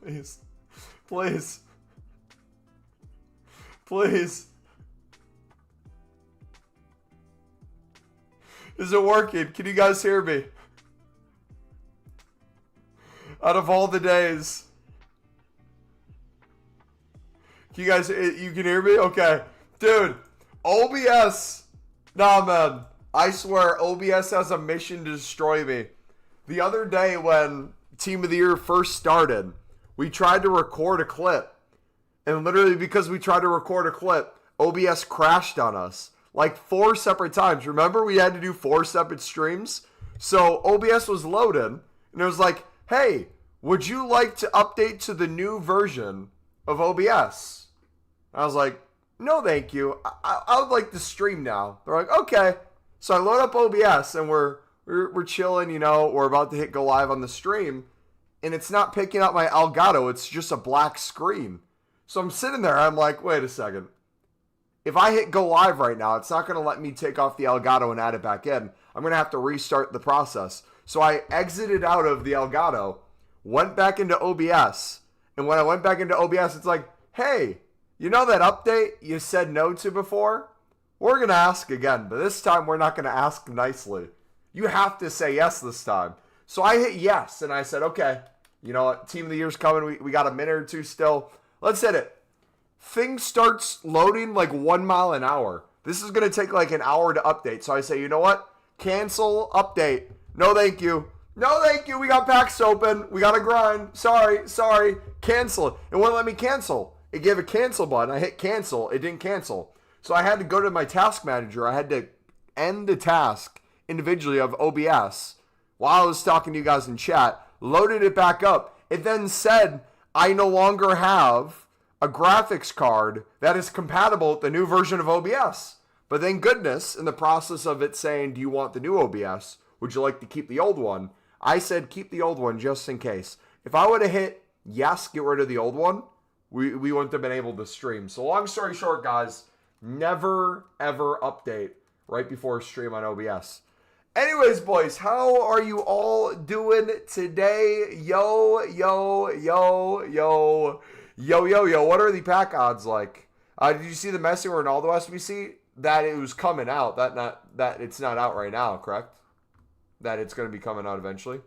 Please. Please. Please. Is it working? Can you guys hear me? Out of all the days. You guys, you can hear me? Okay. Dude, OBS. Nah, man. I swear, OBS has a mission to destroy me. The other day when Team of the Year first started, we tried to record a clip. And literally because we tried to record a clip, OBS crashed on us. Like 4 separate times. Remember, we had to do 4 separate streams? So OBS was loaded, and it was like, hey, would you like to update to the new version of OBS? I was like, no, thank you. I would like to stream now. They're like, okay. So I load up OBS, and we're chilling, you know. We're about to hit go live on the stream, and it's not picking up my Elgato. It's just a black screen. So I'm sitting there. I'm like, wait a second. If I hit go live right now, it's not going to let me take off the Elgato and add it back in. I'm going to have to restart the process. So I exited out of the Elgato, went back into OBS, and when I went back into OBS, it's like, hey, you know that update you said no to before? We're going to ask again, but this time we're not going to ask nicely. You have to say yes this time. So I hit yes, and I said, okay, you know what, Team of the Year's coming. We got a minute or two still. Let's hit it. Thing starts loading like 1 mile an hour. This is going to take like an hour to update. So I say, you know what? Cancel, update. No, thank you. No, thank you. We got packs open. We got to grind. Sorry. Cancel it. It wouldn't let me cancel. It gave a cancel button. I hit cancel. It didn't cancel. So I had to go to my task manager. I had to end the task individually of OBS while I was talking to you guys in chat. Loaded it back up. It then said, I no longer have a graphics card that is compatible with the new version of OBS. But thank goodness, in the process of it saying, do you want the new OBS? Would you like to keep the old one? I said, keep the old one just in case. If I would have hit yes, get rid of the old one, we wouldn't have been able to stream. So long story short, guys, never, ever update right before a stream on OBS. Anyways, boys, how are you all doing today? Yo. What are the pack odds like? Did you see the Messi Ronaldo SBC? That it was coming out. That it's not out right now, correct? That it's going to be coming out eventually.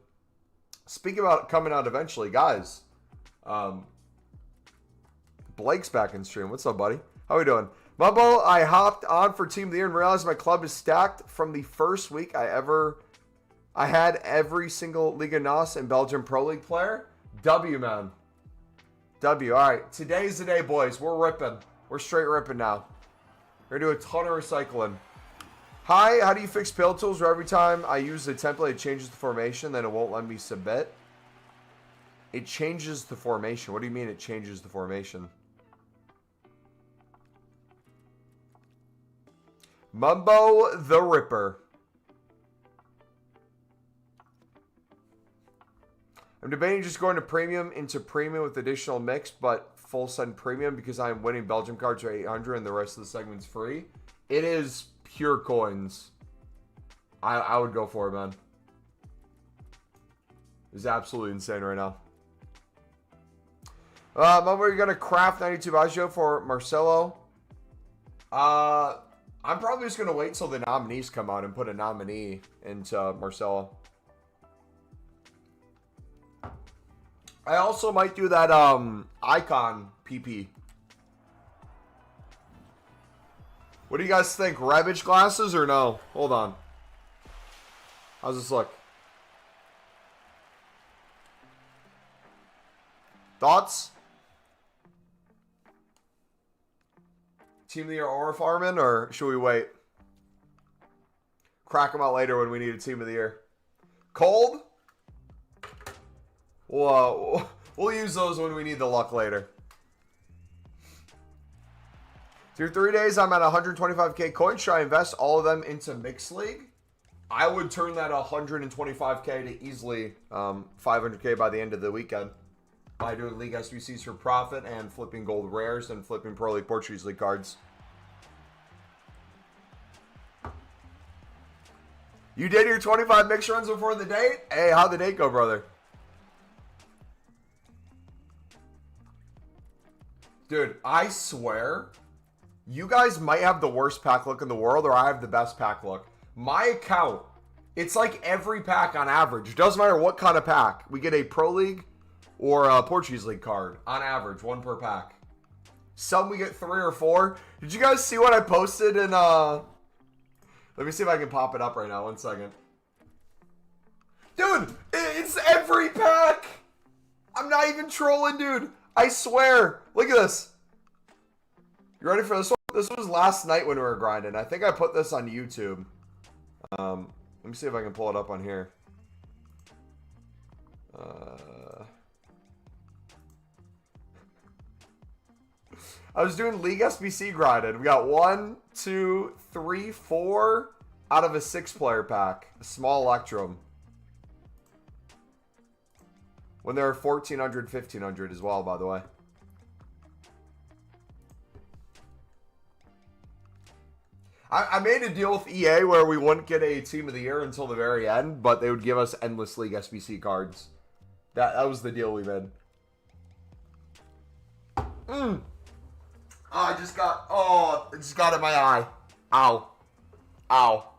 Speaking about coming out eventually, guys. Blake's back in stream. What's up, buddy? How we doing? Mumbo, I hopped on for Team of the Year and realized my club is stacked from the first week I had every single Liga NOS and Belgian Pro League player. W, man. W. All right. Today's the day, boys. We're ripping. We're straight ripping now. We're going to do a ton of recycling. Hi, how do you fix pill tools where every time I use the template, it changes the formation, then it won't let me submit? It changes the formation. What do you mean it changes the formation? Mumbo the Ripper. I'm debating just going to premium into premium with additional mix, but full send premium because I'm winning Belgium cards for 800 and the rest of the segment's free. It is pure coins. I would go for it, man. It's absolutely insane right now. We're going to craft 92 Baggio for Marcelo. I'm probably just going to wait until the nominees come out and put a nominee into Marcelo. I also might do that icon PP. What do you guys think? Ravage glasses or no? Hold on. How's this look? Thoughts? Team of the Year aura farming, or should we wait? Crack them out later when we need a Team of the Year. Cold? Whoa. We'll use those when we need the luck later. Through 3 days, I'm at 125k coins. Should I invest all of them into Mixed League? I would turn that 125k to easily 500k by the end of the weekend. By doing League SBCs for profit and flipping gold rares and flipping Pro League Portuguese League cards. You did your 25 mix runs before the date? Hey, how'd the date go, brother? Dude, I swear, you guys might have the worst pack look in the world, or I have the best pack look. My account, it's like every pack on average. It doesn't matter what kind of pack. We get a Pro League or a Portuguese League card on average, 1 per pack. Some we get 3 or 4. Did you guys see what I posted in, let me see if I can pop it up right now. 1 second. Dude, it's every pack. I'm not even trolling, dude. I swear. Look at this. You ready for this one? This was last night when we were grinding. I think I put this on YouTube. Let me see if I can pull it up on here. I was doing League SBC grinding. We got 1, 2, 3, 4 out of a 6-player pack. A small Electrum. When they're 1,400, 1,500 as well, by the way. I made a deal with EA where we wouldn't get a Team of the Year until the very end, but they would give us endless League SBC cards. That was the deal we made. Oh, it just got in my eye. Ow. Ow.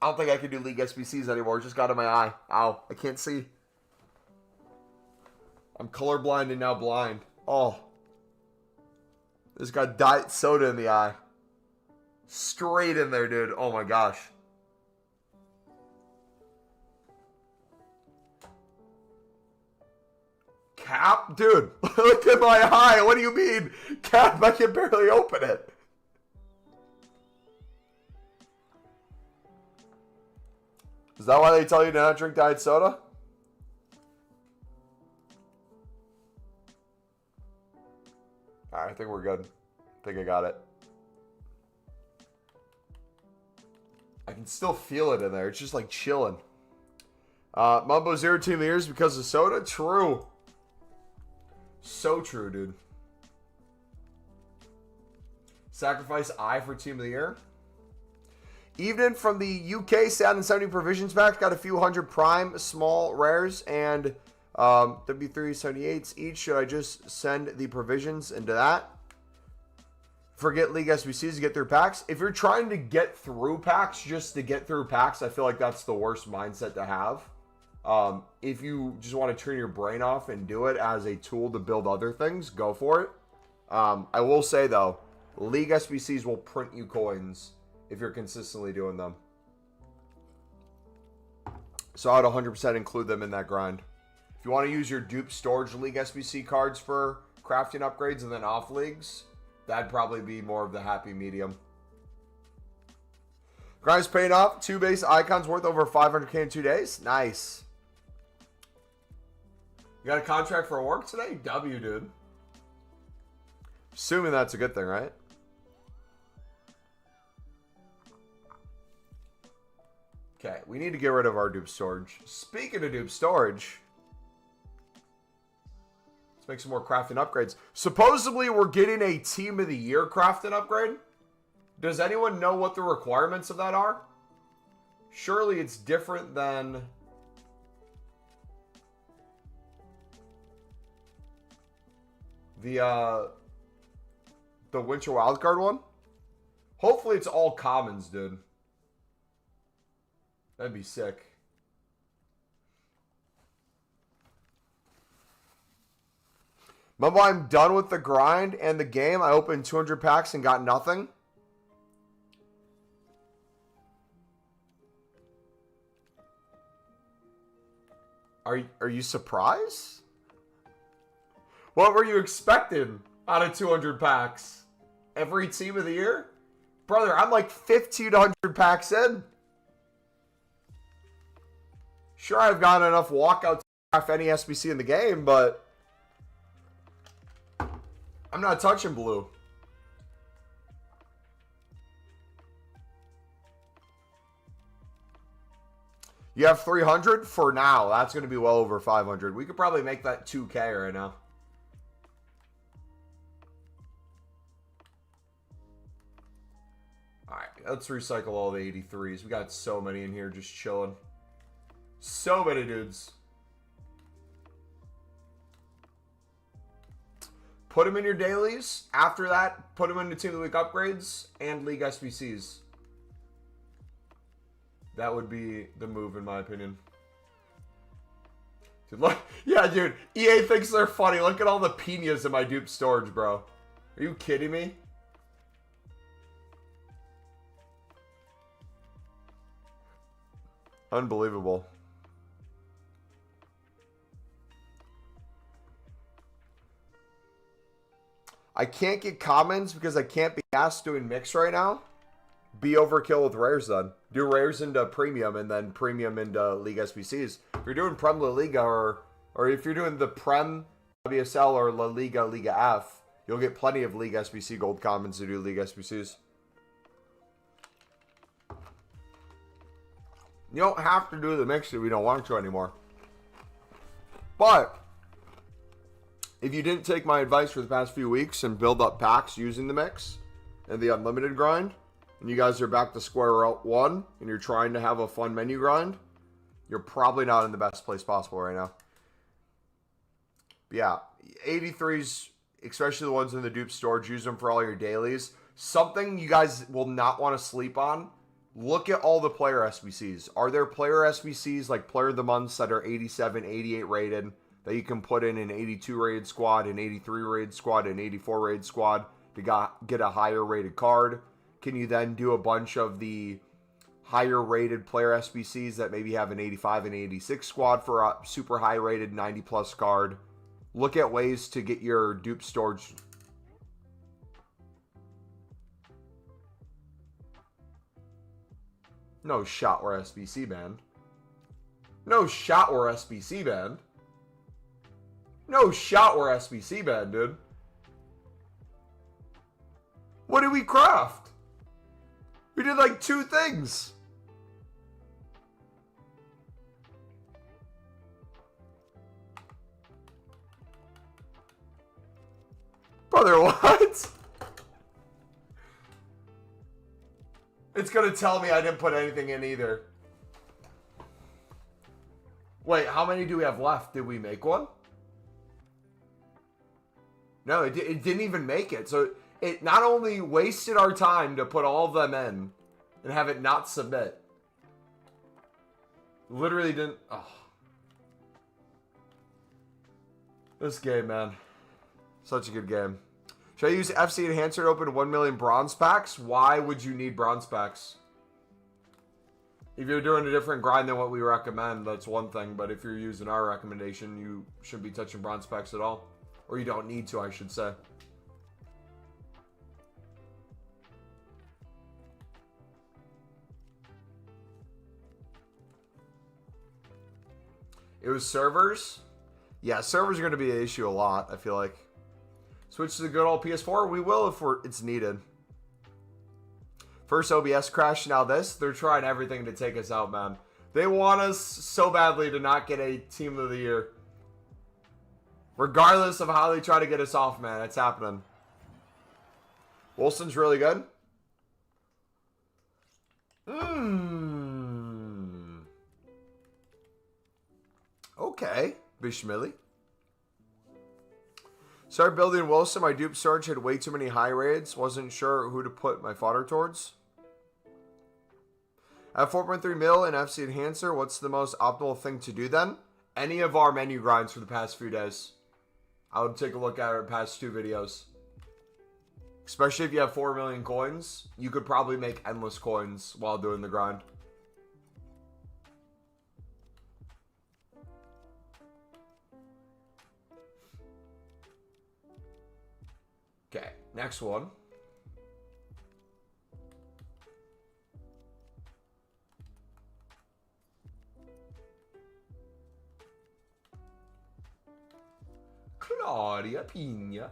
I don't think I can do League SBCs anymore. It just got in my eye. Ow. I can't see. I'm colorblind and now blind. Oh. This got diet soda in the eye. Straight in there, dude. Oh my gosh. Cap? Dude, look at my eye. What do you mean? Cap, I can barely open it. Is that why they tell you to not drink diet soda? Alright, I think we're good. I think I got it. I can still feel it in there. It's just like chilling. Mumbo 0 Team of the Years because of soda? True. So true, dude. Sacrifice I for Team of the Year. Evening from the UK Sad and 70 Provisions pack. Got a few hundred prime small rares and W378s each. Should I just send the provisions into that? Forget League SBCs to get through packs. If you're trying to get through packs just to get through packs, I feel like that's the worst mindset to have. If you just want to turn your brain off and do it as a tool to build other things, go for it. I will say, though, League SBCs will print you coins if you're consistently doing them. So I'd 100% include them in that grind. If you want to use your dupe storage League SBC cards for crafting upgrades and then off leagues, that'd probably be more of the happy medium. Grind's paying off. 2 base icons worth over 500k in 2 days. Nice. You got a contract for work today? W, dude. Assuming that's a good thing, right? Okay, we need to get rid of our dupe storage. Speaking of dupe storage, let's make some more crafting upgrades. Supposedly, we're getting a Team of the Year crafting upgrade. Does anyone know what the requirements of that are? Surely it's different than the Winter Wildcard one. Hopefully it's all commons, dude. That'd be sick. Mumbo, I'm done with the grind and the game. I opened 200 packs and got nothing. Are you surprised? What were you expecting out of 200 packs? Every Team of the Year? Brother, I'm like 1,500 packs in. Sure, I've got enough walkouts to craft any SBC in the game, but I'm not touching blue. You have 300 for now. That's going to be well over 500. We could probably make that 2K right now. All right, let's recycle all the 83s. We got so many in here just chilling. So many dudes. Put them in your dailies. After that, put them into Team of the Week upgrades and League SBCs. That would be the move, in my opinion. Dude, look, yeah, dude. EA thinks they're funny. Look at all the pinas in my dupe storage, bro. Are you kidding me? Unbelievable. I can't get comments because I can't be asked doing mix right now. Be overkill with rares then. Do rares into premium and then premium into League SBCs. If you're doing Prem La Liga or if you're doing the Prem WSL or La Liga Liga F, you'll get plenty of League SBC gold commons to do League SBCs. You don't have to do the mix if we don't want to anymore. But if you didn't take my advice for the past few weeks and build up packs using the mix and the unlimited grind, and you guys are back to square one and you're trying to have a fun menu grind, you're probably not in the best place possible right now. But yeah, 83s, especially the ones in the dupe storage, use them for all your dailies. Something you guys will not want to sleep on. Look at all the player SBCs. Are there player SBCs like player of the months that are 87, 88 rated that you can put in an 82 rated squad, an 83 rated squad, an 84 rated squad to get a higher rated card? Can you then do a bunch of the higher rated player SBCs that maybe have an 85 and 86 squad for a super high rated 90 plus card? Look at ways to get your dupe storage. No shot we're SBC banned. No shot we're SBC banned. No shot we're SBC banned, dude. What did we craft? We did like 2 things. Brother, what? It's going to tell me I didn't put anything in either. Wait, how many do we have left? Did we make one? No, it didn't even make it. So it not only wasted our time to put all of them in and have it not submit. Literally didn't. Oh. This game, man. Such a good game. Should I use FC Enhancer to open 1 million bronze packs? Why would you need bronze packs? If you're doing a different grind than what we recommend, that's one thing. But if you're using our recommendation, you shouldn't be touching bronze packs at all. Or you don't need to, I should say. It was servers? Yeah, servers are going to be an issue a lot, I feel like. Switch to the good old PS4? We will if it's needed. First OBS crash, now this. They're trying everything to take us out, man. They want us so badly to not get a Team of the Year. Regardless of how they try to get us off, man. It's happening. Wilson's really good. Okay. Bishmilly. Started building Wilson. My dupe storage had way too many high raids. Wasn't sure who to put my fodder towards. At 4.3 mil in FC Enhancer, what's the most optimal thing to do then? Any of our menu grinds for the past few days. I would take a look at our past 2 videos. Especially if you have 4 million coins. You could probably make endless coins while doing the grind. Okay, next one. Claudia Pina.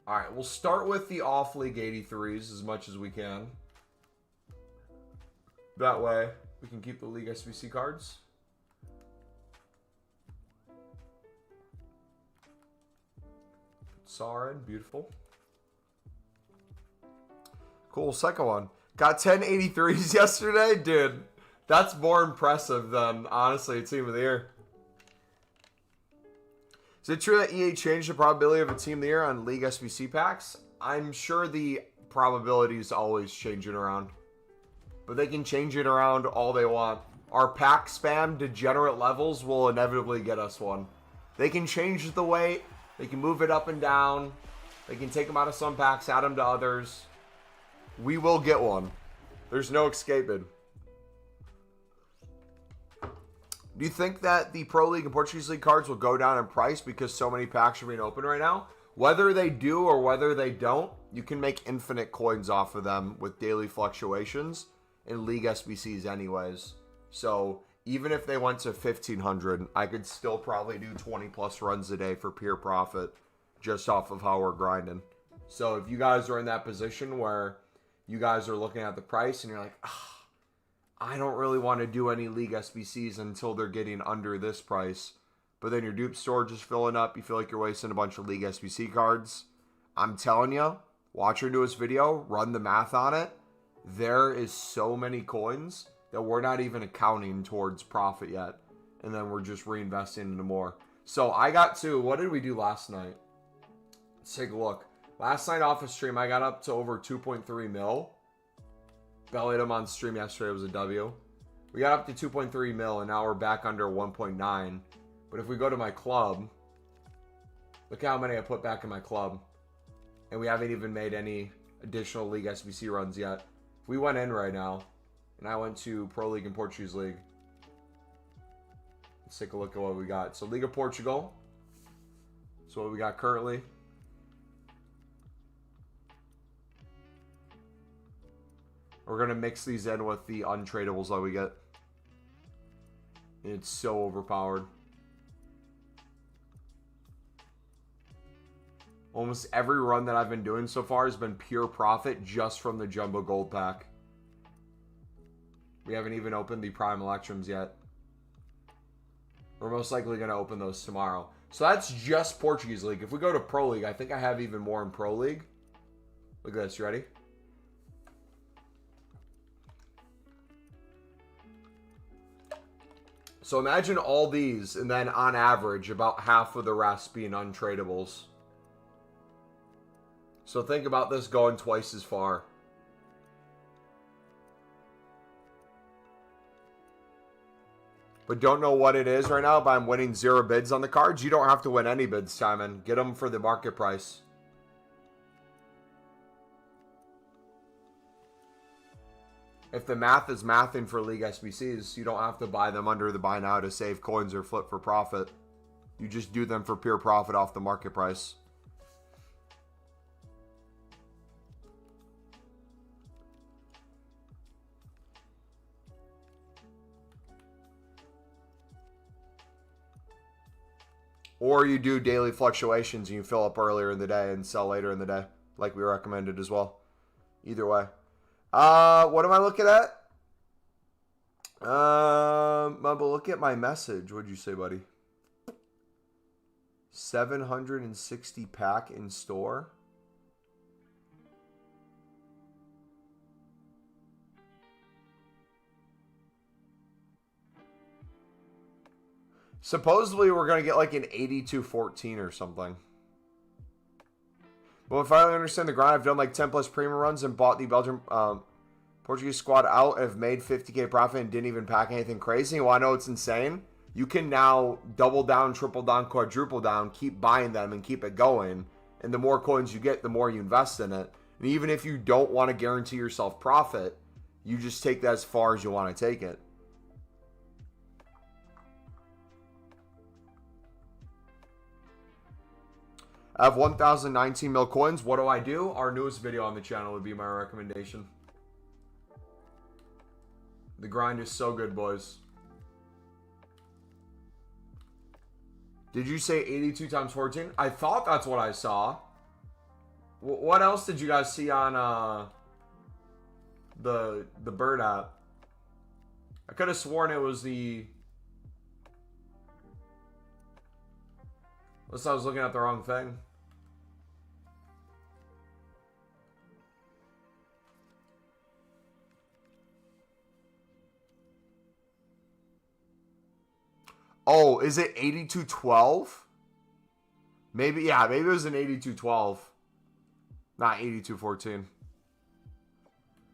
All right, we'll start with the off-league 83s as much as we can. That way, we can keep the League SBC cards. Sarin, beautiful. Cool, second one. Got 10 83s yesterday, dude. That's more impressive than, honestly, a team of the year. Is it true that EA changed the probability of a team of the year on League SBC packs? I'm sure the probability is always changing around. But they can change it around all they want. Our pack spam degenerate levels will inevitably get us one. They can change the weight. They can move it up and down. They can take them out of some packs, add them to others. We will get one. There's no escaping. Do you think that the Pro League and Portuguese League cards will go down in price because so many packs are being opened right now? Whether they do or whether they don't, you can make infinite coins off of them with daily fluctuations in League SBCs anyways. So even if they went to 1,500, I could still probably do 20 plus runs a day for pure profit just off of how we're grinding. So if you guys are in that position where you guys are looking at the price and you're like, I don't really want to do any League SBCs until they're getting under this price, but then your dupe storage is filling up, you feel like you're wasting a bunch of League SBC cards, I'm telling you, watch our newest video, run the math on it. There is so many coins that we're not even accounting towards profit yet, and then we're just reinvesting into more. So I got to, what did we do last night? Let's take a look. Last night off of stream, I got up to over 2.3 mil. Bellied him on stream yesterday. It was a W. We got up to 2.3 mil, and now we're back under 1.9. But if we go to my club, look how many I put back in my club. And we haven't even made any additional League SBC runs yet. If we went in right now, and I went to Pro League and Portuguese League, let's take a look at what we got. So League of Portugal. So what we got currently. We're going to mix these in with the untradables that we get. It's so overpowered. Almost every run that I've been doing so far has been pure profit just from the Jumbo Gold Pack. We haven't even opened the Prime Electrums yet. We're most likely going to open those tomorrow. So that's just Portuguese League. If we go to Pro League, I think I have even more in Pro League. Look at this. You ready? So imagine all these, and then on average, about half of the rest being untradables. So think about this going twice as far. But don't know what it is right now, but I'm winning 0 bids on the cards. You don't have to win any bids, Simon. Get them for the market price. If the math is mathing for League SBCs, you don't have to buy them under the buy now to save coins or flip for profit. You just do them for pure profit off the market price. Or you do daily fluctuations and you fill up earlier in the day and sell later in the day, like we recommended as well. Either way. What am I looking at? Look at my message. What'd you say, buddy? 760 pack in store. Supposedly we're going to get like an 82-14 or something. Well, if I understand the grind, I've done like 10 plus premium runs and bought the Belgium Portuguese squad out, have made 50K profit and didn't even pack anything crazy. Well, I know it's insane. You can now double down, triple down, quadruple down, keep buying them and keep it going. And the more coins you get, the more you invest in it. And even if you don't want to guarantee yourself profit, you just take that as far as you want to take it. I have 1,019 mil coins. What do I do? Our newest video on the channel would be my recommendation. The grind is so good, boys. Did you say 82 times 14? I thought that's what I saw. What else did you guys see on the Bird app? I could have sworn it was the... Unless I was looking at the wrong thing. Oh, is it 8212? Maybe, yeah, maybe it was an 8212. Not 8214.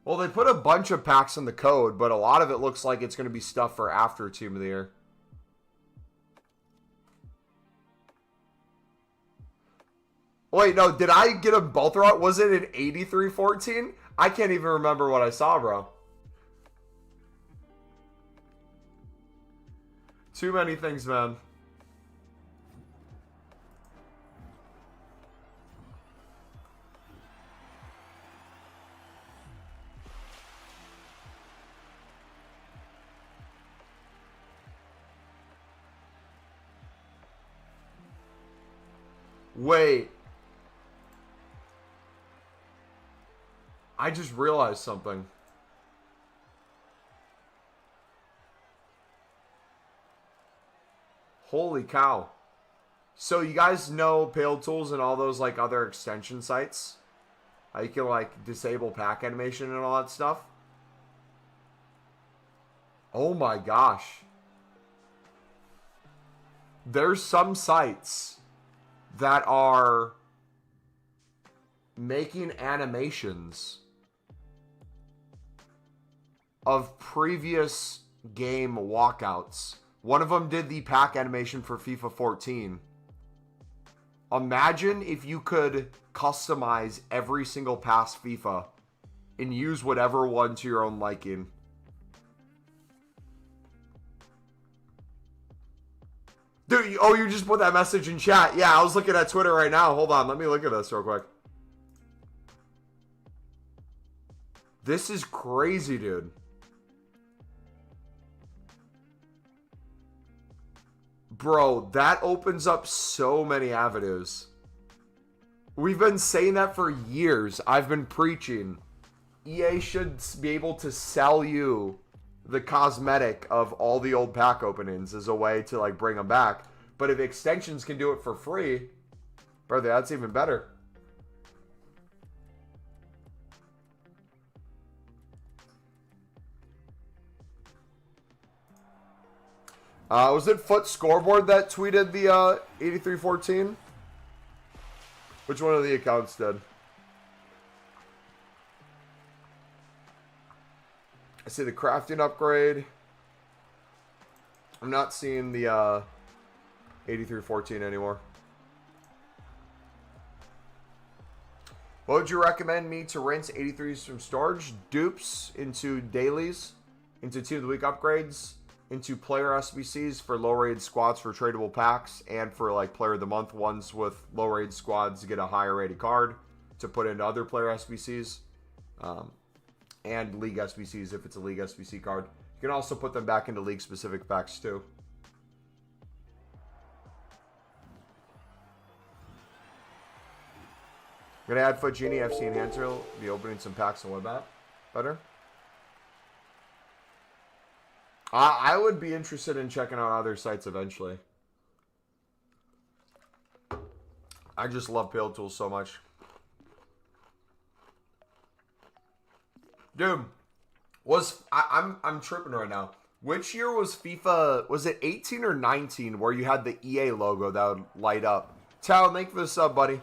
Well, they put a bunch of packs in the code, but a lot of it looks like it's going to be stuff for after Team of the Year. Wait, no, did I get them both wrong? Was it an 8314? I can't even remember what I saw, bro. Too many things, man. Wait. I just realized something. Holy cow. So you guys know Pale Tools and all those like other extension sites? How you can like disable pack animation and all that stuff? Oh my gosh. There's some sites that are making animations of previous game walkouts. One of them did the pack animation for FIFA 14. Imagine if you could customize every single past FIFA and use whatever one to your own liking. Dude, oh, you just put that message in chat. Yeah, I was looking at Twitter right now. Hold on, let me look at this real quick. This is crazy, dude. Bro, that opens up so many avenues. We've been saying that for years. I've been preaching. EA should be able to sell you the cosmetic of all the old pack openings as a way to like bring them back. But if extensions can do it for free, brother, that's even better. Was it Foot Scoreboard that tweeted the 8314? Which one of the accounts did? I see the crafting upgrade. I'm not seeing the 8314 anymore. What would you recommend me to rinse 83s from storage? Dupes into dailies, into Team of the Week upgrades, into player SBCs for low-rated squads for tradable packs, and for like player of the month ones with low-rated squads to get a higher rated card to put into other player SBCs. And league SBCs if it's a league SBC card. You can also put them back into league specific packs too. I'm gonna add Foot Genie FC Enhancer. Will be opening some packs on web app. Better. I would be interested in checking out other sites eventually. I just love Pale Tools so much. Dude, I'm tripping right now. Which year was FIFA, was it 18 or 19 where you had the EA logo that would light up? Tal, thank you for the sub, buddy.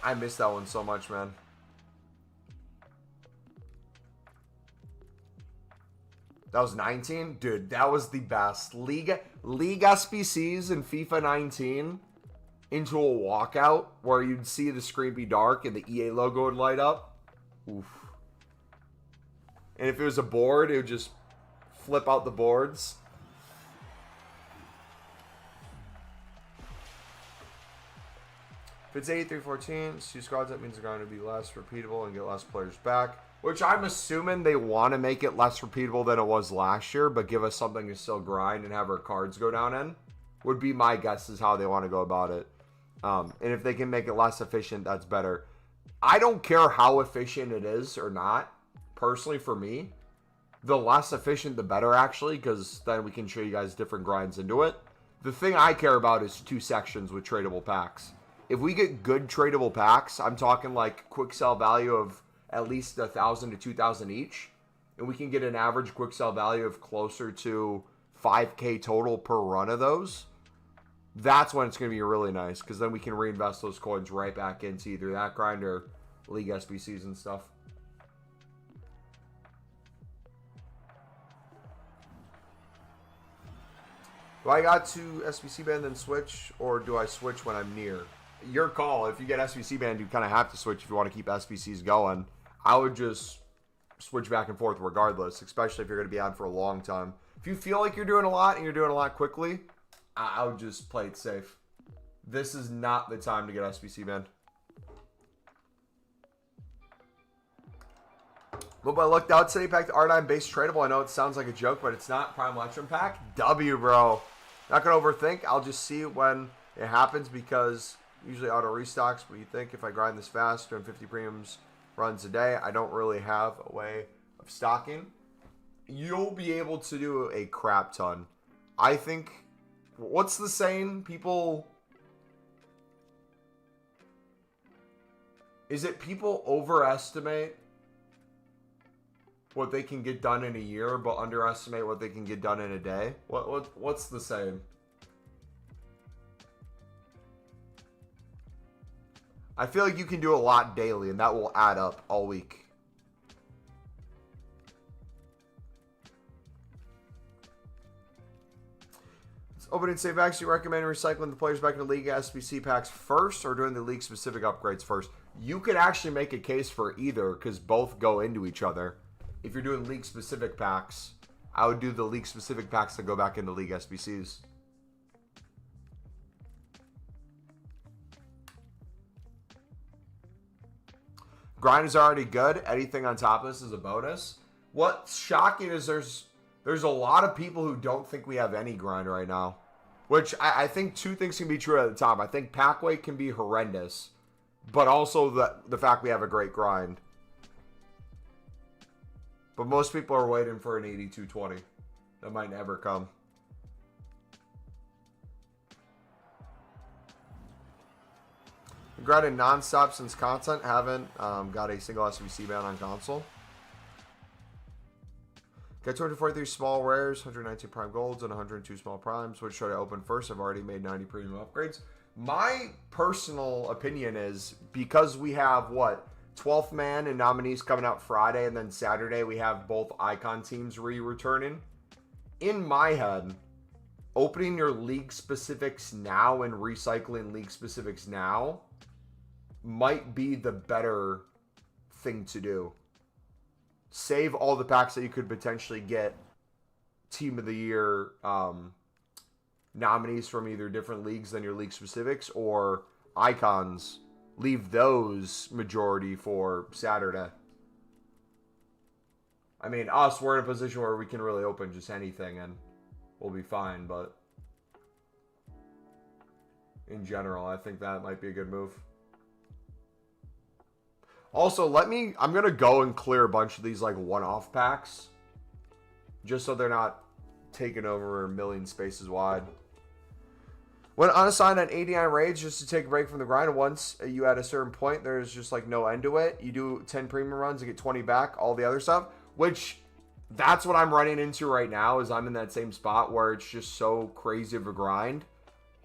I missed that one so much, man. That was 19? Dude, that was the best. League SBCs in FIFA 19 into a walkout where you'd see the screen be dark and the EA logo would light up. Oof. And if it was a board, it would just flip out the boards. If it's 8314, 2 squads, that means they're going to be less repeatable and get less players back. Which I'm assuming they want to make it less repeatable than it was last year, but give us something to still grind and have our cards go down in. Would be my guess is how they want to go about it. And if they can make it less efficient, that's better. I don't care how efficient it is or not. Personally, for me, the less efficient, the better, actually, because then we can show you guys different grinds into it. The thing I care about is 2 sections with tradable packs. If we get good tradable packs, I'm talking like quick sell value of at least 1,000 to 2,000 each. and we can get an average quick sell value of closer to 5K total per run of those, that's when it's going to be really nice, because then we can reinvest those coins right back into either that grind or league SBCs and stuff. Do I got to SBC band then switch, or do I switch when I'm near? Your call. If you get SBC band, you kind of have to switch if you want to keep SBCs going. I would just switch back and forth regardless, especially if you're going to be on for a long time. If you feel like you're doing a lot and you're doing a lot quickly, I would just play it safe. This is not the time to get SBC band. But I looked out today, packed R9 base tradable. I know it sounds like a joke, but it's not. Prime Electrum pack. W, bro. Not going to overthink. I'll just see when it happens, because usually auto restocks. What do you think if I grind this fast, doing 50 premiums runs a day? I don't really have a way of stocking. You'll be able to do a crap ton. I think, what's the saying? People, is it people overestimate what they can get done in a year, but underestimate what they can get done in a day? What's the saying? I feel like you can do a lot daily, and that will add up all week. It's open and save packs. You recommend recycling the players back into league SBC packs first, or doing the league specific upgrades first? You could actually make a case for either, because both go into each other. If you're doing league specific packs, I would do the league specific packs that go back into league SBCs. Grind is already good. Anything on top of this is a bonus. What's shocking is there's a lot of people who don't think we have any grind right now. Which I think two things can be true at the top. I think pack weight can be horrendous, but also the fact we have a great grind. But most people are waiting for an 8220. That might never come. Grinded non-stop since content. Haven't got a single SBC ban on console. Got 243 small rares, 119 prime golds, and 102 small primes. Which should I open first? I've already made 90 premium upgrades. My personal opinion is, because we have, what, 12th man and nominees coming out Friday, and then Saturday we have both icon teams returning. In my head, opening your league specifics now and recycling league specifics now might be the better thing to do. Save all the packs that you could potentially get team of the year nominees from either different leagues than your league specifics, or icons. Leave those majority for Saturday. I mean, us, we're in a position where we can really open just anything and we'll be fine, but in general, I think that might be a good move. Also, I'm going to go and clear a bunch of these like one-off packs, just so they're not taking over a million spaces wide. When unassigned on 89 raids, just to take a break from the grind, once you at a certain point, there's just like no end to it. You do 10 premium runs and get 20 back, all the other stuff, which that's what I'm running into right now, is I'm in that same spot where it's just so crazy of a grind.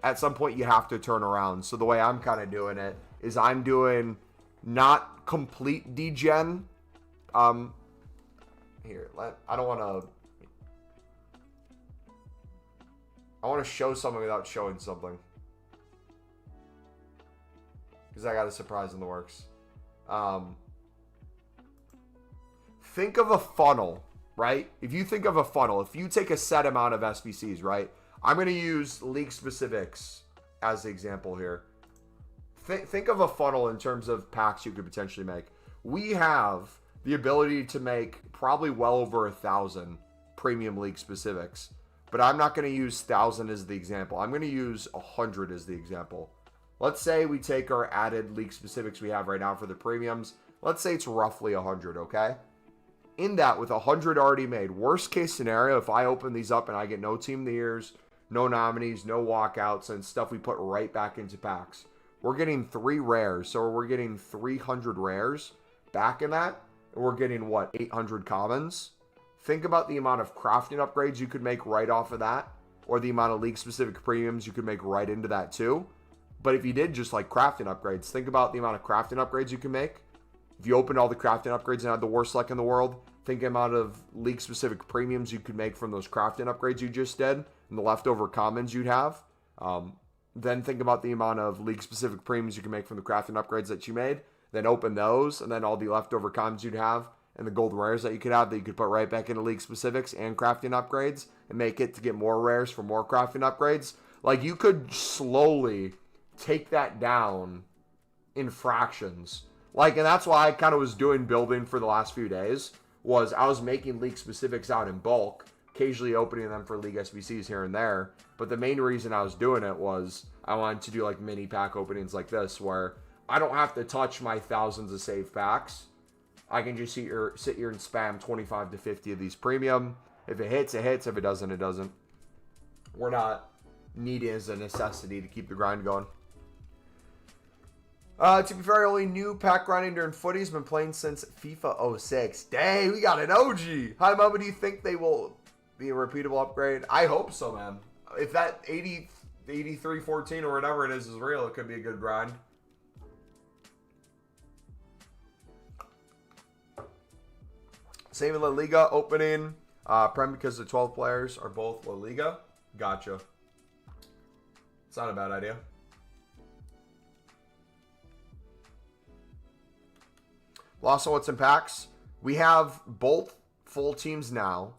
At some point, you have to turn around. So the way I'm kind of doing it is I'm doing not complete degen. Here, I don't want to... I want to show something without showing something, because I got a surprise in the works. Think of a funnel, right? If you think of a funnel, if you take a set amount of SBCs, right? I'm going to use league specifics as the example here. Think of a funnel in terms of packs you could potentially make. We have the ability to make probably well over 1,000 premium league specifics. But I'm not going to use 1,000 as the example. I'm going to use 100 as the example. Let's say we take our added league specifics we have right now for the premiums. Let's say it's roughly 100, okay? In that, with 100 already made, worst case scenario, if I open these up and I get no team of the years, no nominees, no walkouts, and stuff we put right back into packs, we're getting 3 rares. So we're getting 300 rares back in that. And we're getting, what, 800 commons? think about the amount of crafting upgrades you could make right off of that, or the amount of league-specific premiums you could make right into that too. But if you did just like crafting upgrades, think about the amount of crafting upgrades you can make. If you opened all the crafting upgrades and had the worst luck in the world, think the amount of league-specific premiums you could make from those crafting upgrades you just did, and the leftover commons you'd have. Then think about the amount of league-specific premiums you can make from the crafting upgrades that you made. Then open those, and then all the leftover commons you'd have, and the gold rares that you could have that you could put right back into league specifics and crafting upgrades, and make it to get more rares for more crafting upgrades. Like, you could slowly take that down in fractions. Like, and that's why I kind of was doing building for the last few days, was I was making league specifics out in bulk, occasionally opening them for league SBCs here and there. But the main reason I was doing it was I wanted to do like mini pack openings like this, where I don't have to touch my thousands of saved packs. I can just sit here and spam 25 to 50 of these premium. If it hits, it hits. If it doesn't, it doesn't. We're not needing as a necessity to keep the grind going. To be fair, only new pack grinding during footy has been playing since FIFA 06. Dang, we got an OG. Hi, Mama, do you think they will be a repeatable upgrade? I hope so, man. If that 83-14 or whatever it is real, it could be a good grind. Same in La Liga opening. Prem because the 12 players are both La Liga. Gotcha. It's not a bad idea. Also, what's in packs? We have both full teams now.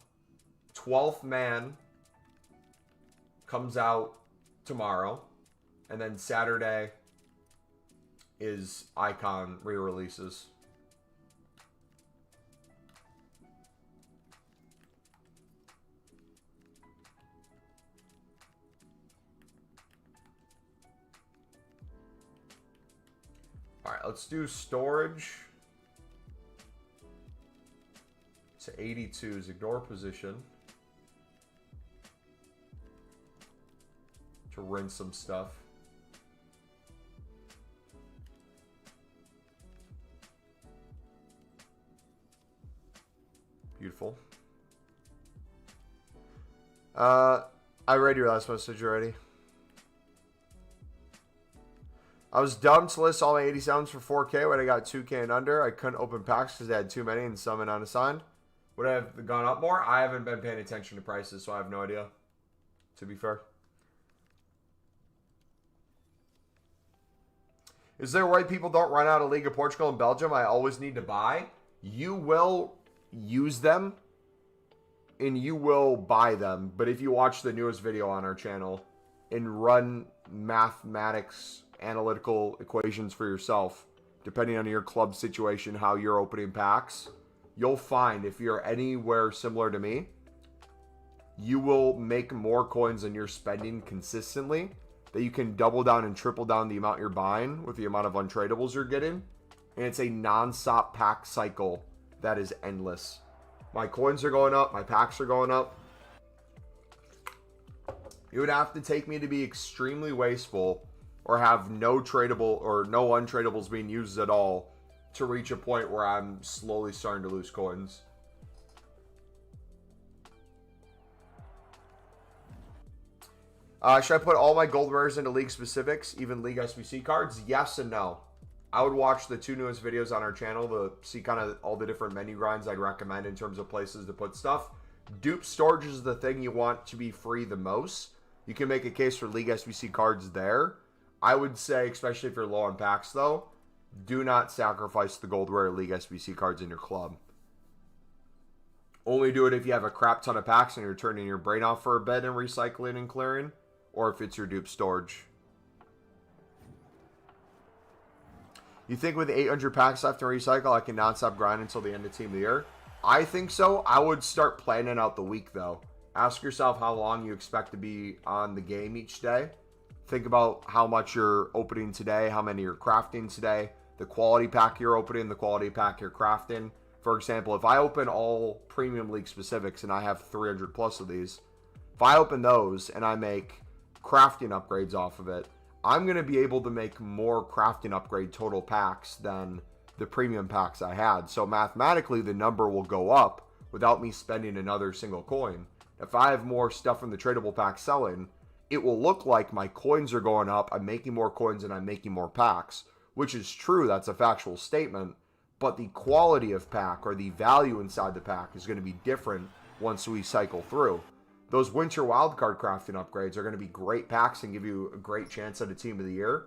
12th man comes out tomorrow. And then Saturday is Icon re-releases. Alright, let's do storage to 82s. Ignore position. To rinse some stuff. Beautiful. I read your last message already. I was dumb to list all my 87s for 4K when I got 2K and under. I couldn't open packs because I had too many and some in unassigned. Would I have gone up more? I haven't been paying attention to prices, so I have no idea, to be fair. Is there a way people don't run out of League of Portugal and Belgium I always need to buy? You will use them, and you will buy them. But if you watch the newest video on our channel and run mathematics analytical equations for yourself, depending on your club situation, how you're opening packs, you'll find if you're anywhere similar to me, you will make more coins than you're spending consistently, that you can double down and triple down the amount you're buying with the amount of untradables you're getting. And it's a non-stop pack cycle that is endless. My coins are going up, my packs are going up. It would have to take me to be extremely wasteful or have no tradable or no untradables being used at all to reach a point where I'm slowly starting to lose coins. Should I put all my gold rares into league specifics, even league SBC cards? Yes and no. I would watch the two newest videos on our channel to see kind of all the different menu grinds I'd recommend in terms of places to put stuff. Dupe storage is the thing you want to be free the most. You can make a case for league SBC cards there. I would say, especially if you're low on packs though, do not sacrifice the gold rare league SBC cards in your club. Only do it if you have a crap ton of packs and you're turning your brain off for a bit and recycling and clearing, or if it's your dupe storage. You think with 800 packs left to recycle, I can non-stop grind until the end of Team of the Year? I think so. I would start planning out the week though. Ask yourself how long you expect to be on the game each day. Think about how much you're opening today, how many you're crafting today, the quality pack you're opening, the quality pack you're crafting. For example, if I open all Premium League specifics and I have 300 plus of these, if I open those and I make crafting upgrades off of it, I'm going to be able to make more crafting upgrade total packs than the premium packs I had. So mathematically, the number will go up without me spending another single coin. If I have more stuff from the tradable pack selling, it will look like my coins are going up, I'm making more coins, and I'm making more packs, which is true, that's a factual statement, but the quality of pack or the value inside the pack is going to be different once we cycle through. Those winter wildcard crafting upgrades are going to be great packs and give you a great chance at a team of the year,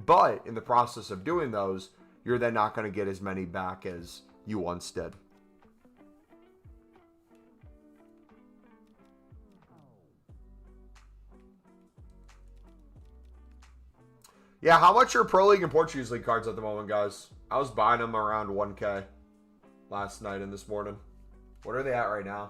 but in the process of doing those, you're then not going to get as many back as you once did. Yeah, how much are Pro League and Portuguese League cards at the moment, guys? I was buying them around 1K last night and this morning. What are they at right now?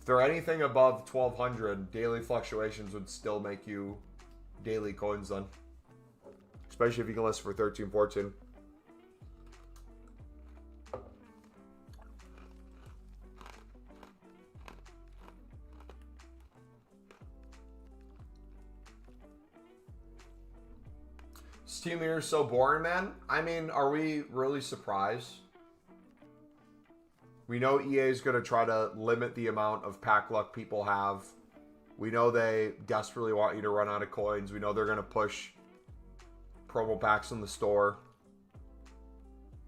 If they're anything above 1,200, daily fluctuations would still make you daily coins then. Especially if you can list for 13, 14. This team here is so boring, man. I mean, are we really surprised? We know EA is going to try to limit the amount of pack luck people have. We know they desperately want you to run out of coins. We know they're going to push promo packs in the store.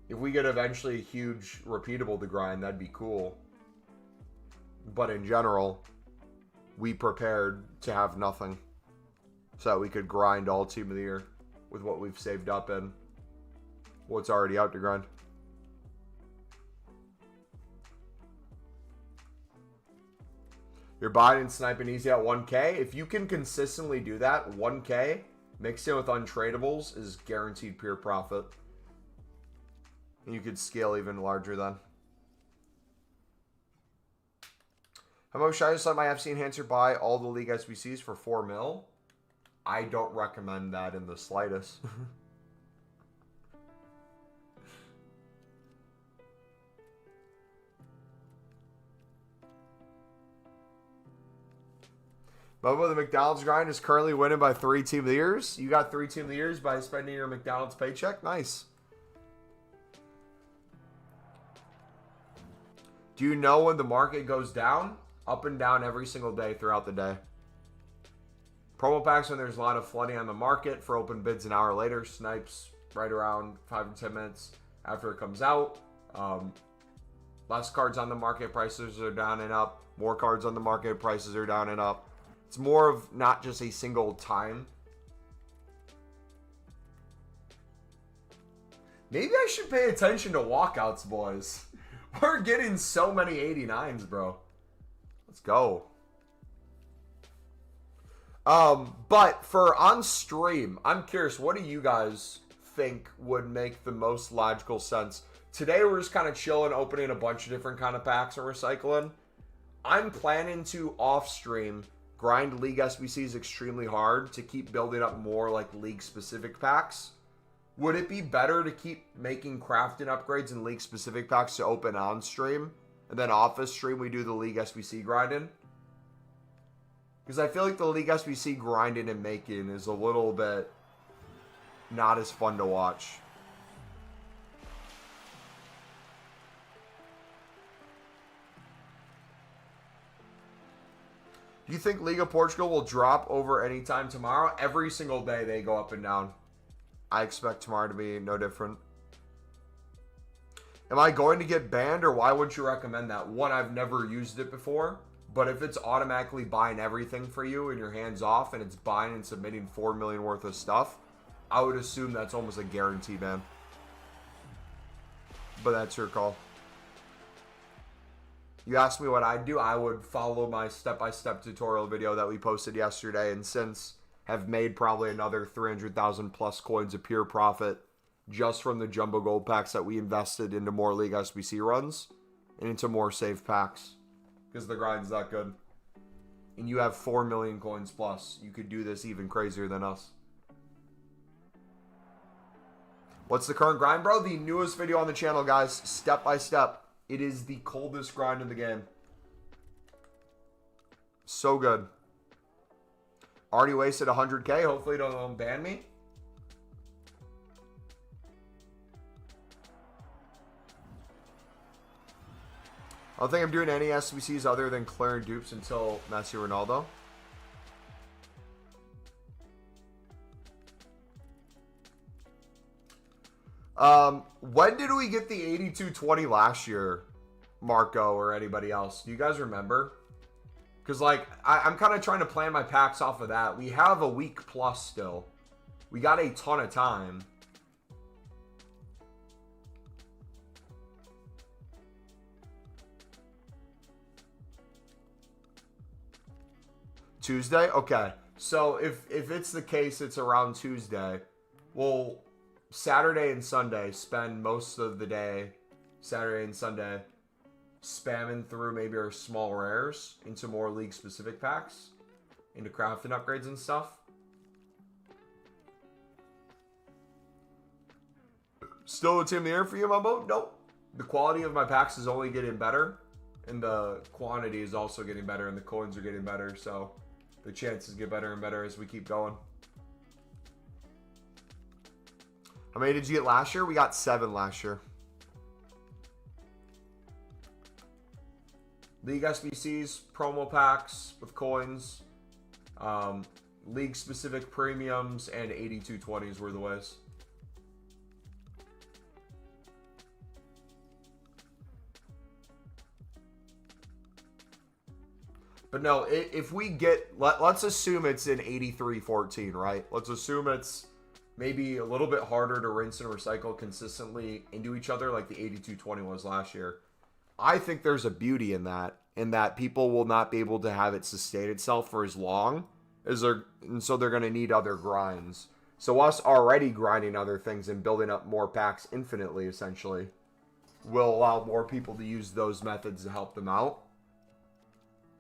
If we get eventually a huge repeatable to grind, that'd be cool. But in general, we prepared to have nothing so that we could grind all team of the year with what we've saved up and what's already out to grind. You're buying and sniping easy at 1K. If you can consistently do that, 1K mixed in with untradables is guaranteed pure profit. And you could scale even larger then. How about should I just let my FC Enhancer buy all the League SBCs for 4 mil? I don't recommend that in the slightest. Bubba, the McDonald's grind is currently winning by 3 team of the years. You got 3 team of the years by spending your McDonald's paycheck? Nice. Do you know when the market goes down? Up and down every single day throughout the day. Promo packs when there's a lot of flooding on the market for open bids an hour later. Snipes right around 5 to 10 minutes after it comes out. Less cards on the market, prices are down and up. More cards on the market, prices are down and up. It's more of not just a single time. Maybe I should pay attention to walkouts, boys. We're getting so many 89s, bro. Let's go. But for on stream, I'm curious, what do you guys think would make the most logical sense? Today we're just kind of chilling, opening a bunch of different kind of packs and recycling. I'm planning to off stream grind League SBCs extremely hard to keep building up more like League specific packs. Would it be better to keep making crafting upgrades and League specific packs to open on stream, and then off a stream we do the League SBC grinding? Because I feel like the League SBC grinding and making is a little bit not as fun to watch. Do you think League of Portugal will drop over any time tomorrow? Every single day they go up and down. I expect tomorrow to be no different. Am I going to get banned, or why wouldn't you recommend that? One, I've never used it before. But if it's automatically buying everything for you and your hands off and it's buying and submitting 4 million worth of stuff, I would assume that's almost a guarantee ban. But that's your call. You asked me what I'd do, I would follow my step-by-step tutorial video that we posted yesterday, and since have made probably another 300,000 plus coins of pure profit just from the jumbo gold packs that we invested into more League SBC runs and into more safe packs. Because the grind's that good. And you have 4 million coins plus. You could do this even crazier than us. What's the current grind, bro? The newest video on the channel, guys. Step by step. It is the coldest grind in the game. So good. Already wasted 100K. Hopefully don't ban me. I don't think I'm doing any SBCs other than clearing dupes until Messi or Ronaldo. When did we get the 8220 last year, Marco or anybody else? Do you guys remember? Because, like, I'm kind of trying to plan my packs off of that. We have a week plus still. We got a ton of time. Tuesday? Okay. So if it's the case, it's around Tuesday. We'll Saturday and Sunday spend most of the day, Saturday and Sunday, spamming through maybe our small rares into more league specific packs, into crafting upgrades and stuff. Still a team of the year for you, Mumbo? Nope. The quality of my packs is only getting better, and the quantity is also getting better, and the coins are getting better, so the chances get better and better as we keep going. How many did you get last year? We got 7 last year. League SBCs, promo packs with coins, league-specific premiums, and 8220s were the ways. But no, if we get, let's assume it's an 83-14, right? Let's assume it's maybe a little bit harder to rinse and recycle consistently into each other like the 8220 was last year. I think there's a beauty in that people will not be able to have it sustain itself for as long as and so they're going to need other grinds. So us already grinding other things and building up more packs infinitely, essentially, will allow more people to use those methods to help them out.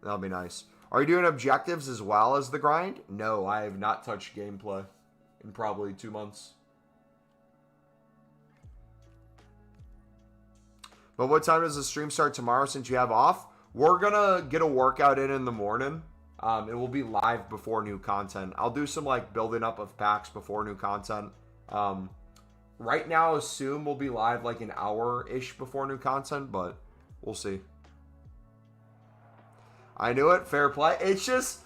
That'll be nice. Are you doing objectives as well as the grind? No, I have not touched gameplay in probably 2 months. But what time does the stream start tomorrow since you have off? We're going to get a workout in the morning. It will be live before new content. I'll do some like building up of packs before new content. Right now, assume we'll be live like an hour-ish before new content, but we'll see. I knew it. Fair play. It's just,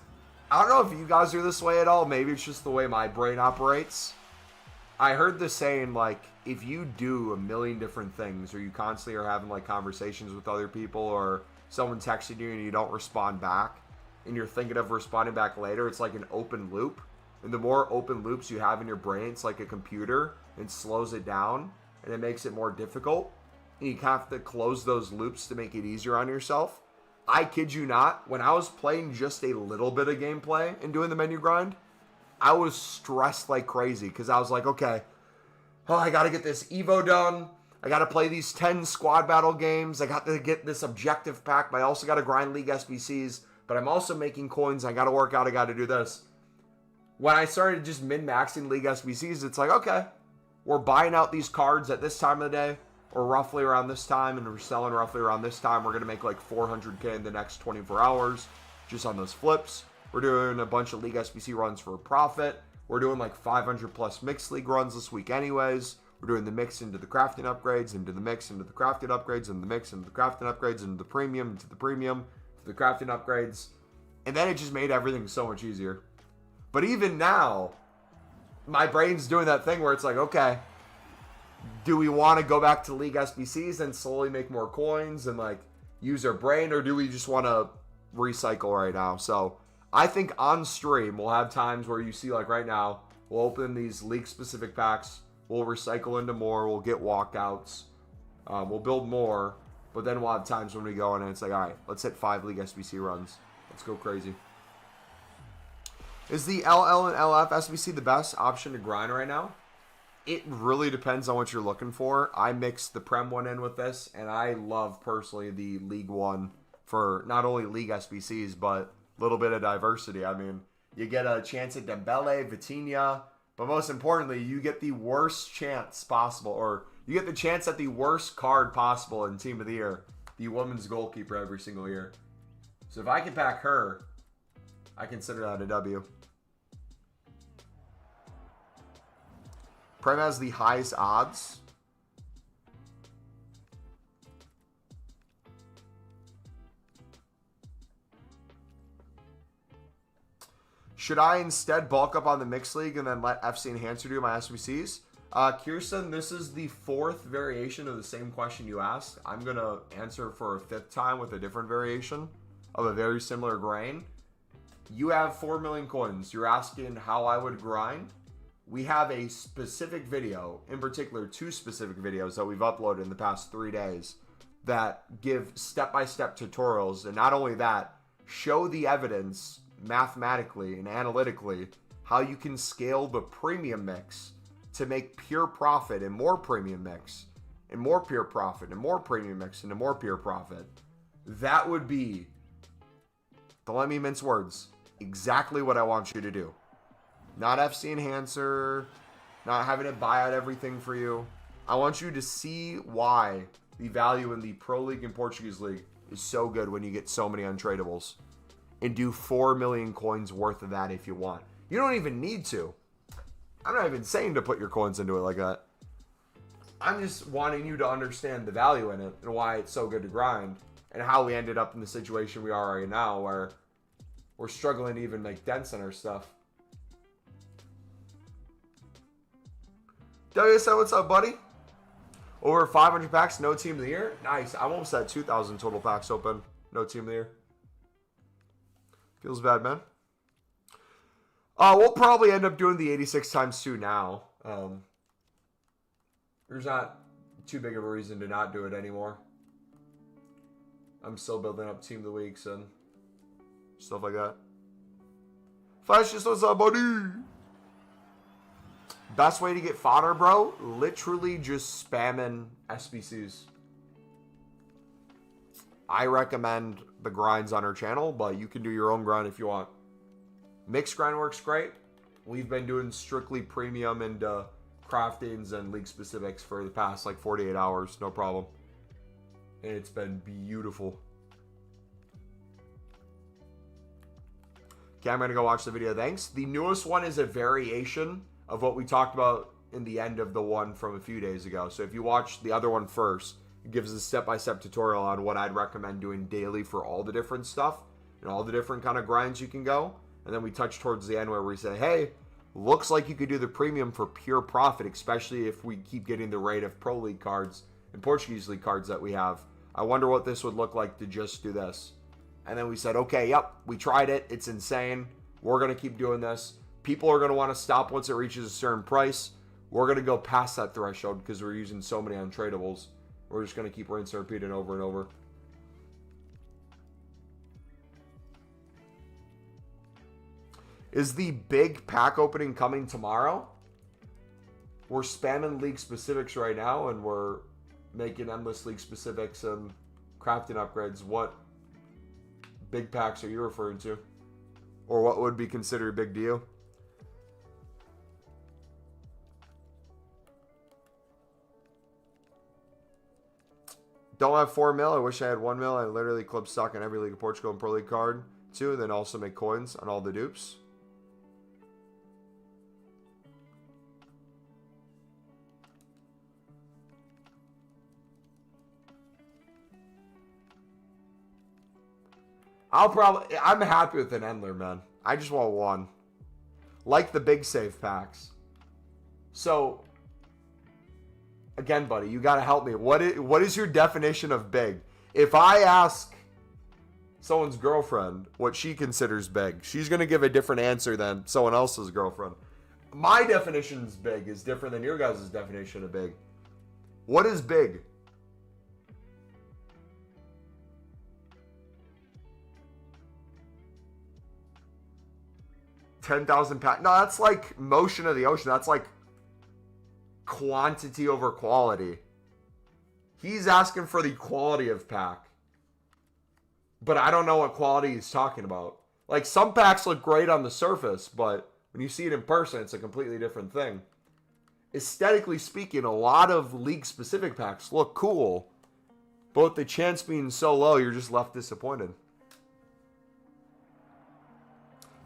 I don't know if you guys are this way at all. Maybe it's just the way my brain operates. I heard the saying, like, if you do a million different things, or you constantly are having, like, conversations with other people, or someone texting you and you don't respond back, and you're thinking of responding back later, it's like an open loop. And the more open loops you have in your brain, it's like a computer, and slows it down, and it makes it more difficult. And you have to close those loops to make it easier on yourself. I kid you not, when I was playing just a little bit of gameplay and doing the menu grind, I was stressed like crazy because I was like, okay, I got to get this Evo done. I got to play these 10 squad battle games. I got to get this objective pack, but I also got to grind League SBCs, but I'm also making coins. I got to work out. I got to do this. When I started just min-maxing League SBCs, it's like, okay, we're buying out these cards at this time of the day, or roughly around this time, and we're selling roughly around this time. We're going to make like 400K in the next 24 hours just on those flips. We're doing a bunch of League SBC runs for a profit. We're doing like 500 plus mixed league runs this week anyways. We're doing the mix into the crafting upgrades, into the mix into the crafted upgrades, and the mix into the crafting upgrades, into the premium, into the premium, to the crafting upgrades. And then it just made everything so much easier. But even now, my brain's doing that thing where it's like, okay, do we want to go back to League SBCs and slowly make more coins and like use our brain, or do we just want to recycle right now? So I think on stream we'll have times where you see, like right now, we'll open these league specific packs, we'll recycle into more, we'll get walkouts, we'll build more, but then we'll have times when we go in and it's like, all right, let's hit 5 League SBC runs. Let's go crazy. Is the LL and LF SBC the best option to grind right now? It really depends on what you're looking for. I mixed the Prem one in with this, and I love personally the League one for not only League SBCs, but a little bit of diversity. I mean, you get a chance at Dembele, Vitinha, but most importantly, you get the worst chance possible, or you get the chance at the worst card possible in Team of the Year, the women's goalkeeper every single year. So if I can pack her, I consider that a W. Prem has the highest odds. Should I instead bulk up on the mixed league and then let FC Enhancer do my SBCs? Kirsten, this is the 4th variation of the same question you asked. I'm going to answer for a 5th time with a different variation of a very similar grain. You have 4 million coins. You're asking how I would grind. We have a specific video, in particular 2 specific videos that we've uploaded in the past 3 days that give step-by-step tutorials. And not only that, show the evidence mathematically and analytically how you can scale the premium mix to make pure profit and more premium mix and more pure profit and more premium mix and more pure profit. That would be, don't let me mince words, exactly what I want you to do. Not FC Enhancer, not having to buy out everything for you. I want you to see why the value in the Pro League and Portuguese League is so good when you get so many untradables. And do 4 million coins worth of that if you want. You don't even need to. I'm not even saying to put your coins into it like that. I'm just wanting you to understand the value in it and why it's so good to grind and how we ended up in the situation we are right now where we're struggling to even make dents in our stuff. WSL, what's up, buddy? Over 500 packs, no team of the year. Nice. I'm almost at 2,000 total packs open. No team of the year. Feels bad, man. We'll probably end up doing the 86 times 2 now. There's not too big of a reason to not do it anymore. I'm still building up team of the weeks and stuff like that. Flash, just what's up, buddy? Best way to get fodder, bro? Literally just spamming SBCs. I recommend the grinds on our channel, but you can do your own grind if you want. Mixed grind works great. We've been doing strictly premium and craftings and league specifics for the past like 48 hours, no problem. And it's been beautiful. Okay, I'm gonna go watch the video, thanks. The newest one is a variation of what we talked about in the end of the one from a few days ago. So if you watch the other one first, it gives a step-by-step tutorial on what I'd recommend doing daily for all the different stuff and all the different kind of grinds you can go. And then we touch towards the end where we say, hey, looks like you could do the premium for pure profit, especially if we keep getting the rate of Pro League cards and Portuguese League cards that we have. I wonder what this would look like to just do this. And then we said, okay, yep, we tried it. It's insane. We're going to keep doing this. People are going to want to stop once it reaches a certain price. We're going to go past that threshold because we're using so many untradables. We're just going to keep rinse and repeating over and over. Is the big pack opening coming tomorrow? We're spamming league specifics right now, and we're making endless league specifics and crafting upgrades. What big packs are you referring to? Or what would be considered a big deal? Don't have 4 mil. I wish I had 1 mil. I literally club stock on every League of Portugal and Pro League card too, and then also make coins on all the dupes. I'm happy with an Endler, man. I just want one. Like the big save packs. So, again, buddy, you got to help me. What is your definition of big? If I ask someone's girlfriend what she considers big, she's going to give a different answer than someone else's girlfriend. My definition of big is different than your guys' definition of big. What is big? $10,000 pack. No, that's like motion of the ocean. That's like quantity over quality. He's asking for the quality of pack. But I don't know what quality he's talking about. Like, some packs look great on the surface, but when you see it in person, it's a completely different thing. Aesthetically speaking, a lot of league-specific packs look cool. But with the chance being so low, you're just left disappointed.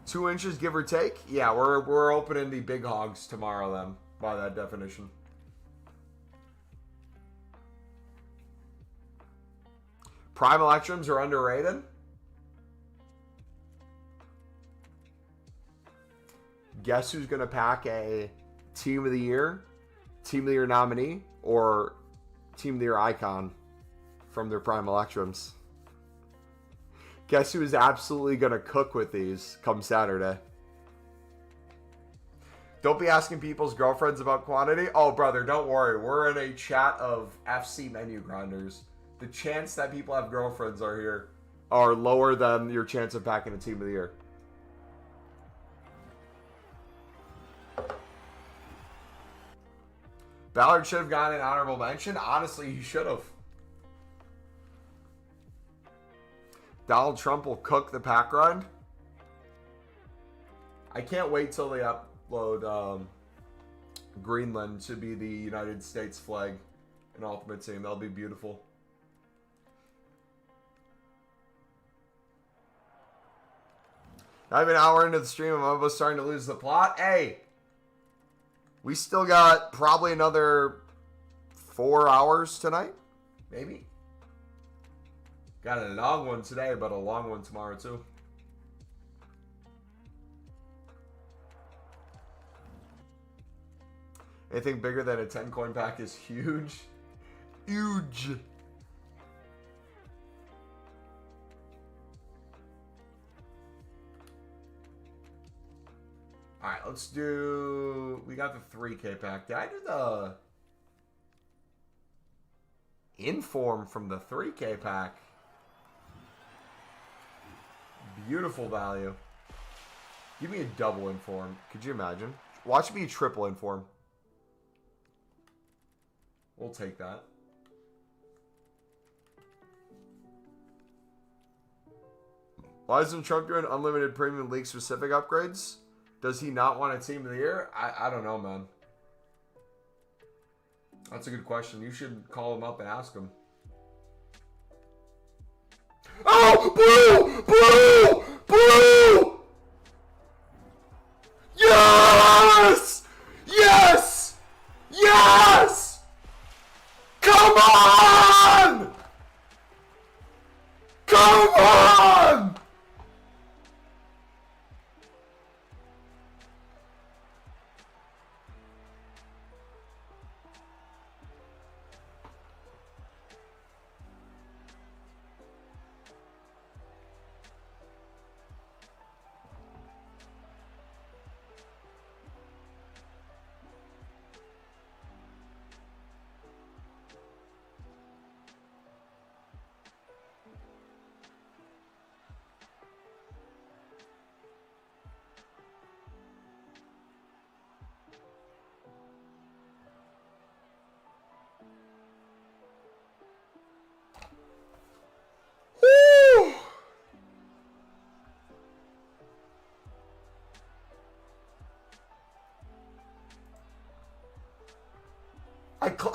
2 inches, give or take? Yeah, we're opening the big hogs tomorrow then, by that definition. Prime Electrums are underrated? Guess who's going to pack a Team of the Year nominee, or Team of the Year icon from their Prime Electrums? Guess who is absolutely going to cook with these come Saturday? Don't be asking people's girlfriends about quantity. Oh, brother, don't worry. We're in a chat of FC menu grinders. The chance that people have girlfriends are lower than your chance of packing a Team of the Year. Ballard should have gotten an honorable mention. Honestly, he should have. Donald Trump will cook the pack grind. I can't wait till they upload Greenland to be the United States flag in Ultimate Team. That'll be beautiful. Not even an hour into the stream, I'm almost starting to lose the plot. Hey! We still got probably another 4 hours tonight. Maybe. Got a long one today, but a long one tomorrow too. Anything bigger than a 10 coin pack is huge. Huge. Alright, let's do... We got the 3K pack. Did I do the... Inform from the 3K pack? Beautiful value. Give me a double Inform. Could you imagine? Watch me triple Inform. We'll take that. Why isn't Trump doing unlimited premium league specific upgrades? Does he not want a Team of the Year? I don't know, man. That's a good question. You should call him up and ask him. Oh, blue! Blue! Blue! Yes! Yes! Yes! Come on! Come on!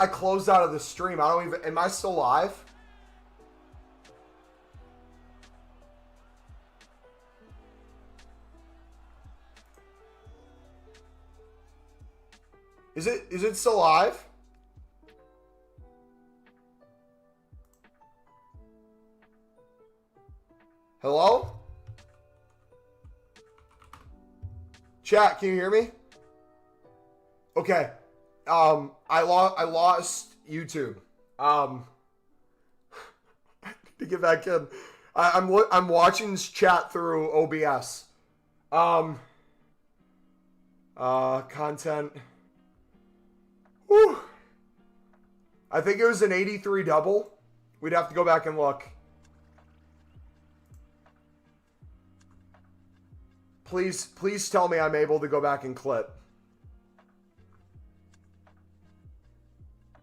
I closed out of the stream. I don't even... Am I still live? Is it still live? Hello? Chat, can you hear me? Okay. I lost YouTube. To get back in, I'm watching this chat through OBS. Content. Whew. I think it was an 83 double. We'd have to go back and look. Please tell me I'm able to go back and clip.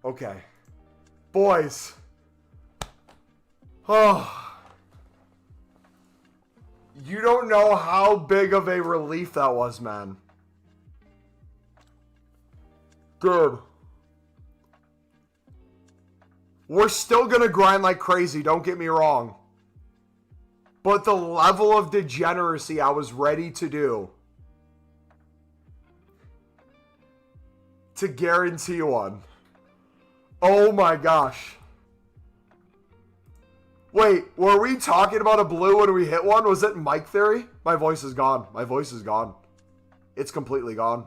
Okay. Boys. Oh. You don't know how big of a relief that was, man. Dude. We're still gonna grind like crazy, don't get me wrong. But the level of degeneracy I was ready to do to guarantee one. Oh my gosh. Wait, were we talking about a blue when we hit one? Was it Mike Theory? My voice is gone. My voice is gone. It's completely gone.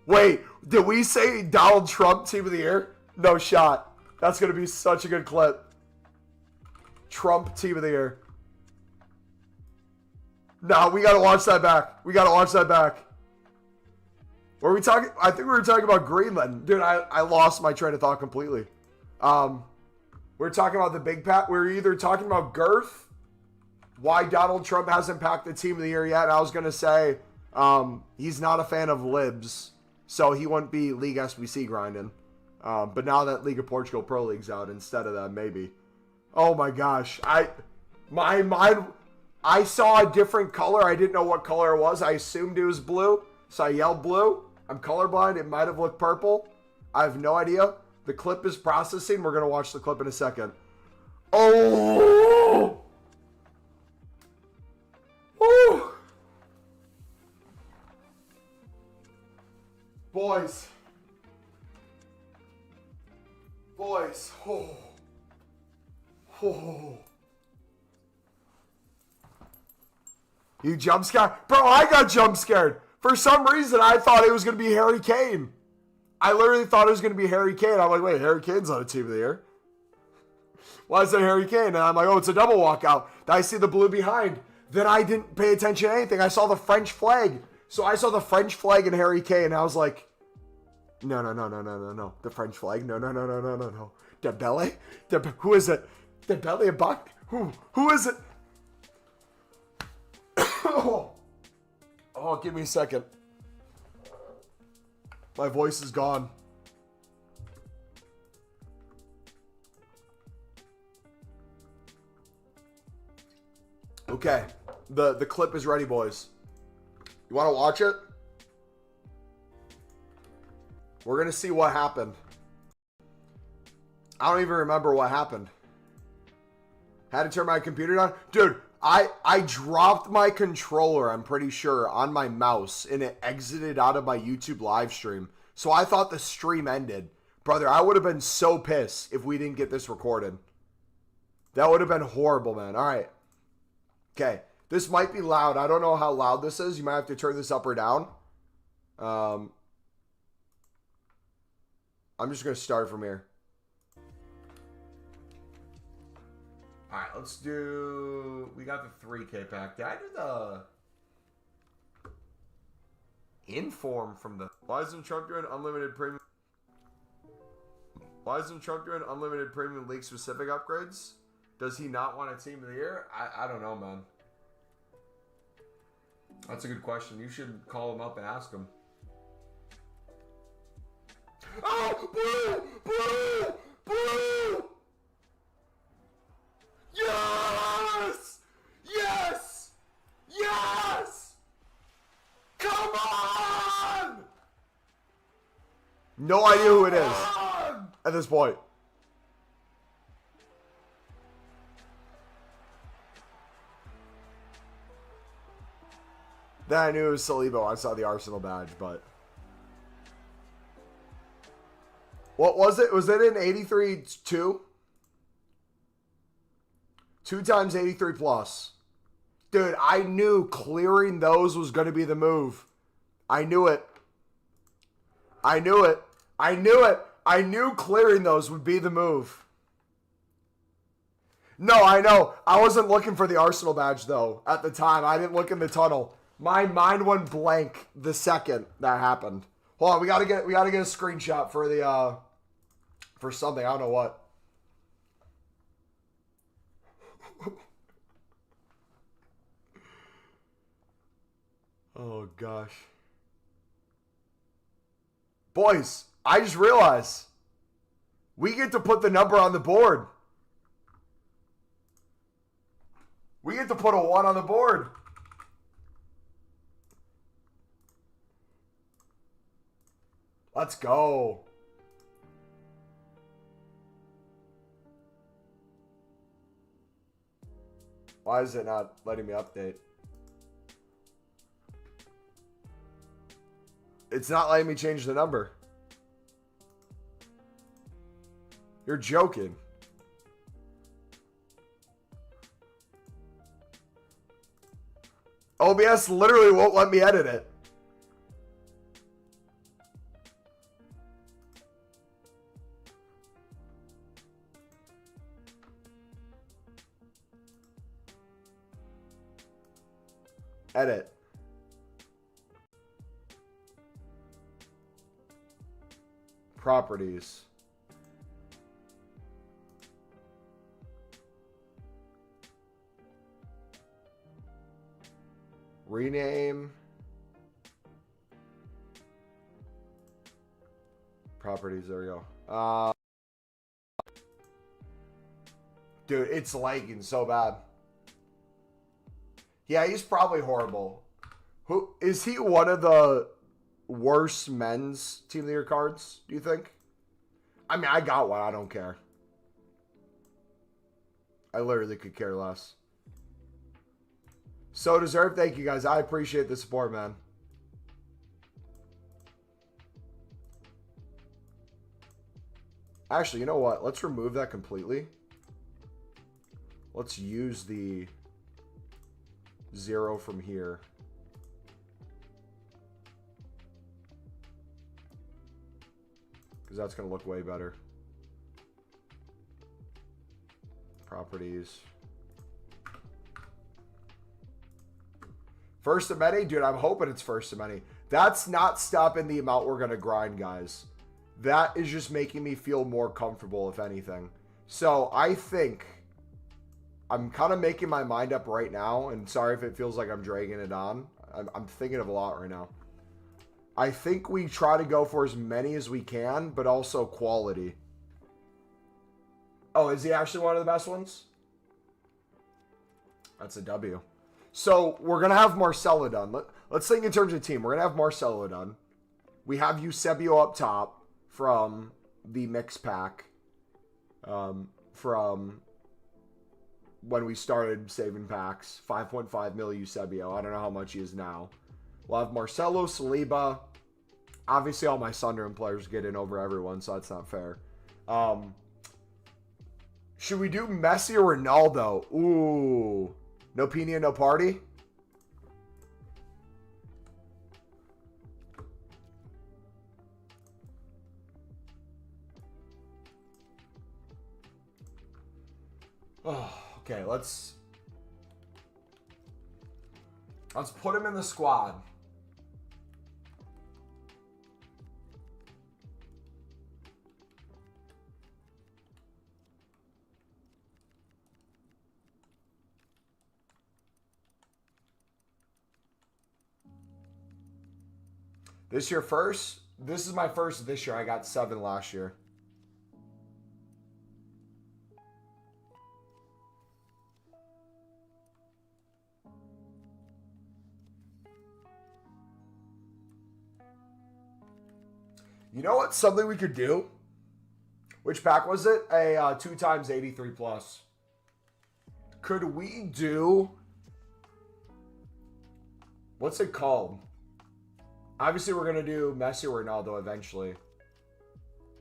Wait, did we say Donald Trump team of the year? No shot. That's going to be such a good clip. Trump team of the year. No, we got to watch that back. We got to watch that back. Were we talking? I think we were talking about Greenland. Dude, I lost my train of thought completely. We're talking about the big pat. We're either talking about girth, why Donald Trump hasn't packed the team of the year yet. And I was going to say he's not a fan of libs, so he wouldn't be League SBC grinding. But now that League of Portugal Pro League's out, instead of that, maybe. Oh my gosh. My mind, I saw a different color. I didn't know what color it was. I assumed it was blue, so I yelled blue. I'm colorblind. It might have looked purple. I have no idea. The clip is processing. We're going to watch the clip in a second. Oh! Oh! Boys. Boys. Oh. Oh. You jump scared? Bro, I got jump scared. For some reason, I thought it was going to be Harry Kane. I literally thought it was going to be Harry Kane. I'm like, wait, Harry Kane's on a team of the year. Why is it Harry Kane? And I'm like, oh, it's a double walkout. Then I see the blue behind. Then I didn't pay attention to anything. I saw the French flag. So I saw the French flag and Harry Kane. And I was like, no. The French flag. No. Dembele? Who is it? Dembele and Buck? Who is it? Oh, give me a second. My voice is gone. Okay. The clip is ready, boys. You want to watch it? We're going to see what happened. I don't even remember what happened. Had to turn my computer down. Dude, I dropped my controller, I'm pretty sure, on my mouse, and it exited out of my YouTube live stream. So I thought the stream ended. Brother, I would have been so pissed if we didn't get this recorded. That would have been horrible, man. All right. Okay. This might be loud. I don't know how loud this is. You might have to turn this up or down. I'm just going to start from here. All right, let's do... We got the 3K pack. Did I do the... Inform from the... Why isn't Trump doing unlimited premium... Why isn't Trump doing unlimited premium league specific upgrades? Does he not want a team of the year? I don't know, man. That's a good question. You should call him up and ask him. Oh! Blue! Blue! Yes! Yes! Yes! Come on! No idea who it is at this point. Then I knew it was Saliba. I saw the Arsenal badge, but... What was it? Was it in 83-2? 2 times 83 plus. Dude, I knew clearing those was going to be the move. I knew it. I knew it. I knew it. I knew clearing those would be the move. No, I know. I wasn't looking for the Arsenal badge, though, at the time. I didn't look in the tunnel. My mind went blank the second that happened. Hold on, we gotta get a screenshot for the for something. I don't know what. Oh gosh. Boys, I just realized we get to put the number on the board. We get to put a 1 on the board. Let's go. Why is it not letting me update? It's not letting me change the number. You're joking. OBS literally won't let me edit it. Edit. Properties. Rename. Properties, there we go. Dude, it's lagging so bad. Yeah, he's probably horrible. Who is he? One of the worst men's team of the year cards, do you think? I mean, I got one. I don't care. I literally could care less. So deserved. Thank you, guys. I appreciate the support, man. Actually, you know what? Let's remove that completely. Let's use the 0 from here. Because that's going to look way better. Properties. First of many? Dude, I'm hoping it's first of many. That's not stopping the amount we're going to grind, guys. That is just making me feel more comfortable, if anything. So, I think I'm kind of making my mind up right now. And sorry if it feels like I'm dragging it on. I'm thinking of a lot right now. I think we try to go for as many as we can, but also quality. Oh, is he actually one of the best ones? That's a W. So, we're going to have Marcelo done. Let's think in terms of team. We're going to have Marcelo done. We have Eusebio up top from the mix pack. From when we started saving packs. 5.5 mil Eusebio. I don't know how much he is now. We'll have Marcelo, Saliba. Obviously, all my Sunderland players get in over everyone, so that's not fair. Should we do Messi or Ronaldo? Ooh. No Pina, no party? Oh, okay, let's put him in the squad. This year first? This is my first this year. I got 7 last year. You know what? Something we could do? Which pack was it? A 2 times 83 plus. Could we do... What's it called? Obviously, we're going to do Messi or Ronaldo eventually.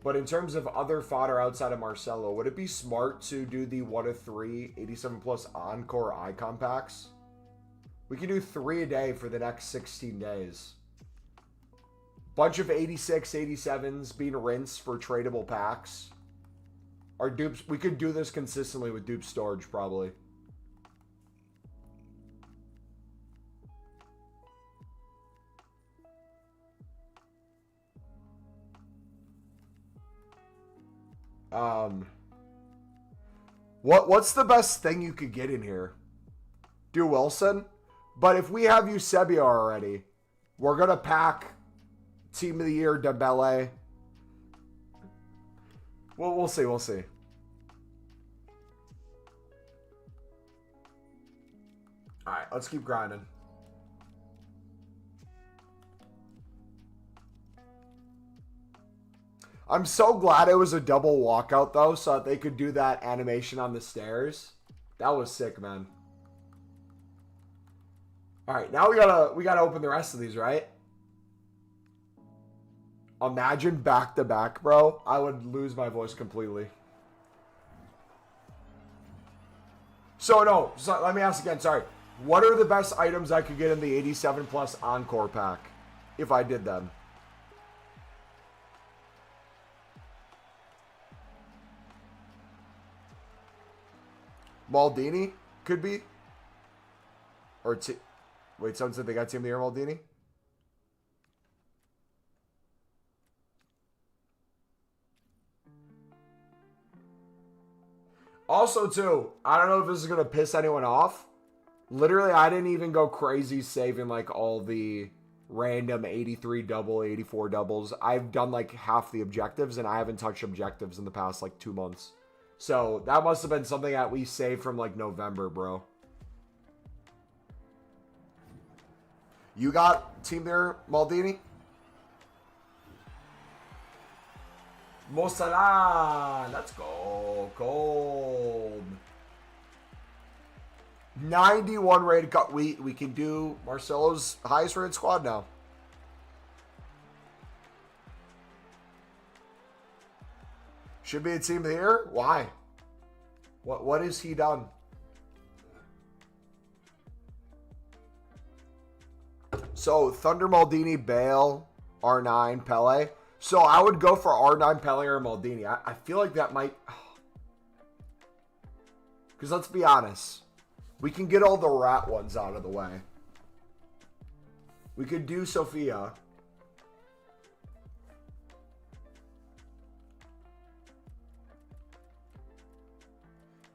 But in terms of other fodder outside of Marcelo, would it be smart to do the 1 of 3 87 plus Encore icon packs? We can do 3 a day for the next 16 days. Bunch of 86, 87s being rinsed for tradable packs. Our dupes, we could do this consistently with dupe storage probably. What's the best thing you could get in here? Do Wilson? But if we have Eusebio already, we're going to pack Team of the Year Dembele. Well, we'll see. We'll see. All right, let's keep grinding. I'm so glad it was a double walkout, though, so that they could do that animation on the stairs. That was sick, man. All right, now we gotta open the rest of these, right? Imagine back to back, bro. I would lose my voice completely. So no, let me ask again. Sorry. What are the best items I could get in the 87 plus Encore pack if I did them? Maldini could be. Or wait, someone said they got Team of the Year Maldini? Also, too, I don't know if this is going to piss anyone off. Literally, I didn't even go crazy saving, like, all the random 83 double, 84 doubles. I've done, like, half the objectives, and I haven't touched objectives in the past, like, 2 months. So, that must have been something that we saved from, like, November, bro. You got Team there, Maldini? Mo Salah, let's go. Gold. 91 rated cut. We can do Marcelo's highest rated squad now. Should be a Team of the Year? Why? What has he done? So, Thunder, Maldini, Bale, R9, Pele. So, I would go for R9, Pele, or Maldini. I feel like that might... Because let's be honest. We can get all the rat ones out of the way. We could do Sophia.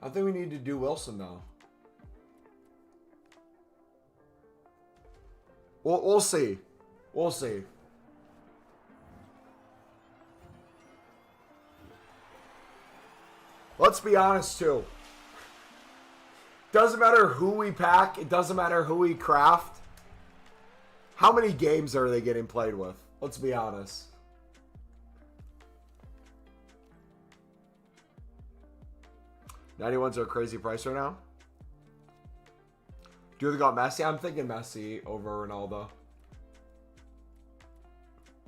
I think we need to do Wilson, though. We'll see. We'll see. Let's be honest, too. Doesn't matter who we pack. It doesn't matter who we craft. How many games are they getting played with? Let's be honest. $91's a crazy price right now. Do they got Messi? I'm thinking Messi over Ronaldo.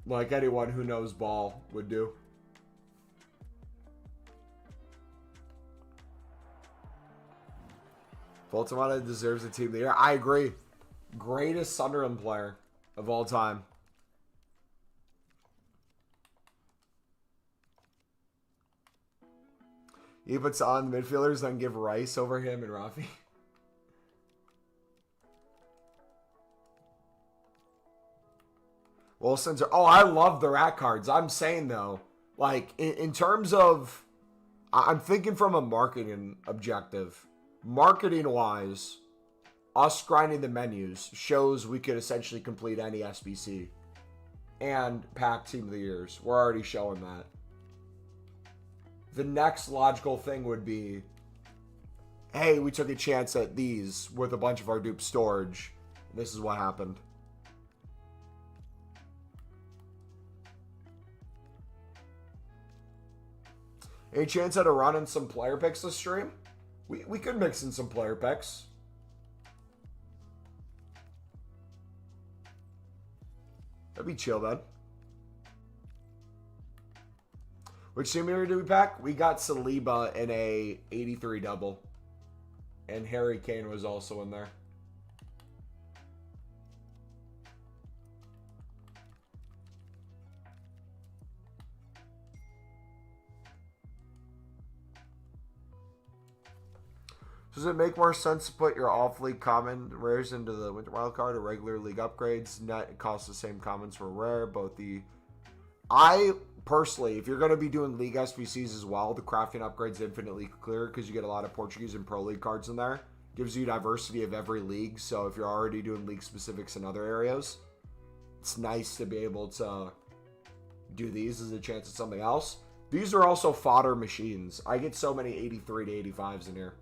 Like anyone who knows ball would do. Voltamata deserves a Team of the Year. I agree. Greatest Sunderland player of all time. He puts on the midfielders, then give Rice over him and Rafi. Wilson's are... Oh, I love the rat cards. I'm saying, though, like, in terms of... I'm thinking from a marketing objective. Marketing-wise, us grinding the menus shows we could essentially complete any SBC. And pack Team of the Years. We're already showing that. The next logical thing would be, hey, we took a chance at these with a bunch of our dupe storage. This is what happened. Any chance at a run in some player picks this stream? We could mix in some player picks. That'd be chill, then. Which team here did we pack? We got Saliba in a 83 double. And Harry Kane was also in there. Does it make more sense to put your off-league common rares into the Winter Wildcard or regular league upgrades? Net costs the same commons for rare. Both the... I... Personally, if you're going to be doing League SBCs as well, the crafting upgrade's infinitely clearer because you get a lot of Portuguese and Pro League cards in there. Gives you diversity of every league, so if you're already doing league specifics in other areas, it's nice to be able to do these as a chance at something else. These are also fodder machines. I get so many 83 to 85s in here.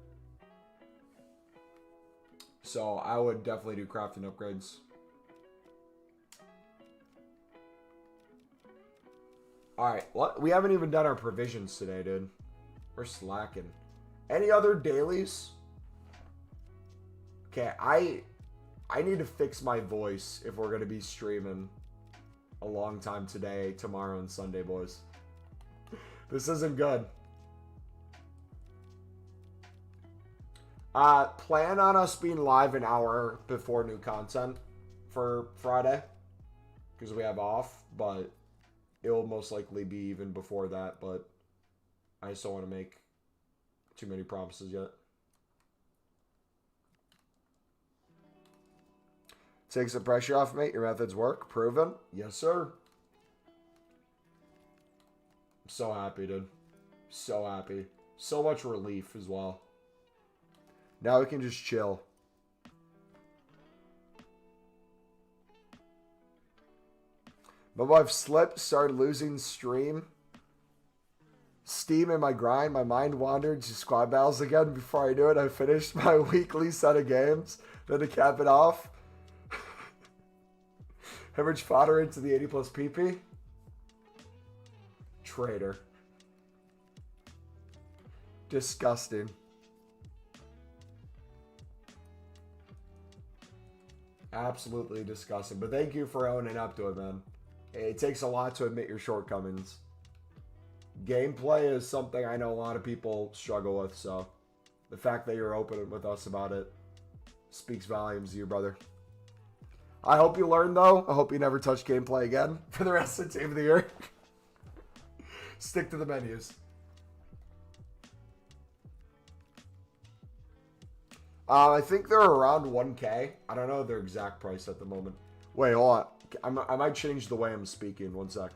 So I would definitely do crafting upgrades. Alright, we haven't even done our provisions today, dude. We're slacking. Any other dailies? Okay, I need to fix my voice if we're going to be streaming a long time today, tomorrow, and Sunday, boys. This isn't good. Plan on us being live an hour before new content for Friday because we have off, but it will most likely be even before that, but I just don't want to make too many promises yet. Takes the pressure off, mate. Your methods work. Proven. Yes, sir. I'm so happy, dude. So happy. So much relief as well. Now we can just chill. My wife slipped, started losing steam in my grind. My mind wandered to squad battles again. Before I knew it, I finished my weekly set of games. Then to cap it off, average fodder into the 80 plus PP. Traitor. Disgusting. Absolutely disgusting. But thank you for owning up to it, man. It takes a lot to admit your shortcomings. Gameplay is something I know a lot of people struggle with, so the fact that you're open with us about it speaks volumes to you, brother. I hope you learn, though. I hope you never touch gameplay again for the rest of the Team of the Year. Stick to the menus. I think they're around 1K. I don't know their exact price at the moment. Wait, hold on. I might change the way I'm speaking. One sec.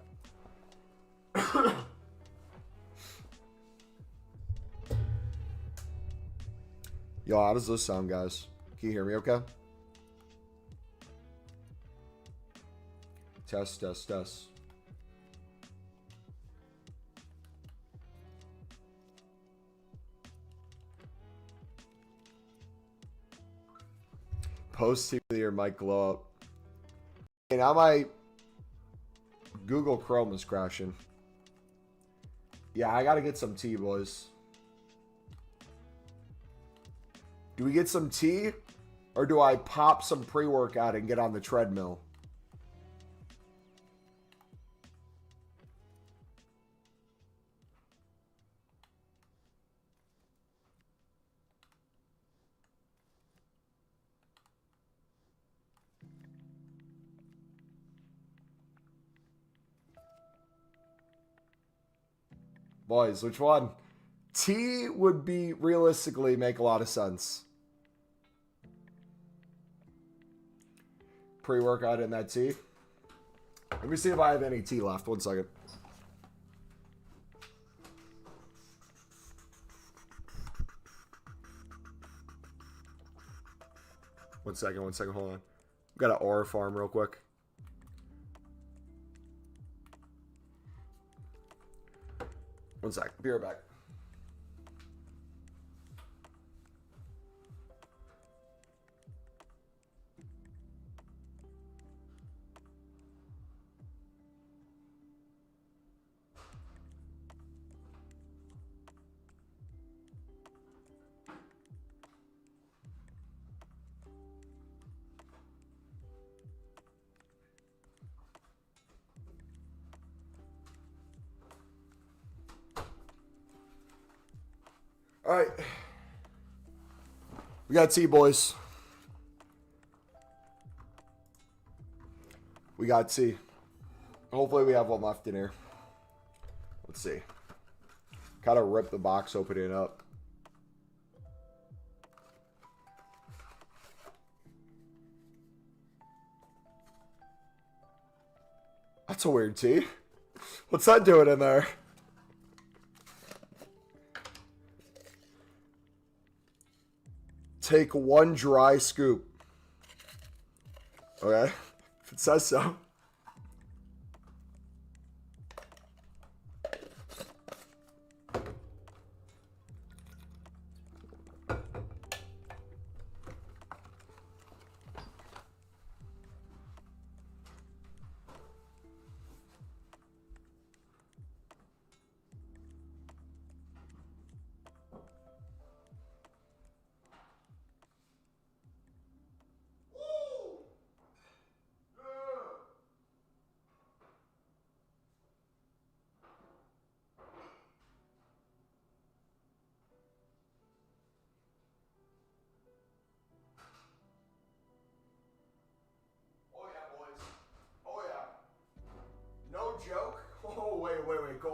Yo, how does this sound, guys? Can you hear me okay? Test, test, test. Post Team of the Year might glow up. Okay, now my Google Chrome is crashing. Yeah, I gotta get some tea, boys. Do we get some tea? Or do I pop some pre-workout and get on the treadmill? Boys, which one? Tea would be realistically make a lot of sense. Pre-workout in that tea. Let me see if I have any tea left. One second. One second, hold on. Got an aura farm real quick. One sec, be right back. All right. We got tea, boys. We got tea. Hopefully we have one left in here. Let's see. Kind of rip the box opening up. That's a weird tea. What's that doing in there? Take one dry scoop. Okay, if it says so.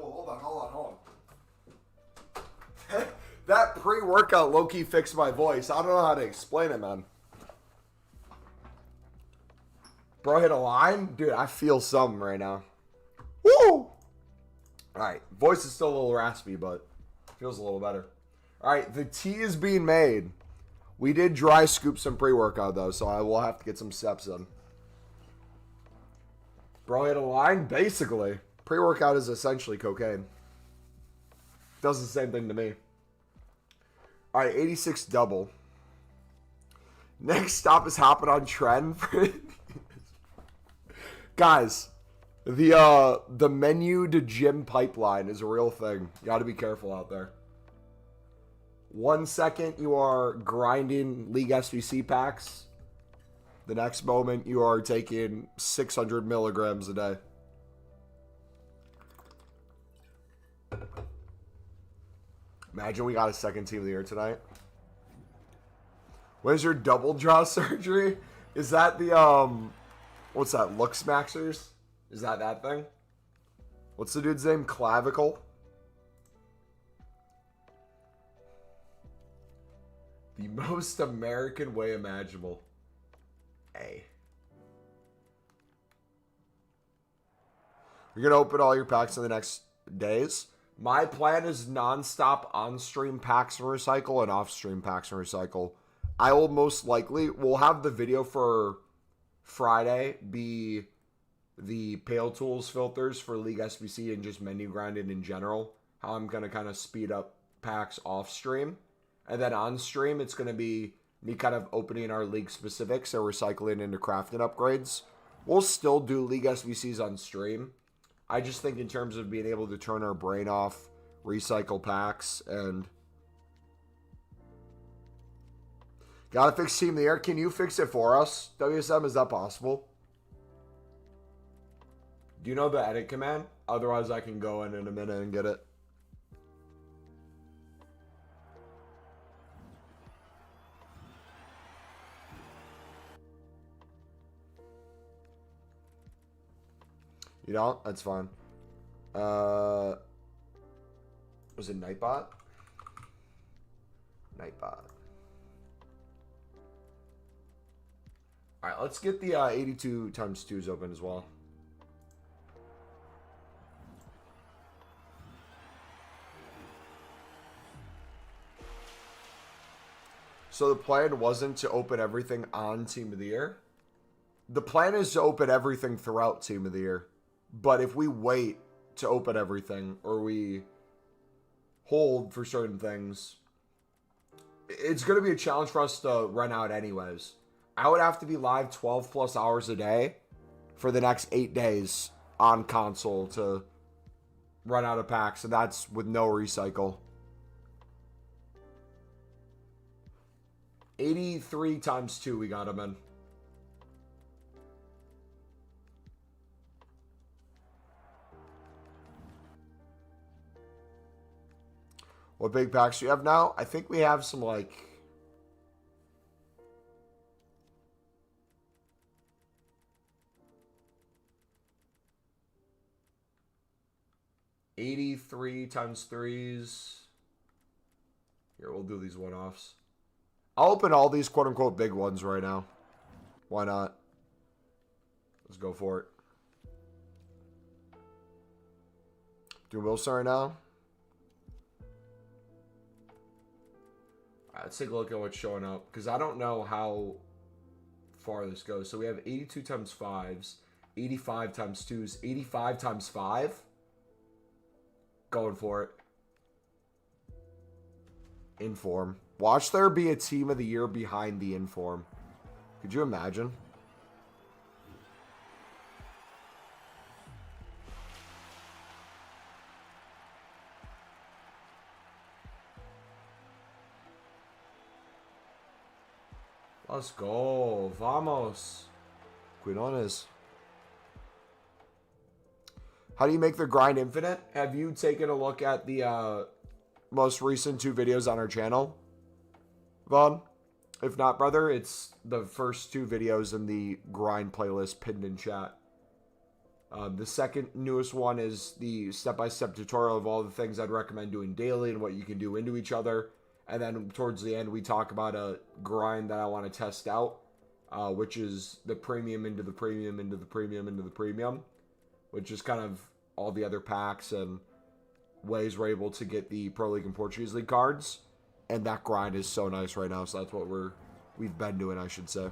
cold. Hold on. That pre-workout low-key fixed my voice. I don't know how to explain it, man. Bro hit a line? Dude, I feel something right now. Woo! Alright, voice is still a little raspy, but feels a little better. Alright, the tea is being made. We did dry scoop some pre-workout, though, so I will have to get some steps in. Bro hit a line? Basically. Pre-workout is essentially cocaine. Does the same thing to me. Alright, 86 double. Next stop is hopping on trend. Guys, the menu to gym pipeline is a real thing. You got to be careful out there. 1 second, you are grinding League SBC packs. The next moment, you are taking 600 milligrams a day. Imagine we got a second team of the year tonight. When's your double jaw surgery? Is that the, what's that, Lux Maxers? Is that thing? What's the dude's name? Clavicle? The most American way imaginable. Hey. You're going to open all your packs in the next days? My plan is non-stop on-stream packs and recycle and off-stream packs and recycle. I will most likely, we'll have the video for Friday be the Pale Tools filters for League SBC and just menu grinding in general. How I'm going to kind of speed up packs off-stream. And then on-stream, it's going to be me kind of opening our League specifics and recycling into crafting upgrades. We'll still do League SBCs on stream. I just think in terms of being able to turn our brain off, recycle packs, and... Gotta fix Team of the Year. Can you fix it for us, WSM? Is that possible? Do you know the edit command? Otherwise, I can go in a minute and get it. You don't? That's fine. Was it Nightbot? Nightbot. Alright, let's get the 82 times 2s open as well. So the plan wasn't to open everything on Team of the Year. The plan is to open everything throughout Team of the Year. But if we wait to open everything, or we hold for certain things, it's going to be a challenge for us to run out anyways. I would have to be live 12 plus hours a day for the next 8 days on console to run out of packs, and that's with no recycle. 83 times 2 we got him in. What big packs do you have now? I think we have some, like... $83 times 3s. Here, we'll do these one-offs. I'll open all these quote-unquote big ones right now. Why not? Let's go for it. Do Wilson right now. Let's take a look at what's showing up, because I don't know how far this goes. So we have 82 times 5s, 85 times 2s, 85 times 5. Going for it. Inform. Watch there be a Team of the Year behind the Inform. Could you imagine? Let's go. Vamos. Quinones. How do you make the grind infinite? Have you taken a look at the most recent 2 videos on our channel, Vaughn? If not, brother, it's the first 2 videos in the grind playlist pinned in chat. The second newest one is the step-by-step tutorial of all the things I'd recommend doing daily and what you can do into each other. And then towards the end, we talk about a grind that I want to test out, which is the premium into the premium into the premium into the premium, which is kind of all the other packs and ways we're able to get the Pro League and Portuguese League cards. And that grind is so nice right now, so that's what we've been doing, I should say.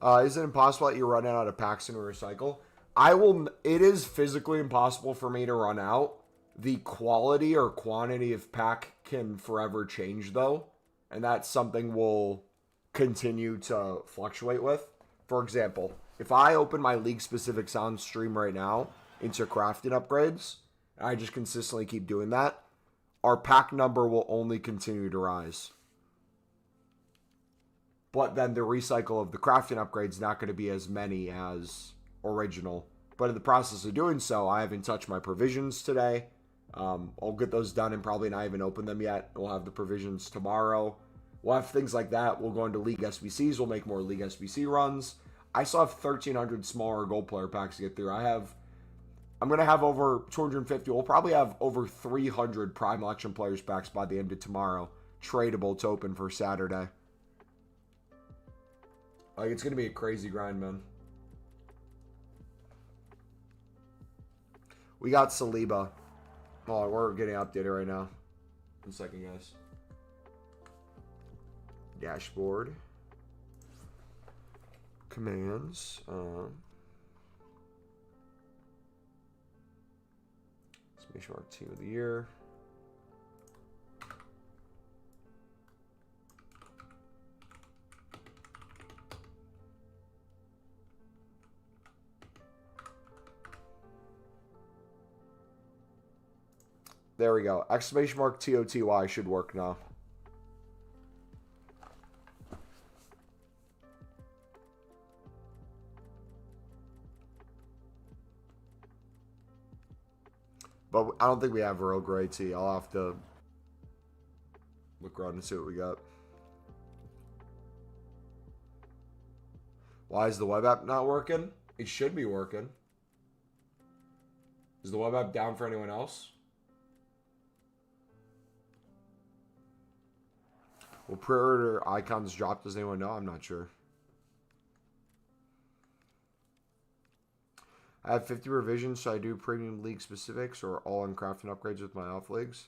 Is it impossible that you're running out of packs in a recycle? It is physically impossible for me to run out. The quality or quantity of pack can forever change, though. And that's something we'll continue to fluctuate with. For example, if I open my league-specific sound stream right now into crafting upgrades, and I just consistently keep doing that, our pack number will only continue to rise. But then the recycle of the crafting upgrade is not going to be as many as original. But in the process of doing so, I haven't touched my provisions today. I'll get those done and probably not even open them yet. We'll have the provisions tomorrow. We'll have things like that. We'll go into League SBCs. We'll make more League SBC runs. I still have 1,300 smaller gold player packs to get through. I'm going to have over 250. We'll probably have over 300 Prime Election Players packs by the end of tomorrow. Tradable to open for Saturday. Like, it's going to be a crazy grind, man. We got Saliba. Oh, we're getting updated right now. 1 second, guys. Dashboard. Commands. Exclamation mark team of the year. There we go. Exclamation mark TOTY should work now. But I don't think we have Earl Grey tea. I'll have to look around and see what we got. Why is the web app not working? It should be working. Is the web app down for anyone else? Will pre-order icons drop? Does anyone know? I'm not sure. I have 50 revisions, so I do premium league specifics or all on crafting upgrades with my off leagues.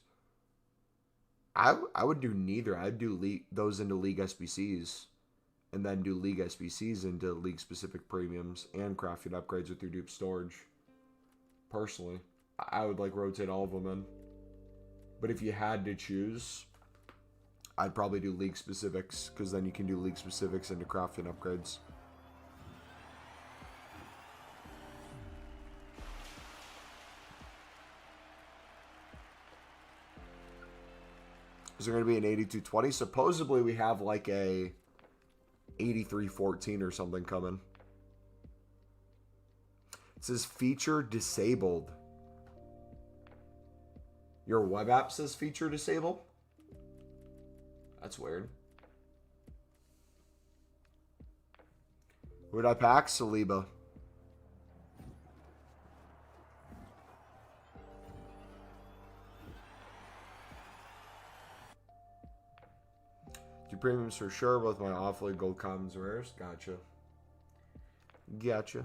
I would do neither. I'd do those into league SBCs and then do league SBCs into league specific premiums and crafting upgrades with your dupe storage. Personally, I would like rotate all of them in. But if you had to choose, I'd probably do league specifics because then you can do league specifics into crafting upgrades. Is there going to be an 8220? Supposedly we have like a 8314 or something coming. It says feature disabled. Your web app says feature disabled? That's weird. Who did I pack? Saliba. Do premiums for sure, both my off-league gold commons and rares. Gotcha. Gotcha.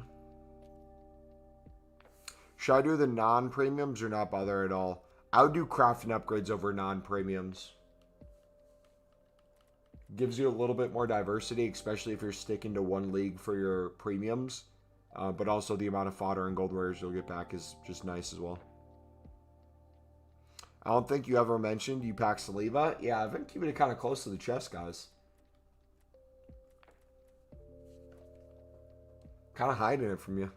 Should I do the non-premiums or not bother at all? I would do crafting upgrades over non-premiums. Gives you a little bit more diversity, especially if you're sticking to one league for your premiums. But also the amount of fodder and gold rares you'll get back is just nice as well. I don't think you ever mentioned you pack Saliba. Yeah, I've been keeping it kind of close to the chest, guys. Kind of hiding it from you.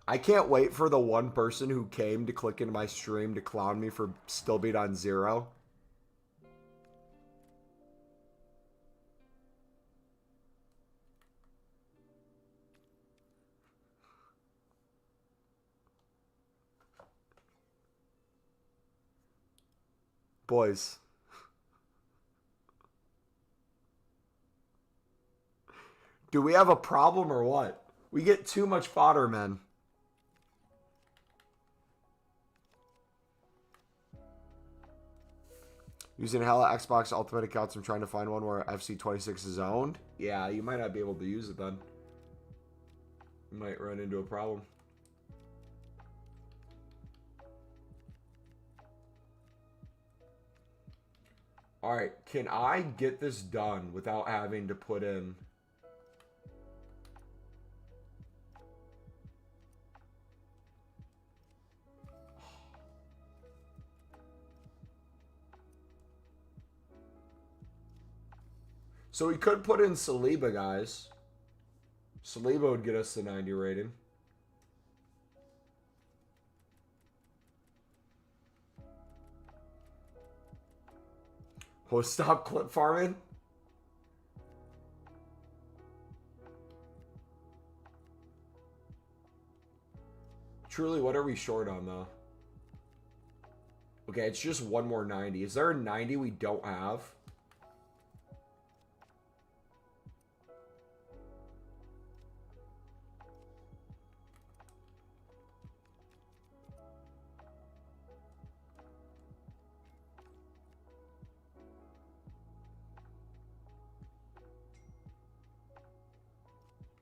I can't wait for the one person who came to click into my stream to clown me for still being on 0. Boys. Do we have a problem or what? We get too much fodder, man. Using Hella Xbox Ultimate accounts, I'm trying to find one where FC26 is owned. Yeah, you might not be able to use it then. You might run into a problem. Alright, can I get this done without having to put in... So we could put in Saliba, guys. Saliba would get us the 90 rating. Oh, stop clip farming. Truly, what are we short on, though? Okay, it's just one more 90. Is there a 90 we don't have?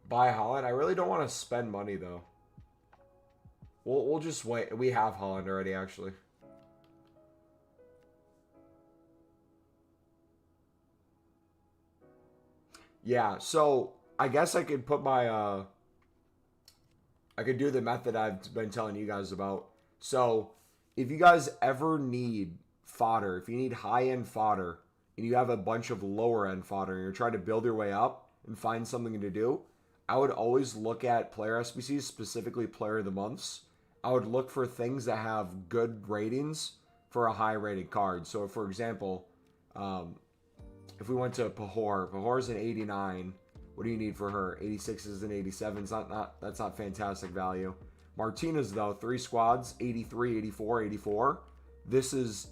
Buy Holland. I really don't want to spend money though. We'll just wait. We have Holland already, actually. Yeah. So I guess I could put my I could do the method I've been telling you guys about. So if you guys ever need fodder, if you need high-end fodder, and you have a bunch of lower-end fodder, and you're trying to build your way up and find something to do, I would always look at player SBCs, specifically player of the months. I would look for things that have good ratings for a high rated card. So for example, if we went to Pahor's an 89. What do you need for her? 86 is an 87. That's not fantastic value. Martinez though, 3 squads, 83, 84, 84. This is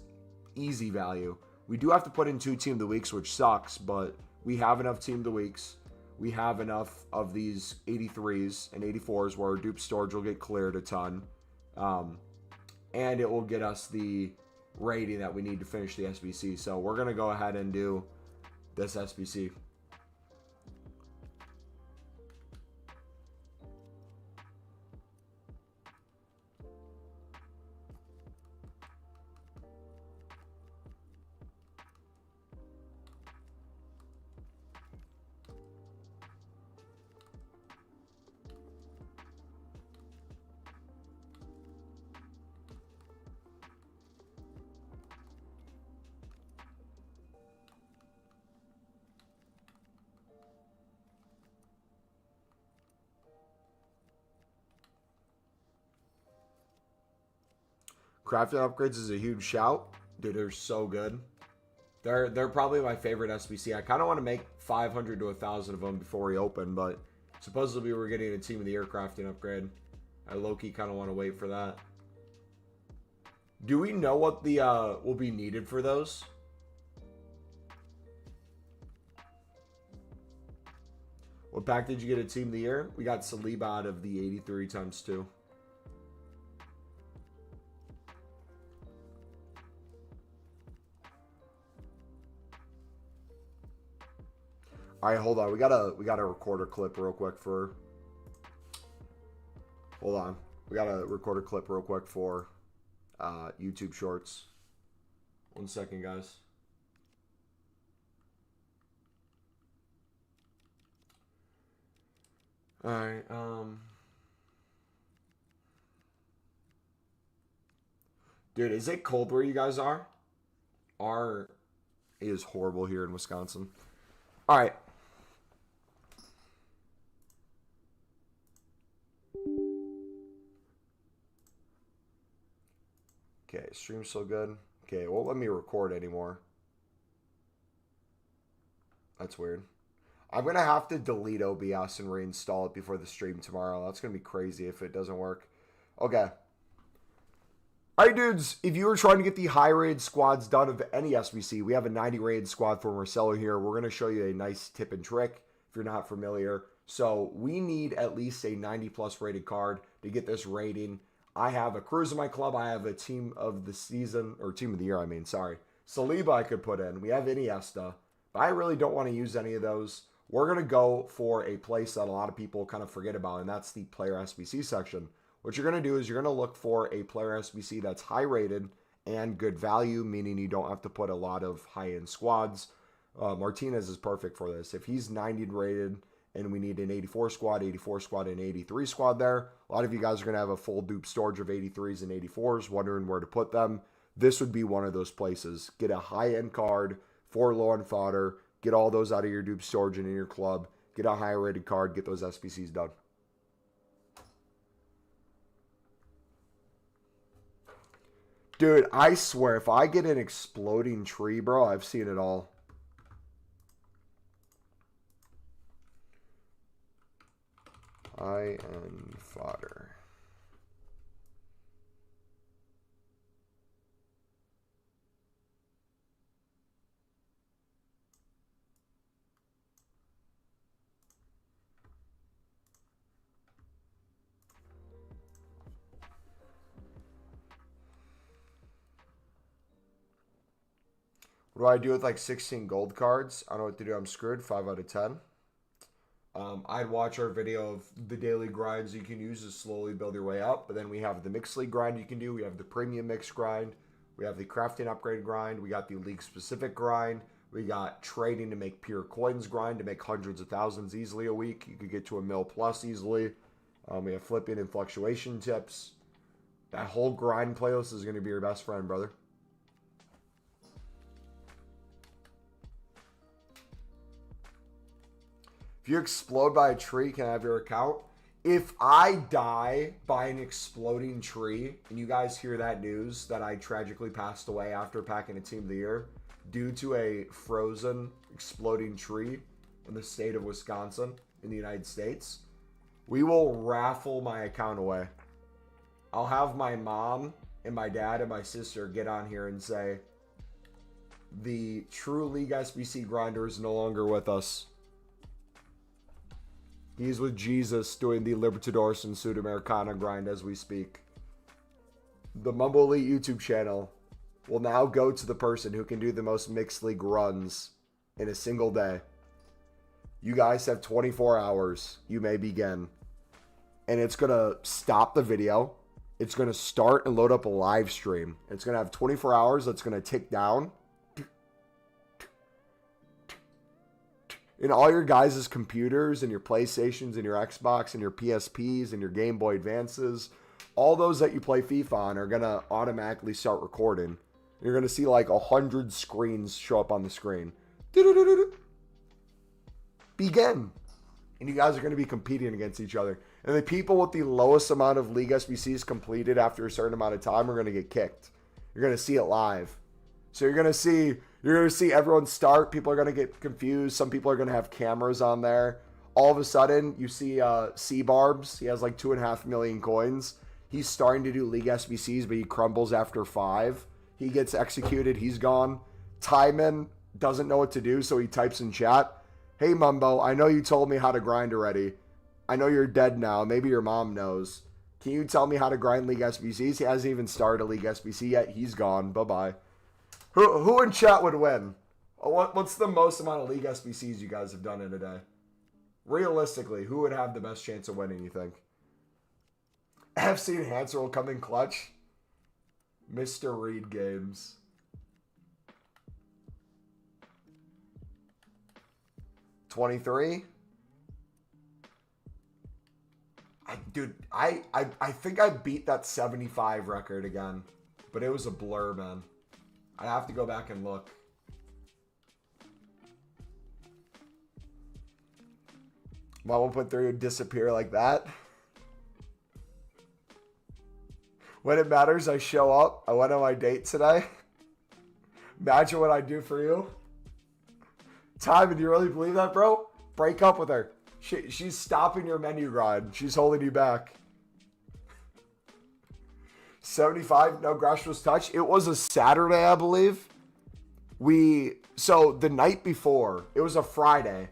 easy value. We do have to put in 2 team of the weeks, which sucks, but we have enough team of the weeks. We have enough of these 83s and 84s where our dupe storage will get cleared a ton. And it will get us the rating that we need to finish the SBC. So we're going to go ahead and do this SBC. Crafting upgrades is a huge shout. Dude, they're so good. They're probably my favorite SBC. I kind of want to make 500 to 1,000 of them before we open, but supposedly we're getting a Team of the Year crafting upgrade. I low-key kind of want to wait for that. Do we know what the will be needed for those? What pack did you get at Team of the Year? We got Saliba out of the 83 times 2. All right, hold on. We gotta record a clip real quick for. Hold on. We gotta record a clip real quick for YouTube Shorts. 1 second, guys. All right. Dude, is it cold where you guys are? It is horrible here in Wisconsin. All right. Okay, stream's so good. Okay, it won't let me record anymore. That's weird. I'm going to have to delete OBS and reinstall it before the stream tomorrow. That's going to be crazy if it doesn't work. Okay. All right, dudes. If you were trying to get the high-rated squads done of any SBC, we have a 90-rated squad for Marcelo here. We're going to show you a nice tip and trick if you're not familiar. So we need at least a 90 plus rated card to get this rating. I have a Cruz in my club. I have a team of the season, or team of the year, I mean, sorry. Saliba I could put in. We have Iniesta. But I really don't want to use any of those. We're going to go for a place that a lot of people kind of forget about, and that's the player SBC section. What you're going to do is you're going to look for a player SBC that's high rated and good value, meaning you don't have to put a lot of high-end squads. Martinez is perfect for this. If he's 90 rated and we need an 84 squad, and 83 squad there, a lot of you guys are going to have a full dupe storage of 83s and 84s, wondering where to put them. This would be one of those places. Get a high-end card for low-end fodder. Get all those out of your dupe storage and in your club. Get a high-rated card. Get those SBCs done. Dude, I swear, if I get an exploding tree, bro, I've seen it all. High-end fodder. What do I do with like 16 gold cards? I don't know what to do. I'm screwed. 5 out of 10. I'd watch our video of the daily grinds you can use to slowly build your way up. But then we have the mixed league grind you can do. We have the premium mix grind. We have the crafting upgrade grind. We got the league specific grind. We got trading to make pure coins grind to make hundreds of thousands easily a week. You could get to a mil plus easily. We have flipping and fluctuation tips. That whole grind playlist is going to be your best friend, brother. If you explode by a tree, can I have your account? If I die by an exploding tree, and you guys hear that news that I tragically passed away after packing a team of the year due to a frozen exploding tree in the state of Wisconsin in the United States, we will raffle my account away. I'll have my mom and my dad and my sister get on here and say, the true League SBC grinder is no longer with us. He's with Jesus doing the Libertadores and Sudamericana grind as we speak. The Mumble Elite YouTube channel will now go to the person who can do the most mixed league runs in a single day. You guys have 24 hours. You may begin. And it's going to stop the video. It's going to start and load up a live stream. It's going to have 24 hours that's going to tick down. And all your guys' computers and your PlayStations and your Xbox and your PSPs and your Game Boy Advances, all those that you play FIFA on are going to automatically start recording. You're going to see like 100 screens show up on the screen. Begin. And you guys are going to be competing against each other. And the people with the lowest amount of League SBCs completed after a certain amount of time are going to get kicked. You're going to see it live. So you're going to see everyone start. People are going to get confused. Some people are going to have cameras on there. All of a sudden, you see C-Barbs. He has like 2.5 million coins. He's starting to do League SBCs, but he crumbles after 5. He gets executed. He's gone. Timon doesn't know what to do, so he types in chat, "Hey, Mumbo, I know you told me how to grind already. I know you're dead now. Maybe your mom knows. Can you tell me how to grind League SBCs?" He hasn't even started a League SBC yet. He's gone. Bye-bye. Who in chat would win? What's the most amount of League SBCs you guys have done in a day? Realistically, who would have the best chance of winning, you think? FC Enhancer will come in clutch. Mr. Reed Games. $23. Dude, I think I beat that 75 record again. But it was a blur, man. I have to go back and look. My 1.3 would disappear like that. When it matters, I show up. I went on my date today. Imagine what I do for you. Timon, do you really believe that, bro? Break up with her. She's stopping your menu grind. She's holding you back. 75, no grass was touched. It was a Saturday, I believe. So the night before, it was a Friday.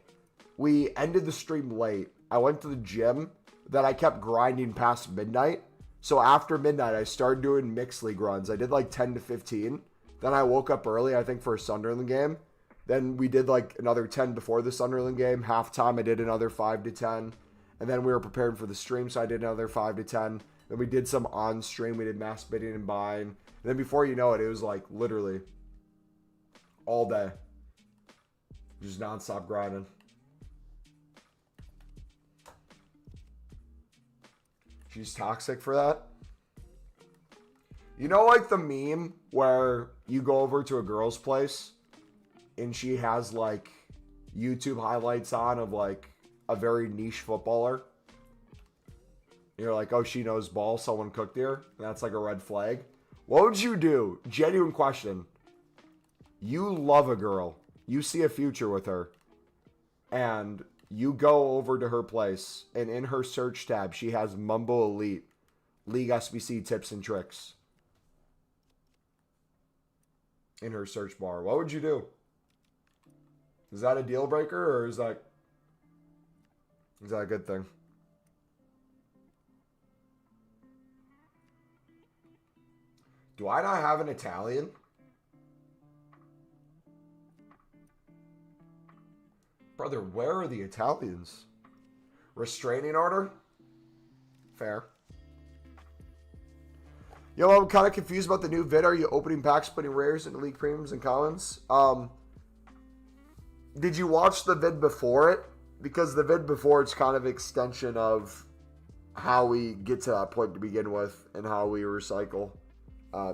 we ended the stream late. I went to the gym, then I kept grinding past midnight. So after midnight, I started doing mixed league runs. I did like 10 to 15. Then I woke up early, I think, for a Sunderland game. Then we did like another 10 before the Sunderland game. Halftime, I did another 5 to 10. And then we were preparing for the stream, so I did another 5 to 10. Then we did some on stream. We did mass bidding and buying. And then before you know it, it was like literally all day. Just nonstop grinding. She's toxic for that. You know, like the meme where you go over to a girl's place and she has like YouTube highlights on of like a very niche footballer. You're like, oh, she knows ball. Someone cooked her. And that's like a red flag. What would you do? Genuine question. You love a girl. You see a future with her. And you go over to her place. And in her search tab, she has Mumbo Elite League SBC tips and tricks. In her search bar. What would you do? Is that a deal breaker or is that a good thing? Do I not have an Italian? Brother, where are the Italians? Restraining order? Fair. Yo, I'm kind of confused about the new vid. Are you opening packs, putting rares into league premiums and commons? Did you watch the vid before it? Because the vid before it's kind of extension of how we get to that point to begin with and how we recycle.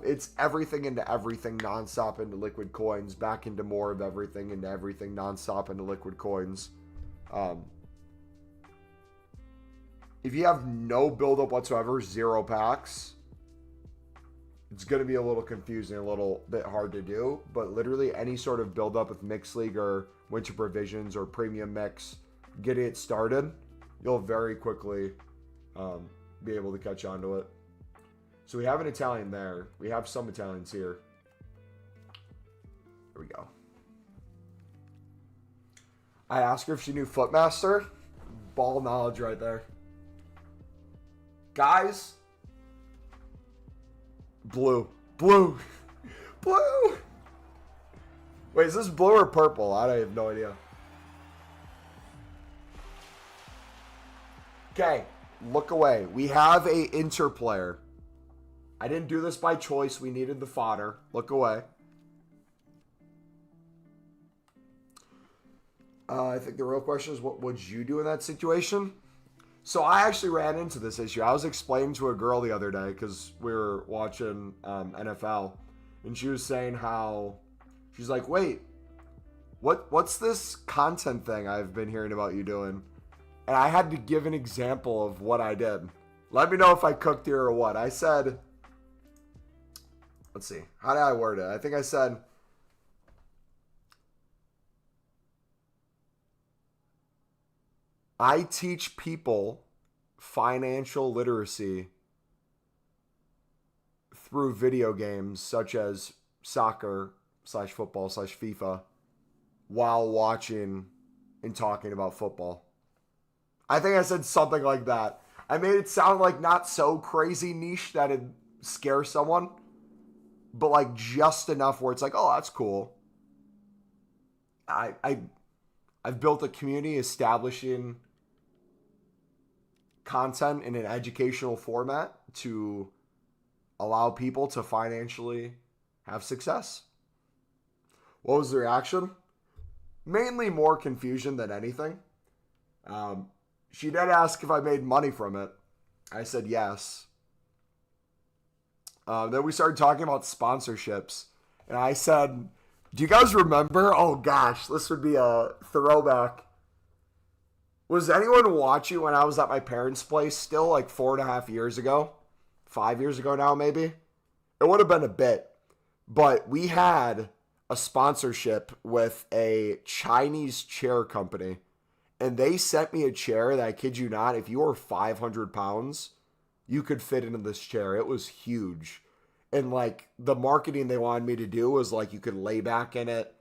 It's everything into everything, nonstop into liquid coins, back into more of everything into everything, nonstop into liquid coins. If you have no buildup whatsoever, 0 packs, it's going to be a little confusing, a little bit hard to do. But literally any sort of buildup with Mixed League or Winter Provisions or Premium Mix, getting it started, you'll very quickly be able to catch on to it. So we have an Italian there. We have some Italians here. There we go. I asked her if she knew Footmaster. Ball knowledge right there. Guys. Blue. Blue. Blue. Wait, is this blue or purple? I have no idea. Okay. Look away. We have a Inter player. I didn't do this by choice. We needed the fodder. Look away. I think the real question is, what would you do in that situation? So I actually ran into this issue. I was explaining to a girl the other day because we were watching NFL. And she was saying how, she's like, wait, what's this content thing I've been hearing about you doing? And I had to give an example of what I did. Let me know if I cooked here or what. I said, let's see. How did I word it? I think I said, I teach people financial literacy through video games such as soccer/football/FIFA while watching and talking about football. I think I said something like that. I made it sound like not so crazy niche that it'd scare someone, but like just enough where it's like, oh, that's cool. I've built a community establishing content in an educational format to allow people to financially have success. What was the reaction? Mainly more confusion than anything. She did ask if I made money from it. I said yes. Then we started talking about sponsorships. And I said, do you guys remember? Oh gosh, this would be a throwback. Was anyone watching when I was at my parents' place still like 4.5 years ago? 5 years ago now, maybe? It would have been a bit. But we had a sponsorship with a Chinese chair company. And they sent me a chair that, I kid you not, if you were 500 pounds, you could fit into this chair. It was huge. And like the marketing they wanted me to do was like you could lay back in it.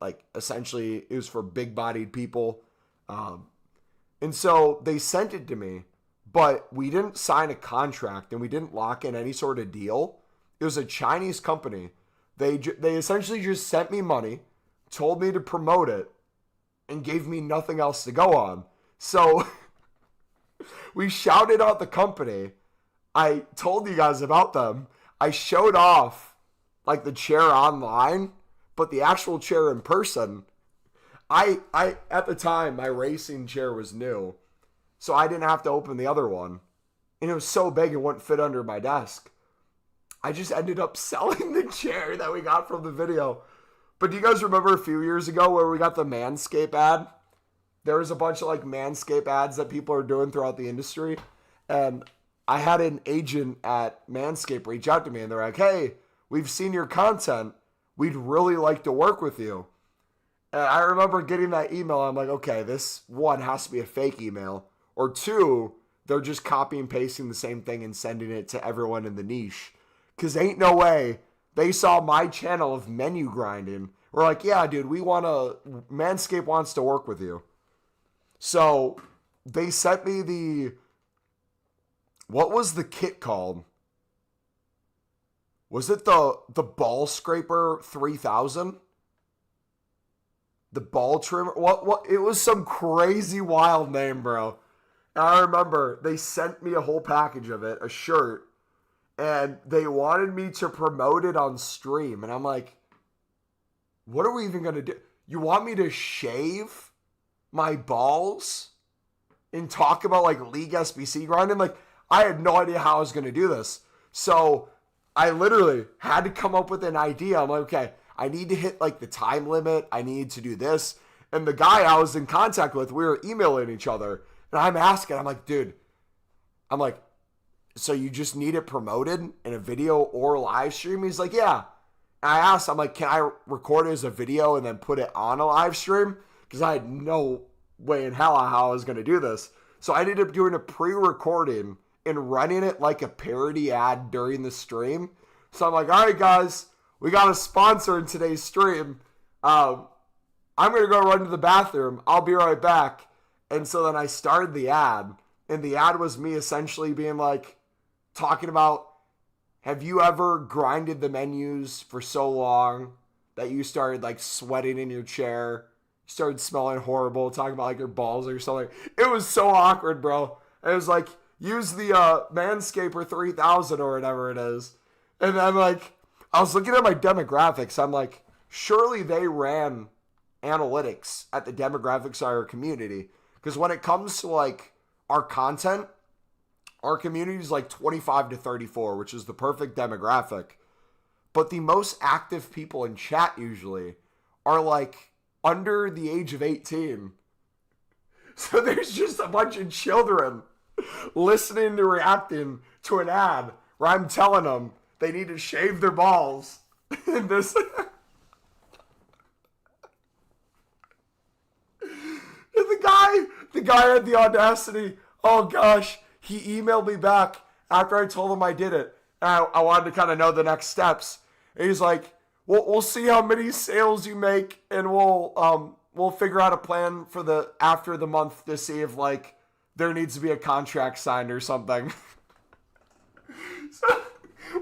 Like essentially it was for big bodied people. And so they sent it to me, but we didn't sign a contract and we didn't lock in any sort of deal. It was a Chinese company. They essentially just sent me money, told me to promote it, and gave me nothing else to go on. So we shouted out the company. I told you guys about them. I showed off like the chair online, but the actual chair in person, I at the time my racing chair was new, so I didn't have to open the other one. And it was so big it wouldn't fit under my desk. I just ended up selling the chair that we got from the video. But do you guys remember a few years ago where we got the Manscaped ad? There was a bunch of like Manscaped ads that people are doing throughout the industry. And I had an agent at Manscaped reach out to me and they're like, hey, we've seen your content. We'd really like to work with you. And I remember getting that email. I'm like, okay, this one has to be a fake email. Or two, they're just copy and pasting the same thing and sending it to everyone in the niche. Because ain't no way they saw my channel of menu grinding. We're like, yeah, dude, Manscaped wants to work with you. So they sent me what was the kit called? Was it the Ball Scraper 3000? The ball trimmer? What? It was some crazy wild name, bro. And I remember they sent me a whole package of it, a shirt. And they wanted me to promote it on stream. And I'm like, what are we even going to do? You want me to shave my balls and talk about like League SBC grinding? Like, I had no idea how I was going to do this. So I literally had to come up with an idea. I'm like, okay, I need to hit like the time limit. I need to do this. And the guy I was in contact with, we were emailing each other. And I'm asking, I'm like, dude, so you just need it promoted in a video or live stream? He's like, yeah. And I asked, I'm like, can I record it as a video and then put it on a live stream? Because I had no way in hell how I was going to do this. So I ended up doing a pre-recording and running it like a parody ad during the stream. So I'm like, all right, guys, we got a sponsor in today's stream. I'm going to go run to the bathroom. I'll be right back. And so then I started the ad. And the ad was me essentially being like, talking about, have you ever grinded the menus for so long that you started like sweating in your chair, you started smelling horrible, talking about like your balls or something? It was so awkward, bro. It was like, use the Manscaper 3000 or whatever it is. And I'm like, I was looking at my demographics. I'm like, surely they ran analytics at the demographics of our community. Because when it comes to like our content, our community is like 25 to 34, which is the perfect demographic. But the most active people in chat usually are like under the age of 18. So there's just a bunch of children listening to reacting to an ad where I'm telling them they need to shave their balls. And this... And the guy had the audacity. Oh gosh, he emailed me back after I told him I did it. And I wanted to kind of know the next steps. And he's like, we'll see how many sales you make, and we'll figure out a plan for after the month to see if like there needs to be a contract signed or something. So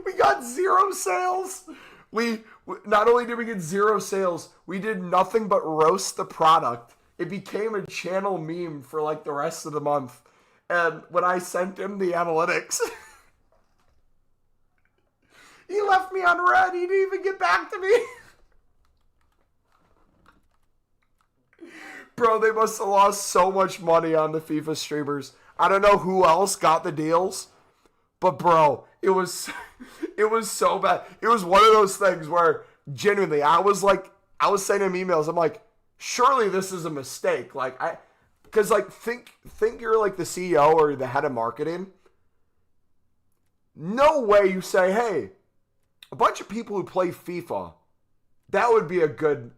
we got 0 sales. We not only did we get 0 sales, we did nothing but roast the product. It became a channel meme for like the rest of the month. And when I sent him the analytics, he left me on red. He didn't even get back to me. Bro, they must have lost so much money on the FIFA streamers. I don't know who else got the deals, but bro, it was so bad. It was one of those things where genuinely I was sending him emails. I'm like, surely this is a mistake. Because think you're like the CEO or the head of marketing. No way you say, hey, a bunch of people who play FIFA, that would be a good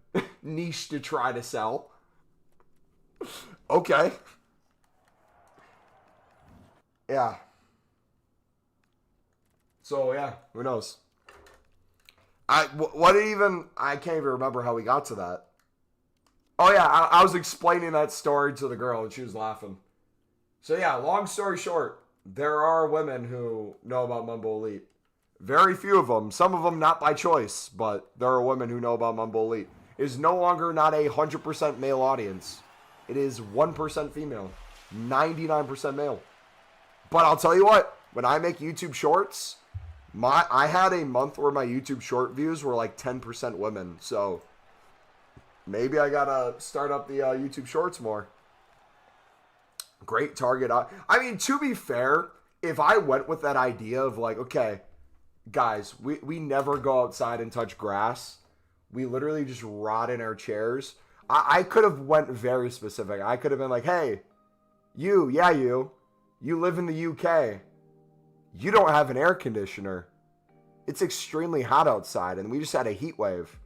niche to try to sell. Okay. Yeah. So yeah, who knows? I can't even remember how we got to that. Oh, yeah, I was explaining that story to the girl, and she was laughing. So, yeah, long story short, there are women who know about Mumble Elite. Very few of them. Some of them not by choice, but there are women who know about Mumble Elite. It is no longer not a 100% male audience. It is 1% female, 99% male. But I'll tell you what, when I make YouTube shorts, I had a month where my YouTube short views were like 10% women. So maybe I gotta start up the YouTube shorts more. Great target. I mean, to be fair, if I went with that idea of like, okay, guys, we never go outside and touch grass. We literally just rot in our chairs. I could have went very specific. I could have been like, hey, you live in the UK. You don't have an air conditioner. It's extremely hot outside, and we just had a heat wave.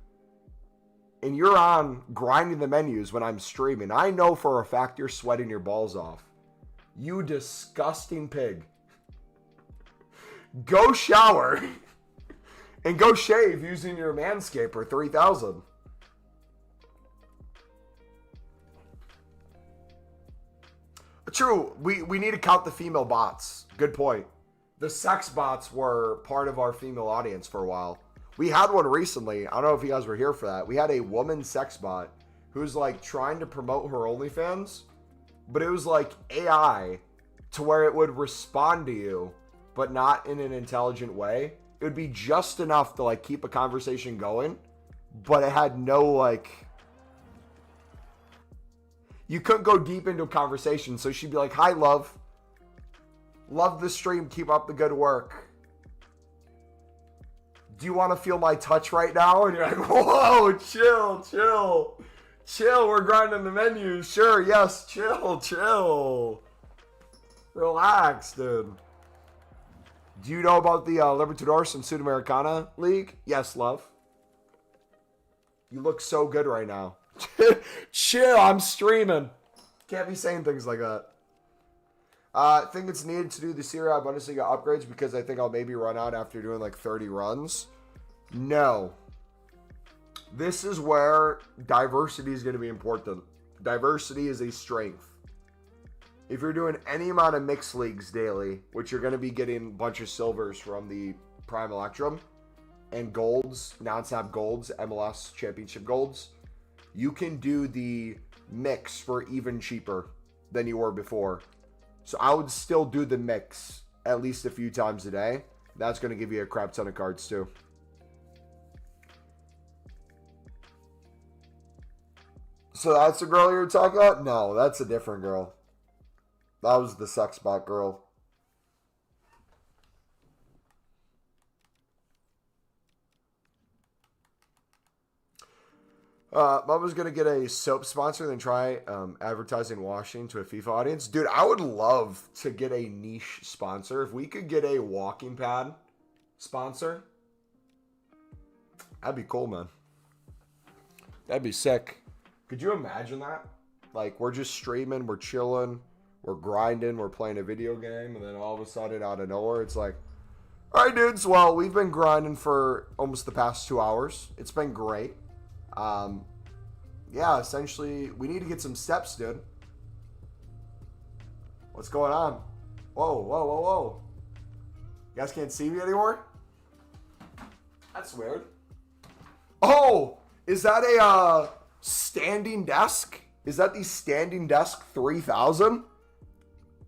And you're on grinding the menus when I'm streaming. I know for a fact you're sweating your balls off. You disgusting pig. Go shower and go shave using your Manscaper 3000. True, we need to count the female bots. Good point. The sex bots were part of our female audience for a while. We had one recently. I don't know if you guys were here for that. We had a woman sex bot who's like trying to promote her OnlyFans, but it was like AI to where it would respond to you, but not in an intelligent way. It would be just enough to like keep a conversation going, but it had no like... You couldn't go deep into a conversation, so she'd be like, hi, love. Love the stream. Keep up the good work. Do you want to feel my touch right now? And you're like, whoa, chill. We're grinding the menu. Sure, yes, chill. Relax, dude. Do you know about the Libertadores and Sudamericana League? Yes, love. You look so good right now. Chill, I'm streaming. Can't be saying things like that. I think it's needed to do the Serie A Bundesliga upgrades because I think I'll maybe run out after doing like 30 runs. No. This is where diversity is going to be important. Diversity is a strength. If you're doing any amount of mixed leagues daily, which you're going to be getting a bunch of silvers from the Prime Electrum and golds, non-snap golds, MLS championship golds, you can do the mix for even cheaper than you were before. So I would still do the mix at least a few times a day. That's going to give you a crap ton of cards too. So that's the girl you were talking about? No, that's a different girl. That was the sex bot girl. Mom was going to get a soap sponsor, then try advertising washing to a FIFA audience. Dude, I would love to get a niche sponsor. If we could get a walking pad sponsor, that'd be cool, man. That'd be sick. Could you imagine that? Like, we're just streaming, we're chilling, we're grinding, we're playing a video game, and then all of a sudden, out of nowhere, it's like, all right, dudes, well, we've been grinding for almost the past 2 hours. It's been great. Yeah, essentially, we need to get some steps, dude. What's going on? Whoa. You guys can't see me anymore? That's weird. Oh, is that a standing desk? Is that the Standing Desk 3000?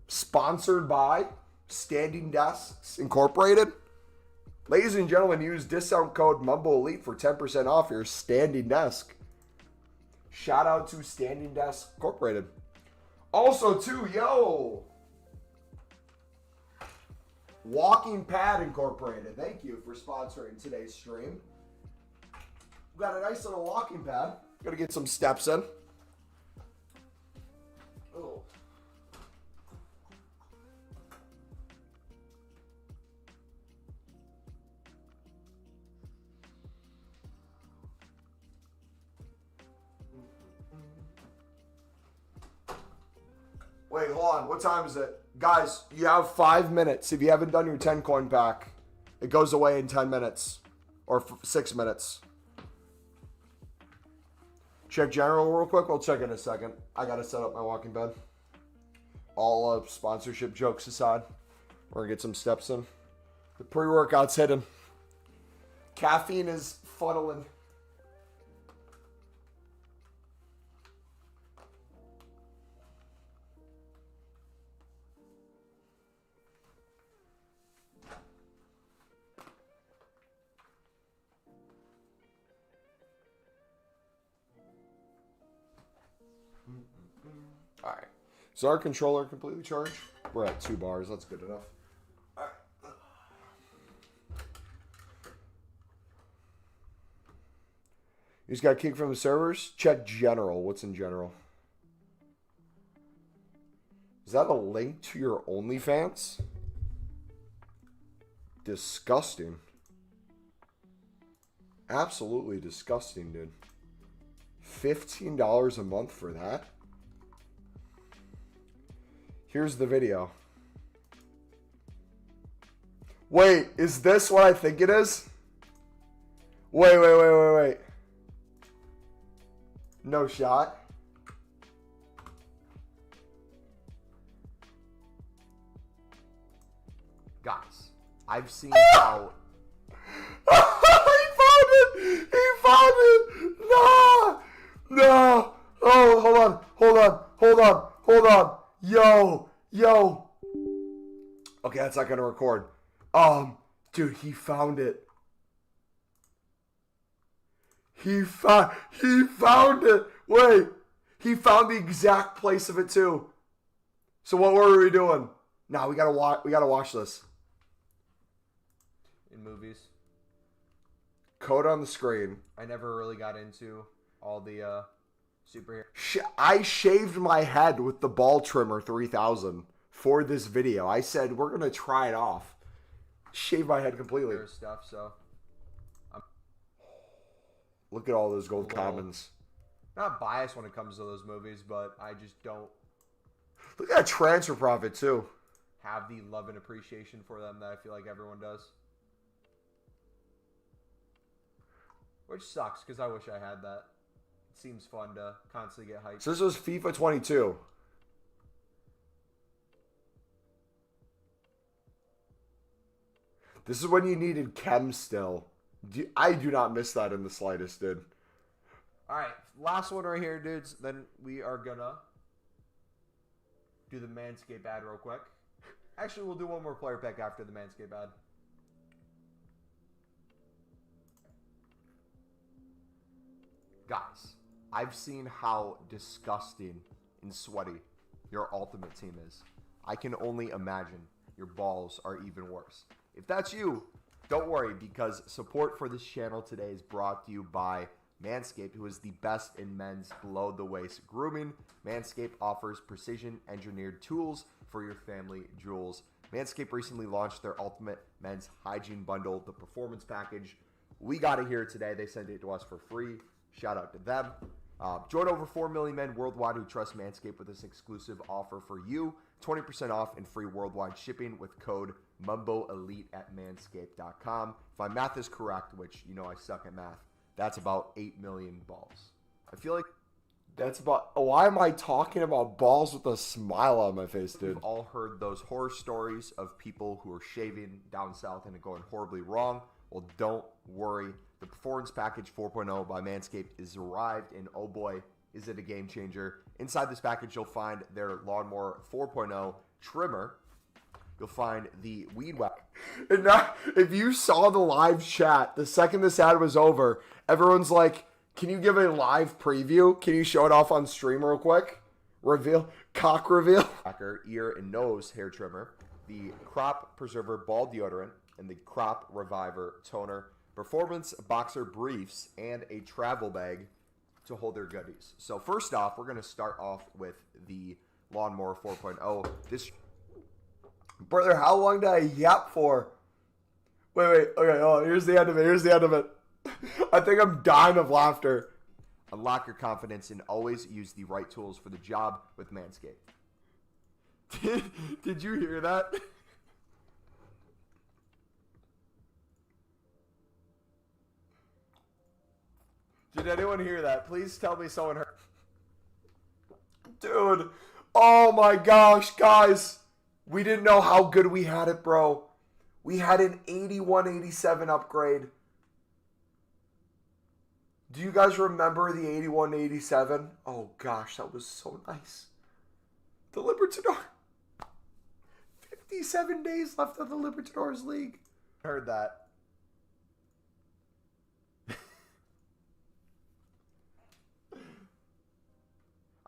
Sponsored by Standing Desks Incorporated? Ladies and gentlemen, use discount code MumbleElite for 10% off your Standing Desk. Shout out to Standing Desk Incorporated. Also, too, Walking Pad Incorporated. Thank you for sponsoring today's stream. We've got a nice little walking pad. Gotta get some steps in. Oh. Wait, hold on. What time is it? Guys, you have 5 minutes. If you haven't done your 10 coin pack, it goes away in 10 minutes or 6 minutes. Check general real quick. We'll check in a second. I gotta set up my walking bed. All sponsorship jokes aside, we're gonna get some steps in. The pre-workout's hidden. Caffeine is funneling. All right. Is our controller completely charged? We're at 2 bars. That's good enough. All right. You just got kicked from the servers? Check general. What's in general? Is that a link to your OnlyFans? Disgusting. Absolutely disgusting, dude. $15 a month for that? Here's the video. Wait, is this what I think it is? Wait. No shot. Guys, I've seen how... He found it! No! Oh, hold on. Yo. Okay, that's not gonna record. Dude, he found it. He found it. Wait, he found the exact place of it too. So what were we doing? Nah, we gotta watch this. In movies. Code on the screen. I never really got into all the superhero. I shaved my head with the ball trimmer 3000 for this video. I said we're gonna try it off. Shave my head completely. Stuff. So. Look at all those gold commons. Not biased when it comes to those movies, but I just don't. Look at that transfer profit too. Have the love and appreciation for them that I feel like everyone does. Which sucks, because I wish I had that. It seems fun to constantly get hyped. So this was FIFA 22. This is when you needed chem still. I do not miss that in the slightest, dude. Alright, last one right here, dudes. Then we are gonna do the Manscaped ad real quick. Actually, we'll do one more player pick after the Manscaped ad. Guys, I've seen how disgusting and sweaty your ultimate team is. I can only imagine your balls are even worse. If that's you, don't worry, because support for this channel today is brought to you by Manscaped, who is the best in men's below-the-waist grooming. Manscaped offers precision-engineered tools for your family jewels. Manscaped recently launched their ultimate men's hygiene bundle, the Performance Package. We got it here today. They sent it to us for free. Shout out to them. Join over 4 million men worldwide who trust Manscaped with this exclusive offer for you. 20% off and free worldwide shipping with code MumboElite at manscaped.com. If my math is correct, which, you know, I suck at math, that's about 8 million balls. I feel like that's about... Why am I talking about balls with a smile on my face, dude? We've all heard those horror stories of people who are shaving down south and it going horribly wrong. Well, don't worry. The Performance Package 4.0 by Manscaped is arrived, and oh boy, is it a game changer. Inside this package, you'll find their Lawnmower 4.0 trimmer. You'll find the Weed Whacker. And now, if you saw the live chat, the second this ad was over, everyone's like, can you give a live preview? Can you show it off on stream real quick? Reveal, cock reveal. Ear and nose hair trimmer, the Crop Preserver Ball Deodorant, and the Crop Reviver Toner, Performance Boxer Briefs, and a travel bag to hold their goodies. So first off, we're going to start off with the Lawnmower 4.0. This, brother, how long did I yap for? Wait, okay, oh, here's the end of it, I think I'm dying of laughter. Unlock your confidence and always use the right tools for the job with Manscaped. Did you hear that? Did anyone hear that? Please tell me someone heard. Dude, oh my gosh, guys. We didn't know how good we had it, bro. We had an 8187 upgrade. Do you guys remember the 8187? Oh gosh, that was so nice. The Libertador. 57 days left of the Libertadores League. Heard that.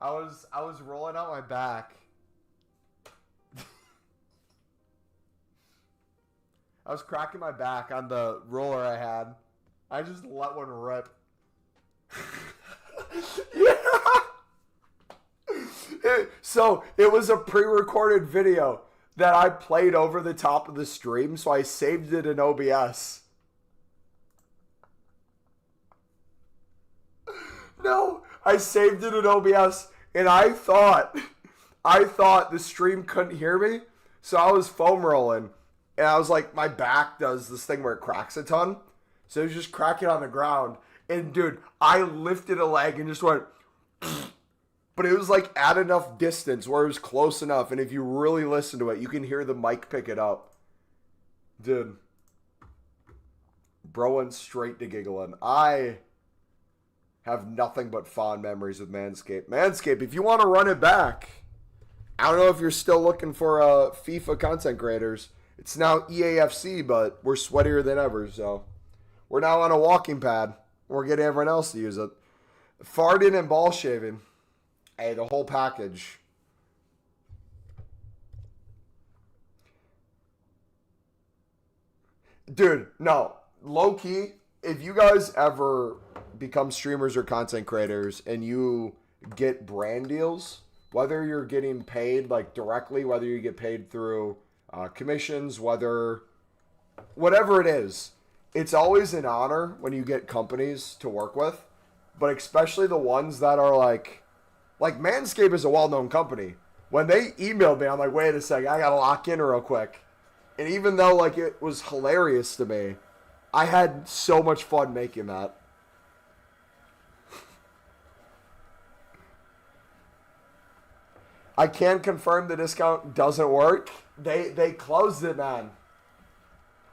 I was rolling out my back. I was cracking my back on the roller I had. I just let one rip. Yeah. So it was a pre-recorded video that I played over the top of the stream, so I saved it in OBS. No, I saved it in OBS, and I thought the stream couldn't hear me, so I was foam rolling, and I was like, my back does this thing where it cracks a ton, so it was just cracking on the ground, and dude, I lifted a leg and just went, but it was like at enough distance where it was close enough, and if you really listen to it, you can hear the mic pick it up. Dude, bro went straight to giggling. I have nothing but fond memories with Manscaped. Manscaped, if you want to run it back, I don't know if you're still looking for FIFA content creators. It's now EAFC, but we're sweatier than ever, so we're now on a walking pad. We're getting everyone else to use it. Farting and ball shaving. Hey, the whole package. Dude, no. Low key, if you guys ever become streamers or content creators and you get brand deals, whether you're getting paid like directly, whether you get paid through commissions, whatever it is, it's always an honor when you get companies to work with, but especially the ones that are like Manscaped is a well-known company. When they emailed me, I'm like, wait a second, I gotta lock in real quick. And even though like it was hilarious to me, I had so much fun making that. I can confirm the discount doesn't work. They closed it, man.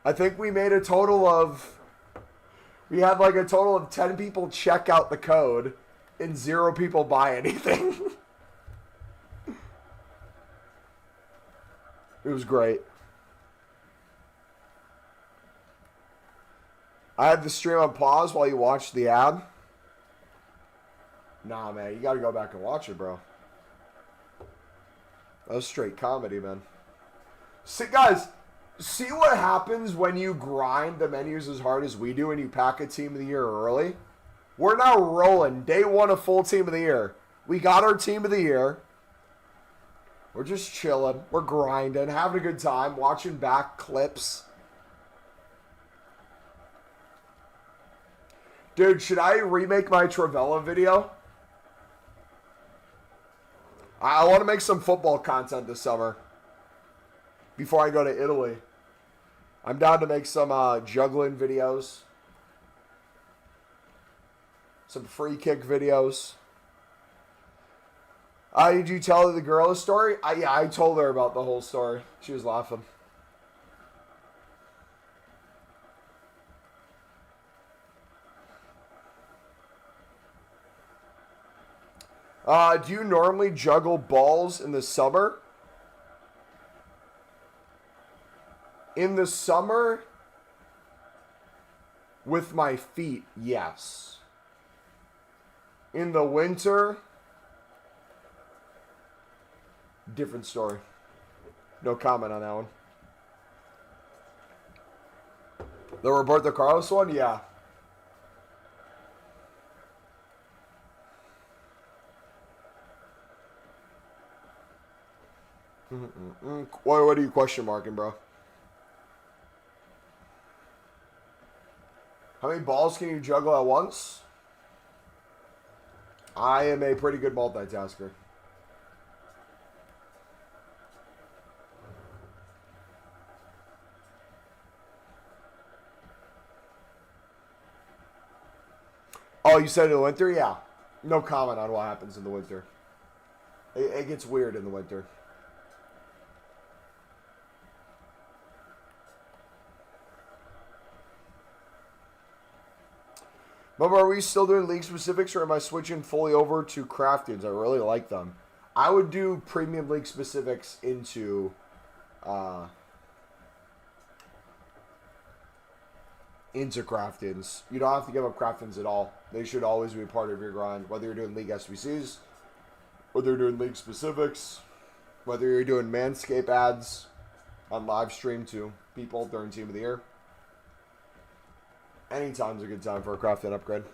I think we made a total of... We had like a total of 10 people check out the code and 0 people buy anything. It was great. I had the stream on pause while you watched the ad. Nah, man, you gotta go back and watch it, bro. That was straight comedy, man. See, guys, see what happens when you grind the menus as hard as we do and you pack a team of the year early? We're now rolling. Day 1 of full team of the year. We got our team of the year. We're just chilling. We're grinding, having a good time, watching back clips. Dude, should I remake my Travella video? I want to make some football content this summer before I go to Italy. I'm down to make some juggling videos, some free kick videos. Did you tell the girl a story? Yeah, I told her about the whole story. She was laughing. Do you normally juggle balls in the summer? In the summer, with my feet, yes. In the winter, different story. No comment on that one. The Roberto Carlos one? Yeah. What are you question marking, bro? How many balls can you juggle at once? I am a pretty good multitasker. Oh, you said in the winter? Yeah. No comment on what happens in the winter. It gets weird in the winter. Remember, are we still doing league specifics, or am I switching fully over to crafteds? I really like them. I would do premium league specifics into craftings. You don't have to give up craftings at all. They should always be a part of your grind, whether you're doing league SBCs, whether you're doing league specifics, whether you're doing Manscaped ads on live stream to people during Team of the Year. Anytime's a good time for a crafting upgrade.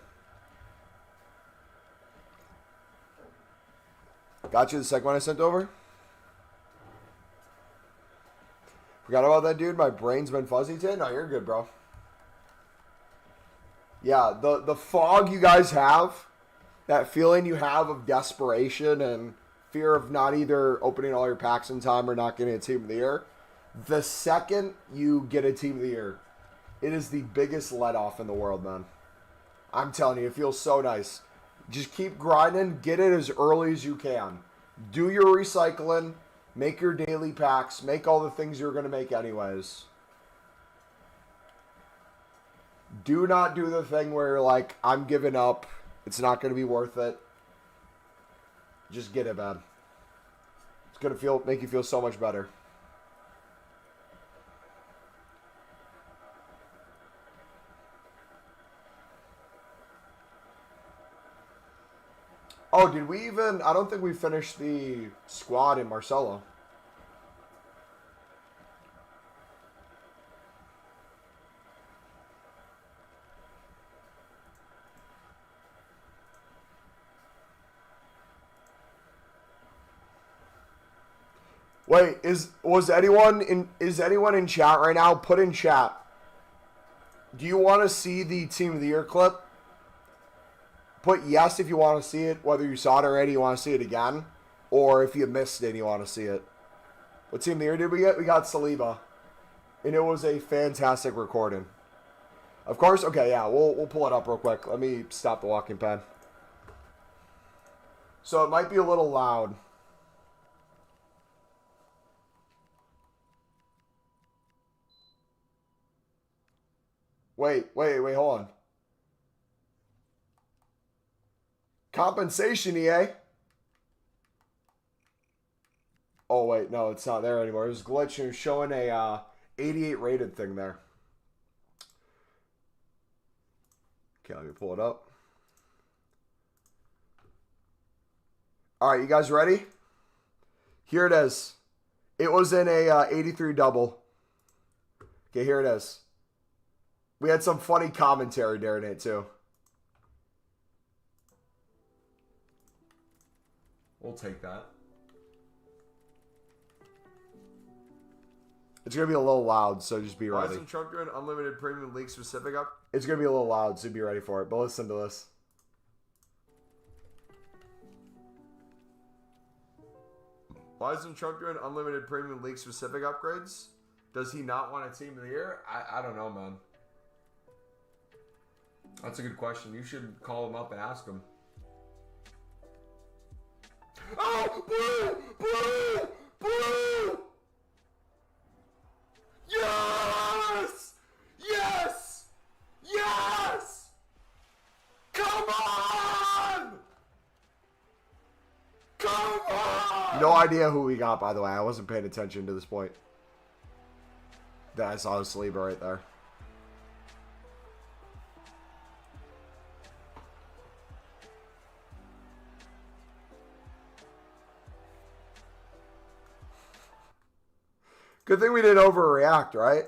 Got you the second one I sent over? Forgot about that, dude. My brain's been fuzzy today. No, you're good, bro. Yeah, the fog you guys have, that feeling you have of desperation and fear of not either opening all your packs in time or not getting a Team of the Year, the second you get a Team of the Year, it is the biggest let-off in the world, man. I'm telling you, it feels so nice. Just keep grinding. Get it as early as you can. Do your recycling. Make your daily packs. Make all the things you're going to make anyways. Do not do the thing where you're like, I'm giving up. It's not going to be worth it. Just get it, man. It's going to make you feel so much better. Oh, did we even... I don't think we finished the squad in Marcelo. Wait, is anyone in chat right now? Put in chat. Do you want to see the Team of the Year clip? Put yes if you want to see it, whether you saw it already, you want to see it again, or if you missed it, you want to see it. What Team of the Year did we get? We got Saliba, and it was a fantastic recording. Of course, okay, yeah, we'll pull it up real quick. Let me stop the walking pen. So it might be a little loud. Wait, hold on. Compensation, EA. Oh, wait, no, it's not there anymore. It was glitching. It was showing a 88 rated thing there. Okay, let me pull it up. All right, you guys ready? Here it is. It was in a 83 double. Okay, here it is. We had some funny commentary during it, too. We'll take that. It's going to be a little loud, so just be ready. Why isn't Trump doing unlimited premium league specific up? It's going to be a little loud, so be ready for it. But listen to this. Why isn't Trump doing unlimited premium league specific upgrades? Does he not want a Team of the Year? I don't know, man. That's a good question. You should call him up and ask him. Oh, blue! Blue! Yes! Yes! Yes! Come on! Come on! No idea who we got, by the way. I wasn't paying attention to this point. Then I saw Saliba right there. Good thing we didn't overreact, right?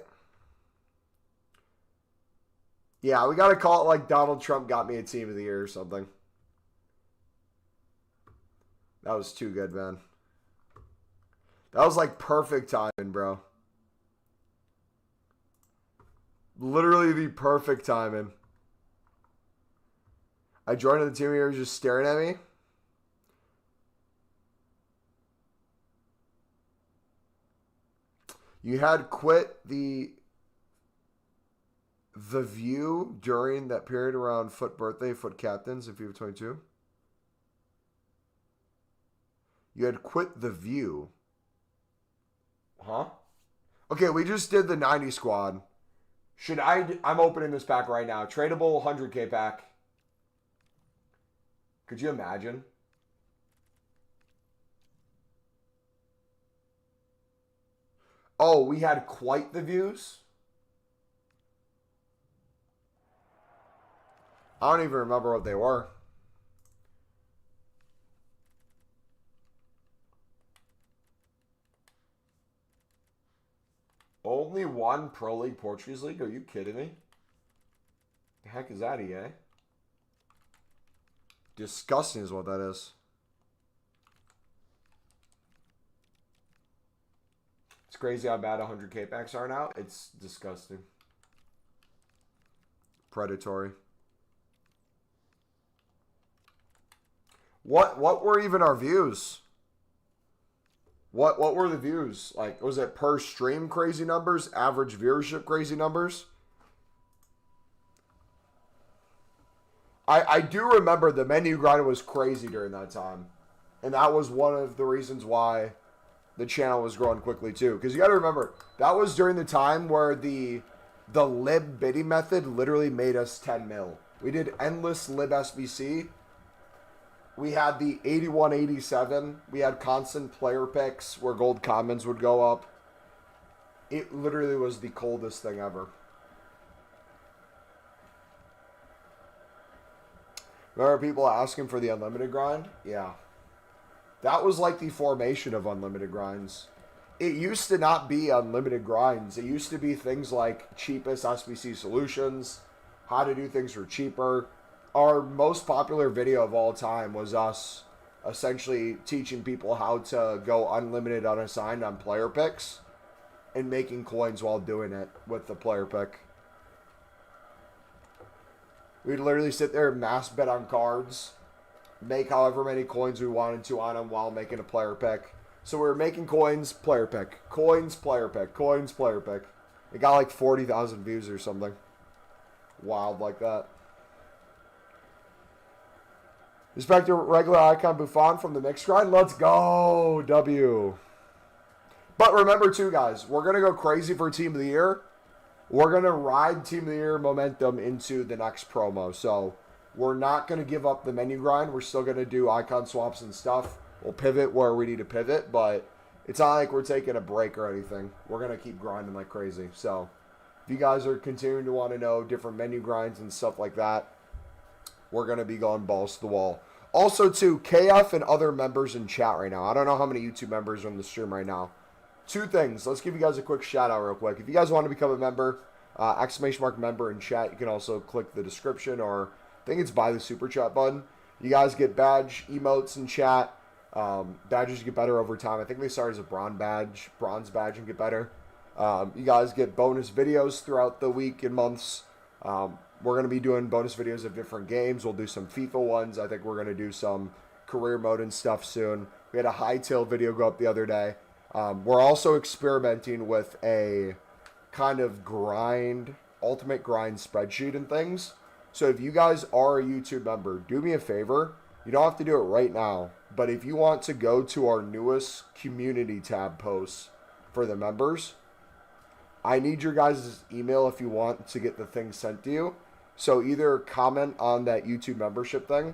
Yeah, we got to call it like Donald Trump got me a Team of the Year or something. That was too good, man. That was like perfect timing, bro. Literally the perfect timing. I joined the Team of the Year just staring at me. You had quit the the view during that period around Foot birthday, Foot captains in FIFA 22. You had quit the view. Huh? Okay, we just did the 90 squad. I'm opening this pack right now. Tradable 100K pack. Could you imagine? Oh, we had quite the views? I don't even remember what they were. Only one Pro League Portuguese League? Are you kidding me? The heck is that, EA? Disgusting is what that is. It's crazy how bad 100K packs are now. It's disgusting. Predatory. What were even our views? What were the views? Like, was it per stream crazy numbers? Average viewership crazy numbers? I do remember the menu grind was crazy during that time. And that was one of the reasons why the channel was growing quickly too. Because you got to remember, that was during the time where the lib bidding method literally made us 10 mil. We did endless lib SBC. We had the 81-87. We had constant player picks where gold commons would go up. It literally was the coldest thing ever. Remember people asking for the unlimited grind? Yeah. That was like the formation of unlimited grinds. It used to not be unlimited grinds. It used to be things like cheapest SBC solutions, how to do things for cheaper. Our most popular video of all time was us essentially teaching people how to go unlimited unassigned on player picks and making coins while doing it with the player pick. We'd literally sit there and mass bet on cards, make however many coins we wanted to on them while making a player pick. So we were making coins, player pick, coins, player pick, coins, player pick. It got like 40,000 views or something. Wild like that. Respect to regular icon Buffon from the mixed grind. Let's go, W. But remember too, guys, we're going to go crazy for Team of the Year. We're going to ride Team of the Year momentum into the next promo. So we're not going to give up the menu grind. We're still going to do icon swaps and stuff. We'll pivot where we need to pivot, but it's not like we're taking a break or anything. We're going to keep grinding like crazy. So if you guys are continuing to want to know different menu grinds and stuff like that, we're going to be going balls to the wall. Also, too, KF and other members in chat right now. I don't know how many YouTube members are on the stream right now. Two things. Let's give you guys a quick shout out real quick. If you guys want to become a member, ! member in chat, you can also click the description, or I think it's by the super chat button. You guys get badge emotes in chat. Badges get better over time. I think they started as a bronze badge and get better. You guys get bonus videos throughout the week and months. We're going to be doing bonus videos of different games. We'll do some FIFA ones. I think we're going to do some career mode and stuff soon. We had a hightail video go up the other day. We're also experimenting with a kind of ultimate grind spreadsheet and things. So if you guys are a YouTube member, do me a favor. You don't have to do it right now, but if you want to go to our newest community tab posts for the members, I need your guys' email if you want to get the thing sent to you. So either comment on that YouTube membership thing,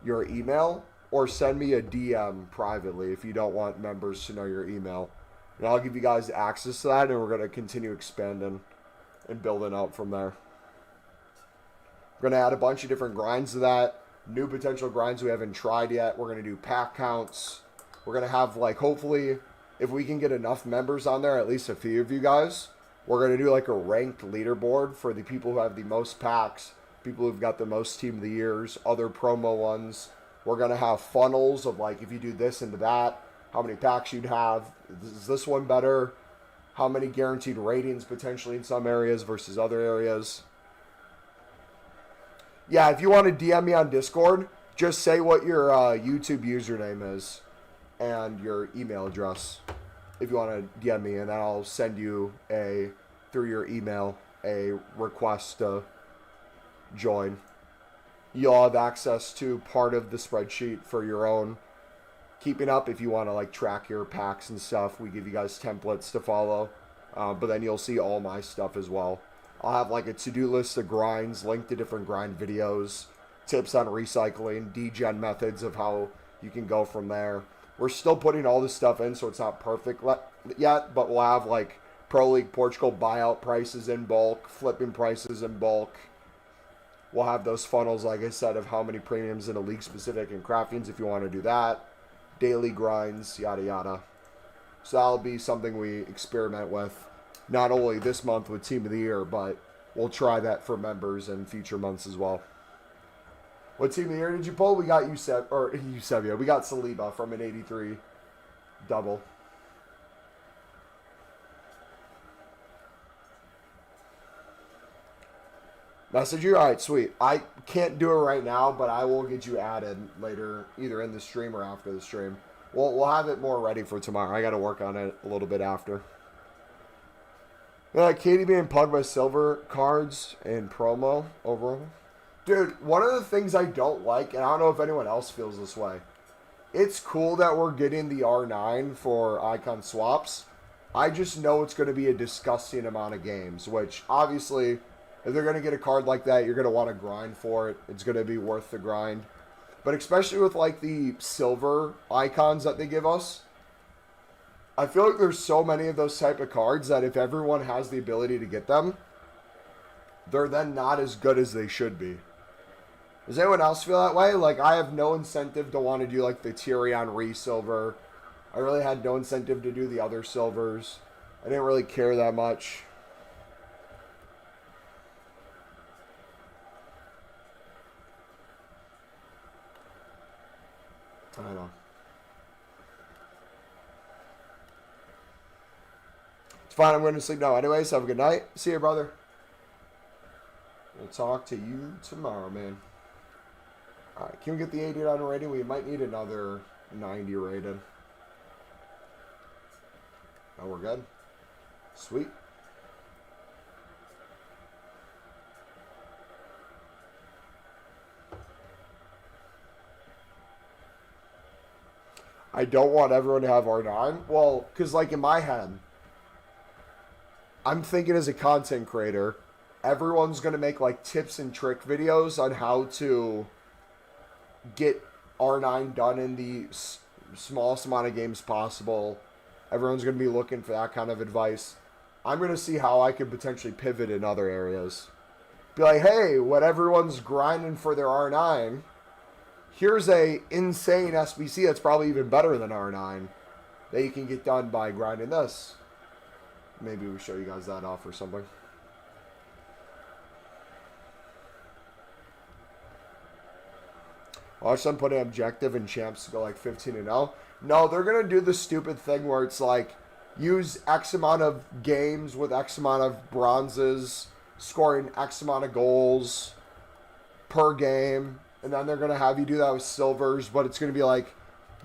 your email, or send me a DM privately if you don't want members to know your email. And I'll give you guys access to that, and we're going to continue expanding and building out from there. We're going to add a bunch of different grinds to that. New potential grinds we haven't tried yet. We're going to do pack counts. We're going to have, like, hopefully, if we can get enough members on there, at least a few of you guys, we're going to do, like, a ranked leaderboard for the people who have the most packs, people who've got the most Team of the Years, other promo ones. We're going to have funnels of, like, if you do this into that, how many packs you'd have. Is this one better? How many guaranteed ratings potentially in some areas versus other areas. Yeah, if you want to DM me on Discord, just say what your YouTube username is and your email address if you want to DM me, and then I'll send you through your email a request to join. You'll have access to part of the spreadsheet for your own keeping up if you want to like track your packs and stuff. We give you guys templates to follow, but then you'll see all my stuff as well. I'll have like a to-do list of grinds, linked to different grind videos, tips on recycling, degen methods of how you can go from there. We're still putting all this stuff in, so it's not perfect yet, but we'll have like Pro League Portugal buyout prices in bulk, flipping prices in bulk. We'll have those funnels, like I said, of how many premiums in a league specific and craftings if you want to do that. Daily grinds, yada yada. So that'll be something we experiment with, not only this month with Team of the Year, but we'll try that for members in future months as well. What Team of the Year did you pull? We got Eusebio. We got Saliba from an 83 double. Message you? Alright, sweet. I can't do it right now, but I will get you added later, either in the stream or after the stream. We'll have it more ready for tomorrow. I got to work on it a little bit after. KDB and Pogba silver cards in promo overall. Dude, one of the things I don't like, and I don't know if anyone else feels this way, it's cool that we're getting the R9 for icon swaps. I just know it's going to be a disgusting amount of games, which obviously, if they're going to get a card like that, you're going to want to grind for it. It's going to be worth the grind. But especially with like the silver icons that they give us, I feel like there's so many of those type of cards that if everyone has the ability to get them, they're then not as good as they should be. Does anyone else feel that way? Like, I have no incentive to want to do, like, the Tyrion re-silver. I really had no incentive to do the other silvers. I didn't really care that much. I don't know. It's fine, I'm going to sleep now. Anyways, have a good night. See you, brother. We'll talk to you tomorrow, man. Alright, can we get the 89 rating? We might need another 90 rated. Oh, we're good. Sweet. I don't want everyone to have R9. Well, because like in my head, I'm thinking as a content creator, everyone's going to make like tips and trick videos on how to get R9 done in the smallest amount of games possible. Everyone's going to be looking for that kind of advice. I'm going to see how I could potentially pivot in other areas. Be like, hey, when everyone's grinding for their R9, here's a insane SBC that's probably even better than R9 that you can get done by grinding this. Maybe we show you guys that off or something. Watch them put an objective and champs to go like 15-0. No, they're going to do the stupid thing where it's like, use X amount of games with X amount of bronzes, scoring X amount of goals per game. And then they're going to have you do that with silvers, but it's going to be like,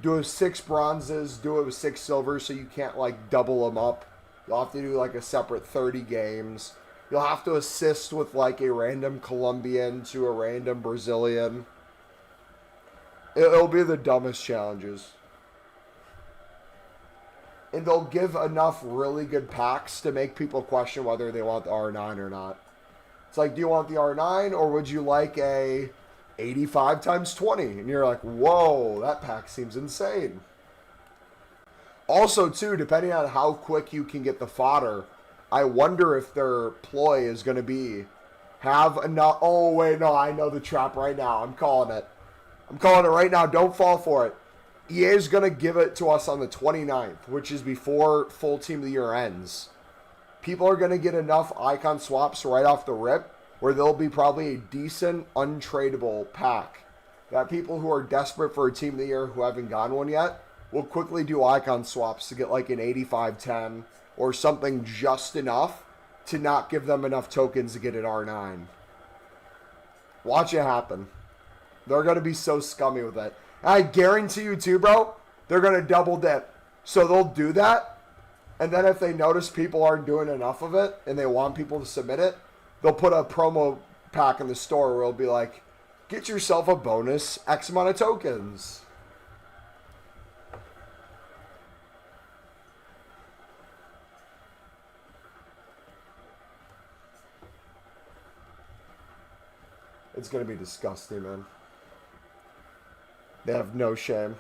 do it with 6 bronzes, do it with 6 silvers, so you can't like double them up. You'll have to do like a separate 30 games. You'll have to assist with like a random Colombian to a random Brazilian. It'll be the dumbest challenges. And they'll give enough really good packs to make people question whether they want the R9 or not. It's like, do you want the R9 or would you like a 85 times 20? And you're like, whoa, that pack seems insane. Also, too, depending on how quick you can get the fodder, I wonder if their ploy is going to be have enough. Oh, wait, no, I know the trap right now. I'm calling it. I'm calling it right now. Don't fall for it. EA is going to give it to us on the 29th, which is before full Team of the Year ends. People are going to get enough icon swaps right off the rip where there'll be probably a decent untradeable pack that people who are desperate for a Team of the Year who haven't gotten one yet will quickly do icon swaps to get like an 85-10 or something just enough to not give them enough tokens to get an R9. Watch it happen. They're going to be so scummy with it. And I guarantee you too, bro, they're going to double dip. So they'll do that. And then if they notice people aren't doing enough of it and they want people to submit it, they'll put a promo pack in the store where it'll be like, get yourself a bonus X amount of tokens. It's going to be disgusting, man. They have no shame.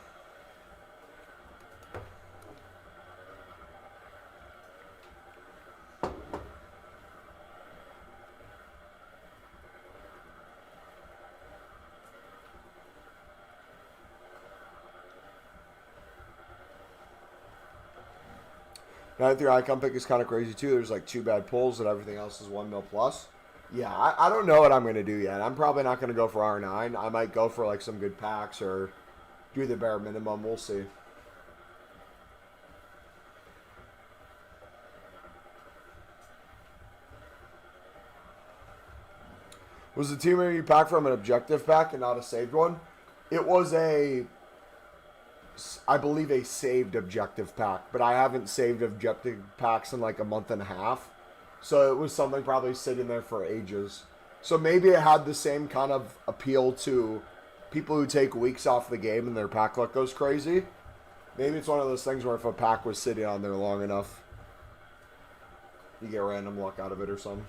Now, your icon pick is kind of crazy, too. There's like 2 bad pulls and everything else is 1 mil plus. Yeah, I don't know what I'm going to do yet. I'm probably not going to go for R9. I might go for like some good packs or do the bare minimum. We'll see. Was the team you pack from an objective pack and not a saved one? It was I believe a saved objective pack, but I haven't saved objective packs in like a month and a half. So it was something probably sitting there for ages. So maybe it had the same kind of appeal to people who take weeks off the game and their pack luck goes crazy. Maybe it's one of those things where if a pack was sitting on there long enough, you get random luck out of it or something.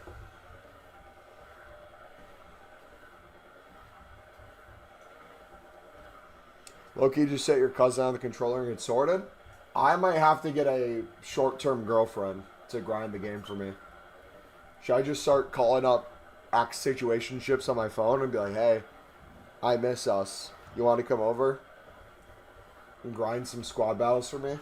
Loki, just set your cousin on the controller and get sorted. I might have to get a short-term girlfriend to grind the game for me. Should I just start calling up situationships on my phone and be like, hey, I miss us. You want to come over and grind some squad battles for me?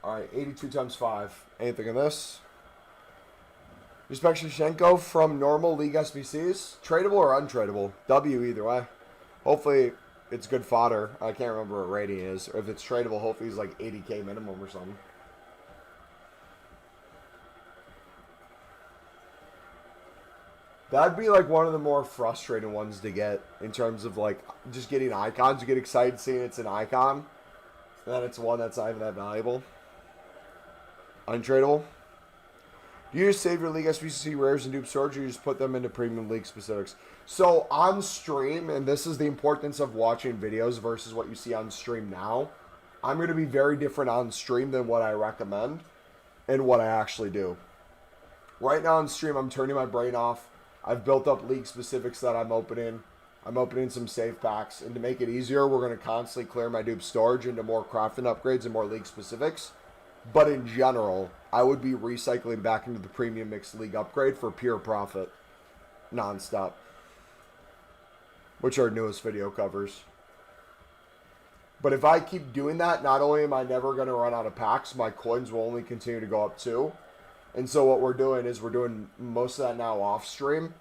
All right, 82 times 5. Anything in this? Respect Shevchenko from normal league SBCs. Tradable or untradeable? W either way. Hopefully it's good fodder. I can't remember what rating is. Or if it's tradable, hopefully he's like 80k minimum or something. That'd be like one of the more frustrating ones to get in terms of like just getting icons. You get excited seeing it's an icon. And then it's one that's not even that valuable. Untradeable. Do you just save your league SBC rares and dupe storage, or you just put them into premium league specifics? So on stream, and this is the importance of watching videos versus what you see on stream now, I'm going to be very different on stream than what I recommend and what I actually do. Right now on stream, I'm turning my brain off. I've built up league specifics that I'm opening. I'm opening some save packs, and to make it easier, we're going to constantly clear my dupe storage into more crafting upgrades and more league specifics. But in general, I would be recycling back into the premium mixed league upgrade for pure profit, nonstop, which our newest video covers. But if I keep doing that, not only am I never going to run out of packs, my coins will only continue to go up too. And so what we're doing is we're doing most of that now off stream,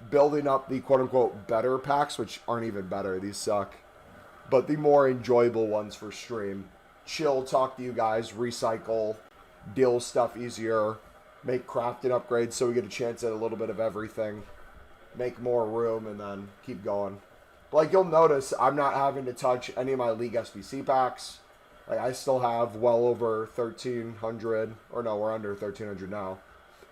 building up the quote-unquote better packs, which aren't even better. These suck. But the more enjoyable ones for stream. Chill, talk to you guys, recycle, deal with stuff easier, make crafting upgrades so we get a chance at a little bit of everything, make more room, and then keep going. But like you'll notice, I'm not having to touch any of my League SBC packs. Like I still have well over 1,300, or no, we're under 1,300 now.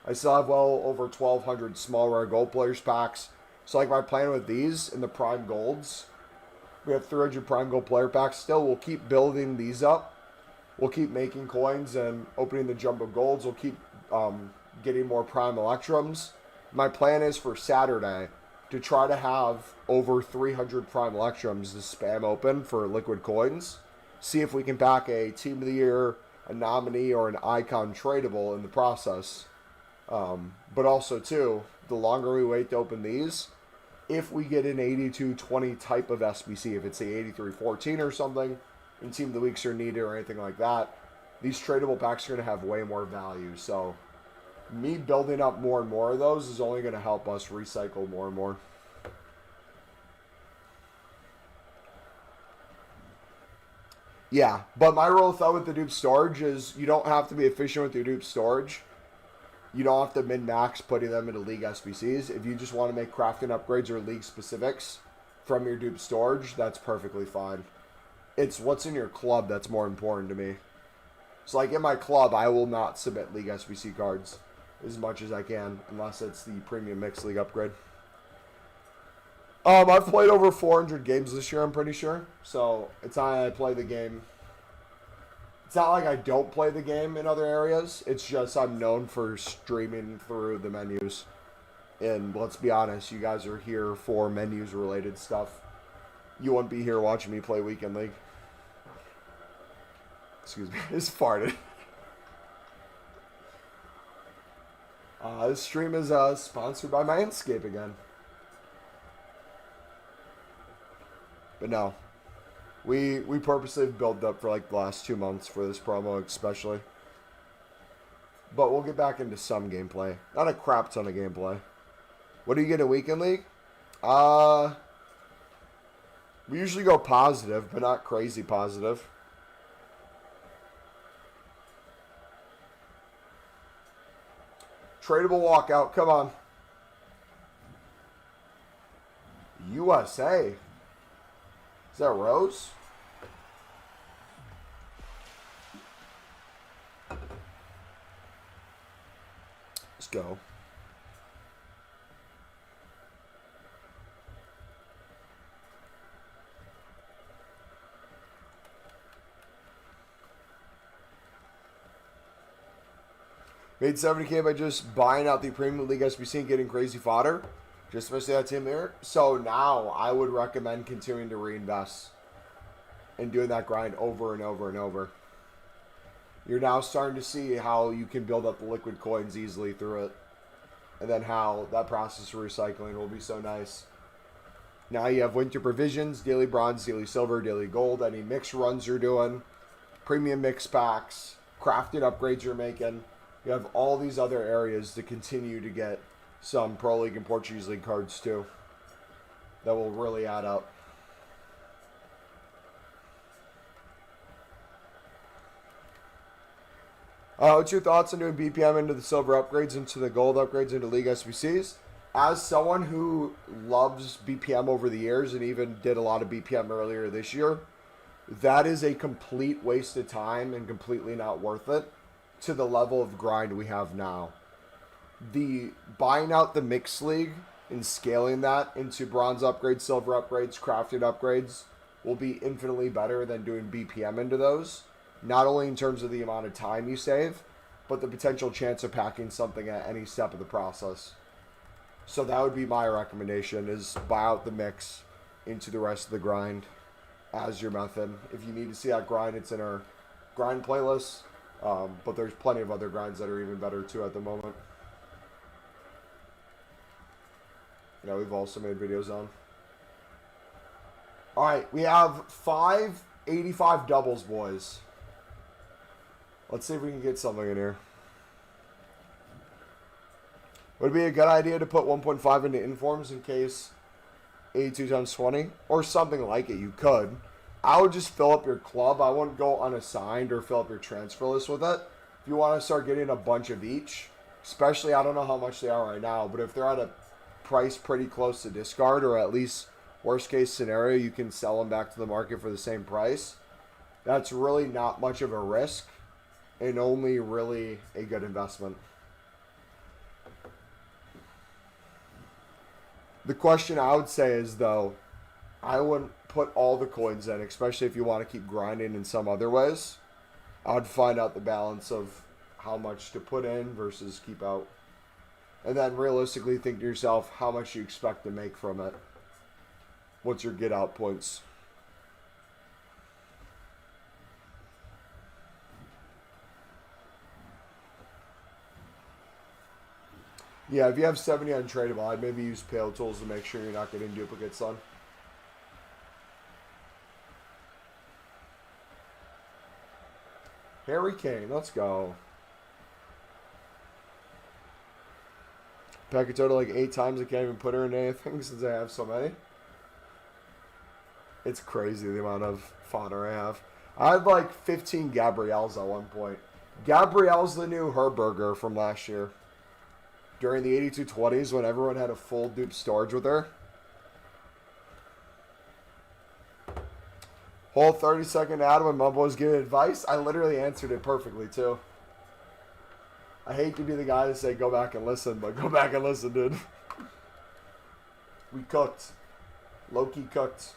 I still have well over 1,200 small rare gold players packs. So like my plan with these in the prime golds, we have 300 prime gold player packs still. We'll keep building these up. We'll keep making coins and opening the jumbo golds. We'll keep getting more prime electrums. My plan is for Saturday to try to have over 300 prime electrums to spam open for liquid coins. See if we can pack a team of the year, a nominee, or an icon tradable in the process. But also too, the longer we wait to open these, if we get an 8220 type of SBC, if it's the 8314 or something, and Team of the Weeks are needed or anything like that, these tradable packs are going to have way more value. So me building up more and more of those is only going to help us recycle more and more. Yeah, but my rule of thumb with the dupe storage is you don't have to be efficient with your dupe storage. you don't have to min-max putting them into league SBCs. If you just want to make crafting upgrades or league specifics from your dupe storage, that's perfectly fine. It's what's in your club that's more important to me. So like in my club, I will not submit league SBC cards as much as I can, unless it's the premium mixed league upgrade. I've played over 400 games this year, I'm pretty sure. So it's not I play the game. It's not like I don't play the game in other areas. It's just I'm known for streaming through the menus. And let's be honest, you guys are here for menus related stuff. You wouldn't be here watching me play Weekend League. Excuse me, I just farted. This stream is sponsored by Manscaped again. But no, we purposely built up for like the last 2 months for this promo especially. But we'll get back into some gameplay. Not a crap ton of gameplay. What do you get in Weekend League? We usually go positive, but not crazy positive. Tradable walkout, come on. USA. Is that Rose? Let's go. Made 70K by just buying out the Premium League SBC and getting crazy fodder. Just missed that team there. So now I would recommend continuing to reinvest and doing that grind over and over and over. You're now starting to see how you can build up the liquid coins easily through it. And then how that process of recycling will be so nice. Now you have winter provisions, daily bronze, daily silver, daily gold, any mix runs you're doing, premium mix packs, crafted upgrades you're making. You have all these other areas to continue to get some Pro League and Portuguese League cards too. That will really add up. What's your thoughts on doing BPM into the silver upgrades, into the gold upgrades, into League SBCs? As someone who loves BPM over the years and even did a lot of BPM earlier this year, that is a complete waste of time and completely not worth it to the level of grind we have now. The buying out the mixed league and scaling that into bronze upgrades, silver upgrades, crafted upgrades will be infinitely better than doing BPM into those. Not only in terms of the amount of time you save, but the potential chance of packing something at any step of the process. So that would be my recommendation, is buy out the mix into the rest of the grind as your method. If you need to see that grind, it's in our grind playlist. But there's plenty of other grinds that are even better too at the moment. Yeah, we've also made videos on. Alright, we have 5 85 doubles, boys. Let's see if we can get something in here. Would it be a good idea to put 1.5 into informs in case 82 times 20? Or something like it, you could. I would just fill up your club. I wouldn't go unassigned or fill up your transfer list with it. If you want to start getting a bunch of each, especially, I don't know how much they are right now, but if they're at a price pretty close to discard, or at least worst case scenario, you can sell them back to the market for the same price, that's really not much of a risk and only really a good investment. The question I would say is, though, I wouldn't put all the coins in, especially if you want to keep grinding in some other ways. I would find out the balance of how much to put in versus keep out. And then realistically think to yourself how much you expect to make from it. What's your get out points? Yeah, if you have 70 untradeable, I'd maybe use Pale Tools to make sure you're not getting duplicates on. Harry Kane, let's go. Pack a total like 8 times. I can't even put her in anything since I have so many. It's crazy the amount of fodder I have. I had like 15 Gabrielles at one point. Gabrielle's the new Herberger from last year. during the 8220s when everyone had a full dupe storage with her. Whole 30-second ad when Mumbo was giving advice. I literally answered it perfectly, too. I hate to be the guy to say go back and listen, but go back and listen, dude. We cooked. Low-key cooked.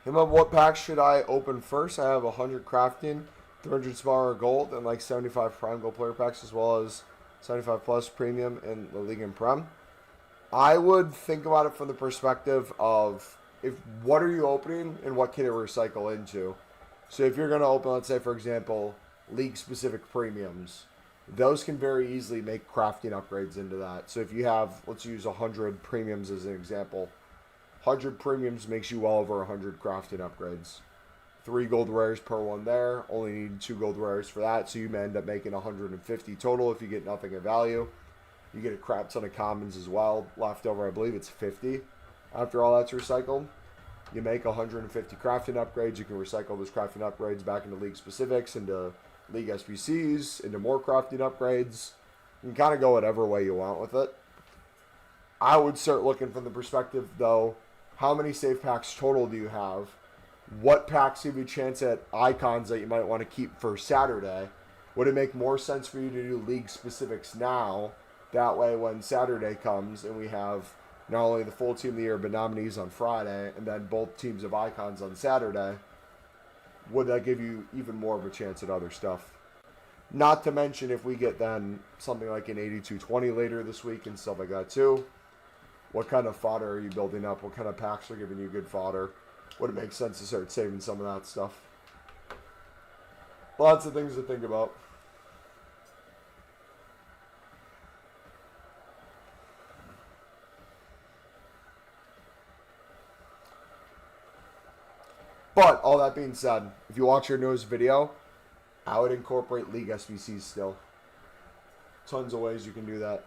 Him up, what packs should I open first? I have 100 crafting, 300 smaller gold, and like 75 prime gold player packs, as well as 75 plus premium in the league and prem. I would think about it from the perspective of what are you opening and what can it recycle into. So if you're going to open, let's say for example, league specific premiums, those can very easily make crafting upgrades into that. So if you have, let's use 100 premiums as an example. 100 premiums makes you well over 100 crafting upgrades. 3 gold rares per one there. Only need 2 gold rares for that. So you may end up making 150 total if you get nothing of value. You get a crap ton of commons as well. Left over, I believe it's 50. After all that's recycled, you make 150 crafting upgrades. You can recycle those crafting upgrades back into league specifics, into league SBCs, into more crafting upgrades. You can kind of go whatever way you want with it. I would start looking from the perspective, though, how many save packs total do you have? What packs give you a chance at icons that you might want to keep for Saturday? Would it make more sense for you to do league specifics now? That way when Saturday comes and we have not only the full team of the year but nominees on Friday and then both teams of icons on Saturday, would that give you even more of a chance at other stuff? Not to mention if we get then something like an 8220 later this week and stuff like that too. What kind of fodder are you building up? What kind of packs are giving you good fodder? Would it make sense to start saving some of that stuff? Lots of things to think about. But, all that being said, if you watch your newest video, I would incorporate League SBCs still. Tons of ways you can do that.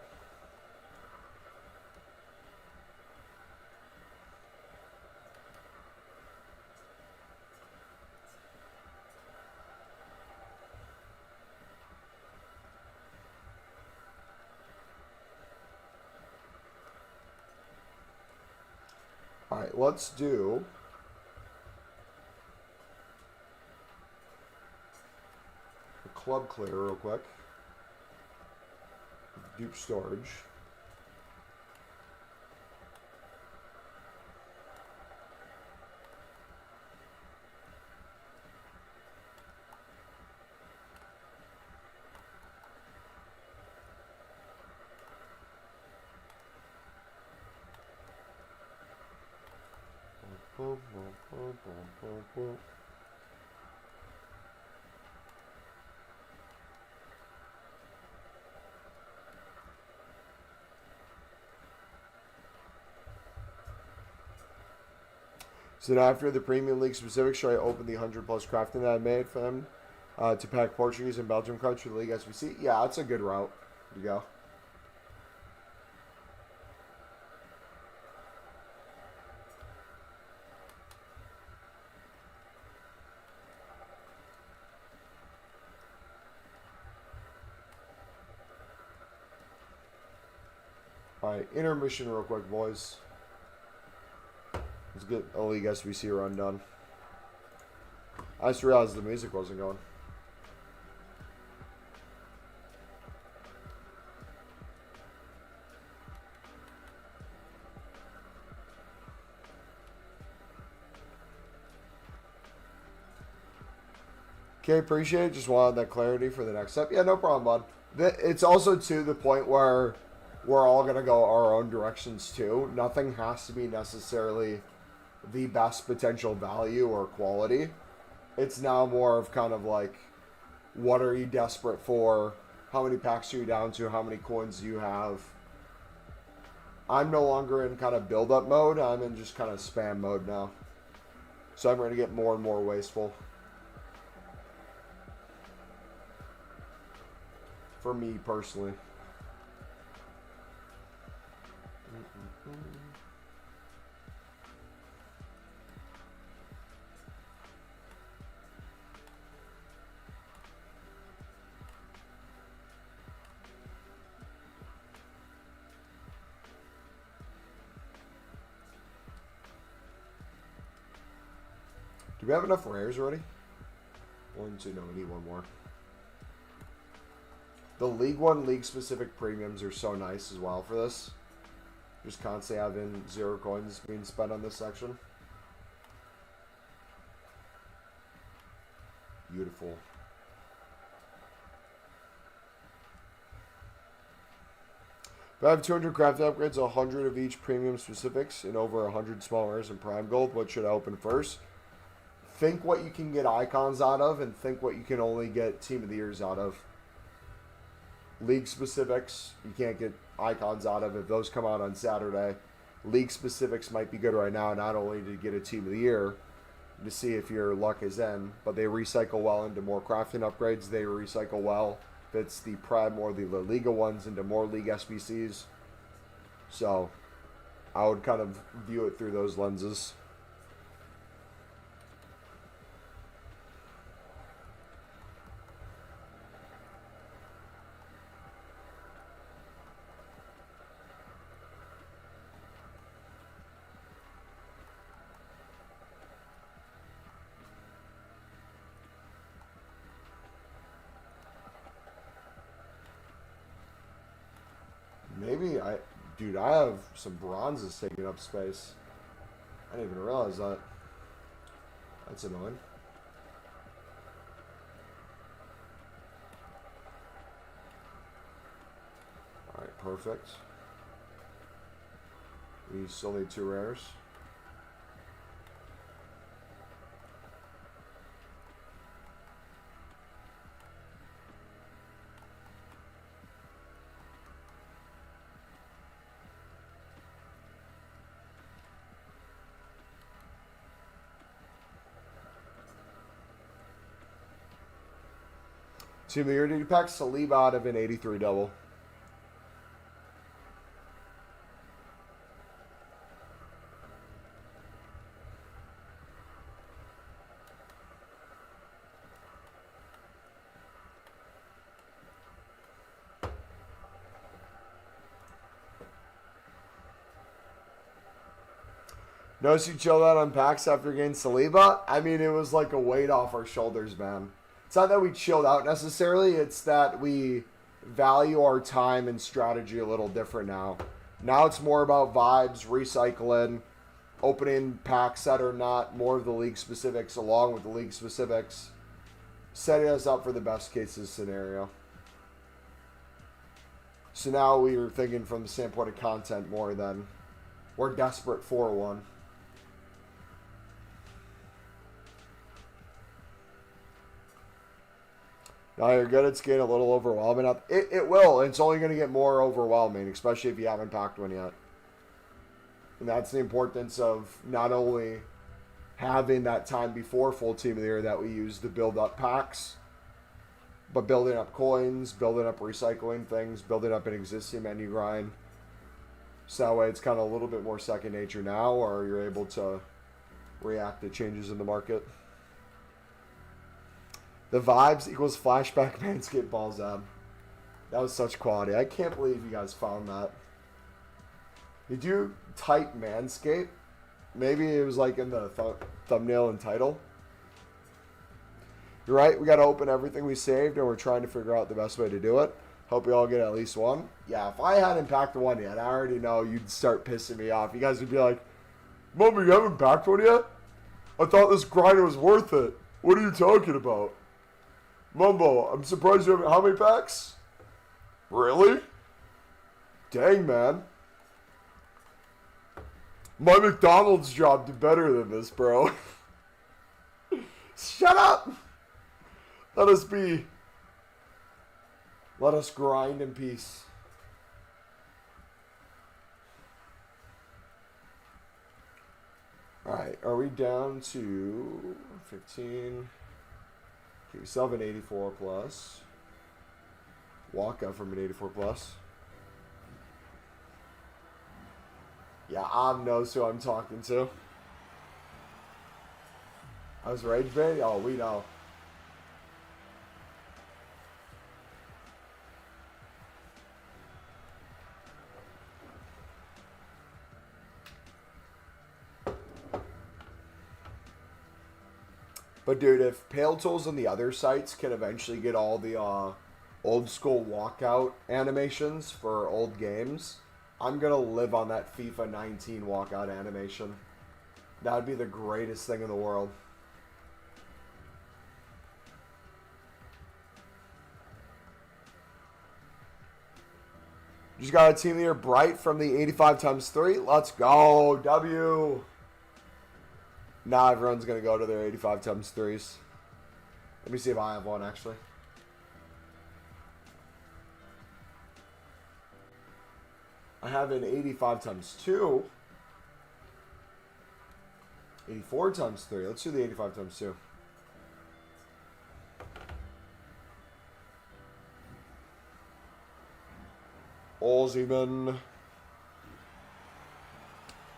Alright, let's do a club clear real quick. Dupe storage. So now after the Premium League specifics, should I open the 100 plus crafting that I made for them to pack Portuguese and Belgium cards for the League SBC? Yeah, that's a good route to go. Alright, intermission real quick, boys. Let's get a League SBC run done. I just realized the music wasn't going. Okay, appreciate it. Just wanted that clarity for the next step. Yeah, no problem, bud. It's also to the point where we're all going to go our own directions too. Nothing has to be necessarily the best potential value or quality. It's now more of kind of like, what are you desperate for? How many packs are you down to? How many coins do you have? I'm no longer in kind of build-up mode. I'm in just kind of spam mode now. So I'm going to get more and more wasteful. For me personally. Do we have enough rares already? 1, 2, no, we need one more. The League 1 League specific premiums are so nice as well for this. Just constantly having 0 coins being spent on this section. Beautiful. If I have 200 craft upgrades, 100 of each premium specifics, and over 100 small rares and prime gold, what should I open first? Think what you can get icons out of, and think what you can only get Team of the Years out of. League specifics, you can't get icons out of. If those come out on Saturday, league specifics might be good right now, not only to get a Team of the Year, to see if your luck is in, but they recycle well into more crafting upgrades. They recycle well, if it's the Prime or the La Liga ones, into more League SBCs. So, I would kind of view it through those lenses. Maybe dude, I have some bronzes taking up space. I didn't even realize that. That's annoying. Alright, perfect. We still need 2 rares. Team of the Year, did you pack Saliba out of an 83 double? Notice you chilled out on packs after getting Saliba? I mean, it was like a weight off our shoulders, man. It's not that we chilled out necessarily, it's that we value our time and strategy a little different now. Now it's more about vibes, recycling, opening packs that are not more of the league specifics along with the league specifics, setting us up for the best cases scenario. So now we are thinking from the standpoint of content more than we're desperate for one. No, you're good. It's getting a little overwhelming. It will. It's only going to get more overwhelming, especially if you haven't packed one yet. And that's the importance of not only having that time before full Team of the Year that we use to build up packs, but building up coins, building up recycling things, building up an existing menu grind. So that way it's kind of a little bit more second nature now, or you're able to react to changes in the market. The vibes equals flashback Manscaped balls ab. That was such quality. I can't believe you guys found that. Did you type Manscaped? Maybe it was like in the thumbnail and title. You're right. We got to open everything we saved, and we're trying to figure out the best way to do it. Hope you all get at least one. Yeah, if I hadn't packed one yet, I already know you'd start pissing me off. You guys would be like, Mama, you haven't packed one yet? I thought this grinder was worth it. What are you talking about? Mumbo, I'm surprised you have how many packs? Really? Dang, man. My McDonald's job did better than this, bro. Shut up! Let us be. Let us grind in peace. Alright, are we down to 15? Okay, we still have an 84 plus. Walk up from an 84 plus. Yeah, Am knows who I'm talking to. I was rage bait? Oh, we know. But dude, if Pale Tools and the other sites can eventually get all the old school walkout animations for old games, I'm gonna live on that FIFA 19 walkout animation. That would be the greatest thing in the world. Just got a team of the year Bright from the 85 times 3. Let's go, W. Now everyone's going to go to their 85 times 3s. Let me see if I have one, actually. I have an 85 times 2. 84 times 3. Let's do the 85 times 2. Olseyman.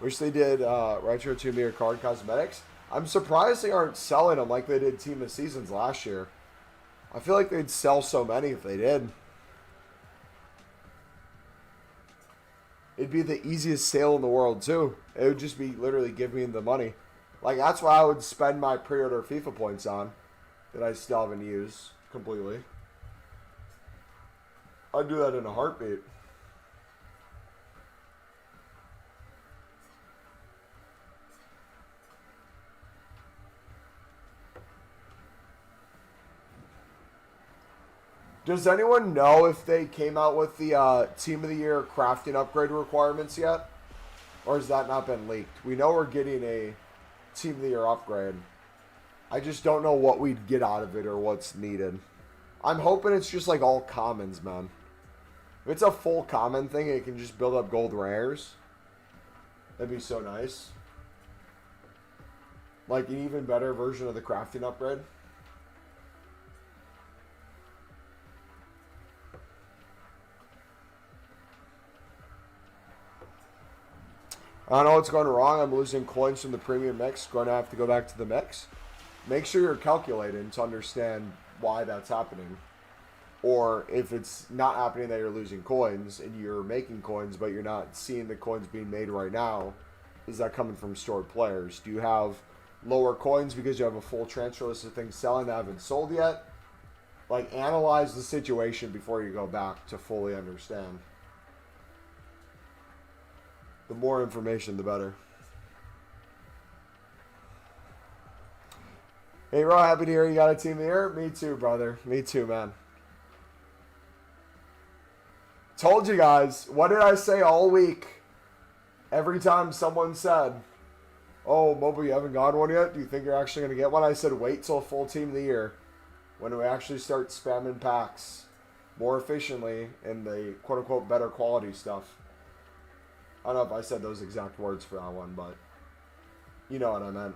Wish they did retro 2 mirror card cosmetics. I'm surprised they aren't selling them like they did Team of Seasons last year. I feel like they'd sell so many if they did. It'd be the easiest sale in the world too. It would just be literally give me the money. Like that's what I would spend my pre-order FIFA points on that I still haven't used completely. I'd do that in a heartbeat. Does anyone know if they came out with the Team of the Year crafting upgrade requirements yet? Or has that not been leaked? We know we're getting a Team of the Year upgrade. I just don't know what we'd get out of it or what's needed. I'm hoping it's just like all commons, man. If it's a full common thing, it can just build up gold rares. That'd be so nice. Like an even better version of the crafting upgrade. I don't know what's going wrong. I'm losing coins from the premium mix. Going to have to go back to the mix. Make sure you're calculating to understand why that's happening. Or if it's not happening that you're losing coins and you're making coins but you're not seeing the coins being made right now, is that coming from stored players? Do you have lower coins because you have a full transfer list of things selling that haven't sold yet? Like, analyze the situation before you go back to fully understand. The more information, the better. Hey, Ro, happy to hear you got a team of the year. Me too, brother. Me too, man. Told you guys. What did I say all week? Every time someone said, oh, Mobile, you haven't got one yet? Do you think you're actually going to get one? I said, wait till full team of the year. When we actually start spamming packs more efficiently and the quote-unquote better quality stuff. I don't know if I said those exact words for that one, but you know what I meant.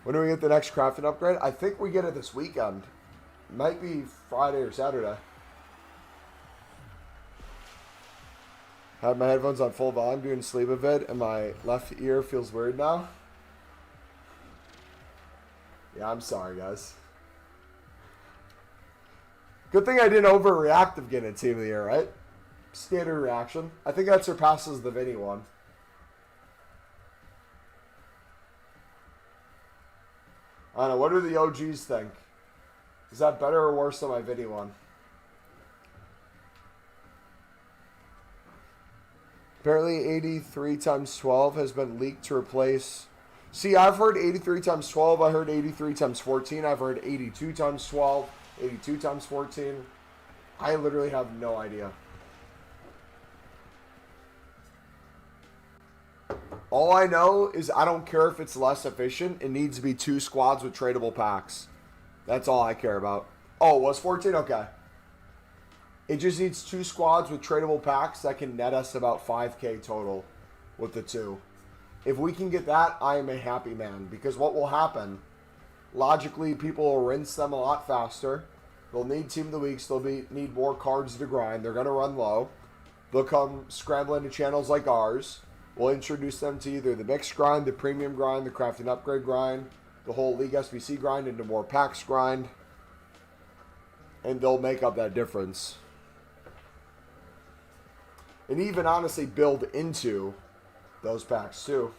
When do we get the next crafting upgrade? I think we get it this weekend. Might be Friday or Saturday. Had my headphones on full volume doing sleep a bit, and my left ear feels weird now. Yeah, I'm sorry, guys. Good thing I didn't overreact of getting a team of the year, right? Standard reaction. I think that surpasses the Vinny one. I don't know. What do the OGs think? Is that better or worse than my Vinny one? Apparently 83 times 12 has been leaked to replace See, I've heard 83 times 12. I heard 83 times 14. I've heard 82 times 12. 82 times 14. I literally have no idea. All I know is I don't care if it's less efficient. It needs to be 2 squads with tradable packs. That's all I care about. Oh, it was 14? Okay. It just needs 2 squads with tradable packs that can net us about 5K total with the 2. If we can get that, I am a happy man. Because what will happen, logically, people will rinse them a lot faster. They'll need Team of the Weeks. They'll need more cards to grind. They're going to run low. They'll come scrambling to channels like ours. We'll introduce them to either the mixed grind, the premium grind, the crafting upgrade grind, the whole League SBC grind into more packs grind. And they'll make up that difference. And even honestly build into those packs too.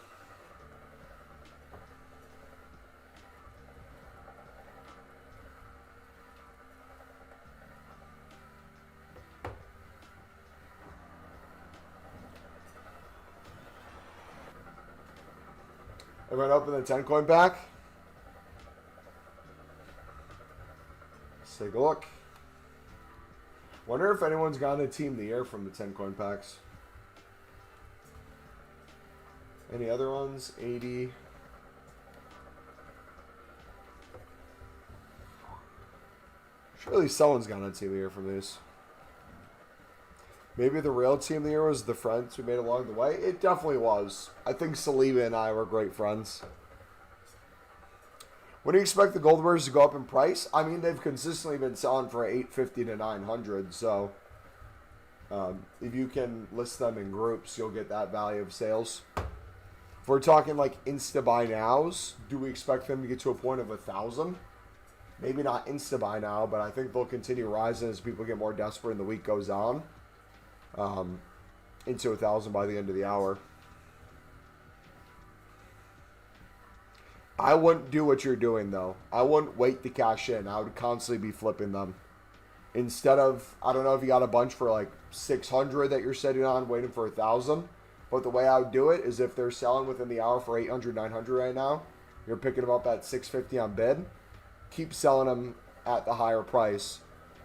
Everyone open the 10 coin pack. Let's take a look. Wonder if anyone's gotten a Team of the Year from the 10 coin packs. Any other ones? 80. Surely someone's gotten a Team of the Year from these. Maybe the real Team of the Year was the friends we made along the way. It definitely was. I think Saliba and I were great friends. When do you expect the gold bears to go up in price? I mean, they've consistently been selling for $850 to $900. So, if you can list them in groups, you'll get that value of sales. If we're talking like insta buy nows, do we expect them to get to a point of 1,000? Maybe not insta buy now, but I think they'll continue rising as people get more desperate and the week goes on. Into 1,000 by the end of the hour. I wouldn't do what you're doing though. I wouldn't wait to cash in. I would constantly be flipping them. Instead of, I don't know if you got a bunch for like 600 that you're sitting on waiting for 1,000. But the way I would do it is if they're selling within the hour for 800, 900 right now, you're picking them up at 650 on bid. Keep selling them at the higher price.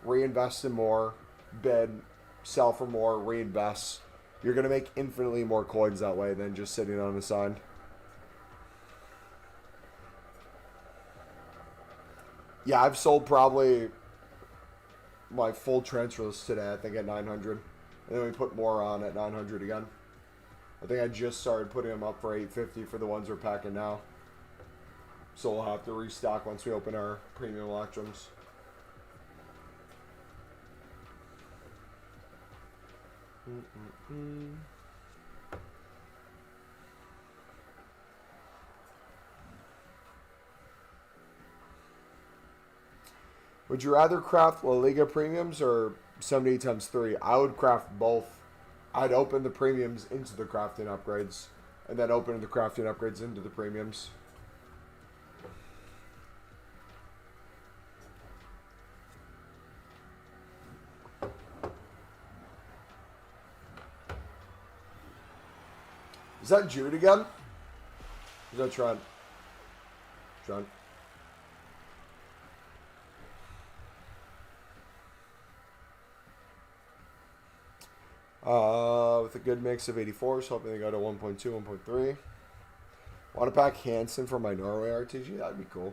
Reinvest in more. Bid. Sell for more. Reinvest. You're going to make infinitely more coins that way than just sitting on the side. Yeah, I've sold probably my full transfer list today, I think at 900. And then we put more on at 900 again. I think I just started putting them up for 850 for the ones we're packing now. So we'll have to restock once we open our premium electrums. Would you rather craft La Liga premiums or 78 times 3? I would craft both. I'd open the premiums into the crafting upgrades, and then open the crafting upgrades into the premiums. Is that Jude again? Is that Trent? Trent. With a good mix of 84s, hoping they go to 1.2, 1.3. Want to pack Hansen for my Norway RTG? That'd be cool.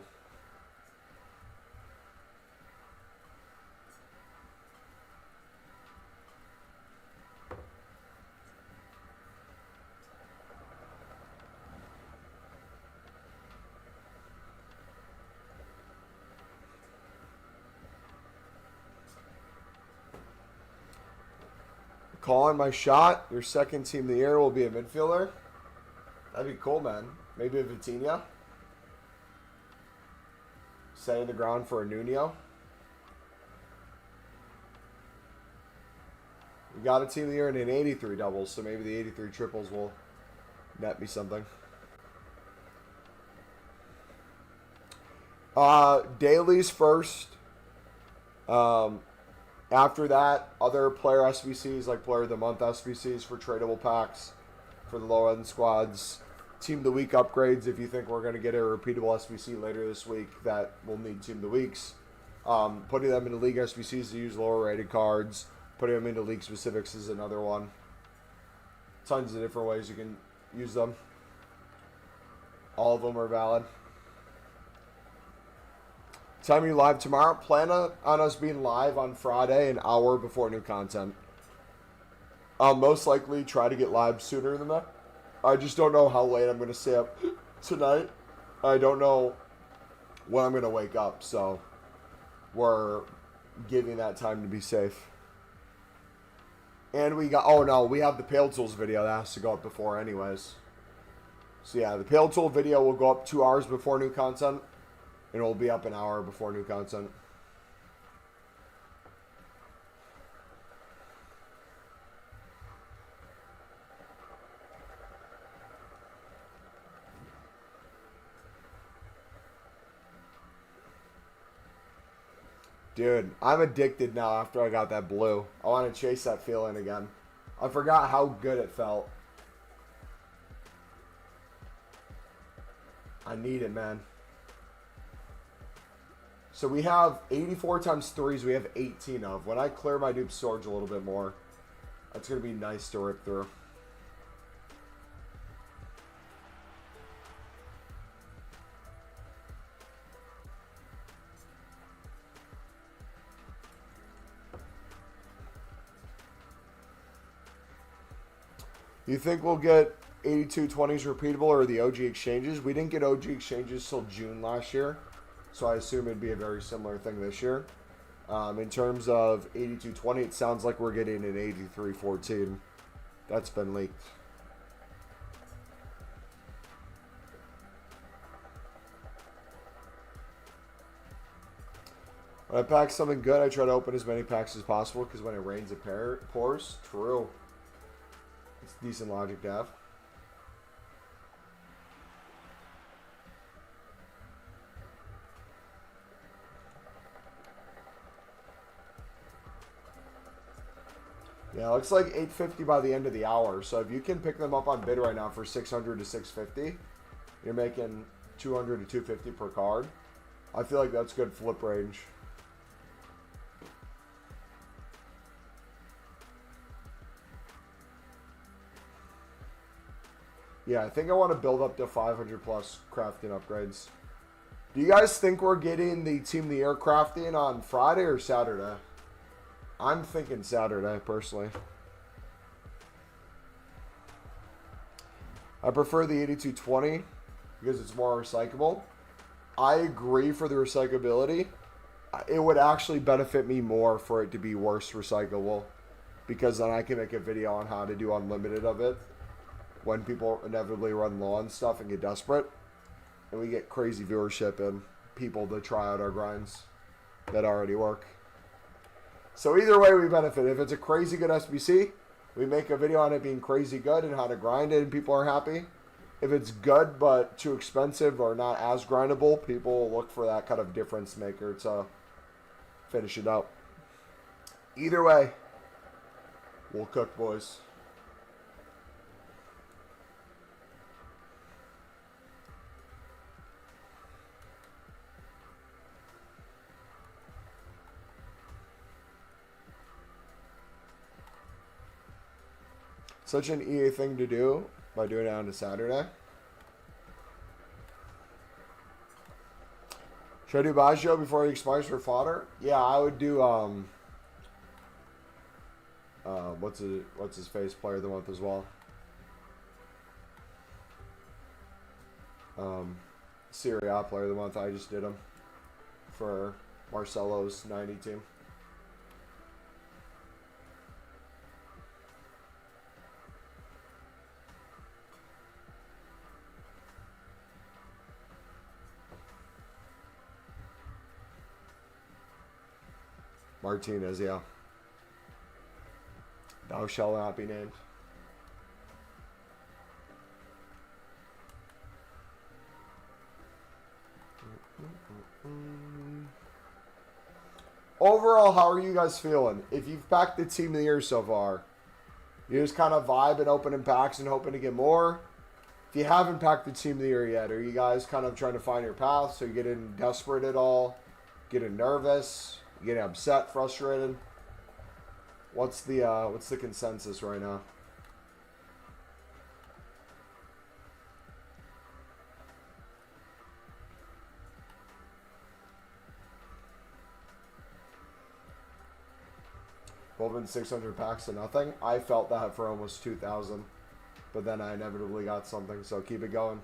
Calling my shot. Your second team of the year will be a midfielder. That'd be cool, man. Maybe a Vitinha. Setting the ground for a Nuno. We got a team of the year and an 83 doubles, so maybe the 83 triples will net me something. Dailies first. After that, other player SBCs, like player of the month SBCs for tradable packs for the low end squads. Team of the Week upgrades if you think we're going to get a repeatable SBC later this week that will need Team of the Weeks. Putting them into League SBCs to use lower rated cards. Putting them into League Specifics is another one. Tons of different ways you can use them. All of them are valid. Time you live tomorrow. Plan on us being live on Friday an hour before new content. I'll most likely try to get live sooner than that. I just don't know how late I'm going to stay up tonight. I don't know when I'm going to wake up, so we're giving that time to be safe. And we got, oh no, we have the Pale Tools video that has to go up before anyways. So yeah, the Pale Tool video will go up 2 hours before new content. And it'll be up an hour before new content. Dude, I'm addicted now after I got that blue. I want to chase that feeling again. I forgot how good it felt. I need it, man. So we have 84 times 3s, we have 18 of. When I clear my dupe storage a little bit more, that's going to be nice to rip through. You think we'll get 8220s repeatable or the OG exchanges? We didn't get OG exchanges till June last year. So I assume it'd be a very similar thing this year. In terms of 8220, it sounds like we're getting an 8314. That's been leaked. When I pack something good, I try to open as many packs as possible because when it rains, it pours. True. It's decent logic to have. Yeah, it looks like 850 by the end of the hour. So if you can pick them up on bid right now for 600 to 650, you're making 200 to 250 per card. I feel like that's good flip range. Yeah, I think I want to build up to 500 plus crafting upgrades. Do you guys think we're getting the Team of the Year crafting on Friday or Saturday? I'm thinking Saturday, personally. I prefer the 8220 because it's more recyclable. I agree for the recyclability. It would actually benefit me more for it to be worse recyclable because then I can make a video on how to do unlimited of it when people inevitably run low on stuff and get desperate. And we get crazy viewership and people to try out our grinds that already work. So either way, we benefit. If it's a crazy good SBC, we make a video on it being crazy good and how to grind it and people are happy. If it's good but too expensive or not as grindable, people look for that kind of difference maker to finish it out. Either way, we'll cook, boys. Such an EA thing to do by doing it on a Saturday. Should I do Baggio before he expires for fodder? Yeah, I would do what's his face, player of the month as well. Serie A player of the month. I just did him for Marcelo's 90 team. Martinez, yeah. Thou shalt not be named. Overall, how are you guys feeling? If you've packed the Team of the Year so far, you just kind of vibe and opening packs and hoping to get more. If you haven't packed the team of the year yet, are you guys kind of trying to find your path? So you getting desperate at all? Getting nervous? Getting upset, frustrated? What's the consensus right now? Opened 600 packs to nothing. I felt that for almost 2,000, but then I inevitably got something. So keep it going.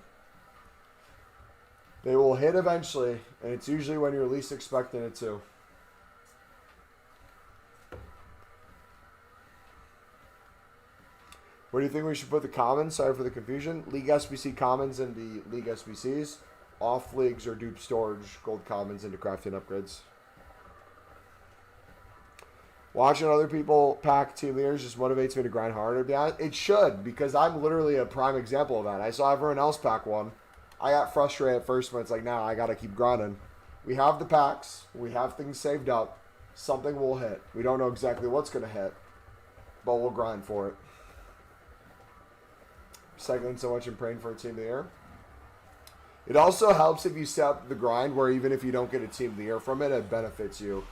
They will hit eventually, and it's usually when you're least expecting it to. Where do you think we should put the commons? Sorry for the confusion. League SBC commons into League SBCs. Off leagues or dupe storage, gold commons into crafting upgrades. Watching other people pack team leaders just motivates me to grind harder. Yeah, it should, because I'm literally a prime example of that. I saw everyone else pack one. I got frustrated at first, but it's like, nah, I got to keep grinding. We have the packs. We have things saved up. Something will hit. We don't know exactly what's going to hit, but we'll grind for it. Cycling so much and praying for a team of the year. It also helps if you set up the grind where even if you don't get a team of the year from it, it benefits you.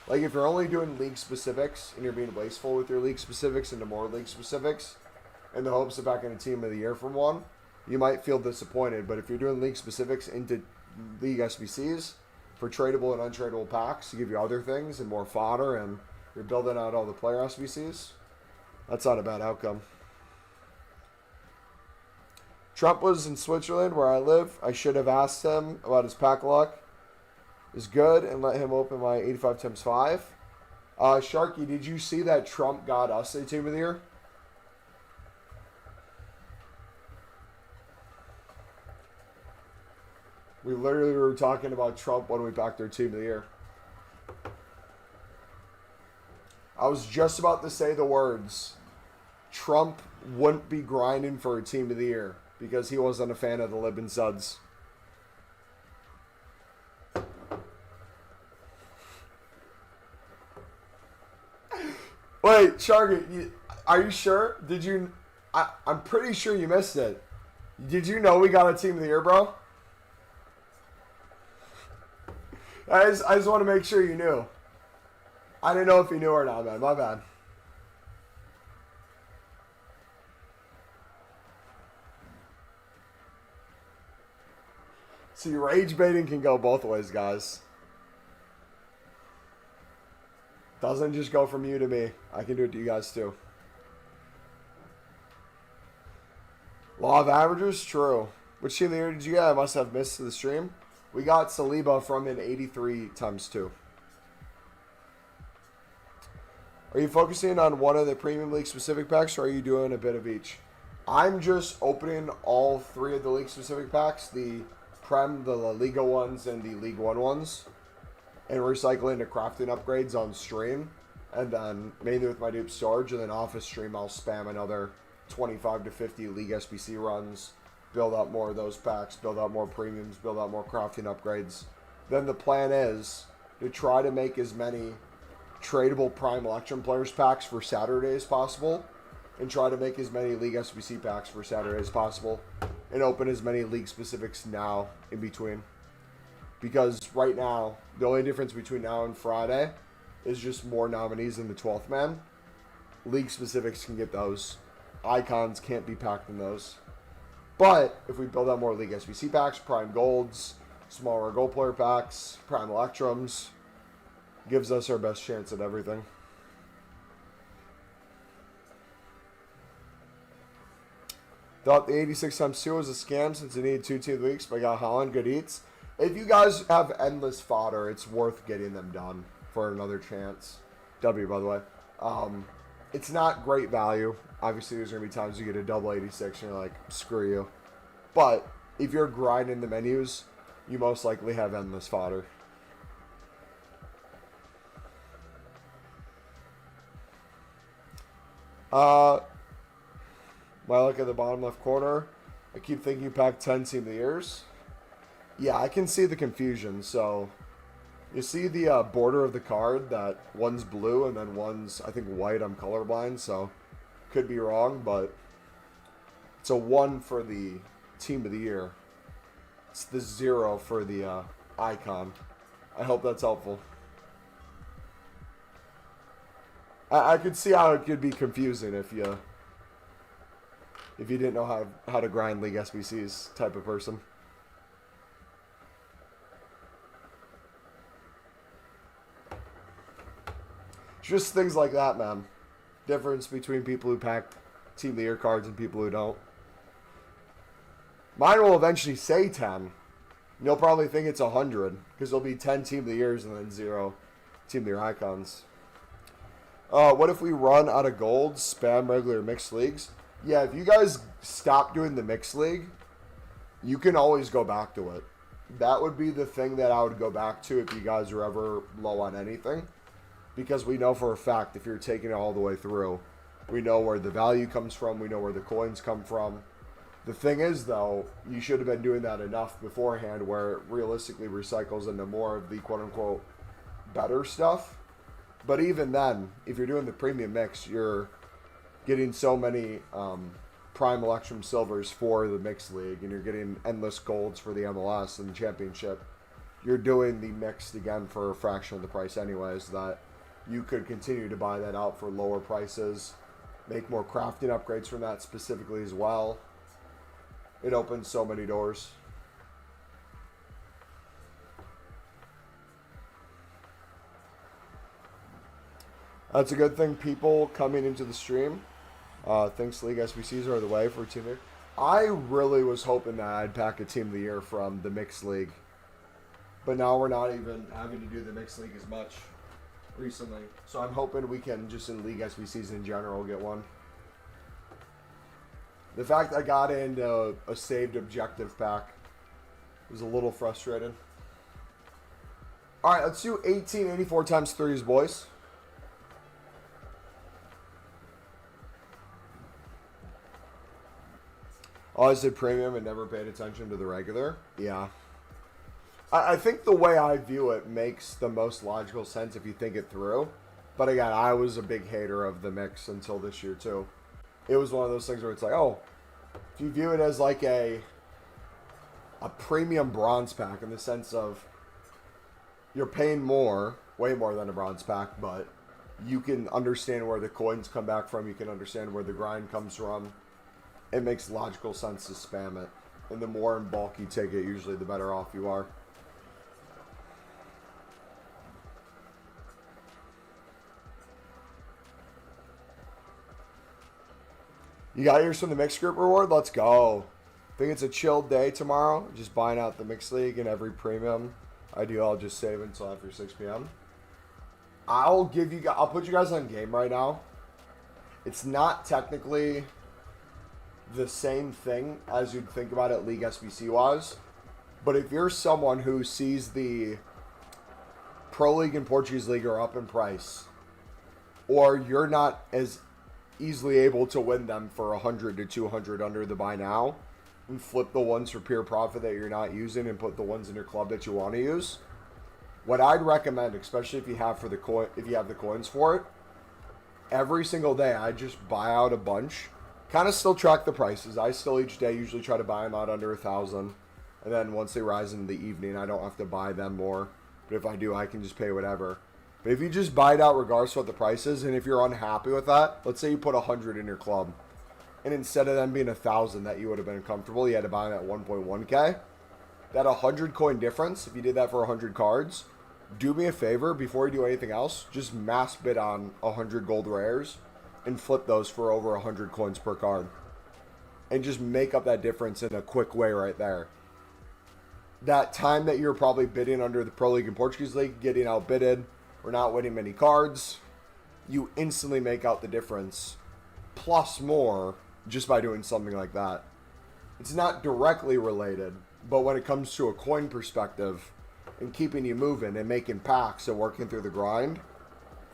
Like if you're only doing league specifics and you're being wasteful with your league specifics into more league specifics in the hopes of backing a team of the year from one, you might feel disappointed. But if you're doing league specifics into league SBCs for tradable and untradeable packs to give you other things and more fodder, and you're building out all the player SBCs, that's not a bad outcome. Trump was in Switzerland, where I live. I should have asked him about his pack luck. Is good and let him open my 85 times 5. Sharky, did you see that Trump got us a team of the year? We literally were talking about Trump when we packed our team of the year. I was just about to say the words. Trump wouldn't be grinding for a team of the year because he wasn't a fan of the Lib and Suds. Wait, Sharky, are you sure? Did you? I'm pretty sure you missed it. Did you know we got a team of the year, bro? I just want to make sure you knew. I didn't know if you knew or not, man. My bad. See, rage baiting can go both ways, guys. Doesn't just go from you to me. I can do it to you guys too. Law of averages? True. Which team of the year did you get? I must have missed the stream. We got Saliba from an 83 times 2. Are you focusing on one of the Premium League specific packs, or are you doing a bit of each? I'm just opening all 3 of the league specific packs. The Prem, the La Liga ones, and the League One ones. And recycling the crafting upgrades on stream. And then mainly with my dupe storage. And then off of stream, I'll spam another 25 to 50 League SBC runs. Build out more of those packs. Build out more premiums. Build out more crafting upgrades. Then the plan is to try to make as many tradable Prime Electrum Players packs for Saturday as possible. And try to make as many League SBC packs for Saturday as possible. And open as many League specifics now in between. Because right now, the only difference between now and Friday is just more nominees in the 12th man. League specifics can get those. Icons can't be packed in those. But if we build out more League SBC packs, Prime Golds, smaller Gold Player packs, Prime Electrums, gives us our best chance at everything. Thought the 86 times 2 was a scam since it needed 2 team weeks, but I got Holland, good eats. If you guys have endless fodder, it's worth getting them done for another chance. W, by the way. It's not great value. Obviously, there's going to be times you get a double 86 and you're like, screw you. But if you're grinding the menus, you most likely have endless fodder. My look at the bottom left corner. I keep thinking pack 10 team of the years. Yeah, I can see the confusion. So, you see the border of the card that one's blue and then one's, I think, white. I'm colorblind, so could be wrong, but it's a 1 for the team of the year. It's the 0 for the icon. I hope that's helpful. I could see how it could be confusing if you didn't know how to grind League SBCs type of person. Just things like that, man. Difference between people who pack Team of the Year cards and people who don't. Mine will eventually say 10. You'll probably think it's 100 because there'll be 10 Team of the Years and then 0 Team of the Year icons. What if we run out of gold, spam regular mixed leagues? Yeah, if you guys stop doing the mixed league, you can always go back to it. That would be the thing that I would go back to if you guys are ever low on anything. Because we know for a fact if you're taking it all the way through, we know where the value comes from, we know where the coins come from. The thing is, though, you should have been doing that enough beforehand where it realistically recycles into more of the quote-unquote better stuff. But even then, if you're doing the premium mix, you're getting so many prime Electrum Silvers for the mixed league, and you're getting endless golds for the MLS and the championship. You're doing the mixed again for a fraction of the price anyways, that you could continue to buy that out for lower prices, make more crafting upgrades from that specifically as well. It opens so many doors. That's a good thing. People coming into the stream thinks League SBCs are the way for Team of the Year. I really was hoping that I'd pack a Team of the Year from the Mixed League. But now we're not even having to do the Mixed League as much recently. So I'm hoping we can, just in League SBCs in general, get one. The fact I got into a saved objective pack was a little frustrating. Alright, let's do 1884 times 3s, boys. Always did premium and never paid attention to the regular. Yeah. I think the way I view it makes the most logical sense if you think it through. But again, I was a big hater of the mix until this year too. It was one of those things where it's like, oh, if you view it as like a premium bronze pack in the sense of you're paying more, way more than a bronze pack, but you can understand where the coins come back from, you can understand where the grind comes from. It makes logical sense to spam it. And the more in bulk you take it, usually the better off you are. You got yours from the mixed group reward? Let's go. I think it's a chill day tomorrow. Just buying out the mixed league and every premium I do, I'll just save until after 6 p.m. I'll put you guys on game right now. It's not technically the same thing as you'd think about it League SBC wise. But if you're someone who sees the Pro League and Portuguese League are up in price, or you're not as easily able to win them for 100 to 200 under the buy now, and flip the ones for pure profit that you're not using and put the ones in your club that you want to use, what I'd recommend, especially if you have the coins for it, every single day I just buy out a bunch. Kind of still track the prices. I still each day usually try to buy them out under 1,000, and then once they rise in the evening, I don't have to buy them more. But if I do, I can just pay whatever. But if you just buy it out regardless of what the price is, and if you're unhappy with that, let's say you put 100 in your club, and instead of them being 1,000 that you would have been comfortable, you had to buy them at 1.1k. That 100 coin difference, if you did that for 100 cards, do me a favor, before you do anything else, just mass bid on 100 gold rares and flip those for over 100 coins per card. And just make up that difference in a quick way right there. That time that you're probably bidding under the Pro League and Portuguese League, getting outbidded, or not winning many cards, you instantly make out the difference, plus more, just by doing something like that. It's not directly related, but when it comes to a coin perspective, and keeping you moving and making packs and working through the grind,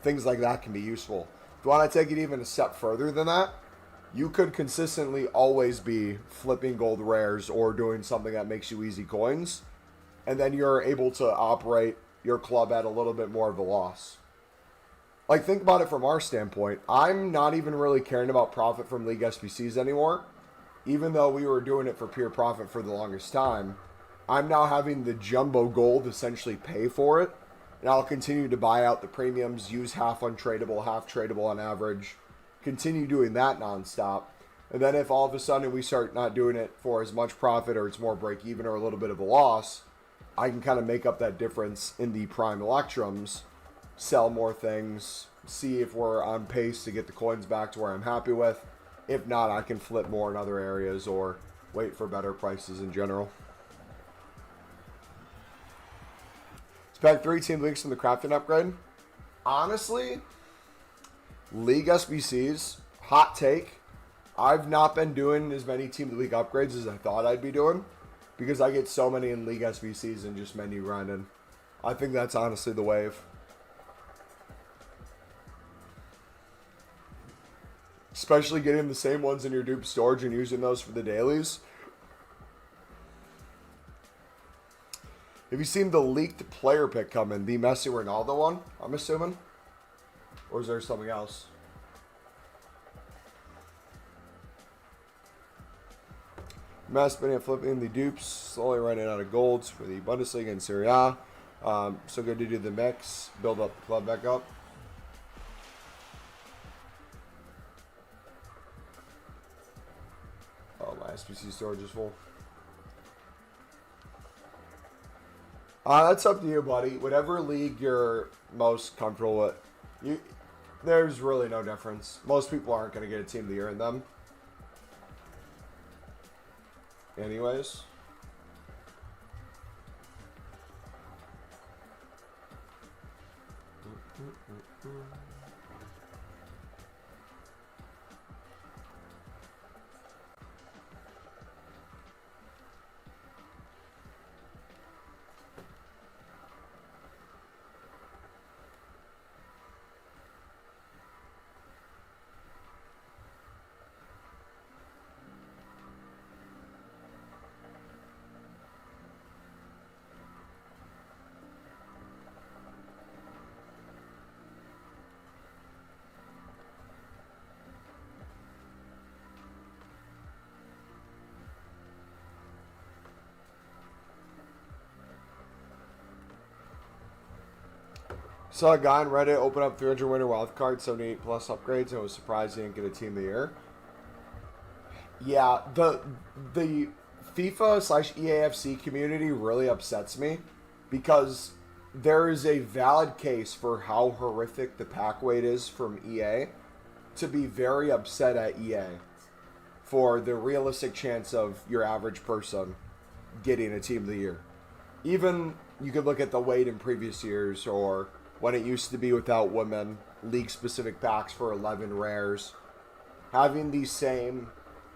things like that can be useful. If you want to take it even a step further than that, you could consistently always be flipping gold rares or doing something that makes you easy coins, and then you're able to operate your club at a little bit more of a loss. Like, think about it from our standpoint. I'm not even really caring about profit from League SBCs anymore, even though we were doing it for pure profit for the longest time, I'm now having the jumbo gold essentially pay for it. And I'll continue to buy out the premiums, use half untradeable, half tradable on average, continue doing that nonstop. And then if all of a sudden we start not doing it for as much profit or it's more break even or a little bit of a loss, I can kind of make up that difference in the prime electrums, sell more things, see if we're on pace to get the coins back to where I'm happy with. If not, I can flip more in other areas or wait for better prices in general. Spent 3 team leagues in the crafting upgrade. Honestly, league SBCs, hot take. I've not been doing as many team league upgrades as I thought I'd be doing because I get so many in league SBCs and just menu grinding. I think that's honestly the wave. Especially getting the same ones in your dupe storage and using those for the dailies. Have you seen the leaked player pick coming? The Messi Ronaldo one, I'm assuming? Or is there something else? Mass spinning and flipping the dupes, slowly running out of golds for the Bundesliga and Serie A. So good to do the mix, build up the club back up. Oh, my SBC storage is full. That's up to you, buddy. Whatever league you're most comfortable with. There's really no difference. Most people aren't going to get a team of the year in them. Anyways. Saw a guy on Reddit open up 300 winner wildcard, 78 plus upgrades, and was surprised he didn't get a team of the year. Yeah, the FIFA / EAFC community really upsets me because there is a valid case for how horrific the pack weight is from EA to be very upset at EA for the realistic chance of your average person getting a team of the year. Even you could look at the weight in previous years or when it used to be without women, league-specific packs for 11 rares. Having these same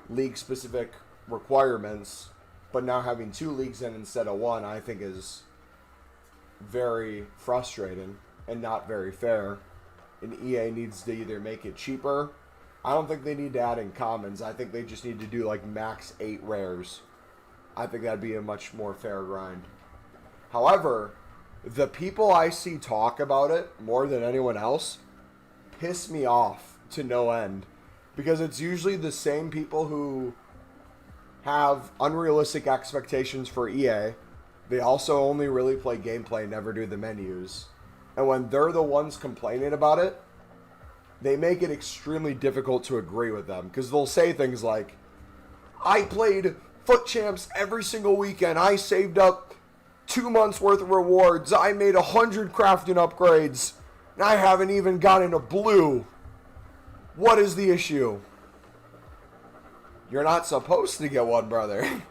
league-specific requirements, but now having 2 leagues in instead of 1, I think is very frustrating and not very fair. And EA needs to either make it cheaper. I don't think they need to add in commons. I think they just need to do like max 8 rares. I think that'd be a much more fair grind. However, the people I see talk about it more than anyone else piss me off to no end because it's usually the same people who have unrealistic expectations for EA. They also only really play gameplay, never do the menus. And when they're the ones complaining about it, they make it extremely difficult to agree with them because they'll say things like, I played Foot Champs every single weekend. I saved up 2 months worth of rewards. I made 100 crafting upgrades. And I haven't even gotten a blue. What is the issue? You're not supposed to get one, brother.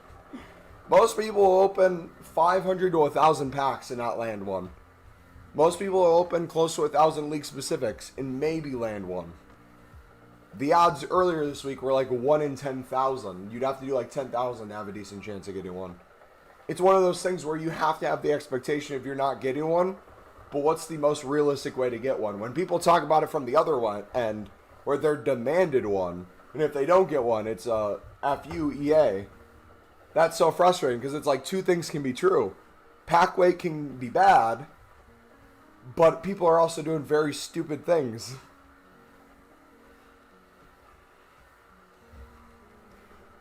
Most people will open 500 to 1,000 packs and not land one. Most people will open close to 1,000 league specifics and maybe land one. The odds earlier this week were like 1 in 10,000. You'd have to do like 10,000 to have a decent chance of getting one. It's one of those things where you have to have the expectation if you're not getting one, but what's the most realistic way to get one? When people talk about it from the other one end, where they're demanded one, and if they don't get one, it's F you, EA. That's so frustrating because it's like 2 things can be true. Pack weight can be bad, but people are also doing very stupid things.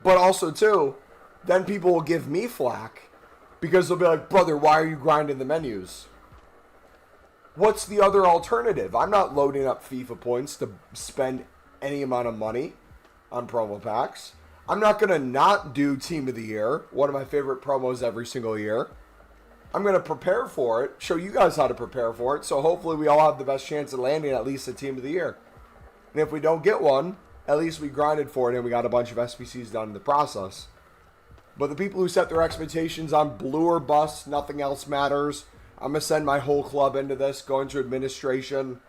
But also, too, then people will give me flack because they'll be like, brother, why are you grinding the menus? What's the other alternative? I'm not loading up FIFA points to spend any amount of money on promo packs. I'm not going to not do Team of the Year, one of my favorite promos every single year. I'm going to prepare for it, show you guys how to prepare for it, so hopefully we all have the best chance of landing at least a Team of the Year. And if we don't get one, at least we grinded for it and we got a bunch of SBCs done in the process. But the people who set their expectations on blue or bust, nothing else matters. I'm going to send my whole club into this, go into administration,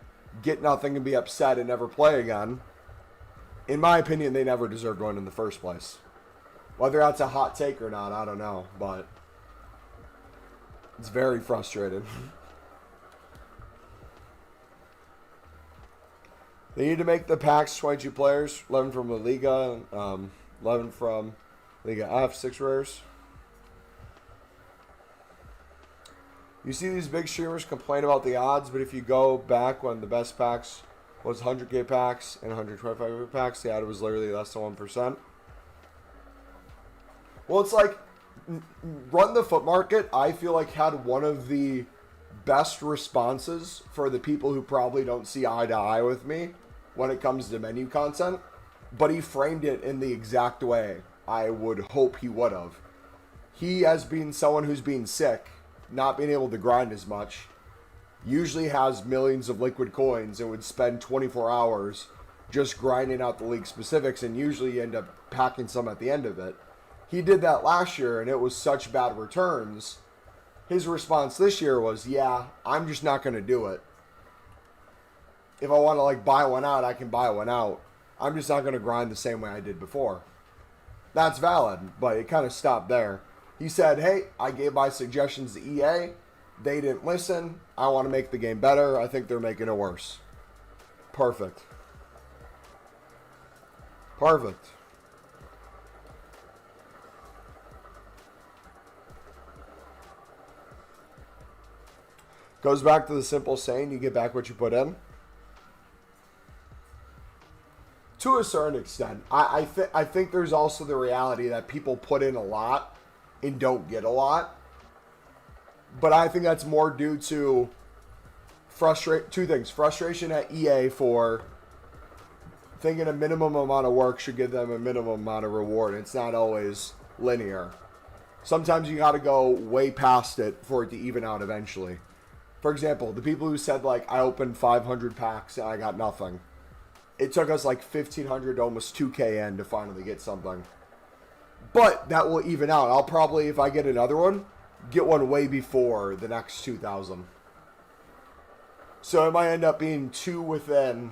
get nothing and be upset and never play again. In my opinion, they never deserve going in the first place. Whether that's a hot take or not, I don't know, but it's very frustrating. They need to make the packs 22 players, 11 from La Liga, 11 from Liga F, 6 rares. You see these big streamers complain about the odds, but if you go back when the best packs was 100k packs and 125k packs, the odd was literally less than 1%. Well, it's like, Run the Foot Market, I feel like had one of the best responses for the people who probably don't see eye to eye with me when it comes to menu content, but he framed it in the exact way I would hope he would have. He, as being someone who's being sick, not being able to grind as much, usually has millions of liquid coins and would spend 24 hours just grinding out the league specifics, and usually you end up packing some at the end of it. He did that last year and it was such bad returns. His response this year was, yeah, I'm just not going to do it. If I want to like buy one out, I can buy one out. I'm just not going to grind the same way I did before. That's valid, but it kind of stopped there. He said, hey, I gave my suggestions to EA. They didn't listen. I want to make the game better. I think they're making it worse. Perfect. Perfect. Goes back to the simple saying, you get back what you put in. To a certain extent. I think there's also the reality that people put in a lot and don't get a lot. But I think that's more due to two things. Frustration at EA for thinking a minimum amount of work should give them a minimum amount of reward. It's not always linear. Sometimes you got to go way past it for it to even out eventually. For example, the people who said, like, I opened 500 packs and I got nothing. It took us like 1,500 to almost 2K in to finally get something. But that will even out. I'll probably, if I get another one, get one way before the next 2,000. So it might end up being 2 within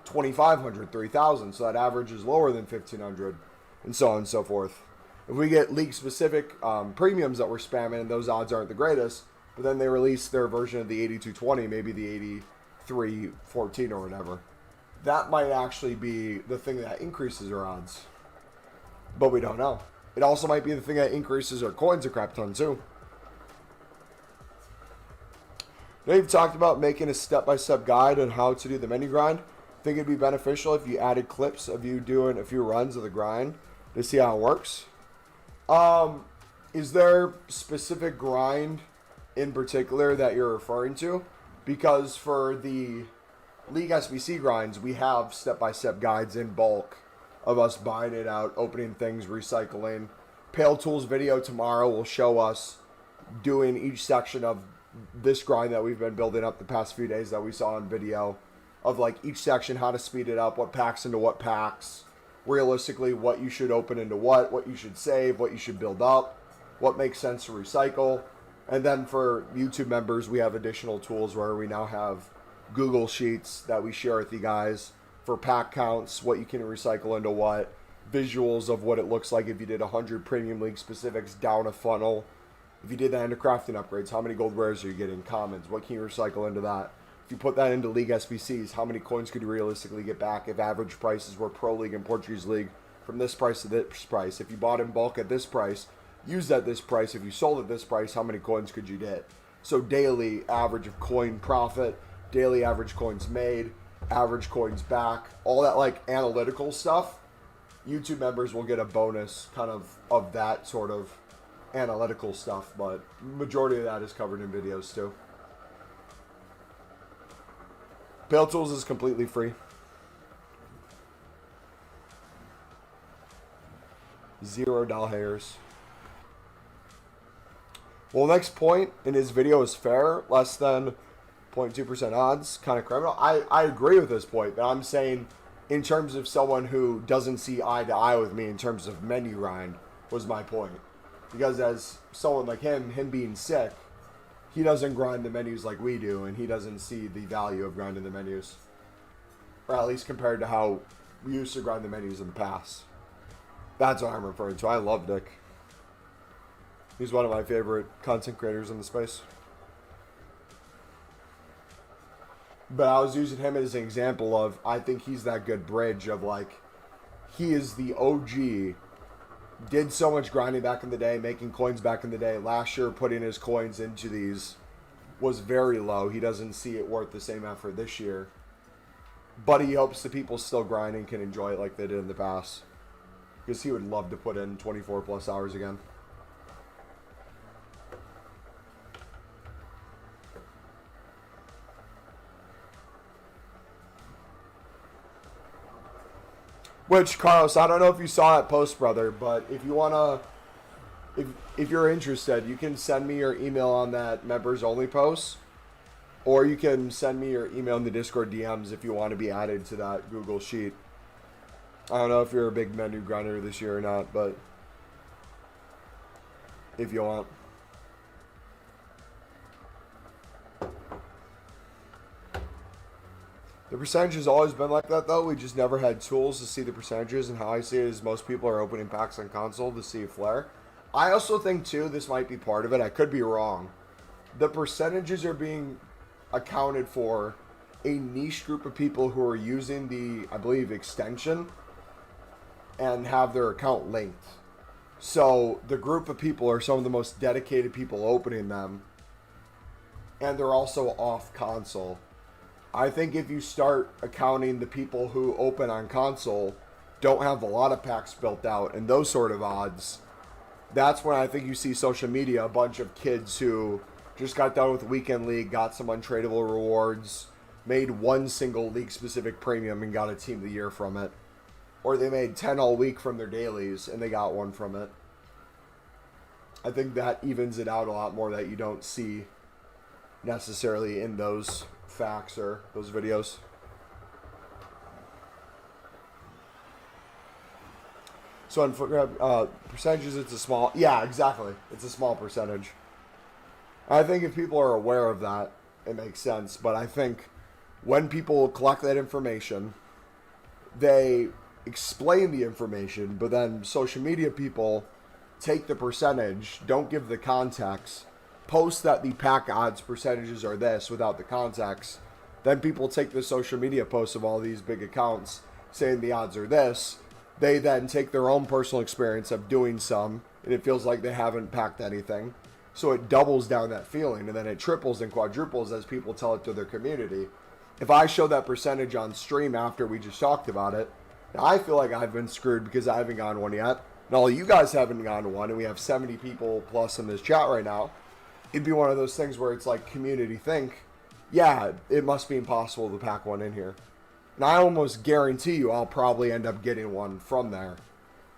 2,500, 3,000. So that average is lower than 1,500 and so on and so forth. If we get league-specific premiums that we're spamming and those odds aren't the greatest, but then they release their version of the 8220, maybe the 8314 or whatever, that might actually be the thing that increases our odds. But we don't know. It also might be the thing that increases our coins a crap ton too. Now you've talked about making a step-by-step guide on how to do the menu grind. Think it'd be beneficial if you added clips of you doing a few runs of the grind to see how it works. Is there specific grind in particular that you're referring to? Because for the League SBC grinds, we have step-by-step guides in bulk of us buying it out, opening things, recycling. Pale Tools video tomorrow will show us doing each section of this grind that we've been building up the past few days that we saw on video, of like each section, how to speed it up, what packs into what packs, realistically what you should open into what you should save, what you should build up, what makes sense to recycle. And then for YouTube members, we have additional tools where we now have Google Sheets that we share with you guys for pack counts, what you can recycle into what, visuals of what it looks like if you did 100 Premium League specifics down a funnel. If you did that into crafting upgrades, how many gold rares are you getting? Commons, what can you recycle into that? If you put that into League SBCs, how many coins could you realistically get back if average prices were Pro League and Portuguese League from this price to this price? If you bought in bulk at this price, used at this price, if you sold at this price, how many coins could you get? So daily average of coin profit, daily average coins made, average coins back, all that like analytical stuff. YouTube members will get a bonus kind of that sort of analytical stuff, but majority of that is covered in videos too. Pale Tools is completely free. $0 hairs. Well, next point in his video is fair. Less than 0.2% odds. Kind of criminal. I agree with this point, but I'm saying in terms of someone who doesn't see eye to eye with me in terms of menu grind was my point. Because as someone like him being sick, he doesn't grind the menus like we do, and he doesn't see the value of grinding the menus. Or at least compared to how we used to grind the menus in the past. That's what I'm referring to. I love Nick. He's one of my favorite content creators in the space. But I was using him as an example of, I think he's that good bridge of like, he is the OG, did so much grinding back in the day, making coins back in the day. Last year, putting his coins into these was very low. He doesn't see it worth the same effort this year. But he hopes the people still grinding can enjoy it like they did in the past. Because he would love to put in 24 plus hours again. Which, Carlos, I don't know if you saw that post, brother, but if you want to, if you're interested, you can send me your email on that members only post, or you can send me your email in the Discord DMs if you want to be added to that Google Sheet. I don't know if you're a big menu grinder this year or not, but if you want. The percentage has always been like that, though. We just never had tools to see the percentages, and how I see it is most people are opening packs on console to see a flare. I also think, too, this might be part of it. I could be wrong. The percentages are being accounted for a niche group of people who are using the, I believe, extension and have their account linked. So the group of people are some of the most dedicated people opening them, and they're also off console. I think if you start accounting the people who open on console, don't have a lot of packs built out, and those sort of odds, that's when I think you see social media, a bunch of kids who just got done with Weekend League, got some untradeable rewards, made one single league-specific premium and got a Team of the Year from it. Or they made 10 all week from their dailies, and they got one from it. I think that evens it out a lot more that you don't see necessarily in those facts or those videos. So on percentages, it's a small, yeah, exactly. It's a small percentage. I think if people are aware of that, it makes sense. But I think when people collect that information, they explain the information, but then social media people take the percentage, don't give the context, post that the pack odds percentages are this without the context. Then people take the social media posts of all these big accounts saying the odds are this. They then take their own personal experience of doing some, and it feels like they haven't packed anything. So it doubles down that feeling, and then it triples and quadruples as people tell it to their community. If I show that percentage on stream after we just talked about it, I feel like I've been screwed because I haven't gone one yet. And all you guys haven't gone to one, and we have 70 people plus in this chat right now. It'd be one of those things where it's like community think, yeah, it must be impossible to pack one in here. And I almost guarantee you I'll probably end up getting one from there.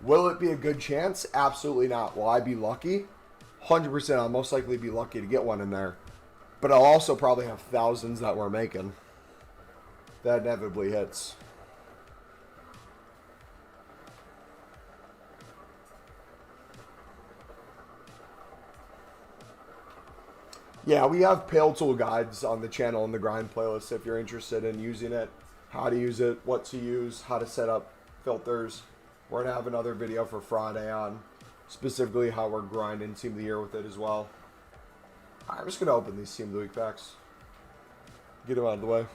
Will it be a good chance? Absolutely not. Will I be lucky? 100%. I'll most likely be lucky to get one in there. But I'll also probably have thousands that we're making. That inevitably hits. Yeah, we have Pale Tool guides on the channel in the grind playlist if you're interested in using it, how to use it, what to use, how to set up filters. We're going to have another video for Friday on specifically how we're grinding Team of the Year with it as well. I'm just going to open these Team of the Week packs. Get them out of the way.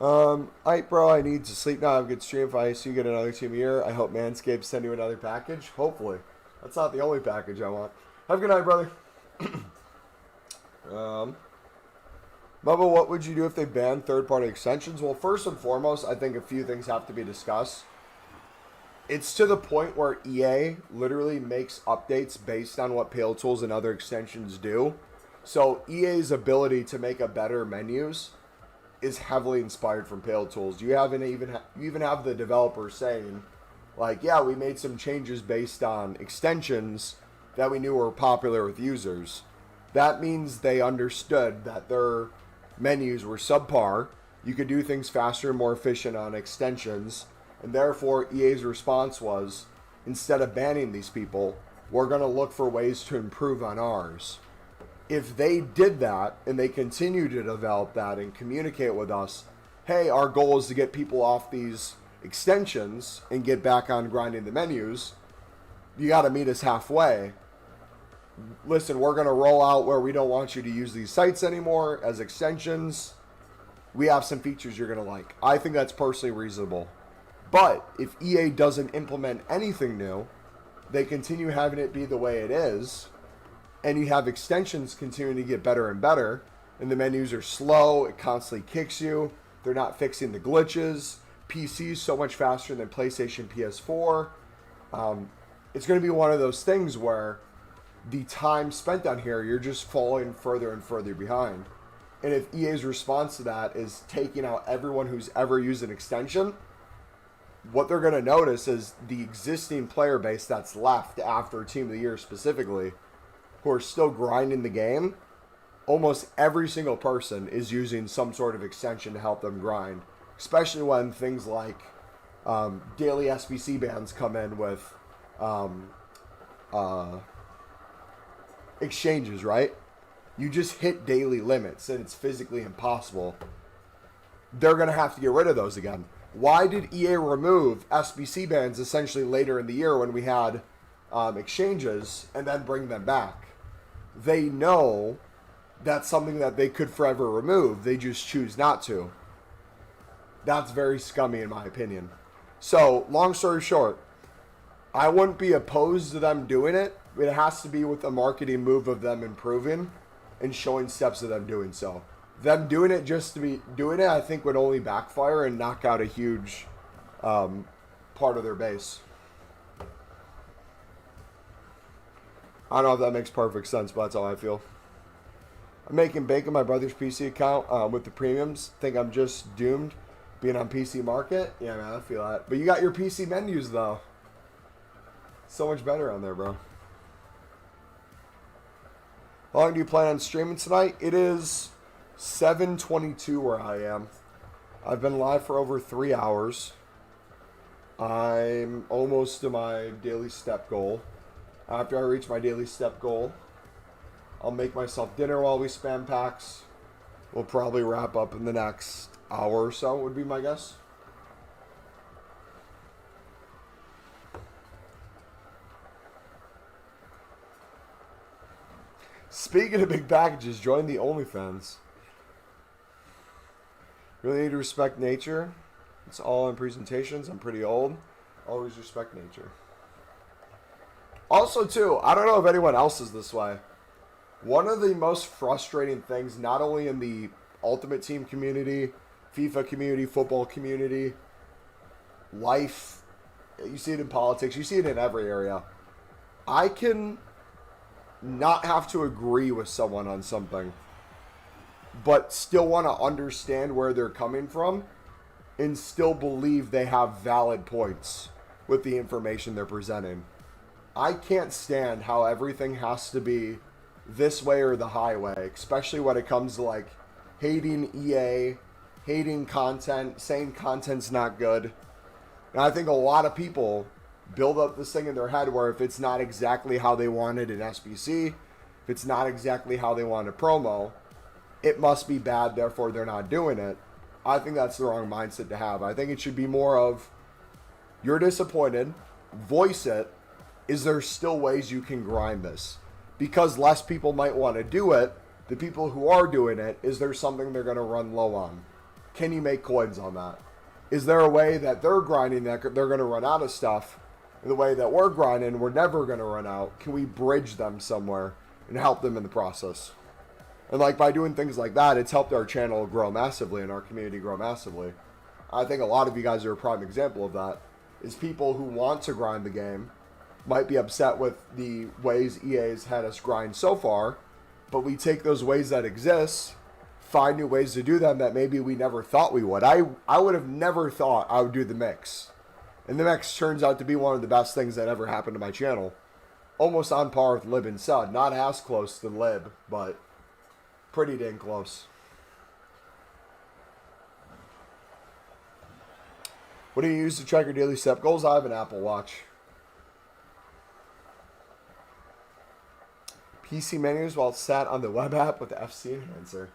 Alright, bro, I need to sleep now. I have a good stream. If I see you get another Team of the Year, I hope Manscaped send you another package. Hopefully. That's not the only package I want. Have a good night, brother. Bubba, what would you do if they banned third-party extensions? Well, first and foremost, I think a few things have to be discussed. It's to the point where EA literally makes updates based on what Pale Tools and other extensions do. So EA's ability to make a better menus is heavily inspired from Pale Tools. You even have the developers saying, like, yeah, we made some changes based on extensions that we knew were popular with users. That means they understood that their menus were subpar. You could do things faster and more efficient on extensions. And therefore, EA's response was, instead of banning these people, we're going to look for ways to improve on ours. If they did that, and they continue to develop that and communicate with us, hey, our goal is to get people off these extensions and get back on grinding the menus, you got to meet us halfway. Listen, we're going to roll out where we don't want you to use these sites anymore as extensions. We have some features you're going to like. I think that's personally reasonable. But if EA doesn't implement anything new, they continue having it be the way it is, and you have extensions continuing to get better and better, and the menus are slow, it constantly kicks you, they're not fixing the glitches, PC's so much faster than PlayStation PS4. It's going to be one of those things where the time spent on here, you're just falling further and further behind. And if EA's response to that is taking out everyone who's ever used an extension, what they're going to notice is the existing player base that's left after Team of the Year specifically, who are still grinding the game, almost every single person is using some sort of extension to help them grind. Especially when things like daily SBC bans come in with exchanges, right? You just hit daily limits and it's physically impossible. They're going to have to get rid of those again. Why did EA remove SBC bans essentially later in the year when we had exchanges and then bring them back? They know that's something that they could forever remove. They just choose not to. That's very scummy in my opinion. So, long story short, I wouldn't be opposed to them doing it. It has to be with a marketing move of them improving and showing steps of them doing so. Them doing it just to be doing it, I think, would only backfire and knock out a huge part of their base. I don't know if that makes perfect sense, but that's how I feel. I'm making bank on my brother's PC account with the premiums. Think I'm just doomed being on PC Market. Yeah, man, I feel that. But you got your PC menus, though. So much better on there, bro. How long do you plan on streaming tonight? It is 7:22 where I am. I've been live for over 3 hours. I'm almost to my daily step goal. After I reach my daily step goal, I'll make myself dinner while we spam packs. We'll probably wrap up in the next hour or so, would be my guess. Speaking of big packages, join the OnlyFans. Really need to respect nature. It's all in presentations. I'm pretty old. Always respect nature. Also, too, I don't know if anyone else is this way. One of the most frustrating things, not only in the Ultimate Team community, FIFA community, football community, life, you see it in politics, you see it in every area. I can not have to agree with someone on something, but still want to understand where they're coming from and still believe they have valid points with the information they're presenting. I can't stand how everything has to be this way or the highway, especially when it comes to like hating EA, hating content, saying content's not good. And I think a lot of people build up this thing in their head where if it's not exactly how they wanted an SBC, if it's not exactly how they want a promo, it must be bad, therefore they're not doing it. I think that's the wrong mindset to have. I think it should be more of, you're disappointed, voice it. Is there still ways you can grind this? Because less people might want to do it, the people who are doing it, is there something they're going to run low on? Can you make coins on that? Is there a way that they're grinding that they're going to run out of stuff? And the way that we're grinding, we're never going to run out. Can we bridge them somewhere and help them in the process? And like by doing things like that, it's helped our channel grow massively and our community grow massively. I think a lot of you guys are a prime example of that. Is people who want to grind the game might be upset with the ways EA's had us grind so far, but we take those ways that exist, find new ways to do them that maybe we never thought we would. I would have never thought I would do the mix. And the mix turns out to be one of the best things that ever happened to my channel. Almost on par with Lib and Sud. Not as close to Lib, but pretty dang close. What do you use to track your daily step goals? I have an Apple Watch. PC menus while sat on the web app with the FC enhancer.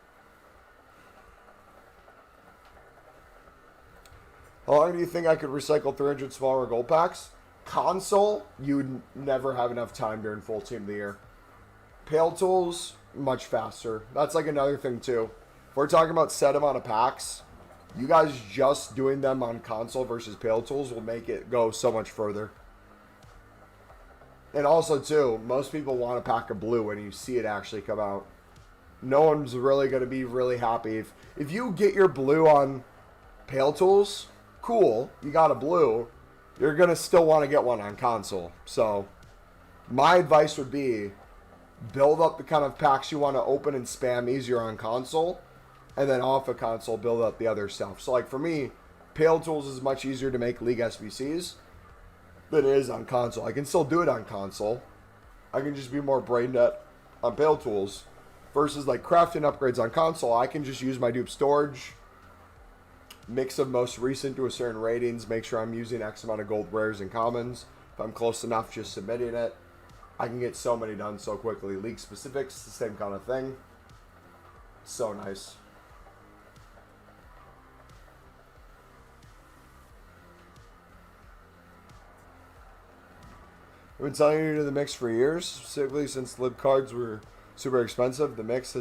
How long do you think I could recycle 300 smaller gold packs? Console, you'd never have enough time during full team of the year. Pale tools, much faster. That's like another thing too. If we're talking about set amount of packs, you guys just doing them on console versus pale tools will make it go so much further. And also too, most people want a pack of blue when you see it actually come out. No one's really going to be really happy. If you get your blue on pale tools, cool, you got a blue, you're going to still want to get one on console. So my advice would be build up the kind of packs you want to open and spam easier on console, and then off of console build up the other stuff. So like for me, pale tools is much easier to make League SBCs than it is on console. I can still do it on console. I can just be more brain dead on pale tools. Versus like crafting upgrades on console, I can just use my dupe storage, mix of most recent to a certain ratings, make sure I'm using X amount of gold rares and commons. If I'm close enough, just submitting it. I can get so many done so quickly. League specifics, the same kind of thing. So nice. I've been telling you to do the mix for years, specifically since lib cards were super expensive. The mix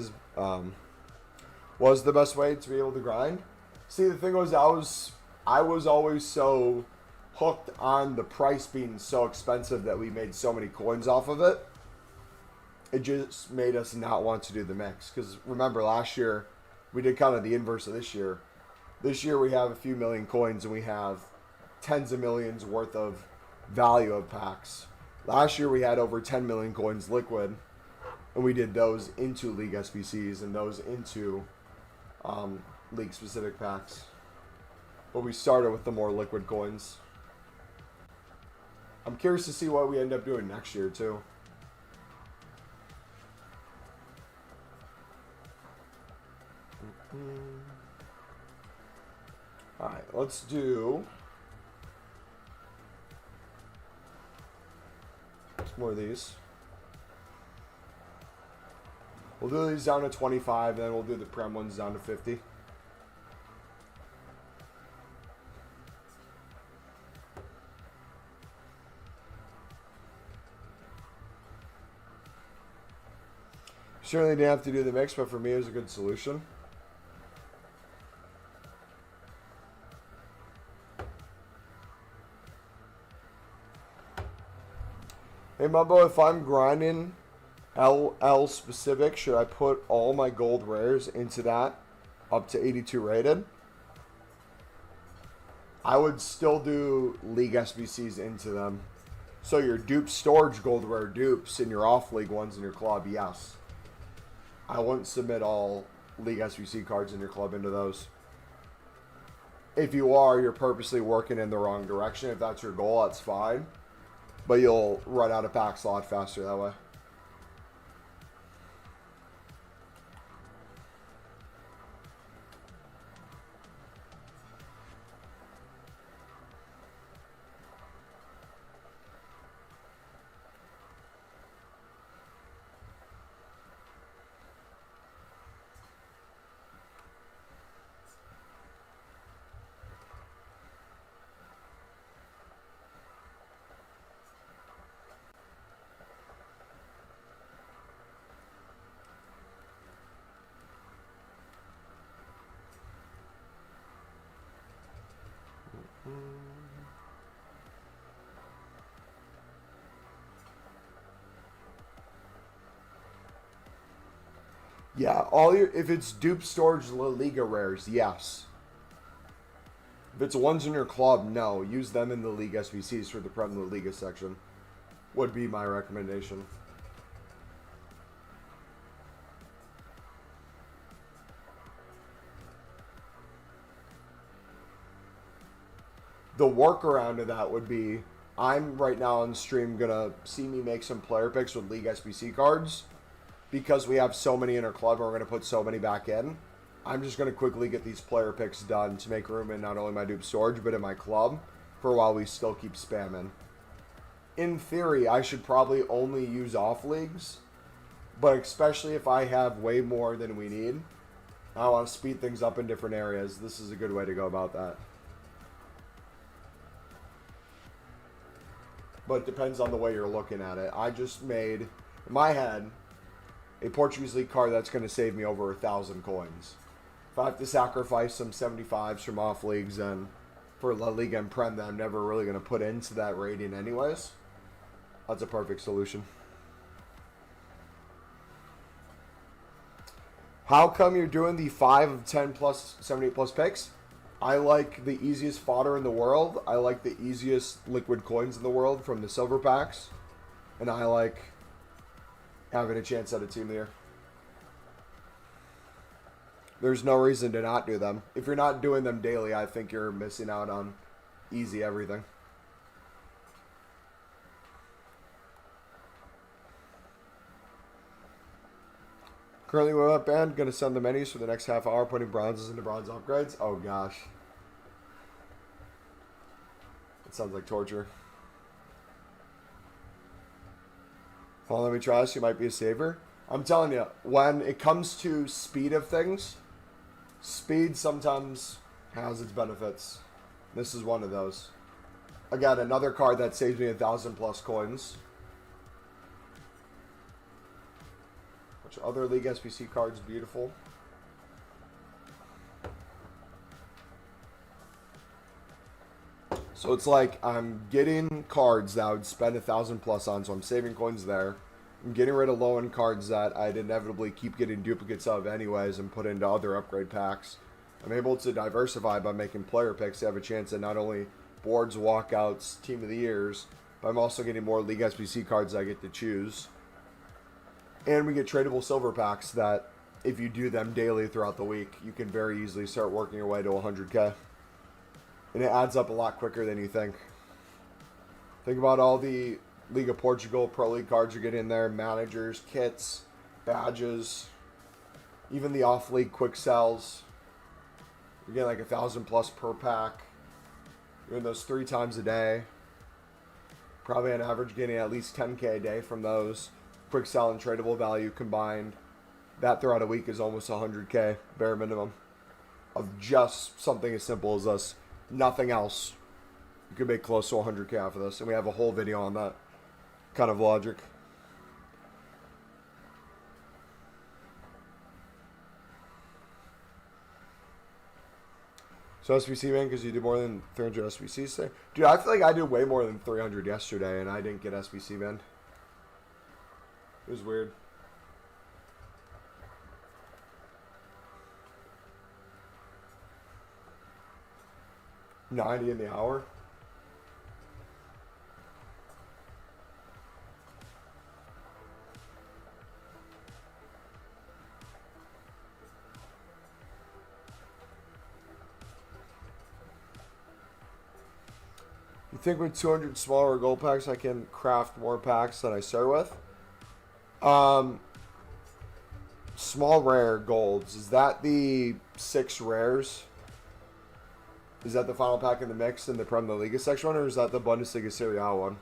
was the best way to be able to grind. See, the thing was, I was always so hooked on the price being so expensive that we made so many coins off of it. It just made us not want to do the mix. Because remember, last year, we did kind of the inverse of this year. This year, we have a few million coins, and we have tens of millions worth of value of packs. Last year, we had over 10 million coins liquid, and we did those into League SBCs and those into League-specific packs. But we started with the more liquid coins. I'm curious to see what we end up doing next year, too. Alright, let's do more of these. We'll do these down to 25, then we'll do the Prem ones down to 50. Certainly didn't have to do the mix, but for me it was a good solution. Hey Mumbo, if I'm grinding LL specific, should I put all my gold rares into that up to 82 rated? I would still do League SBCs into them. So your dupe storage gold rare dupes and your off league ones in your club, yes. I wouldn't submit all League SBC cards in your club into those. If you are, you're purposely working in the wrong direction. If that's your goal, that's fine. But you'll run out of packs a lot faster that way. Yeah, all your if it's dupe storage La Liga rares, yes. If it's ones in your club, no. Use them in the league SBCs for the Prem La Liga section. Would be my recommendation. The workaround of that would be, I'm right now on stream gonna see me make some player picks with League SBC cards because we have so many in our club and we're gonna put so many back in. I'm just gonna quickly get these player picks done to make room in not only my dupe storage but in my club for while we still keep spamming. In theory, I should probably only use off leagues, but especially if I have way more than we need, I want to speed things up in different areas. This is a good way to go about that. But it depends on the way you're looking at it. I just made, in my head, a Portuguese League card that's going to save me over 1,000 coins. If I have to sacrifice some 75s from off leagues and for La Liga and Prem that I'm never really going to put into that rating anyways, that's a perfect solution. How come you're doing the 5 of 10 plus 78 plus picks? I like the easiest fodder in the world. I like the easiest liquid coins in the world from the silver packs. And I like having a chance at a team of the year. There's no reason to not do them. If you're not doing them daily, I think you're missing out on easy everything. Currently, we're up band. Gonna send the menus for the next half hour, putting bronzes into bronze upgrades. Oh gosh, it sounds like torture. Well, let me try this. You might be a saver. I'm telling you, when it comes to speed of things, speed sometimes has its benefits. This is one of those. Again, another card that saves me 1,000 plus coins. Other League SBC cards, beautiful. So it's like I'm getting cards that I would spend 1,000 plus on, so I'm saving coins there. I'm getting rid of low-end cards that I'd inevitably keep getting duplicates of anyways and put into other upgrade packs. I'm able to diversify by making player picks to have a chance at not only boards, walkouts, team of the years, but I'm also getting more League SBC cards I get to choose. And we get tradable silver packs that, if you do them daily throughout the week, you can very easily start working your way to 100k. And it adds up a lot quicker than you think. Think about all the League of Portugal Pro League cards you get in there, managers, kits, badges, even the off-league quick sells. You get like 1,000 plus per pack. You're doing those 3 times a day. Probably on average getting at least 10k a day from those. Quick sell and tradable value combined, that throughout a week is almost 100k bare minimum of just something as simple as this. Nothing else. You could make close to 100k off of this, and we have a whole video on that kind of logic. So SBC, man, because you did more than 300 SBCs today? Dude, I feel like I did way more than 300 yesterday, and I didn't get SBC, man. It was weird. $90 in the hour. You think with 200 smaller gold packs I can craft more packs than I start with? Small rare golds. Is that the 6 rares? Is that the final pack in the mix in the Prem La Liga section one, or is that the Bundesliga Serie A one?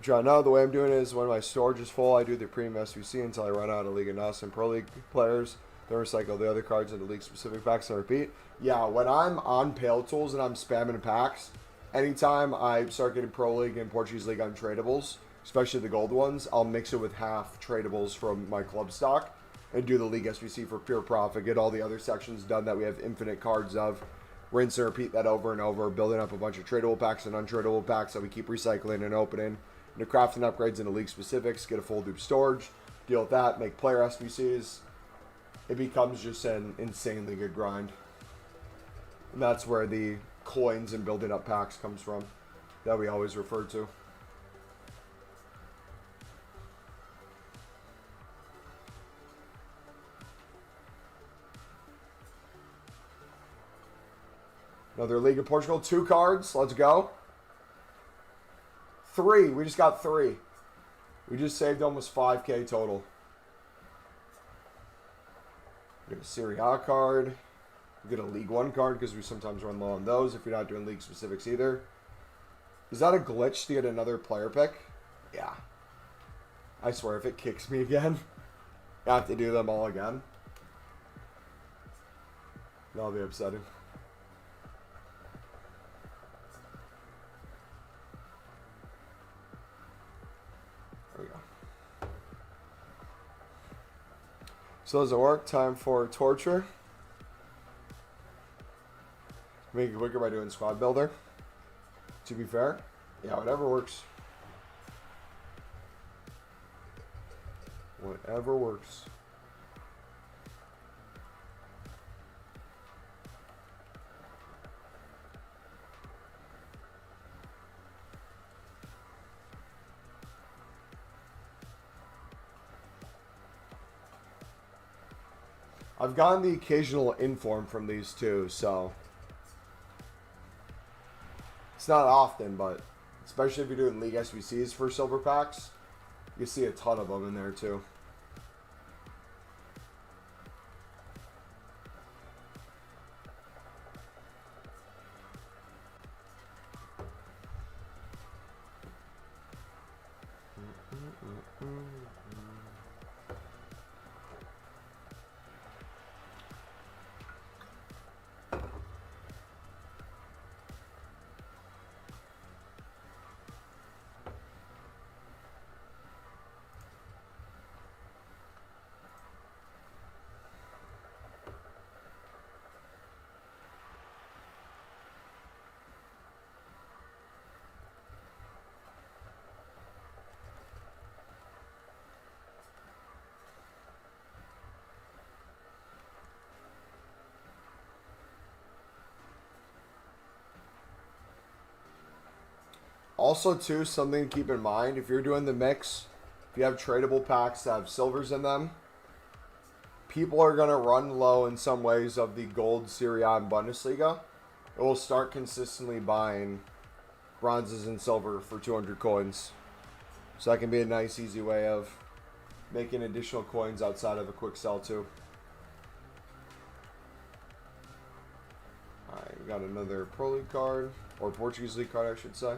No, the way I'm doing it is when my storage is full, I do the premium SBC until I run out of Liga NOS and Pro League players. Then recycle the other cards into league specific packs and repeat. Yeah, when I'm on Pale Tools and I'm spamming packs, anytime I start getting Pro League and Portuguese League untradables, especially the gold ones, I'll mix it with half tradables from my club stock and do the League SBC for pure profit. Get all the other sections done that we have infinite cards of. Rinse and repeat that over and over, building up a bunch of tradable packs and untradable packs that we keep recycling and opening. into crafting upgrades into league specifics, get a full dupe storage, deal with that, make player SBCs. It becomes just an insanely good grind. And that's where the coins and building up packs comes from that we always refer to. Another League of Portugal. 2 cards. Let's go. 3. We just got 3. We just saved almost 5K total. Get a Serie A card. Get a League 1 card because we sometimes run low on those if you're not doing league specifics either. Is that a glitch to get another player pick? Yeah. I swear if it kicks me again, I have to do them all again. That'll be upsetting. There we go. So does it work? Time for torture. Make it quicker by doing squad builder. To be fair, yeah, whatever works. Whatever works. I've gotten the occasional inform from these two, so it's not often, but especially if you're doing League SBCs for silver packs, you see a ton of them in there too. Also, too, something to keep in mind, if you're doing the mix, if you have tradable packs that have silvers in them, people are going to run low in some ways of the gold Serie A and Bundesliga. It will start consistently buying bronzes and silver for 200 coins. So that can be a nice, easy way of making additional coins outside of a quick sell, too. Alright, we got another Pro League card, or Portuguese League card, I should say.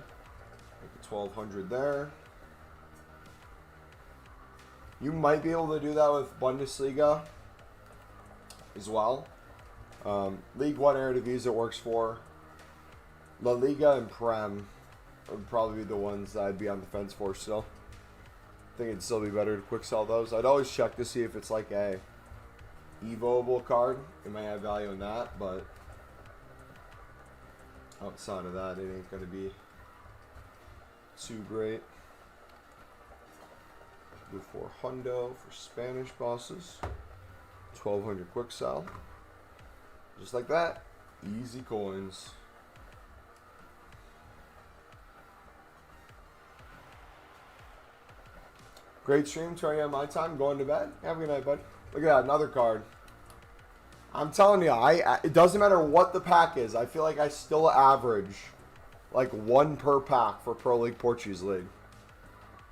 1200 there. You might be able to do that with Bundesliga as well. League 1 Eredivisie it works for. La Liga and Prem would probably be the ones that I'd be on the fence for still. I think it'd still be better to quick sell those. I'd always check to see if it's like a evoable card. It may have value in that, but outside of that, it ain't gonna be too great. Go for Hundo for Spanish bosses. 1200 quick sell. Just like that. Easy coins. Great stream. 2 a.m. my time. Going to bed. Have a good night, bud. Look at that. Another card. I'm telling you, it doesn't matter what the pack is. I feel like I still average like 1 per pack for Pro League Portuguese League.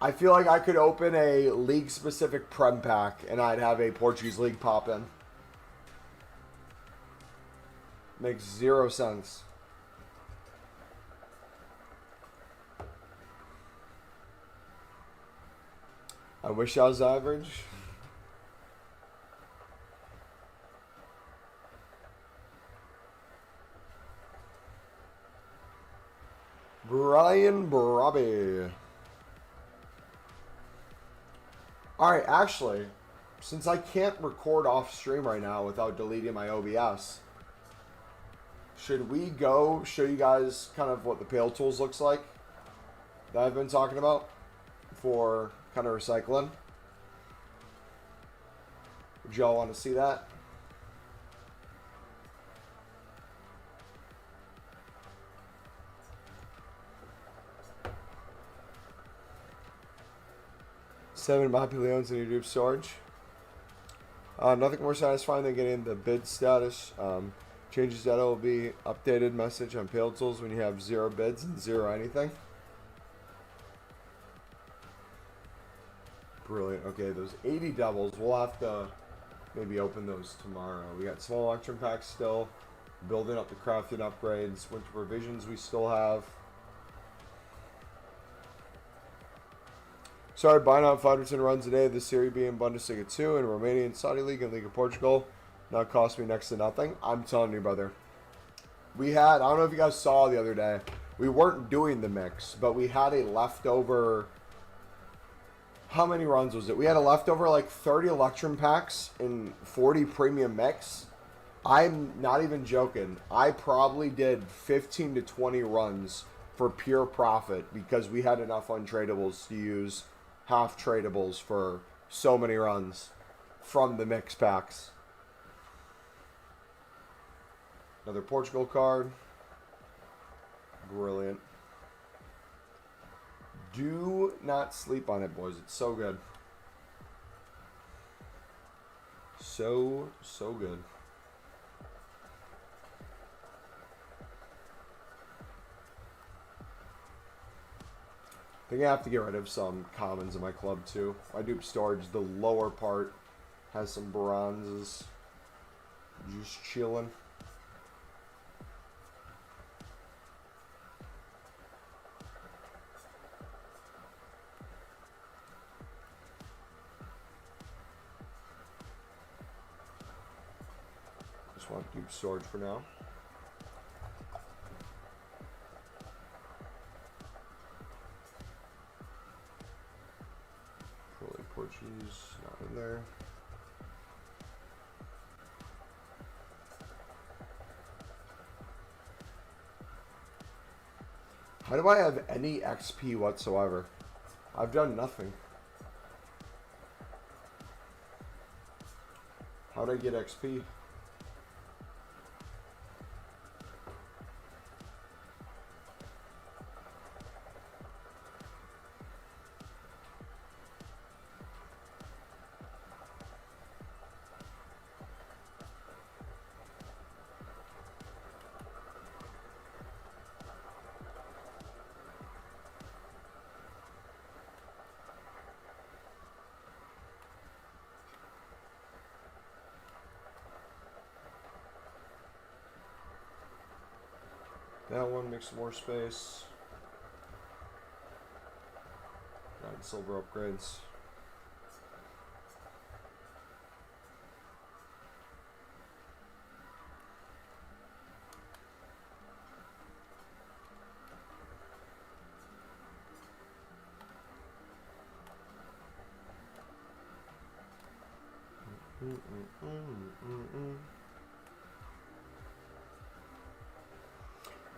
I feel like I could open a league-specific Prem pack and I'd have a Portuguese League pop in. Makes 0 sense. I wish I was average. Brian Brobby. Alright, actually, since I can't record off stream right now without deleting my OBS, should we go show you guys kind of what the Pale Tools looks like that I've been talking about? for kind of recycling. Would y'all want to see that? Seven Mopuleons in your dupe storage. Nothing more satisfying than getting the bid status. Changes that will be updated message on Pale Tools when you have 0 bids and 0 anything. Brilliant. Okay, those 80 doubles, we'll have to maybe open those tomorrow. We got small electrum packs still. Building up the crafting upgrades. Winter provisions we still have. Started buying out 5% runs a day. The Serie B in Bundesliga 2 and Romanian Saudi League and League of Portugal. Now cost me next to nothing. I'm telling you, brother. We had, I don't know if you guys saw the other day, we weren't doing the mix, but we had a leftover, how many runs was it? We had a leftover like 30 Electrum packs and 40 premium mix. I'm not even joking. I probably did 15 to 20 runs for pure profit because we had enough untradables to use half tradables for so many runs from the mix packs. Another Portugal card. Brilliant. Do not sleep on it, boys. It's so good. So good. I think I have to get rid of some commons in my club too. My dupe storage, the lower part has some bronzes. Just chilling. Just want dupe storage for now. Portuguese, not in there. How do I have any XP whatsoever? I've done nothing. How did I get XP? That one makes some more space. 9 silver upgrades.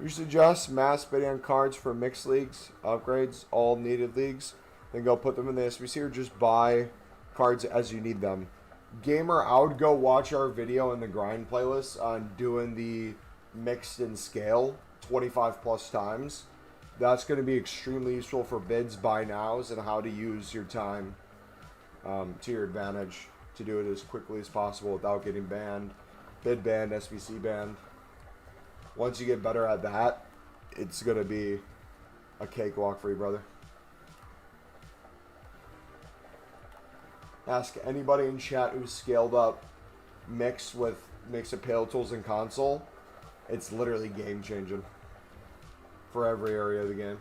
You suggest mass bidding on cards for mixed leagues, upgrades, all needed leagues, then go put them in the SBC, or just buy cards as you need them. Gamer, I would go watch our video in the grind playlist on doing the mixed and scale 25 plus times. That's going to be extremely useful for bids, buy nows, and how to use your time to your advantage to do it as quickly as possible without getting banned, bid banned, SBC banned. Once you get better at that, it's going to be a cakewalk for you, brother. Ask anybody in chat who's scaled up mix of Pale Tools and console. It's literally game changing for every area of the game.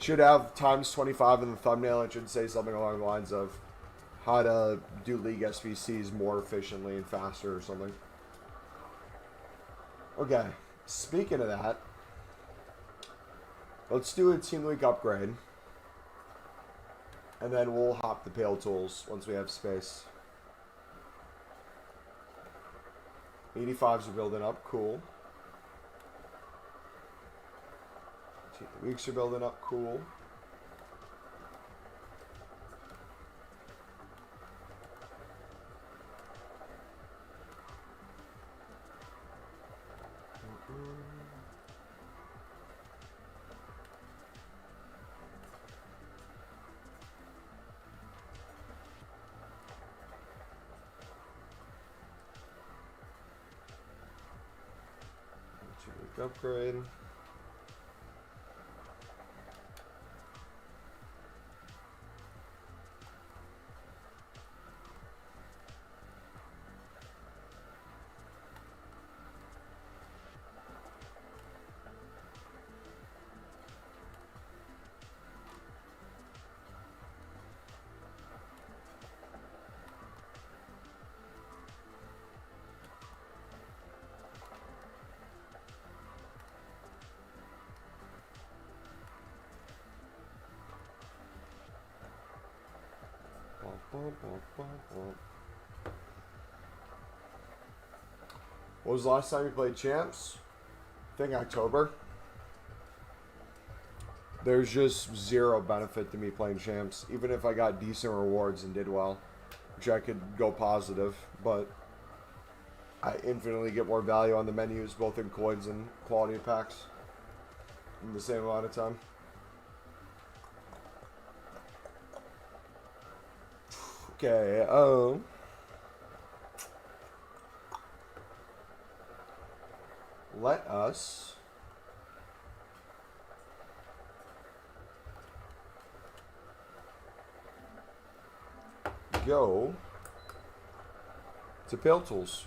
Should have times 25 in the thumbnail. It should say something along the lines of how to do league SBCs more efficiently and faster or something. Okay, speaking of that, Let's do a Team Week upgrade. And then we'll hop the Pale Tools once we have space. 85s are building up. Cool. Team Weeks are building up. Cool. Upgrade. What was the last time you played Champs? I think October. There's just zero benefit to me playing Champs, even if I got decent rewards and did well, which I could go positive, but I infinitely get more value on the menus, both in coins and quality of packs, in the same amount of time. Okay, let us go to Pale Tools.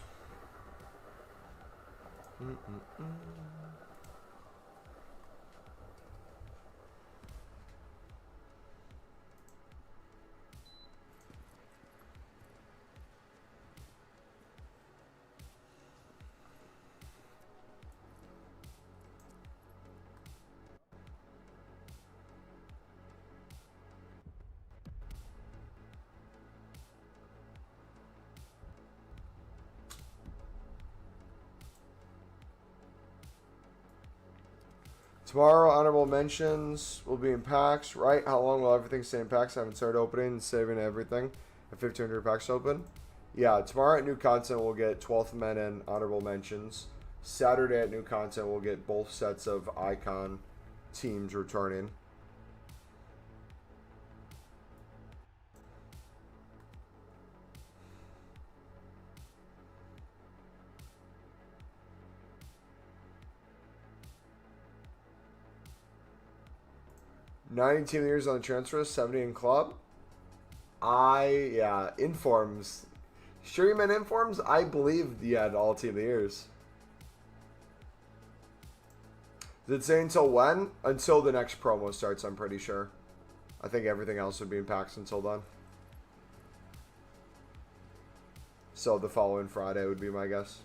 Tomorrow, honorable mentions will be in packs, right? How long will everything stay in packs? I haven't started opening and saving everything. At 1,500 packs open. Yeah, tomorrow at new content, we'll get 12th men and honorable mentions. Saturday at new content, we'll get both sets of icon teams returning. Team years on the transfer, 70 in club. Informs. Sure you meant informs? I believe you had all team of the years. Did it say until when? Until the next promo starts, I'm pretty sure. I think everything else would be in packs until then. So the following Friday would be my guess.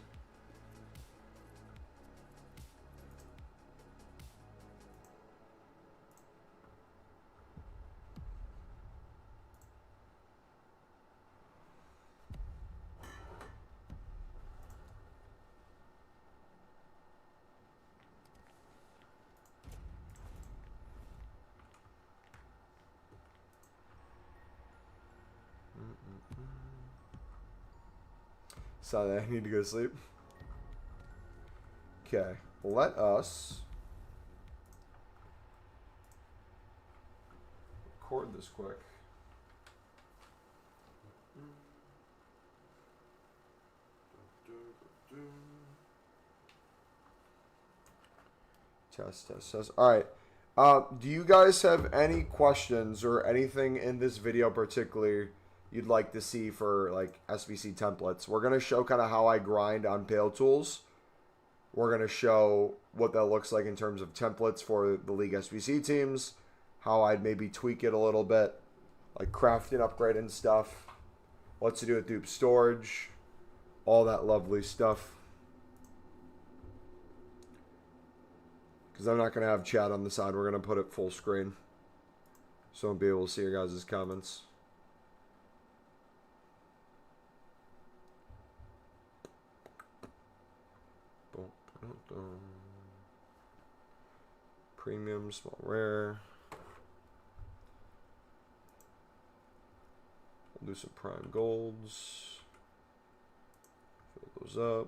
So I need to go to sleep. Okay, let us record this quick. Test. All right. Do you guys have any questions or anything in this video particularly you'd like to see for like SBC templates? We're going to show kind of how I grind on Pale Tools. We're going to show what that looks like in terms of templates for the League SBC teams, how I'd maybe tweak it a little bit, like crafting, upgrading stuff, what to do with dupe storage, all that lovely stuff. Because I'm not going to have chat on the side. We're going to put it full screen. So I'll be able to see your guys' comments. Premium, small, rare. We'll do some prime golds. Fill those up.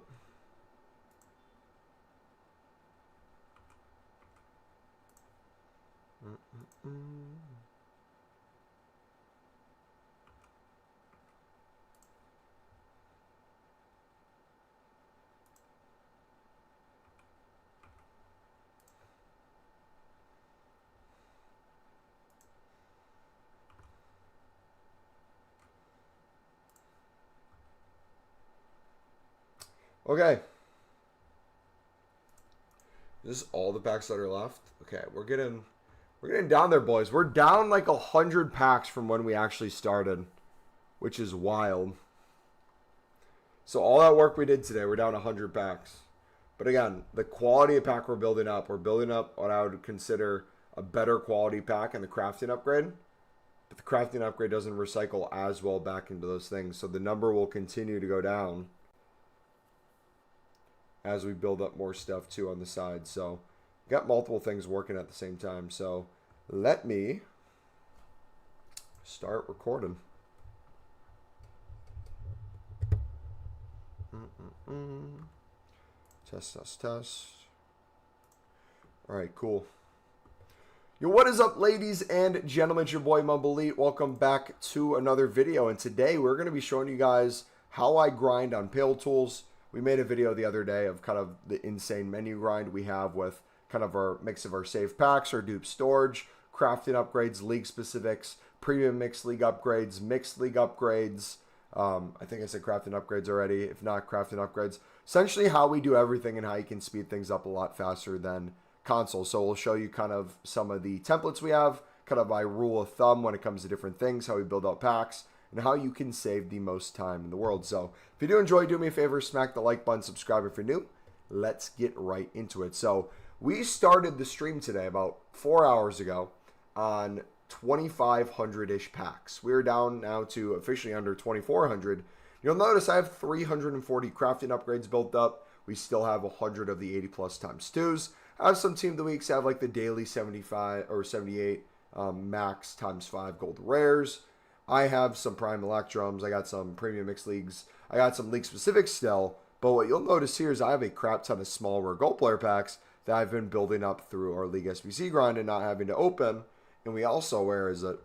Okay. This is all the packs that are left. Okay, we're getting down there, boys. We're down like 100 packs from when we actually started, which is wild. So all that work we did today, we're down 100 packs. But again, the quality of pack we're building up what I would consider a better quality pack in the crafting upgrade. But the crafting upgrade doesn't recycle as well back into those things. So the number will continue to go down as we build up more stuff too on the side. So we got multiple things working at the same time. So let me start recording. Test. All right, cool. Yo, what is up, ladies and gentlemen? It's your boy Mumble Elite. Welcome back to another video. And today we're going to be showing you guys how I grind on Pale Tools. We made a video the other day of kind of the insane menu grind we have with kind of our mix of our save packs, our dupe storage, crafting upgrades, league specifics, premium mixed league upgrades, mixed league upgrades. I think I said crafting upgrades already. If not, crafting upgrades. Essentially how we do everything and how you can speed things up a lot faster than console. So we'll show you kind of some of the templates we have, kind of by rule of thumb when it comes to different things, how we build out packs, and how you can save the most time in the world. So if you do enjoy, do me a favor, smack the like button, subscribe if you're new. Let's get right into it. So we started the stream today about 4 hours ago on 2,500-ish packs. We're down now to officially under 2,400. You'll notice I have 340 crafting upgrades built up. We still have 100 of the 80 plus times 2s. I have some team of the weeks have like the daily 75 or 78 max times 5 gold rares. I have some prime electrums. I got some premium mixed leagues. I got some league specifics still. But what you'll notice here is I have a crap ton of small rare gold player packs that I've been building up through our league SBC grind and not having to open. And we also,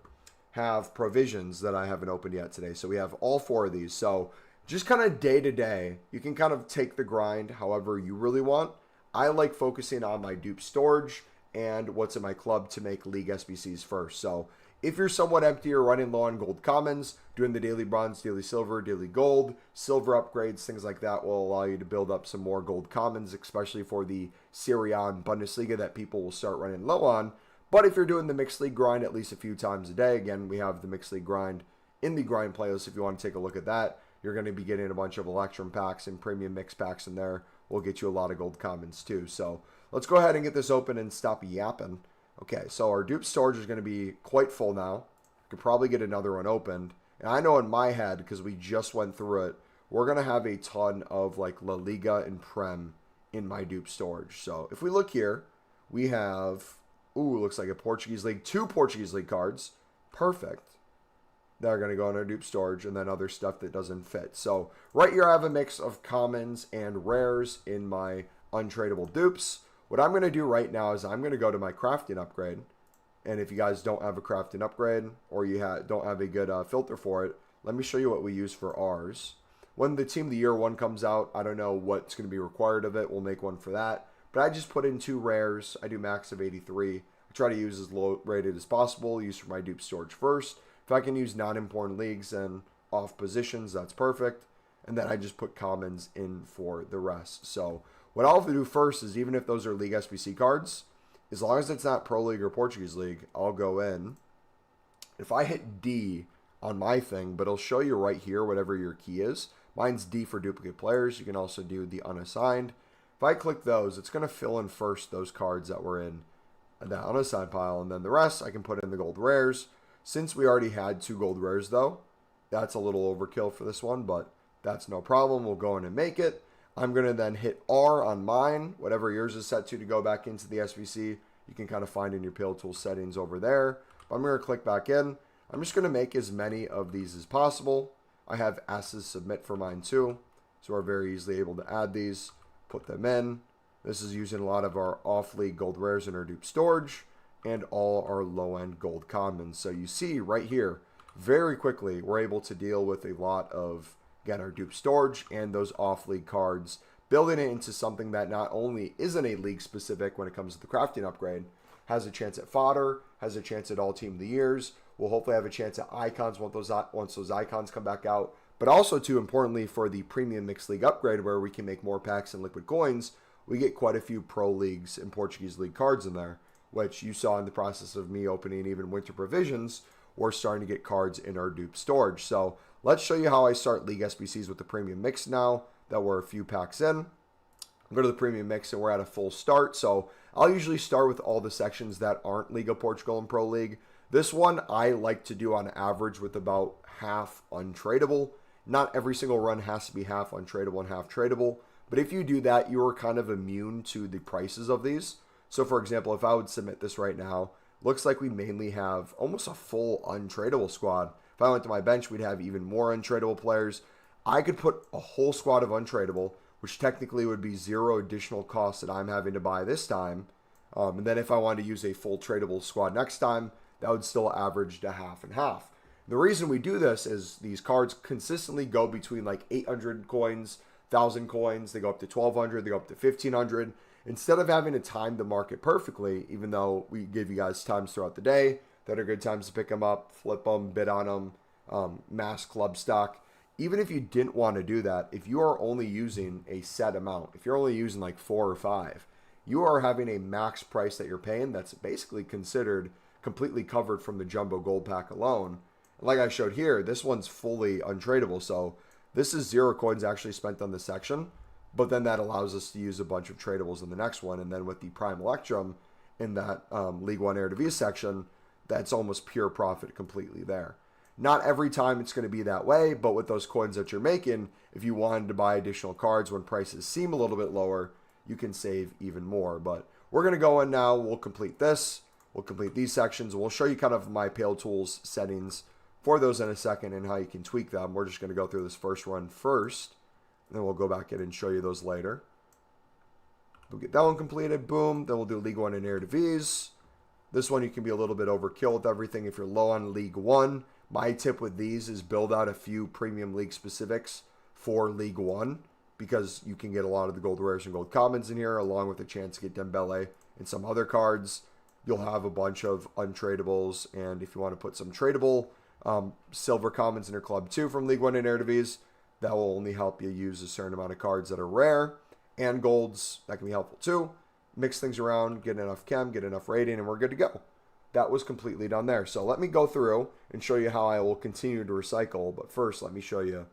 have provisions that I haven't opened yet today. So we have all 4 of these. So just kind of day to day, you can kind of take the grind however you really want. I like focusing on my dupe storage and what's in my club to make league SBCs first. So if you're somewhat empty or running low on gold commons, doing the daily bronze, daily silver, daily gold, silver upgrades, things like that will allow you to build up some more gold commons, especially for the Serie A and Bundesliga that people will start running low on. But if you're doing the mixed league grind at least a few times a day, again, we have the mixed league grind in the grind playlist. If you want to take a look at that, you're going to be getting a bunch of Electrum packs and premium mix packs in there. We'll get you a lot of gold commons too. So let's go ahead and get this open and stop yapping. Okay, so our dupe storage is going to be quite full now. Could probably get another one opened. And I know in my head, because we just went through it, we're going to have a ton of like La Liga and Prem in my dupe storage. So if we look here, we have, looks like a Portuguese League, 2 Portuguese League cards. Perfect. They're going to go in our dupe storage and then other stuff that doesn't fit. So right here I have a mix of commons and rares in my untradeable dupes. What I'm going to do right now is I'm going to go to my crafting upgrade. And if you guys don't have a crafting upgrade or you don't have a good filter for it, let me show you what we use for ours. When the Team of the Year one comes out, I don't know what's going to be required of it. We'll make one for that. But I just put in 2 rares. I do max of 83. I try to use as low rated as possible. Use for my dupe storage first. If I can use non-important leagues and off positions, that's perfect. And then I just put commons in for the rest. So what I'll have to do first is, even if those are League SBC cards, as long as it's not Pro League or Portuguese League, I'll go in. If I hit D on my thing, but it'll show you right here whatever your key is. Mine's D for duplicate players. You can also do the unassigned. If I click those, it's going to fill in first those cards that were in the unassigned pile, and then the rest I can put in the gold rares. Since we already had 2 gold rares though, that's a little overkill for this one, but that's no problem. We'll go in and make it. I'm going to then hit R on mine, whatever yours is set to go back into the SBC. You can kind of find in your Pale Tool settings over there. But I'm going to click back in. I'm just going to make as many of these as possible. I have S's submit for mine too, so we're very easily able to add these, put them in. This is using a lot of our off-league gold rares in our dupe storage and all our low-end gold commons. So you see right here, very quickly, we're able to deal with a lot of, again, our dupe storage and those off-league cards, building it into something that not only isn't a league specific when it comes to the crafting upgrade, has a chance at fodder, has a chance at all team of the years. We'll hopefully have a chance at icons once those icons come back out. But also, too importantly, for the premium mixed league upgrade, where we can make more packs and liquid coins, we get quite a few pro leagues and Portuguese league cards in there, which you saw in the process of me opening even winter provisions. We're starting to get cards in our dupe storage. So let's show you how I start league SBCs with the premium mix now that we're a few packs in. Go to the premium mix and we're at a full start. So I'll usually start with all the sections that aren't League of Portugal and Pro League. This one I like to do on average with about half untradeable. Not every single run has to be half untradeable and half tradable. But if you do that, you are kind of immune to the prices of these. So for example, if I would submit this right now, looks like we mainly have almost a full untradeable squad. If I went to my bench, we'd have even more untradeable players. I could put a whole squad of untradeable, which technically would be 0 additional cost that I'm having to buy this time. And then if I wanted to use a full tradable squad next time, that would still average to half and half. The reason we do this is these cards consistently go between like 800 coins, 1,000 coins. They go up to 1,200, they go up to 1,500. Instead of having to time the market perfectly, even though we give you guys times throughout the day that are good times to pick them up, flip them, bid on them, mass club stock. Even if you didn't want to do that, if you are only using a set amount, if you're only using like 4 or 5, you are having a max price that you're paying that's basically considered completely covered from the jumbo gold pack alone. And like I showed here, this one's fully untradeable. So this is 0 coins actually spent on this section, but then that allows us to use a bunch of tradables in the next one. And then with the Prime Electrum in that League One Eredivisie section, that's almost pure profit completely there. Not every time it's going to be that way, but with those coins that you're making, if you wanted to buy additional cards when prices seem a little bit lower, you can save even more. But we're going to go in now. We'll complete this. We'll complete these sections. We'll show you kind of my Pale Tools settings for those in a second and how you can tweak them. We're just going to go through this first run first, and then we'll go back in and show you those later. We'll get that one completed. Boom. Then we'll do League One and Eredivisie. This one you can be a little bit overkill with everything if you're low on League One. My tip with these is build out a few premium league specifics for League One, because you can get a lot of the gold rares and gold commons in here, along with a chance to get Dembele and some other cards. You'll have a bunch of untradables, and if you want to put some tradable silver commons in your club too from League One and Eredivisie, that will only help you use a certain amount of cards that are rare, and golds, that can be helpful too. Mix things around, get enough chem, get enough rating, and we're good to go. That was completely done there. So let me go through and show you how I will continue to recycle. But first, let me show you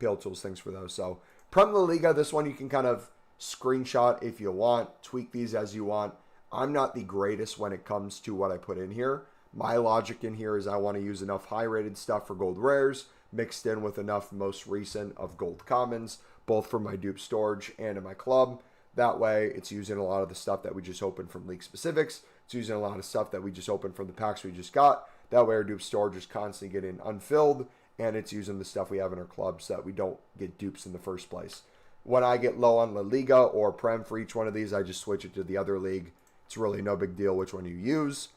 Pale Tools things for those. So Prem La Liga, this one you can kind of screenshot if you want, tweak these as you want. I'm not the greatest when it comes to what I put in here. My logic in here is I want to use enough high-rated stuff for gold rares mixed in with enough most recent of gold commons, both for my dupe storage and in my club. That way, it's using a lot of the stuff that we just opened from League Specifics. It's using a lot of stuff that we just opened from the packs we just got. That way, our dupe storage is constantly getting unfilled, and it's using the stuff we have in our clubs so that we don't get dupes in the first place. When I get low on La Liga or Prem for each one of these, I just switch it to the other league. It's really no big deal which one you use.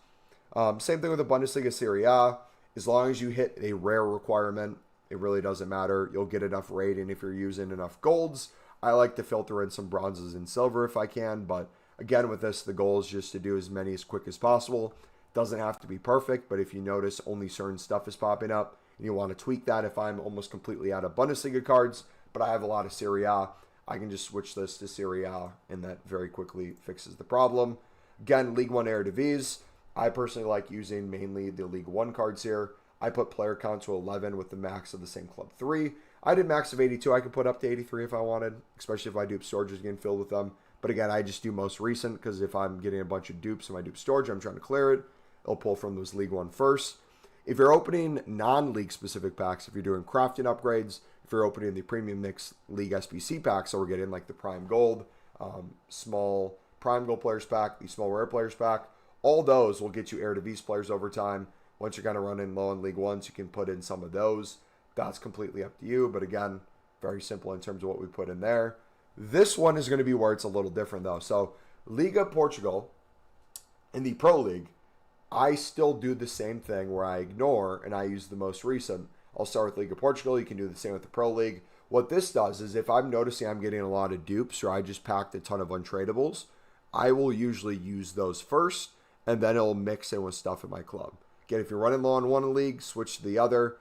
Same thing with the Bundesliga Serie A. As long as you hit a rare requirement, it really doesn't matter. You'll get enough rating if you're using enough golds. I like to filter in some bronzes and silver if I can, but again, with this, the goal is just to do as many as quick as possible. Doesn't have to be perfect, but if you notice only certain stuff is popping up and you want to tweak that, if I'm almost completely out of Bundesliga cards, but I have a lot of Serie A, I can just switch this to Serie A, and that very quickly fixes the problem. Again, League One Eredivisie, I personally like using mainly the League One cards here. I put player count to 11 with the max of the same club 3. I did max of 82. I could put up to 83 if I wanted, especially if my dupe storage is getting filled with them. But again, I just do most recent because if I'm getting a bunch of dupes in my dupe storage, I'm trying to clear it. It'll pull from those League 1 first. If you're opening non-league specific packs, if you're doing crafting upgrades, if you're opening the premium mix league SBC packs, so we're getting like the prime gold, small prime gold players pack, the small rare players pack, all those will get you heir to beast players over time. Once you're kind of running low on League 1s, you can put in some of those. That's completely up to you. But again, very simple in terms of what we put in there. This one is going to be where it's a little different though. So Liga Portugal in the Pro League, I still do the same thing where I ignore and I use the most recent. I'll start with Liga Portugal. You can do the same with the Pro League. What this does is if I'm noticing I'm getting a lot of dupes or I just packed a ton of untradables, I will usually use those first and then it'll mix in with stuff in my club. Again, if you're running low on one league, switch to the other.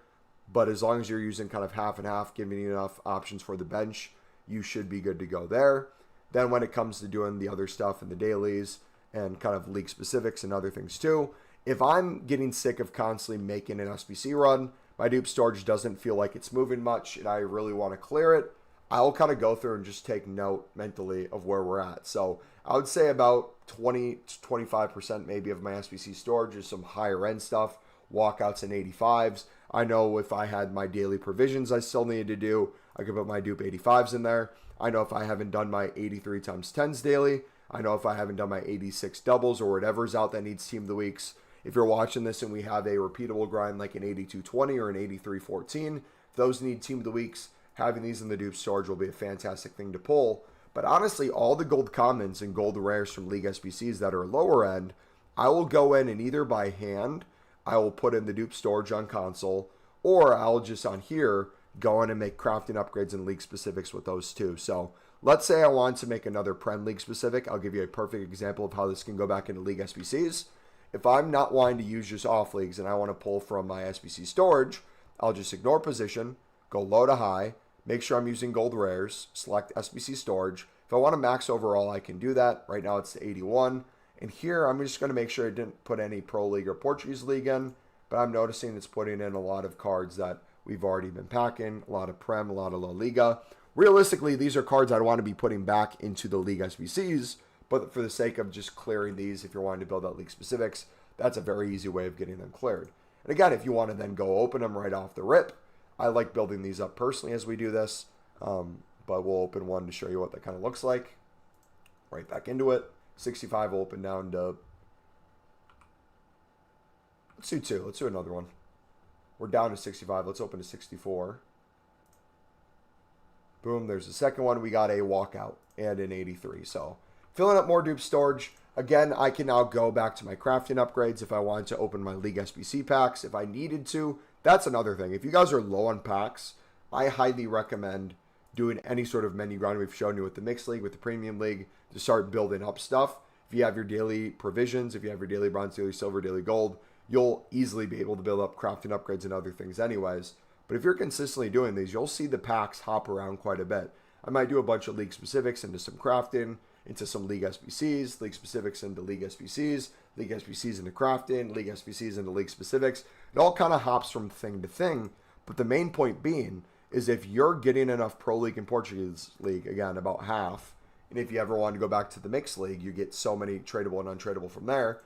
But as long as you're using kind of half and half, giving you enough options for the bench, you should be good to go there. Then when it comes to doing the other stuff in the dailies and kind of league specifics and other things too, if I'm getting sick of constantly making an SBC run, my dupe storage doesn't feel like it's moving much and I really want to clear it, I'll kind of go through and just take note mentally of where we're at. So I would say about 20 to 25% maybe of my SBC storage is some higher end stuff, walkouts and 85s. I know if I had my daily provisions I still needed to do, I could put my dupe 85s in there. I know if I haven't done my 83 times 10s daily, I know if I haven't done my 86 doubles or whatever's out that needs team of the weeks. If you're watching this and we have a repeatable grind like an 8220 or an 8314, if those need team of the weeks, having these in the dupe storage will be a fantastic thing to pull. But honestly, all the gold commons and gold rares from League SBCs that are lower end, I will go in and either by hand, I will put in the dupe storage on console, or I'll just on here go in and make crafting upgrades and league specifics with those too. So let's say I want to make another Prem League specific. I'll give you a perfect example of how this can go back into League SBCs. If I'm not wanting to use just off leagues and I want to pull from my SBC storage, I'll just ignore position, go low to high, make sure I'm using gold rares, select SBC storage. If I want to max overall, I can do that. Right now it's the 81. And here I'm just going to make sure I didn't put any Pro League or Portuguese League in, but I'm noticing it's putting in a lot of cards that we've already been packing, a lot of Prem, a lot of La Liga. Realistically, these are cards I'd want to be putting back into the League SBCs, but for the sake of just clearing these, if you're wanting to build out league specifics, that's a very easy way of getting them cleared. And again, if you want to then go open them right off the rip, I like building these up personally as we do this, but we'll open one to show you what that kind of looks like. Right back into it. 65 will open down to, let's do 2. Let's do another one. We're down to 65. Let's open to 64. Boom, there's the second one. We got a walkout and an 83. So filling up more dupe storage. Again, I can now go back to my crafting upgrades if I wanted to open my League SBC packs. If I needed to, that's another thing. If you guys are low on packs, I highly recommend doing any sort of menu grind we've shown you with the Mixed League, with the Premium League, to start building up stuff. If you have your daily provisions, if you have your daily bronze, daily silver, daily gold, you'll easily be able to build up crafting upgrades and other things anyways. But if you're consistently doing these, you'll see the packs hop around quite a bit. I might do a bunch of league specifics into some crafting, into some league SBCs, league specifics into league SBCs into crafting, league SBCs into league specifics. It all kind of hops from thing to thing. But the main point being is if you're getting enough Pro League and Portuguese League, again, about half, and if you ever want to go back to the Mixed League, you get so many tradable and untradable from there.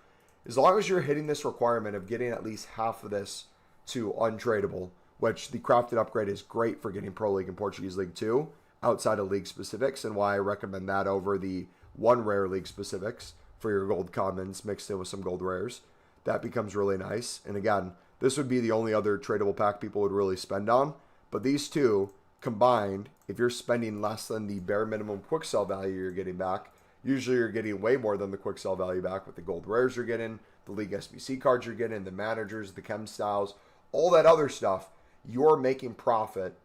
As long as you're hitting this requirement of getting at least half of this to untradable, which the crafted upgrade is great for getting Pro League and Portuguese League too, outside of league specifics, and why I recommend that over the one rare league specifics for your gold commons mixed in with some gold rares. That becomes really nice. And again, this would be the only other tradable pack people would really spend on. But these two combined, if you're spending less than the bare minimum quick sell value you're getting back, usually you're getting way more than the quick sell value back with the gold rares you're getting, the league SBC cards you're getting, the managers, the chem styles, all that other stuff. You're making profit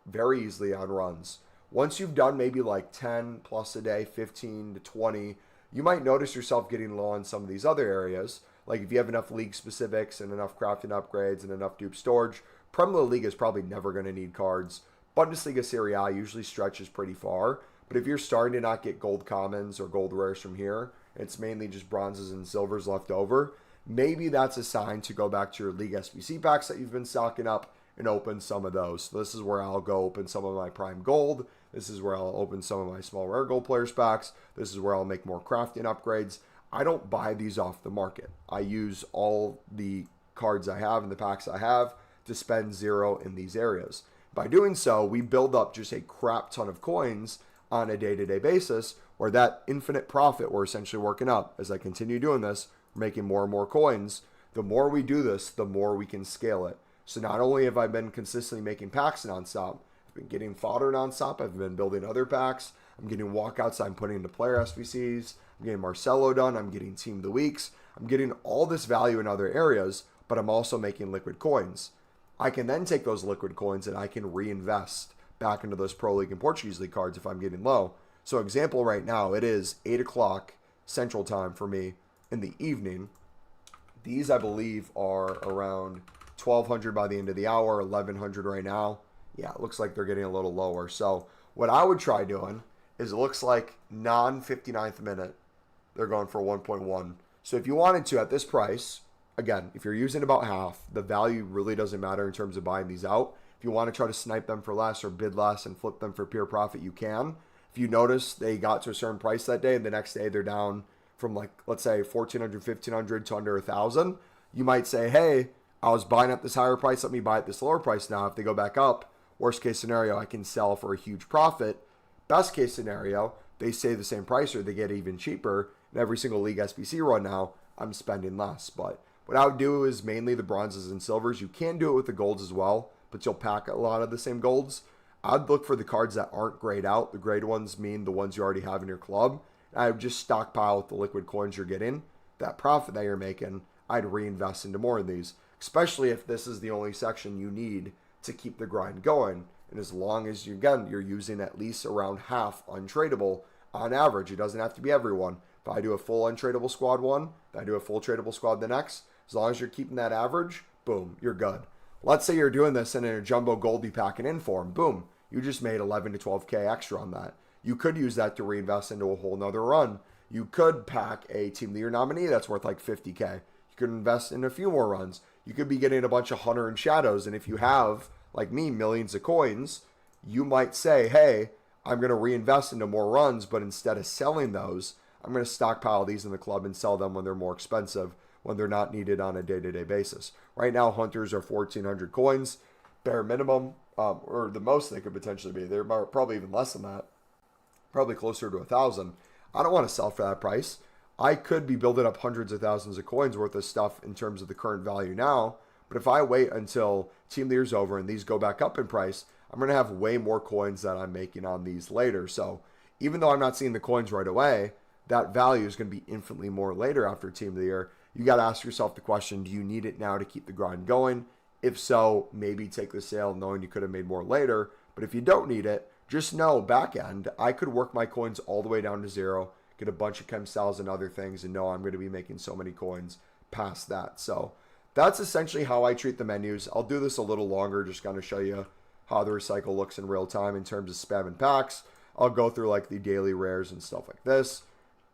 very easily on runs. Once you've done maybe like 10 plus a day, 15 to 20, you might notice yourself getting low on some of these other areas. Like if you have enough league specifics and enough crafting upgrades and enough dupe storage, Premier League is probably never going to need cards. Bundesliga Serie A usually stretches pretty far. But if you're starting to not get gold commons or gold rares from here, it's mainly just bronzes and silvers left over, maybe that's a sign to go back to your League SBC packs that you've been stocking up and open some of those. So this is where I'll go open some of my prime gold. This is where I'll open some of my small rare gold players packs. This is where I'll make more crafting upgrades. I don't buy these off the market. I use all the cards I have and the packs I have to spend 0 in these areas. By doing so, we build up just a crap ton of coins on a day-to-day basis, where that infinite profit we're essentially working up. As I continue doing this, we're making more and more coins. The more we do this, the more we can scale it. So not only have I been consistently making packs nonstop, I've been getting fodder nonstop, I've been building other packs, I'm getting walkouts I'm putting into player SBCs, I'm getting Marcelo done, I'm getting Team of the Weeks, I'm getting all this value in other areas, but I'm also making liquid coins. I can then take those liquid coins and I can reinvest back into those Pro League and Portuguese League cards if I'm getting low. So example right now, it is 8 o'clock Central Time for me in the evening. These, I believe, are around 1,200 by the end of the hour, 1,100 right now. Yeah, it looks like they're getting a little lower. So what I would try doing is, it looks like non-59th minute, they're going for 1.1. So if you wanted to, at this price, again, if you're using about half, the value really doesn't matter in terms of buying these out. If you want to try to snipe them for less or bid less and flip them for pure profit, you can. If you notice they got to a certain price that day and the next day they're down from, like, let's say 1,400, 1,500 to under 1,000, you might say, hey, I was buying at this higher price, let me buy at this lower price now. If they go back up, worst case scenario, I can sell for a huge profit. Best case scenario, they stay the same price or they get even cheaper. In every single league SBC run now, I'm spending less. But what I would do is mainly the bronzes and silvers. You can do it with the golds as well, but you'll pack a lot of the same golds. I'd look for the cards that aren't grayed out. The grayed ones mean the ones you already have in your club. I would just stockpile with the liquid coins you're getting. That profit that you're making, I'd reinvest into more of these, especially if this is the only section you need to keep the grind going. And as long as you're using at least around half untradeable on average. It doesn't have to be everyone. If I do a full untradeable squad one, if I do a full tradable squad the next, as long as you're keeping that average, boom, you're good. Let's say you're doing this in a jumbo goldie pack and inform, boom, you just made 11 to 12K extra on that. You could use that to reinvest into a whole nother run. You could pack a Team of the Year nominee that's worth like 50K. You could invest in a few more runs. You could be getting a bunch of Hunter and Shadows, and if you have, like me, millions of coins, you might say, hey, I'm going to reinvest into more runs, but instead of selling those, I'm going to stockpile these in the club and sell them when they're more expensive, when they're not needed on a day-to-day basis. Right now, Hunters are 1,400 coins, bare minimum, or the most they could potentially be. They're probably even less than that, probably closer to 1,000. I don't want to sell for that price. I could be building up hundreds of thousands of coins worth of stuff in terms of the current value now, but if I wait until Team of the Year's over and these go back up in price, I'm going to have way more coins that I'm making on these later. So even though I'm not seeing the coins right away, that value is going to be infinitely more later after Team of the Year. You got to ask yourself the question, do you need it now to keep the grind going? If so, maybe take the sale knowing you could have made more later. But if you don't need it, just know back end, I could work my coins all the way down to 0, get a bunch of chem cells and other things, and know I'm going to be making so many coins past that. So that's essentially how I treat the menus. I'll do this a little longer, just kind of show you how the recycle looks in real time in terms of spamming packs. I'll go through like the daily rares and stuff like this.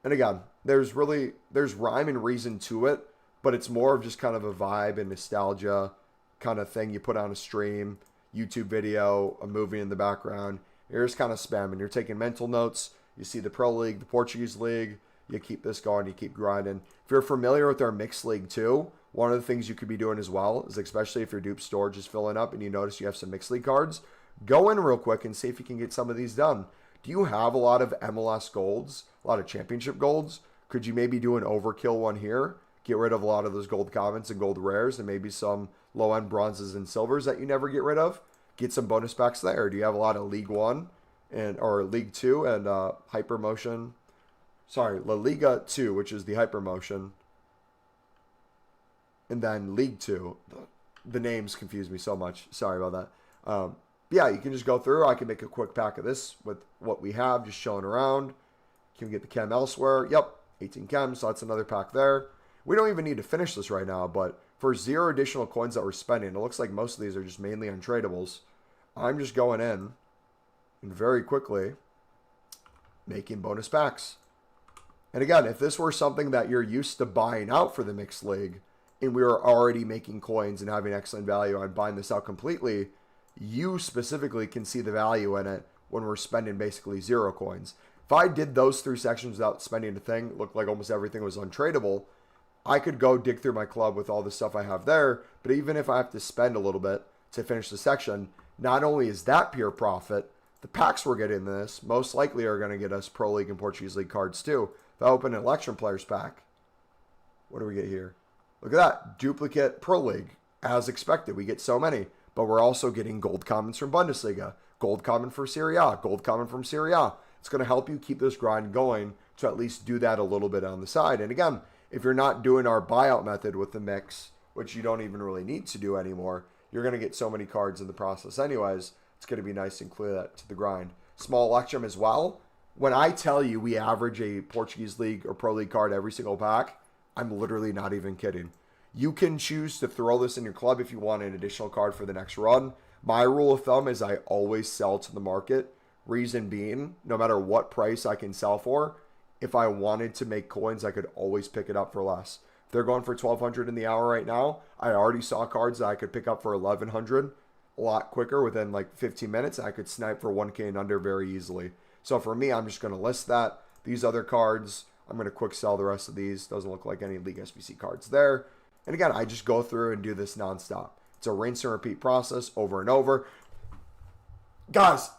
And again, there's rhyme and reason to it, but it's more of just kind of a vibe and nostalgia kind of thing you put on a stream, YouTube video, a movie in the background. You're just kind of spamming. You're taking mental notes. You see the Pro League, the Portuguese League. You keep this going. You keep grinding. If you're familiar with our mixed league too, one of the things you could be doing as well is, especially if your dupe storage is filling up and you notice you have some mixed league cards, go in real quick and see if you can get some of these done. Do you have a lot of MLS golds, a lot of championship golds? Could you maybe do an overkill one here? Get rid of a lot of those gold commons and gold rares and maybe some low-end bronzes and silvers that you never get rid of? Get some bonus packs there. Do you have a lot of League 1 or League 2 and Hypermotion? Sorry, La Liga 2, which is the Hypermotion. And then League 2. The names confuse me so much. Sorry about that. Yeah, you can just go through. I can make a quick pack of this with what we have just showing around. Can we get the chem elsewhere? Yep, 18 chem, so that's another pack there. We don't even need to finish this right now, but for 0 additional coins that we're spending, it looks like most of these are just mainly untradables. I'm just going in and very quickly making bonus packs. And again, if this were something that you're used to buying out for the mixed league, and we were already making coins and having excellent value on buying this out completely, you specifically can see the value in it when we're spending basically 0 coins. If I did those 3 sections without spending a thing, it looked like almost everything was untradeable, I could go dig through my club with all the stuff I have there, but even if I have to spend a little bit to finish the section, not only is that pure profit, the packs we're getting in this most likely are going to get us Pro League and Portuguese League cards too. If I open an Election Players pack, what do we get here? Look at that. Duplicate Pro League. As expected, we get so many. But we're also getting gold commons from Bundesliga, gold common for Serie A, gold common from Serie A. It's going to help you keep this grind going to at least do that a little bit on the side. And again, if you're not doing our buyout method with the mix, which you don't even really need to do anymore, you're going to get so many cards in the process anyways. It's going to be nice and clear that to the grind. Small Electrum as well. When I tell you we average a Portuguese League or Pro League card every single pack, I'm literally not even kidding. You can choose to throw this in your club if you want an additional card for the next run. My rule of thumb is I always sell to the market. Reason being, no matter what price I can sell for, if I wanted to make coins, I could always pick it up for less. If they're going for 1,200 in the hour right now, I already saw cards that I could pick up for 1,100 a lot quicker within like 15 minutes. I could snipe for 1K and under very easily. So for me, I'm just going to list that. These other cards, I'm going to quick sell the rest of these. Doesn't look like any League SBC cards there. And again, I just go through and do this nonstop. It's a rinse and repeat process over and over. Guys,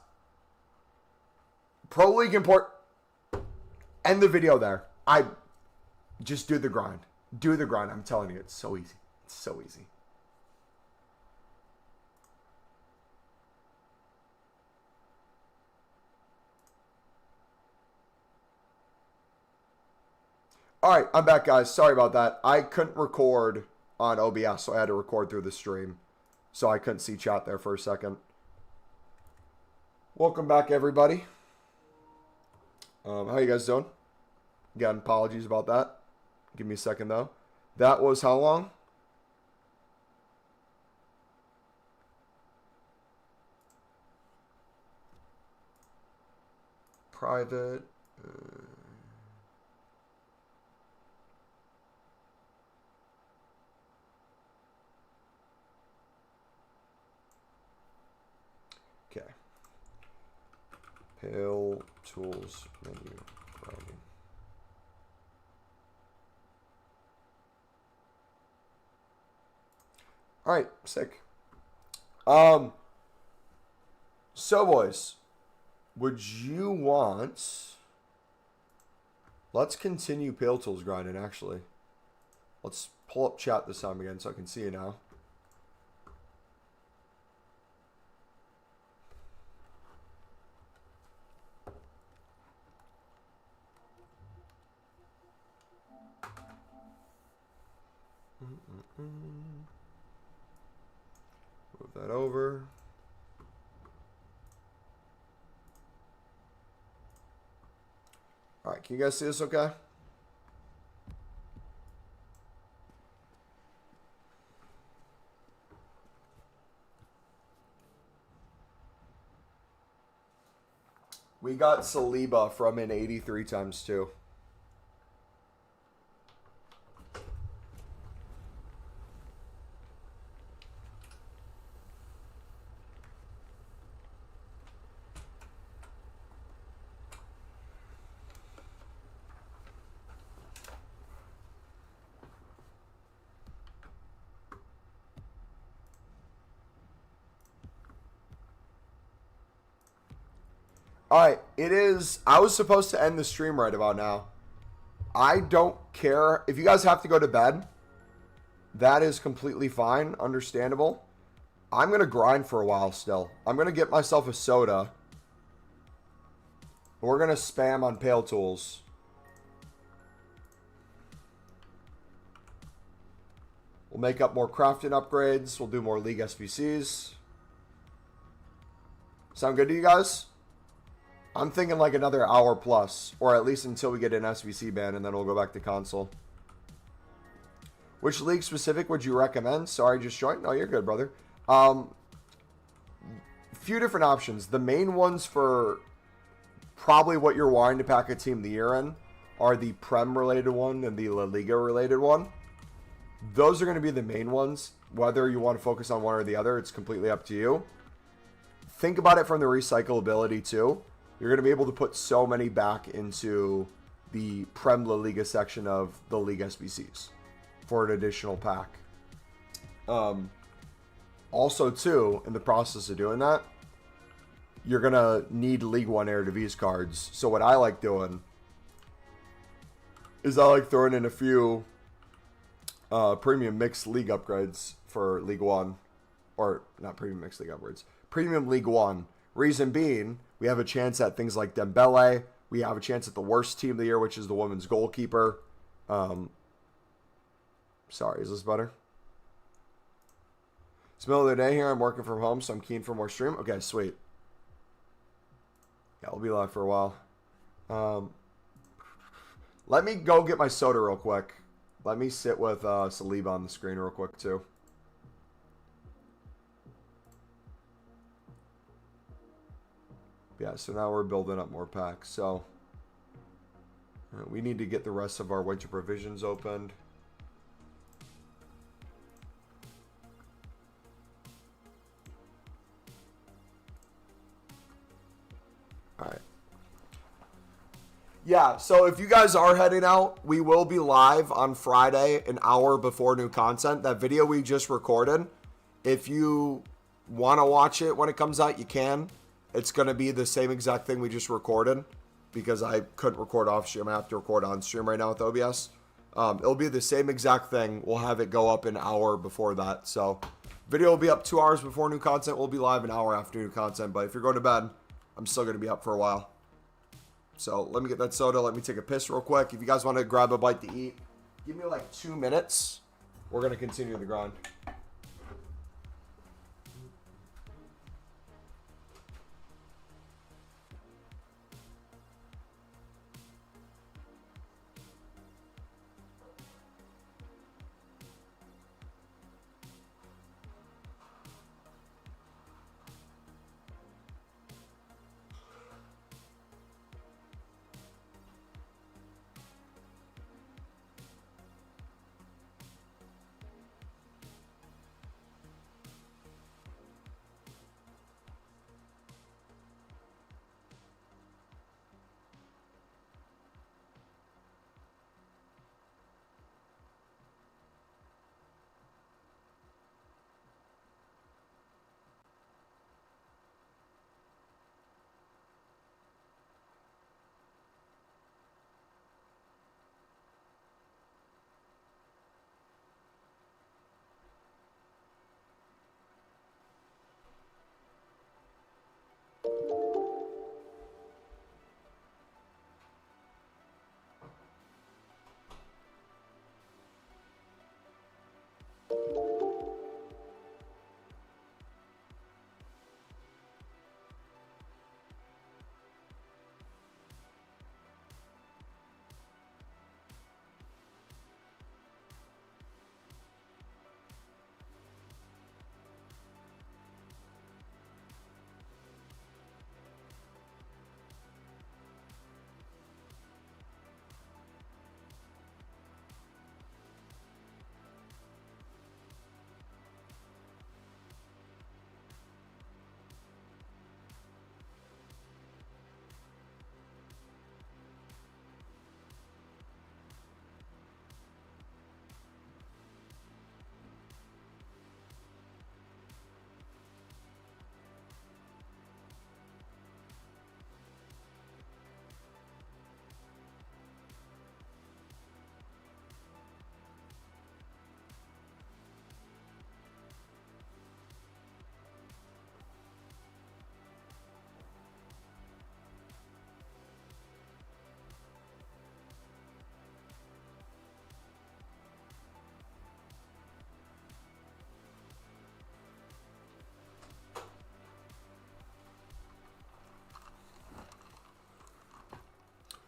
Pro League import. End the video there. I just do the grind. Do the grind. I'm telling you, it's so easy. It's so easy. All right, I'm back, guys. Sorry about that. I couldn't record on OBS, so I had to record through the stream. So I couldn't see chat there for a second. Welcome back, everybody. How you guys doing? Again, apologies about that. Give me a second, though. That was how long? Private. Okay. Pale tools menu grinding. All right, sick. So boys, would you want? Let's continue Pale Tools grinding. Actually, let's pull up chat this time again so I can see you now. Move that over. All right, can you guys see this okay? We got Saliba from an 83 times 2. Alright, it is. I was supposed to end the stream right about now. I don't care. If you guys have to go to bed, that is completely fine. Understandable. I'm going to grind for a while still. I'm going to get myself a soda. We're going to spam on Pale Tools. We'll make up more crafting upgrades. We'll do more League SBCs. Sound good to you guys? I'm thinking like another hour plus, or at least until we get an SBC ban, and then we'll go back to console. Which league specific would you recommend? Sorry, just joined. No, you're good, brother. Few different options. The main ones for probably what you're wanting to pack a team of the year in are the Prem related one and the La Liga related one. those are going to be the main ones. Whether you want to focus on one or the other, it's completely up to you. Think about it from the recyclability too. You're going to be able to put so many back into the Prem La Liga section of the League SBCs for an additional pack. Also too, in the process of doing that, you're going to need League One Eredivisie cards. So what I like doing is I like throwing in a few premium mixed league upgrades for League One. Or not premium mixed league upgrades. Premium League One. Reason being, we have a chance at things like Dembele. We have a chance at the worst team of the year, which is the women's goalkeeper. Sorry, is this better? It's the middle of the day here. I'm working from home, so I'm keen for more stream. Okay, sweet. Yeah, we'll be live for a while. Let me go get my soda real quick. Let me sit with Saliba on the screen real quick, too. Yeah, so now we're building up more packs. So we need to get the rest of our winter provisions opened. All right. Yeah, so if you guys are heading out, we will be live on Friday, an hour before new content. That video we just recorded, if you want to watch it when it comes out, you can. It's going to be the same exact thing we just recorded because I couldn't record off stream. I have to record on stream right now with OBS. It'll be the same exact thing. We'll have it go up an hour before that. So video will be up 2 hours before new content. We'll be live an hour after new content. But if you're going to bed, I'm still going to be up for a while. So let me get that soda. Let me take a piss real quick. If you guys want to grab a bite to eat, give me like 2 minutes. We're going to continue the grind.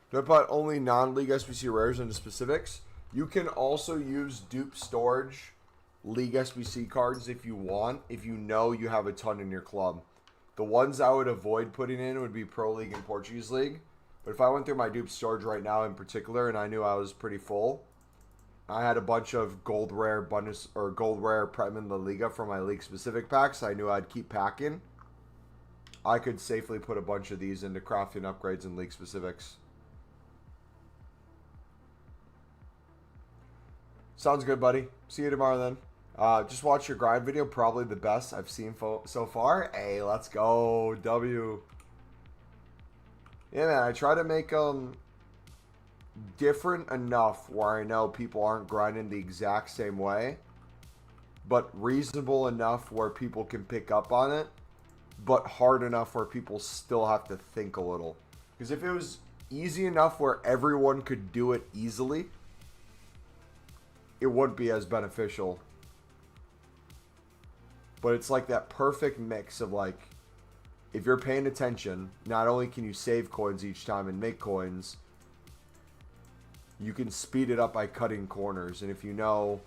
Do I put only non-League SBC rares into specifics? You can also use dupe storage League SBC cards if you want, if you know you have a ton in your club. The ones I would avoid putting in would be Pro League and Portuguese League. But if I went through my dupe storage right now in particular and I knew I was pretty full, I had a bunch of gold rare bonus or gold rare Prem in La Liga for my league specific packs. I knew I'd keep packing. I could safely put a bunch of these into crafting upgrades and league specifics. Sounds good, buddy. See you tomorrow then. Just watch your grind video. Probably the best I've seen so far. Hey, let's go. W. Yeah, man. I try to make them different enough where I know people aren't grinding the exact same way, but reasonable enough where people can pick up on it, but hard enough where people still have to think a little. Because if it was easy enough where everyone could do it easily, it wouldn't be as beneficial. But it's like that perfect mix of like, if you're paying attention, not only can you save coins each time and make coins, you can speed it up by cutting corners. And if you know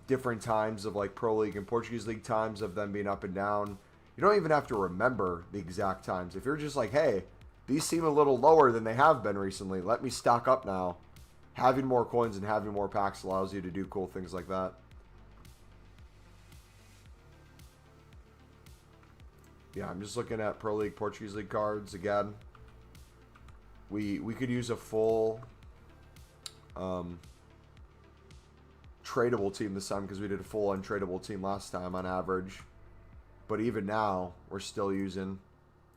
different times of like Pro League and Portuguese League times of them being up and down, you don't even have to remember the exact times. If you're just like, hey, these seem a little lower than they have been recently, let me stock up now. Having more coins and having more packs allows you to do cool things like that. Yeah, I'm just looking at Pro League, Portuguese League cards again. We could use a full tradable team this time because we did a full untradable team last time on average. But even now, we're still using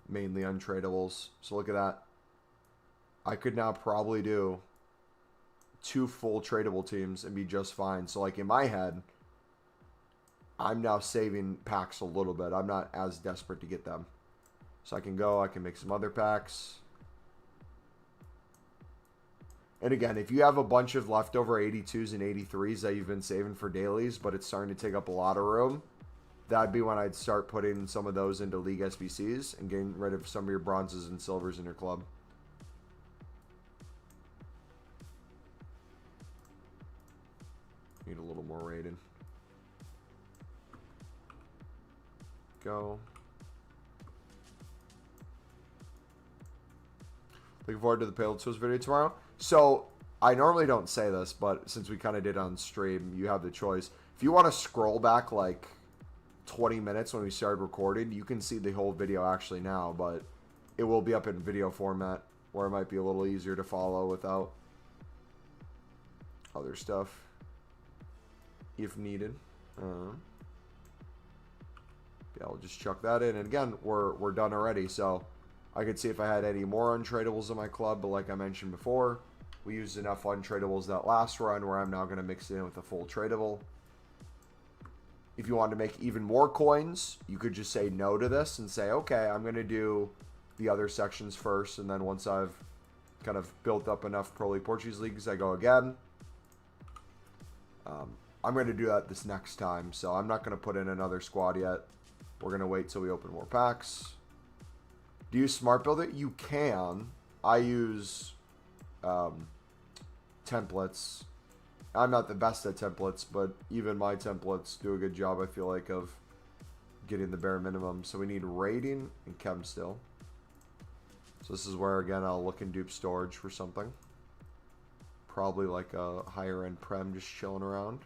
mainly untradables. So look at that. I could now probably do 2 full tradable teams and be just fine. So like in my head, I'm now saving packs a little bit. I'm not as desperate to get them. So I can make some other packs. And again, if you have a bunch of leftover 82s and 83s that you've been saving for dailies, but it's starting to take up a lot of room, that'd be when I'd start putting some of those into League SBCs and getting rid of some of your bronzes and silvers in your club. Need a little more rating. Go. Looking forward to the Payload Tools video tomorrow. So, I normally don't say this, but since we kind of did on stream, you have the choice. If you want to scroll back like 20 minutes when we started recording, you can see the whole video actually now, but it will be up in video format where it might be a little easier to follow without other stuff if needed. Yeah, I'll just chuck that in. And again, we're done already, so I could see if I had any more untradables in my club, but like I mentioned before, we used enough untradables that last run where I'm now going to mix it in with a full tradable. If you want to make even more coins, you could just say no to this and say, okay, I'm going to do the other sections first, and then once I've kind of built up enough Pro League Portuguese leagues, I go again. I'm going to do that this next time, so I'm not going to put in another squad yet. We're going to wait till we open more packs. Do you smart build it? You can. I use templates. I'm not the best at templates, but even my templates do a good job, I feel like, of getting the bare minimum. So we need rating and chem still. So this is where, again, I'll look in dupe storage for something. Probably like a higher end prem just chilling around.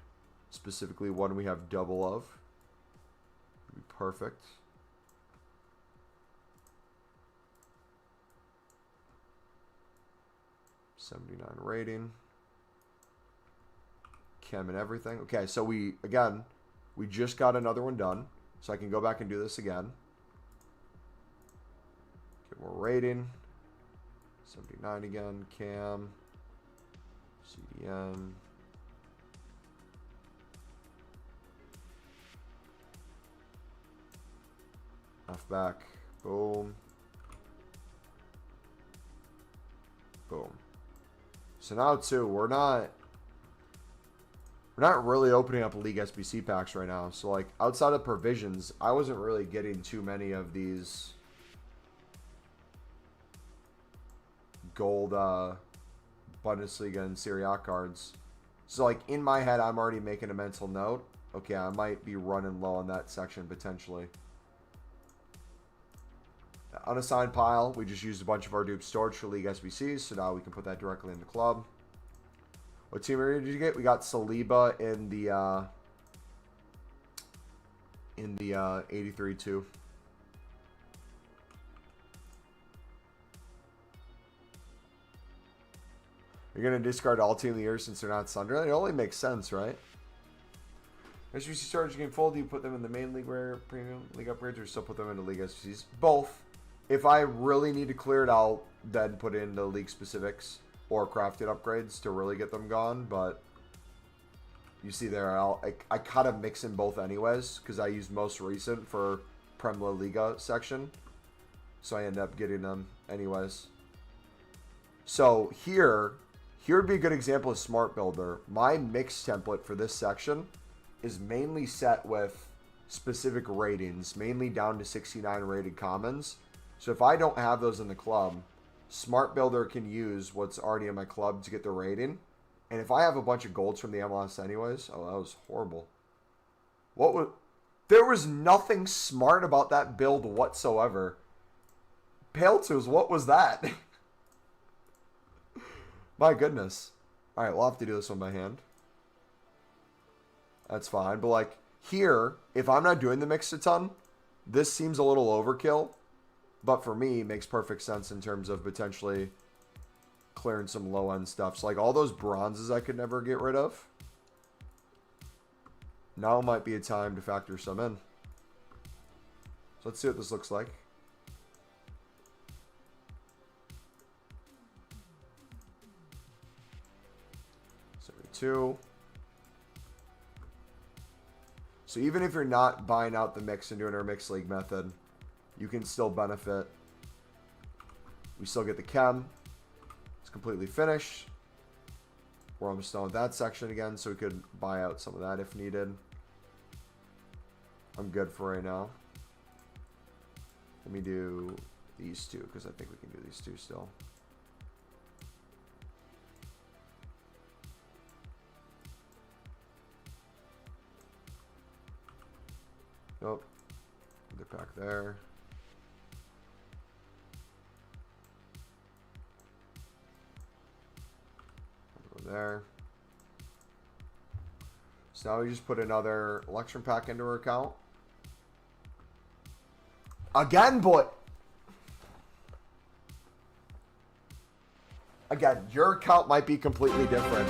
Specifically one we have double of. Would be perfect. $79 rating. Chem and everything. Okay, so we just got another one done. So I can go back and do this again. Get more rating. 79 again. Cam. CDM. F back. Boom. Boom. So now too, we're not really opening up League SBC packs right now. So like outside of provisions, I wasn't really getting too many of these gold Bundesliga and Serie A cards. So like in my head, I'm already making a mental note. Okay, I might be running low on that section potentially. Unassigned pile, we just used a bunch of our dupe storage for League SBCs, so now we can put that directly in the club. What team area did you get? We got Saliba in the 83-2. You're going to discard all team of the year since they're not Sunderland? It only makes sense, right? SBC starters game full. Do you put them in the main league where premium league upgrades, or still put them into league SBCs? Both. If I really need to clear it out, then put it into league specifics or crafted upgrades to really get them gone. But you see there, I kind of mix in both anyways because I use most recent for Prem La Liga section. So I end up getting them anyways. So here would be a good example of Smart Builder. My mix template for this section is mainly set with specific ratings, mainly down to 69 rated commons. So if I don't have those in the club, Smart Builder can use what's already in my club to get the rating. And if I have a bunch of golds from the MLS anyways, oh, that was horrible. There was nothing smart about that build whatsoever. Paltus, what was that? My goodness. All right, we'll have to do this one by hand. That's fine. But like here, if I'm not doing the mix a ton, this seems a little overkill. But for me, it makes perfect sense in terms of potentially clearing some low-end stuff. So like all those bronzes I could never get rid of. Now might be a time to factor some in. So let's see what this looks like. Two. So even if you're not buying out the mix and doing our mixed league method, you can still benefit. We still get the chem. It's completely finished. We're almost done with that section again, so we could buy out some of that if needed. I'm good for right now. Let me do these two, because I think we can do these two still. Nope. They're back there. Go there. So now we just put another election pack into our account. Again, boy. Again, your account might be completely different.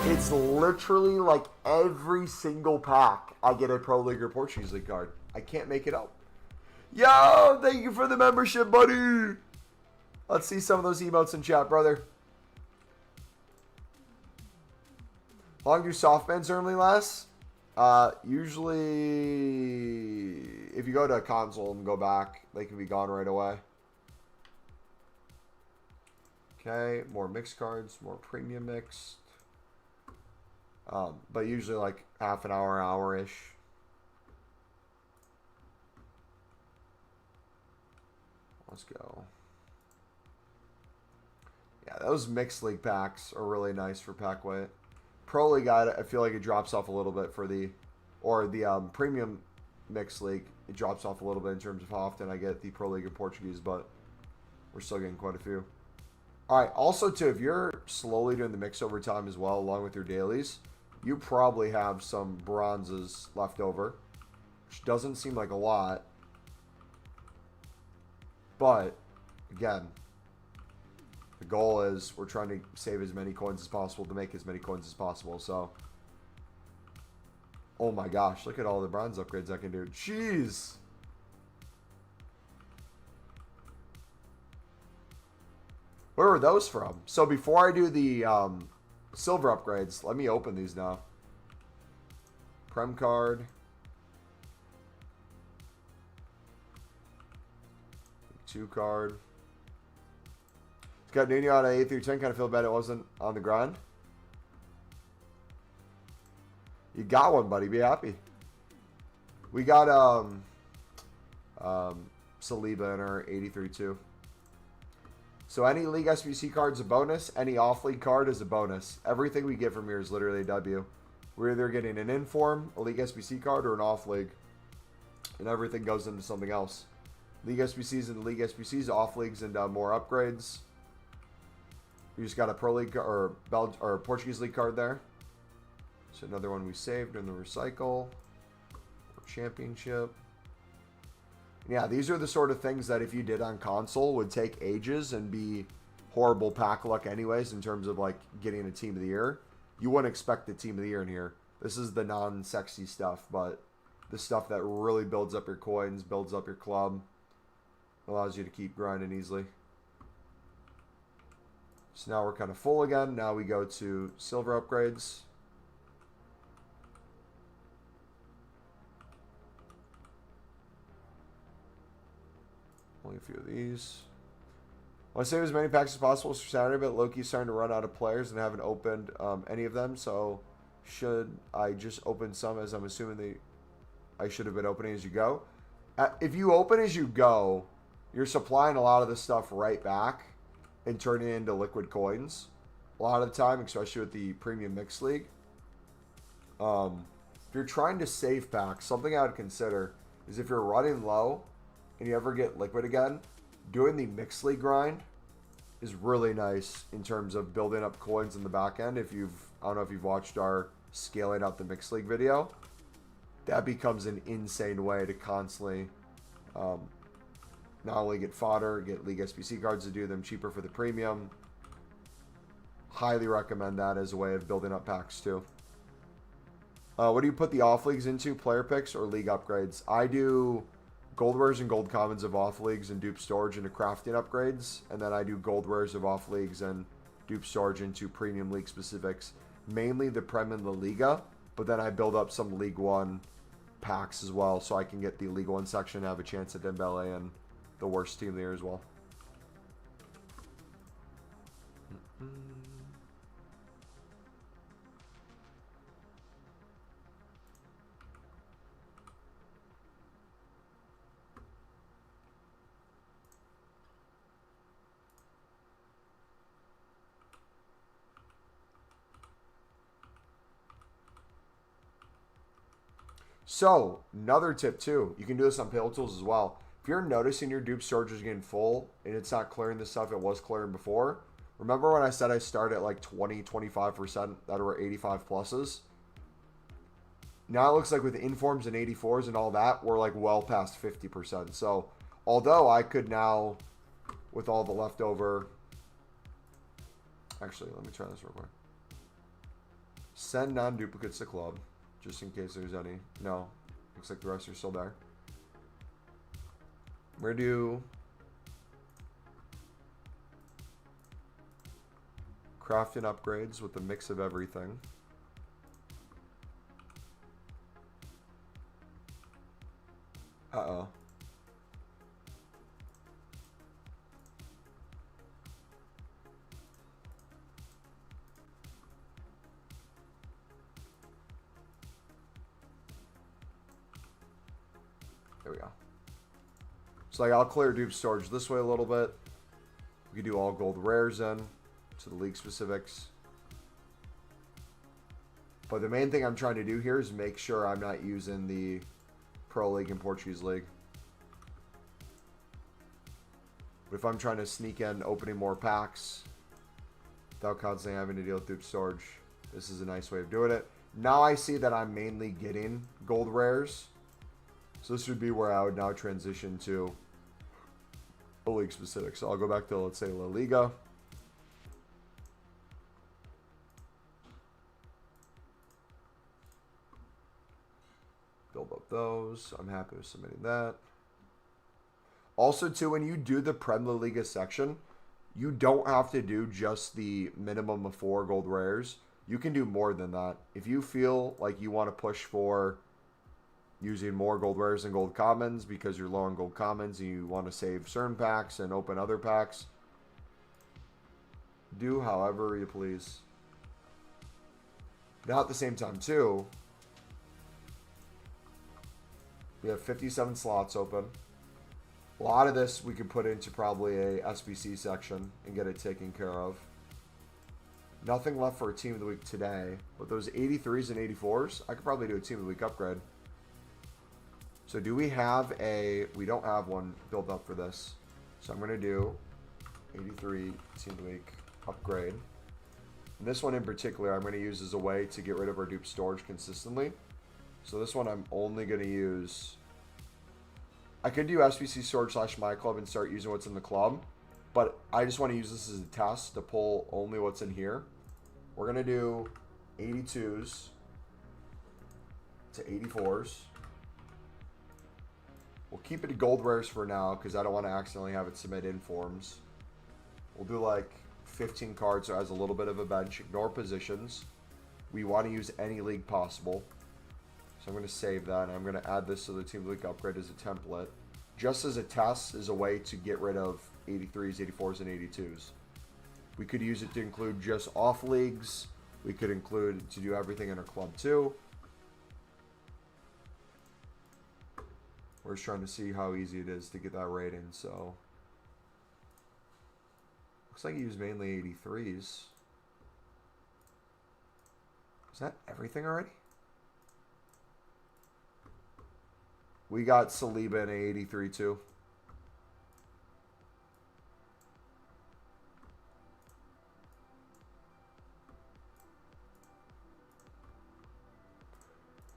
It's literally like every single pack I get a Pro League or Portuguese League card. I can't make it up. Yo, thank you for the membership, buddy. Let's see some of those emotes in chat, brother. How long do soft bans normally last? Usually, if you go to a console and go back, they can be gone right away. Okay, more mixed cards, more premium mixed. But usually like half an hour, hour-ish. Let's go. Yeah, those mixed league packs are really nice for pack weight. Pro League, I feel like it drops off a little bit for the, or the premium mixed league. It drops off a little bit in terms of how often I get the Pro League in Portuguese, but we're still getting quite a few. All right, also too, if you're slowly doing the mix over time as well, along with your dailies, you probably have some bronzes left over, which doesn't seem like a lot. But, again, the goal is we're trying to save as many coins as possible to make as many coins as possible. So, oh my gosh, look at all the bronze upgrades I can do. Jeez. Where were those from? So before I do the silver upgrades, let me open these now. Prem card. Two card. It's got Nuno on an 8 through 10. Kind of feel bad it wasn't on the grind. You got one, buddy. Be happy. We got Saliba in our 83 too. So any League SBC card is a bonus. Any off-league card is a bonus. Everything we get from here is literally a W. We're either getting an in-form, a League SBC card, or an off-league. And everything goes into something else. League SBCs and League SBCs, off-leagues, and more upgrades. You just got a Pro League or Portuguese League card there. So another one we saved in the recycle. Championship. Yeah, these are the sort of things that if you did on console would take ages and be horrible pack luck anyways in terms of like getting a team of the year. You wouldn't expect the team of the year in here. This is the non-sexy stuff, but the stuff that really builds up your coins, builds up your club, allows you to keep grinding easily. So now we're kind of full again. Now we go to silver upgrades. Only a few of these. I want to save as many packs as possible for Saturday, but Loki's starting to run out of players and haven't opened any of them. So should I just open some, as I'm assuming I should have been opening as you go? If you open as you go, you're supplying a lot of the stuff right back and turning it into liquid coins. A lot of the time, especially with the Premium Mixed League. If you're trying to save packs, something I would consider is if you're running low and you ever get liquid again, doing the Mixed League grind is really nice in terms of building up coins in the back end. I don't know if you've watched our scaling out the Mixed League video, that becomes an insane way to constantly not only get fodder, get League SBC cards to do them cheaper for the premium. Highly recommend that as a way of building up packs too. What do you put the off leagues into? Player picks or league upgrades? I do gold rares and gold commons of off leagues and dupe storage into crafting upgrades, and then I do gold rares of off leagues and dupe storage into premium league specifics, mainly the Prem and La Liga, but then I build up some League One packs as well, so I can get the League One section and have a chance at Dembele and the worst team there as well. So, another tip too, you can do this on Pale Tools as well. If you're noticing your dupe storage is getting full and it's not clearing the stuff it was clearing before, remember when I said I start at like 20-25% that were 85 pluses? Now it looks like with informs and 84s and all that, we're like well past 50%. So, although I could now, with all the leftover, actually, let me try this real quick. Send non-duplicates to club, just in case there's any. No, looks like the rest are still there. We're gonna do crafting upgrades with a mix of everything. Uh-oh. There we go. So like I'll clear dupe storage this way a little bit. We can do all gold rares in to the league specifics. But the main thing I'm trying to do here is make sure I'm not using the Pro League and Portuguese League. But if I'm trying to sneak in opening more packs without constantly having to deal with dupe storage, this is a nice way of doing it. Now I see that I'm mainly getting gold rares. So this would be where I would now transition to a league specific. So I'll go back to, let's say, La Liga. Build up those. I'm happy with submitting that. Also, too, when you do the Prem La Liga section, you don't have to do just the minimum of 4 gold rares. You can do more than that. If you feel like you want to push for using more gold rares and gold commons because you're low on gold commons and you want to save certain packs and open other packs, do however you please. Now at the same time too, we have 57 slots open. A lot of this we could put into probably a SBC section and get it taken care of. Nothing left for a team of the week today, but those 83s and 84s, I could probably do a team of the week upgrade. So do we have a, we don't have one built up for this. So I'm going to do 83 team of the week upgrade. And this one in particular, I'm going to use as a way to get rid of our dupe storage consistently. So this one I'm only going to use... I could do SBC storage / my club and start using what's in the club. But I just want to use this as a test to pull only what's in here. We're going to do 82s to 84s. We'll keep it to gold rares for now because I don't want to accidentally have it submit informs. We'll do like 15 cards so it has a little bit of a bench. Ignore positions. We want to use any league possible. So I'm going to save that, and I'm going to add this to the Team League upgrade as a template. Just as a test, as a way to get rid of 83s, 84s, and 82s. We could use it to include just off leagues. We could include it to do everything in our club too. We're just trying to see how easy it is to get that rating, so... Looks like you use mainly 83s. Is that everything already? We got Saliba in a 83 too.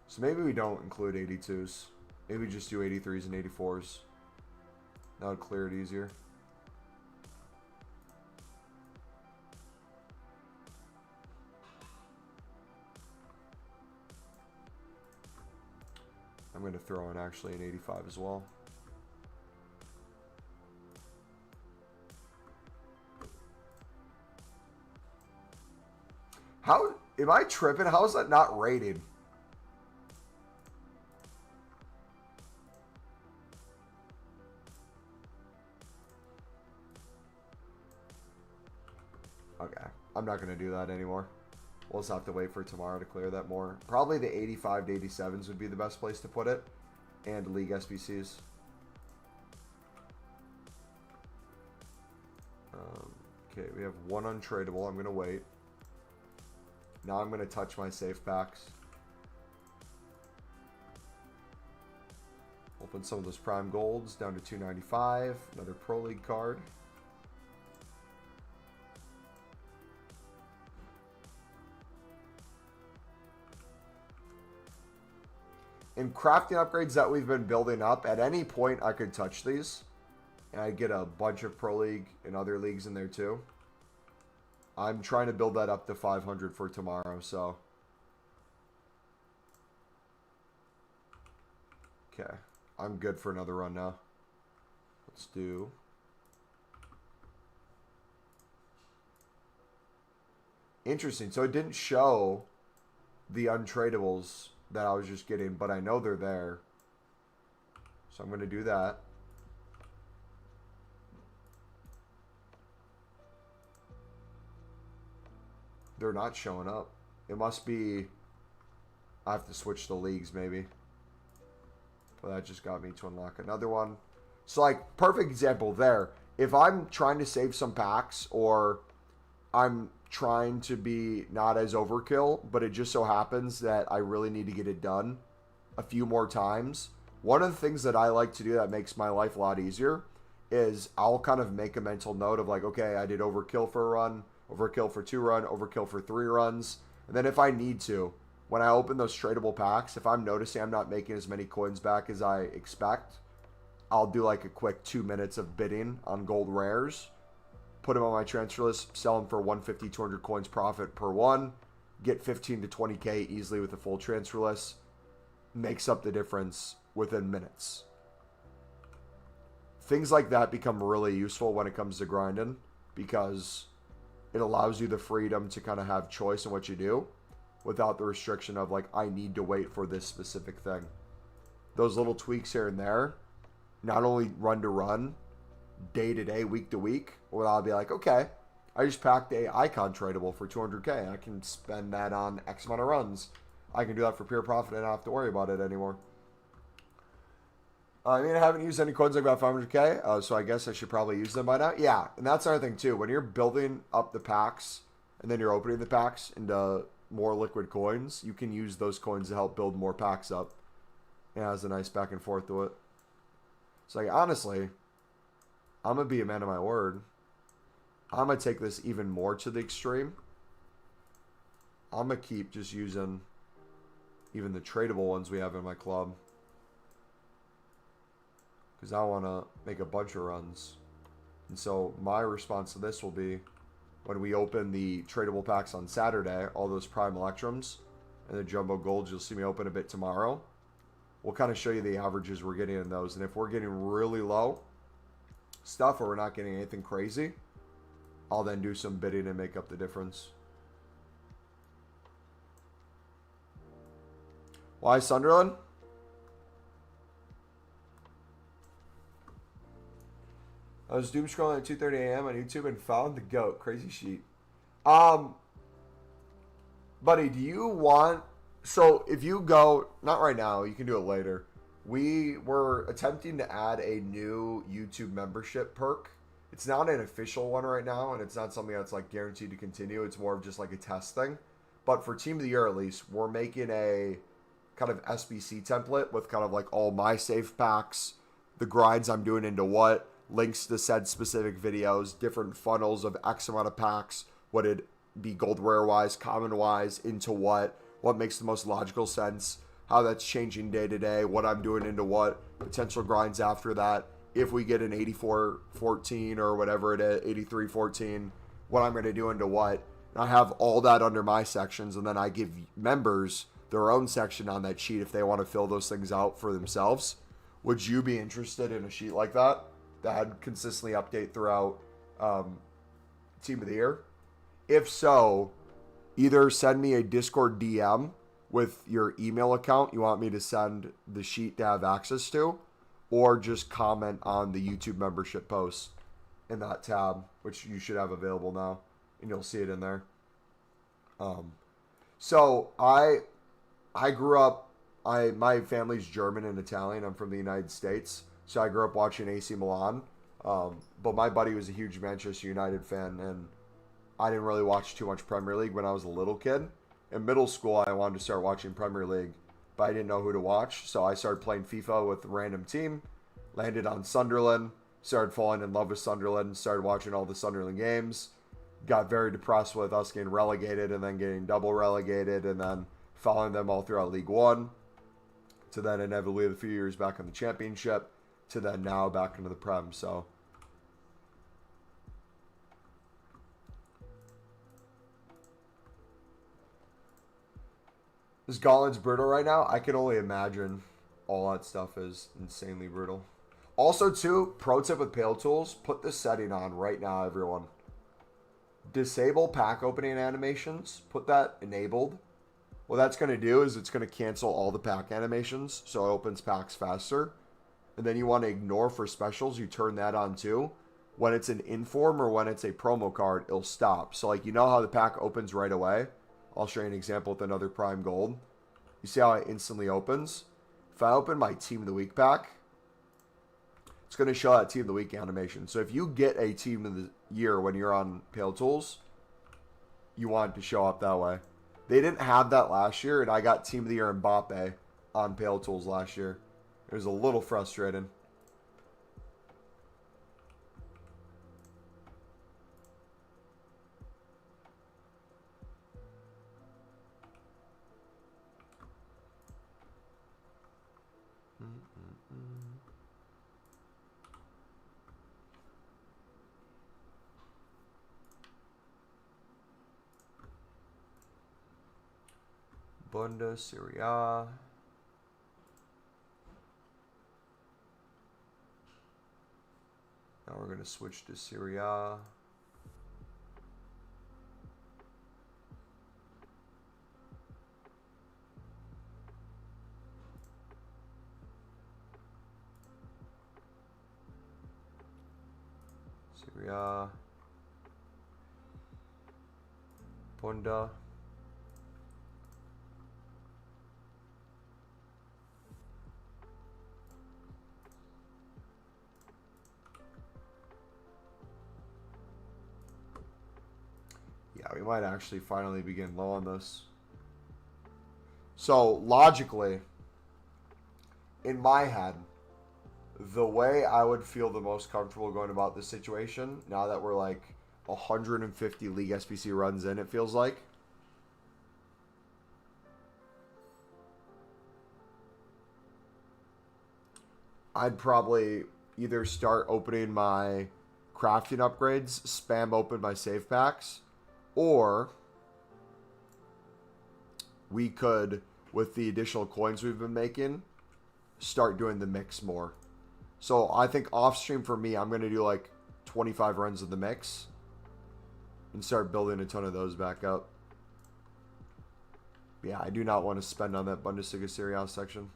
So maybe we don't include 82s. Maybe we just do 83s and 84s. That would clear it easier. I'm going to throw in actually an 85 as well. How am I tripping? How is that not rated? Okay, I'm not going to do that anymore. We'll just have to wait for tomorrow to clear that more. Probably the 85 to 87s would be the best place to put it. And league SBCs. Okay, we have one untradeable. I'm going to wait. Now I'm going to touch my safe packs. Open some of those prime golds down to 295. Another Pro League card. In crafting upgrades that we've been building up, at any point I could touch these. And I get a bunch of Pro League and other leagues in there too. I'm trying to build that up to 500 for tomorrow, so. Okay, I'm good for another run now. Let's do. Interesting, so it didn't show the untradables that I was just getting, but I know they're there. So I'm going to do that. They're not showing up. It must be... I have to switch the leagues, maybe. But that just got me to unlock another one. So, like, perfect example there. If I'm trying to save some packs, or I'm trying to be not as overkill, but it just so happens that I really need to get it done a few more times, one of the things that I like to do that makes my life a lot easier is I'll kind of make a mental note of like, okay, I did overkill for a run, overkill for 2 run, overkill for 3 runs, and then if I need to, when I open those tradable packs, if I'm noticing I'm not making as many coins back as I expect, I'll do like a quick 2 minutes of bidding on gold rares, put them on my transfer list, sell them for 150, 200 coins profit per one, get 15 to 20K easily with a full transfer list, makes up the difference within minutes. Things like that become really useful when it comes to grinding because it allows you the freedom to kind of have choice in what you do without the restriction of like, I need to wait for this specific thing. Those little tweaks here and there, not only run to run, day to day, week to week, where I'll be like, okay, I just packed a icon tradable for 200K. I can spend that on X amount of runs. I can do that for pure profit and I don't have to worry about it anymore. I mean, I haven't used any coins like about 500K, so I guess I should probably use them by now. Yeah, and that's another thing too. When you're building up the packs and then you're opening the packs into more liquid coins, you can use those coins to help build more packs up. It has a nice back and forth to it. So like, honestly, I'm going to be a man of my word. I'm going to take this even more to the extreme. I'm going to keep just using even the tradable ones we have in my club. Because I want to make a bunch of runs. And so my response to this will be, when we open the tradable packs on Saturday, all those prime electrums and the jumbo golds, you'll see me open a bit tomorrow. We'll kind of show you the averages we're getting in those. And if we're getting really low stuff or we're not getting anything crazy, I'll then do some bidding and make up the difference. Why Sunderland? I was doom scrolling at 2:30 a.m. on YouTube and found the GOAT. Crazy sheet. Buddy, do you want... So, if you go... Not right now. You can do it later. We were attempting to add a new YouTube membership perk. It's not an official one right now, and it's not something that's, like, guaranteed to continue. It's more of just, like, a test thing. But for Team of the Year, at least, we're making a kind of SBC template with kind of, like, all my save packs, the grinds I'm doing into what, links to said specific videos, different funnels of X amount of packs, what it'd be gold rare wise, common wise, into what makes the most logical sense, how that's changing day to day, what I'm doing into what, potential grinds after that. If we get an 84-14 or whatever it is, 83-14, what I'm going to do into what. And I have all that under my sections, and then I give members their own section on that sheet if they want to fill those things out for themselves. Would you be interested in a sheet like that? That I'd consistently update throughout Team of the Year? If so, either send me a Discord DM with your email account you want me to send the sheet to have access to, or just comment on the YouTube membership post in that tab, which you should have available now, and you'll see it in there. So I grew up, my family's German and Italian. I'm from the United States. So I grew up watching AC Milan, but my buddy was a huge Manchester United fan, and I didn't really watch too much Premier League when I was a little kid. In middle school, I wanted to start watching Premier League, but I didn't know who to watch, so I started playing FIFA with a random team, landed on Sunderland, started falling in love with Sunderland, started watching all the Sunderland games, got very depressed with us getting relegated and then getting double relegated, and then following them all throughout League One, to then inevitably a few years back in the Championship, to then now back into the Prem. So this Gauntlet's brutal right now. I can only imagine all that stuff is insanely brutal. Also, too, pro tip with Pale Tools, put this setting on right now, everyone. Disable pack opening animations. Put that enabled. What that's going to do is it's going to cancel all the pack animations, so it opens packs faster. And then you want to ignore for specials, you turn that on too. When it's an inform or when it's a promo card, it'll stop. So like, you know how the pack opens right away? I'll show you an example with another prime gold. You see how it instantly opens? If I open my Team of the Week pack, it's going to show that Team of the Week animation. So if you get a Team of the Year when you're on Pale Tools, you want it to show up that way. They didn't have that last year, and I got Team of the Year Mbappe on Pale Tools last year. It was a little frustrating. Bundesliga. Now we're going to switch to Syria. Syria. Bunda. Yeah, we might actually finally begin low on this. So, logically, in my head, the way I would feel the most comfortable going about this situation, now that we're like 150 league SBC runs in, it feels like. I'd probably either start opening my crafting upgrades, spam open my save packs, or we could, with the additional coins we've been making, start doing the mix more. So I think off stream for me, I'm going to do like 25 runs of the mix and start building a ton of those back up. Yeah, I do not want to spend on that Bundesliga Serie A section.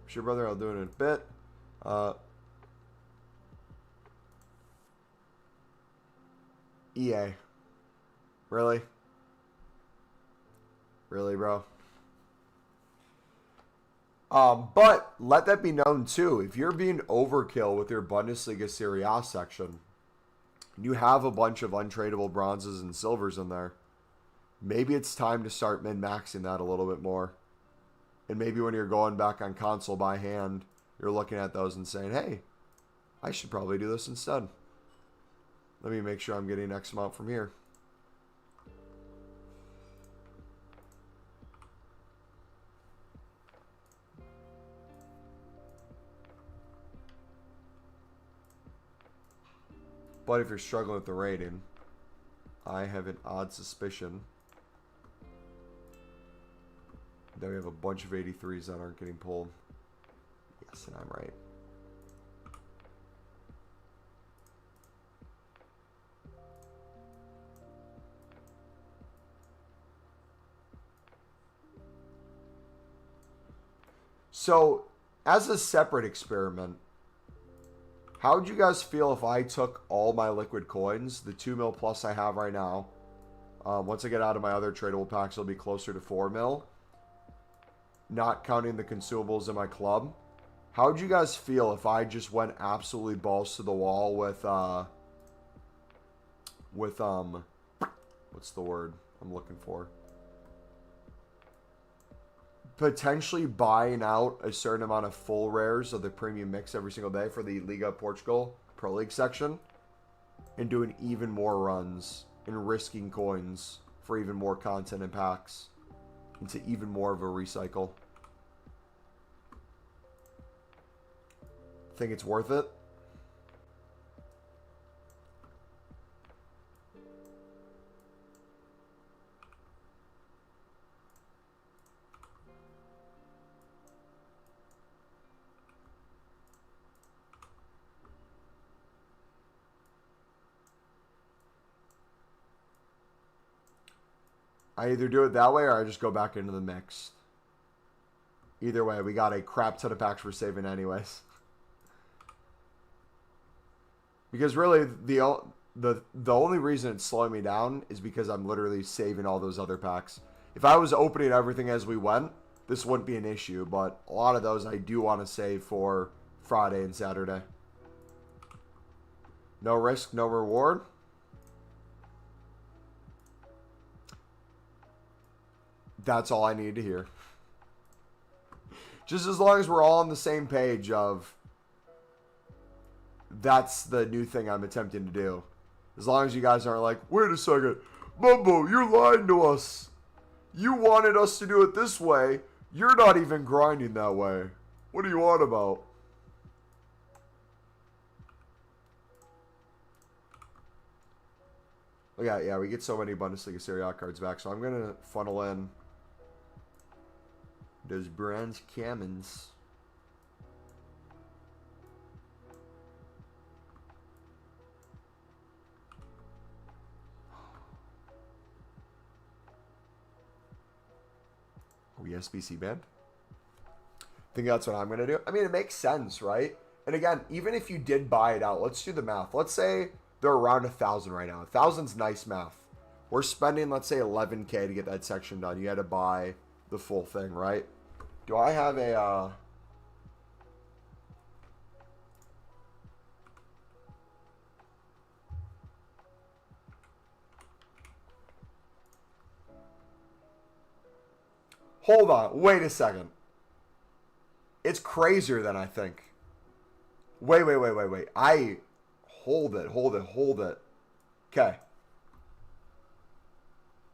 Sure, brother, I'll do it in a bit. EA. Really? Really, bro? But let that be known too. If you're being overkill with your Bundesliga Serie A section, you have a bunch of untradeable bronzes and silvers in there. Maybe it's time to start min-maxing that a little bit more. And maybe when you're going back on console by hand, you're looking at those and saying, hey, I should probably do this instead. Let me make sure I'm getting X amount from here. But if you're struggling with the rating, I have an odd suspicion that we have a bunch of 83s that aren't getting pulled. Yes, and I'm right. So, as a separate experiment, how would you guys feel if I took all my liquid coins, the 2 mil plus I have right now, once I get out of my other tradable packs, it'll be closer to 4 mil, not counting the consumables in my club. How would you guys feel if I just went absolutely balls to the wall with what's the word I'm looking for? Potentially buying out a certain amount of full rares of the premium mix every single day for the Liga Portugal Pro League section, and doing even more runs and risking coins for even more content and packs into even more of a recycle. Think it's worth it? I either do it that way or I just go back into the mix. Either way, we got a crap ton of packs we're saving anyways. Because really, the only reason it's slowing me down is because I'm literally saving all those other packs. If I was opening everything as we went, this wouldn't be an issue. But a lot of those I do want to save for Friday and Saturday. No risk, no reward. That's all I need to hear. Just as long as we're all on the same page of that's the new thing I'm attempting to do. As long as you guys aren't like, wait a second, Bumbo, you're lying to us. You wanted us to do it this way. You're not even grinding that way. What are you on about? Look at, yeah, we get so many Bundesliga Serie A cards back, so I'm going to funnel in those bronze Kamens. Are we SBC banned? I think that's what I'm going to do. I mean, it makes sense, right? And again, even if you did buy it out, let's do the math. Let's say they're around 1,000 right now. 1,000's nice math. We're spending, let's say, 11K to get that section done. You had to buy the full thing, right? Do I have a... Hold on. Wait a second. It's crazier than I think. Wait. Hold it. Okay.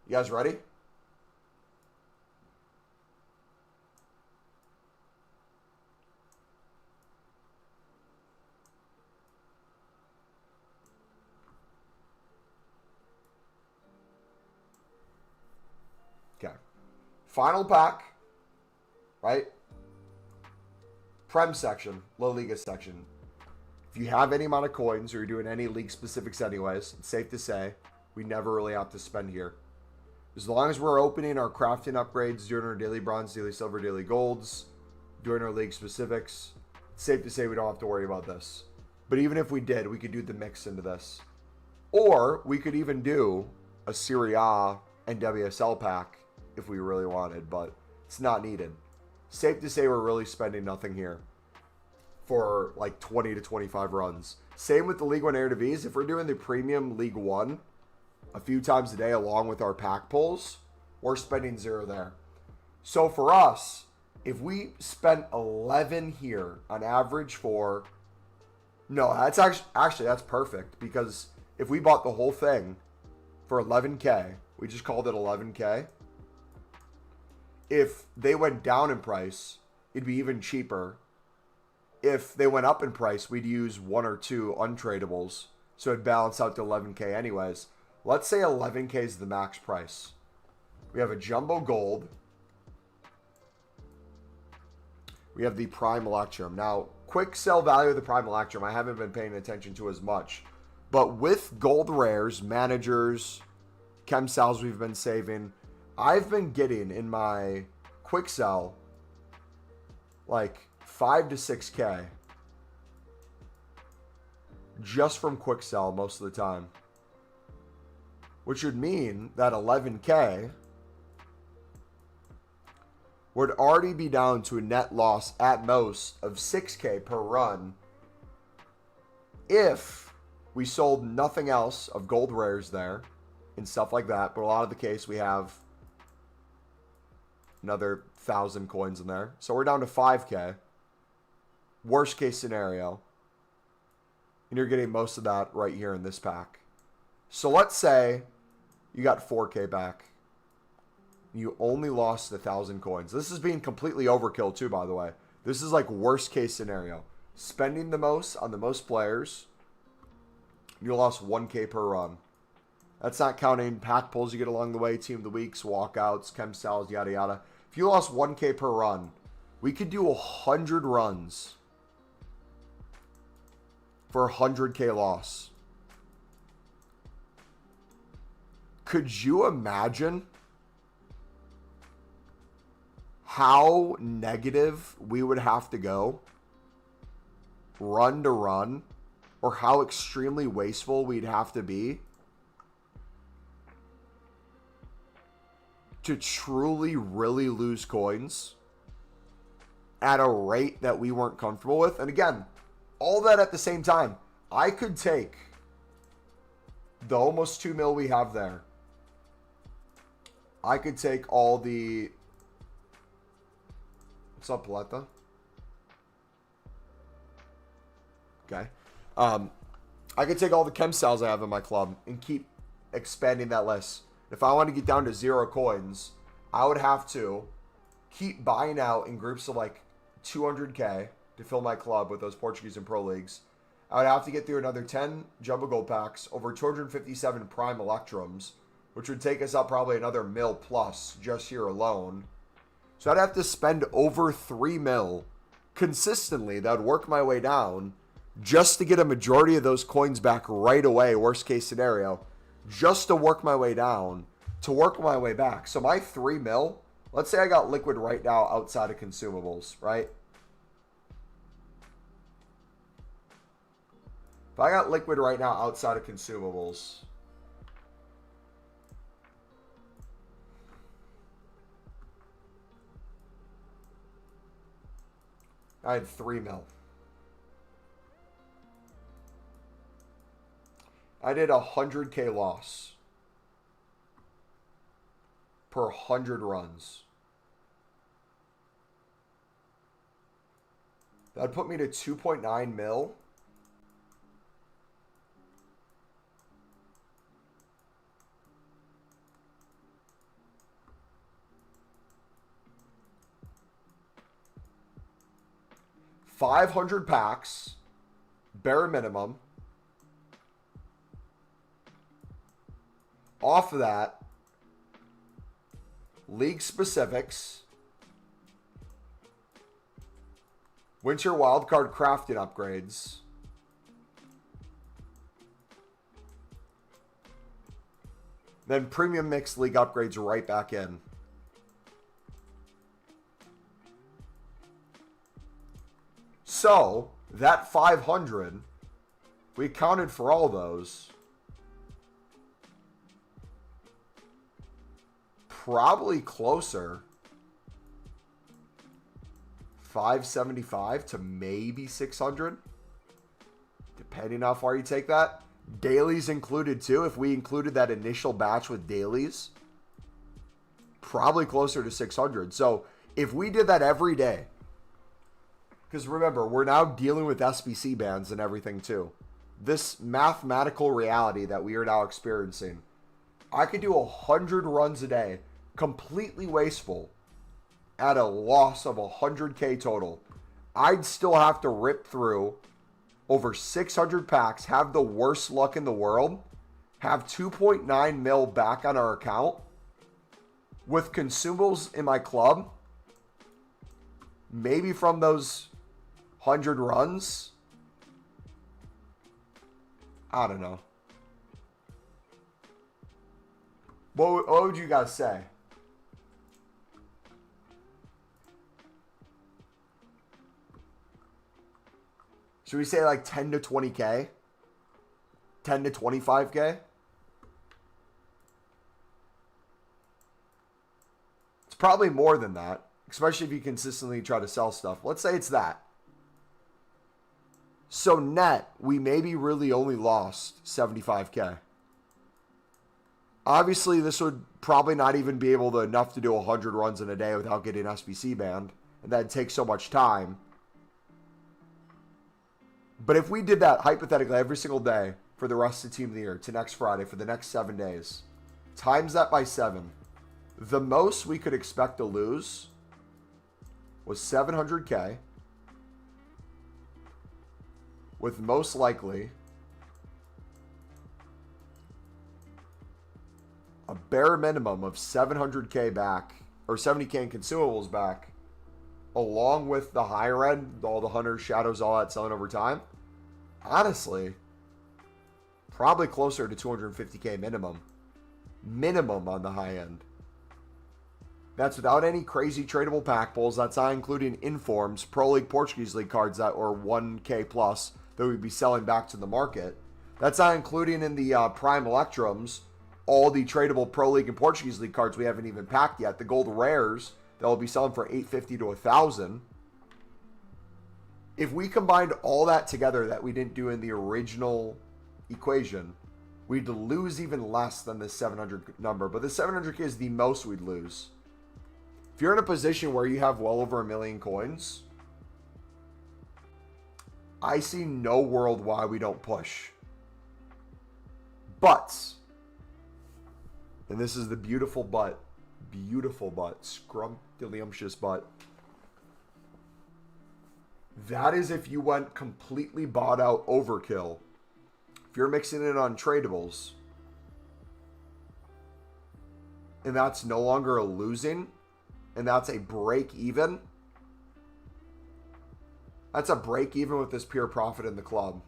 You guys ready? Okay. Final pack, right? Prem section, La Liga section. If you have any amount of coins or you're doing any league specifics anyways, it's safe to say we never really have to spend here. As long as we're opening our crafting upgrades, doing our daily bronze, daily silver, daily golds, doing our league specifics, it's safe to say we don't have to worry about this. But even if we did, we could do the mix into this. Or we could even do a Serie A and WSL pack if we really wanted, but it's not needed. Safe to say we're really spending nothing here for like 20 to 25 runs. Same with the League One Eredivisie. If we're doing the premium League One a few times a day along with our pack pulls, we're spending 0 there. So for us, if we spent 11 here on average for... No, that's actually that's perfect, because if we bought the whole thing for 11K, we just called it 11K. If they went down in price, it'd be even cheaper. If they went up in price, we'd use 1 or 2 untradables, so it'd balance out to 11K anyways. Let's say 11K is the max price. We have a jumbo gold. We have the prime electrum. Now, quick sell value of the prime electrum, I haven't been paying attention to as much. But with gold rares, managers, chem sales we've been saving, I've been getting in my quick sell like 5 to 6K just from quick sell most of the time. Which would mean that 11K would already be down to a net loss at most of 6K per run if we sold nothing else of gold rares there and stuff like that. But a lot of the case, we have another 1,000 coins in there. So we're down to 5K. Worst case scenario. And you're getting most of that right here in this pack. So let's say you got 4K back. You only lost 1,000 coins. This is being completely overkill too, by the way. This is like worst case scenario. Spending the most on the most players. You lost 1K per run. That's not counting pack pulls you get along the way, team of the weeks, walkouts, chem sales, yada yada. If you lost 1K per run, we could do 100 runs for 100K loss. Could you imagine how negative we would have to go run to run, or how extremely wasteful we'd have to be to truly really lose coins at a rate that we weren't comfortable with? And again, all that at the same time, I could take the almost 2 mil we have there. I could take all the... What's up, Paletta? Okay. I could take all the chem cells I have in my club and keep expanding that list. If I want to get down to 0 coins, I would have to keep buying out in groups of like 200K to fill my club with those Portuguese and Pro Leagues. I would have to get through another 10 Jumbo Gold packs, over 257 Prime Electrums, which would take us up probably another mil plus just here alone. So I'd have to spend over 3 mil consistently. That would work my way down just to get a majority of those coins back right away, worst case scenario, just to work my way down, to work my way back. So my 3 mil, let's say I got liquid right now outside of consumables, right? If I got liquid right now outside of consumables, I had 3 mil. I did 100K loss per 100 runs. That'd put me to 2.9 mil. $500 packs, bare minimum. Off of that, league specifics, winter wildcard crafting upgrades, then premium mixed league upgrades right back in. So that 500, we accounted for all those. Probably closer. 575 to maybe 600. Depending how far you take that. Dailies included too. If we included that initial batch with dailies, probably closer to 600. So if we did that every day, because remember, we're now dealing with SBC bans and everything too. This mathematical reality that we are now experiencing. I could do 100 runs a day, completely wasteful, at a loss of 100K total. I'd still have to rip through over 600 packs, have the worst luck in the world, have 2.9 mil back on our account, with consumables in my club, maybe from those 100 runs. I don't know. What would you guys say? Should we say like 10 to 20K? 10 to 25K? It's probably more than that, especially if you consistently try to sell stuff. Let's say it's that. So net, we maybe really only lost 75K. Obviously, this would probably not even be able to enough to do 100 runs in a day without getting SBC banned. And that'd take so much time. But if we did that hypothetically every single day for the rest of the team of the year to next Friday for the next 7 days, times that by 7, the most we could expect to lose was 700K, with most likely a bare minimum of 700K back, or 70K in consumables back, along with the higher end, all the hunters, shadows, all that selling over time. Honestly, probably closer to 250K minimum. Minimum on the high end. That's without any crazy tradable pack pulls. That's not including informs, Pro League, Portuguese League cards that are 1K plus that we'd be selling back to the market. That's not including in the Prime Electrums all the tradable Pro League and Portuguese League cards we haven't even packed yet. The gold rares that will be selling for $850 to $1,000. If we combined all that together that we didn't do in the original equation, we'd lose even less than this 700 number. But the 700K is the most we'd lose. If you're in a position where you have well over 1 million coins, I see no world why we don't push. But, and this is the beautiful but, scrumptious but, that is if you went completely bought out overkill. If you're mixing it on tradables, and that's no longer a losing, and that's a break even, that's a break even with this pure profit in the club.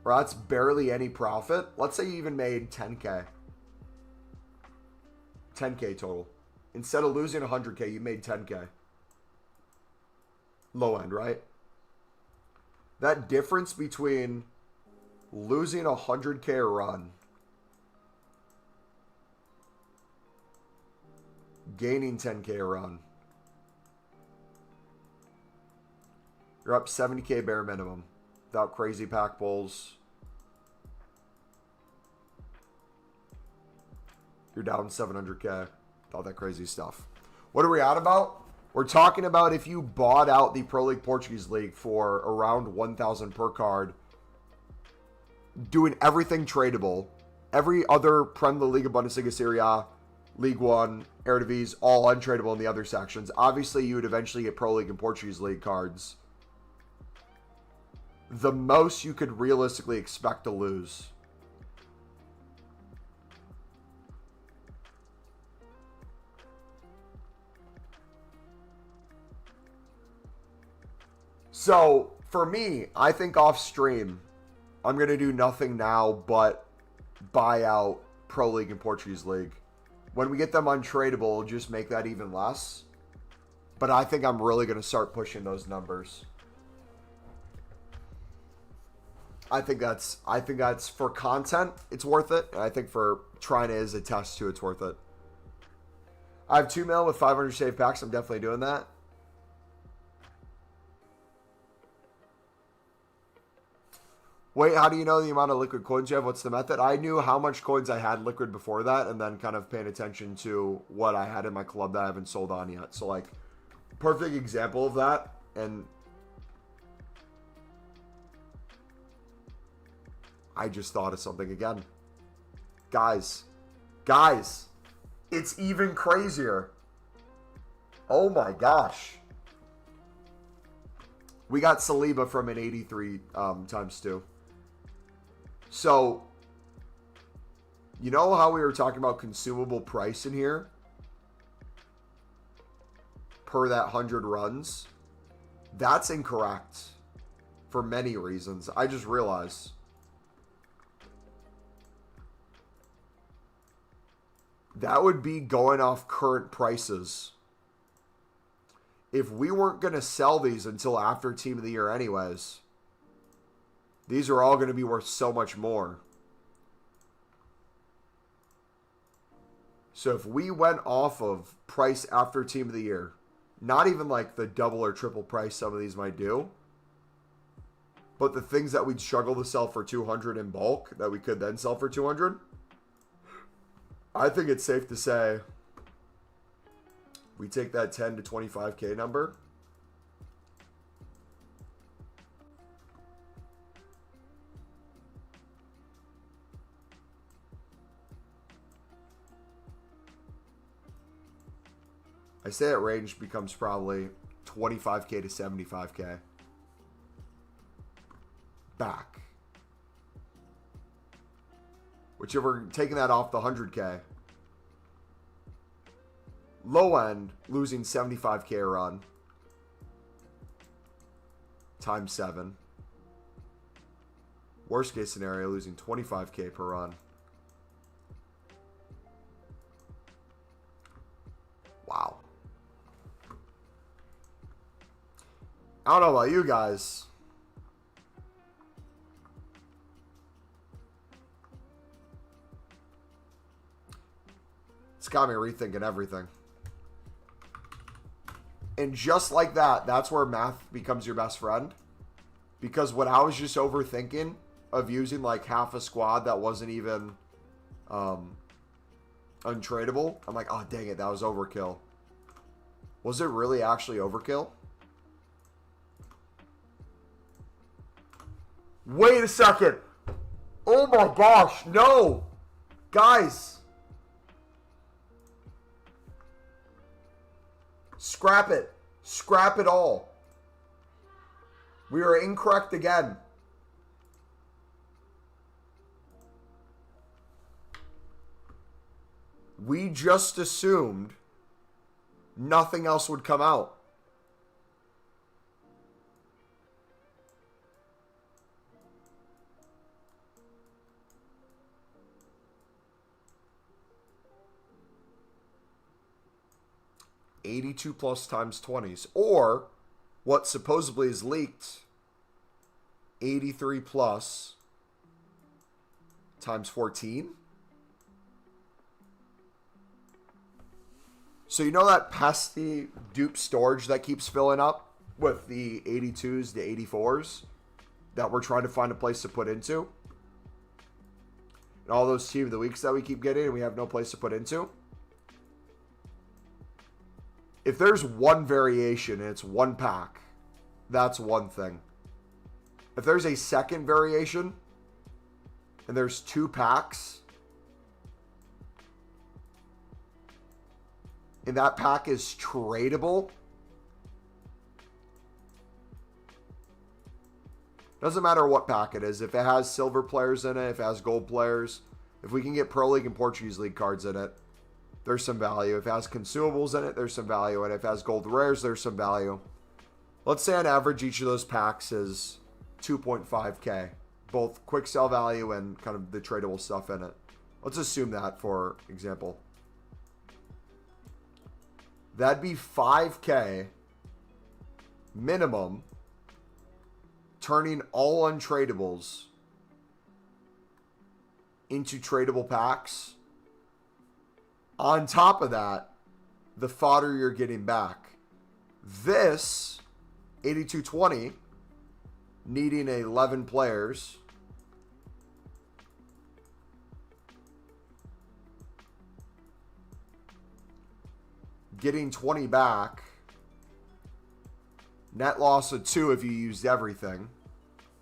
Or that's barely any profit. Let's say you even made 10K. 10K total. Instead of losing 100K, you made 10K. Low end, right? That difference between losing a 100K run, gaining 10K run, you're up 70K bare minimum without crazy pack pulls. You're down 700K without that crazy stuff. What are we at about? We're talking about if you bought out the Pro League Portuguese League for around 1,000 per card, doing everything tradable, every other Premier League, Bundesliga, Serie A, League One, Eredivisie, all untradeable in the other sections. Obviously, you would eventually get Pro League and Portuguese League cards. The most you could realistically expect to lose. So, for me, I think off stream, I'm going to do nothing now but buy out Pro League and Portuguese League. When we get them untradeable, just make that even less. But I think I'm really going to start pushing those numbers. I think that's for content, it's worth it. And I think for trying to as a test too, it's worth it. I have 2 mil with 500 save packs. I'm definitely doing that. Wait, how do you know the amount of liquid coins you have? What's the method? I knew how much coins I had liquid before that, and then kind of paying attention to what I had in my club that I haven't sold on yet. So, like, perfect example of that. And I just thought of something again. Guys, it's even crazier. Oh my gosh. We got Saliba from an 83 times 2. So, you know how we were talking about consumable price in here? Per that 100 runs? That's incorrect. For many reasons. I just realized. That would be going off current prices. If we weren't going to sell these until after Team of the Year anyways, these are all going to be worth so much more. So if we went off of price after Team of the Year, not even like the double or triple price some of these might do, but the things that we'd struggle to sell for 200 in bulk that we could then sell for 200, I think it's safe to say we take that 10 to 25K number. I say that range becomes probably 25K to 75K. Back. Which if we're taking that off the 100K. Low end, losing 75K a run. Times 7. Worst case scenario, losing 25K per run. Wow. I don't know about you guys. It's got me rethinking everything. And just like that, that's where math becomes your best friend. Because when I was just overthinking of using like half a squad that wasn't even untradeable, I'm like, oh, dang it, that was overkill. Was it really actually overkill? Wait a second. Oh my gosh, no. Guys. Scrap it. Scrap it all. We are incorrect again. We just assumed nothing else would come out. $82 plus times 20s, or what supposedly is leaked, 83 plus times 14. So you know that pesky dupe storage that keeps filling up with the 82s, the 84s that we're trying to find a place to put into? And all those team of the weeks that we keep getting and we have no place to put into? if there's one variation and it's one pack, that's one thing. If there's a second variation and there's 2 packs, and that pack is tradable, doesn't matter what pack it is. If it has silver players in it, if it has gold players, if we can get Pro League and Portuguese League cards in it, there's some value. If it has consumables in it, there's some value. And if it has gold rares, there's some value. Let's say on average, each of those packs is 2.5K. Both quick sell value and kind of the tradable stuff in it. Let's assume that for example. That'd be 5K minimum, turning all untradables into tradable packs. On top of that, the fodder you're getting back. This 8220 needing 11 players getting 20 back, net loss of 2 if you used everything,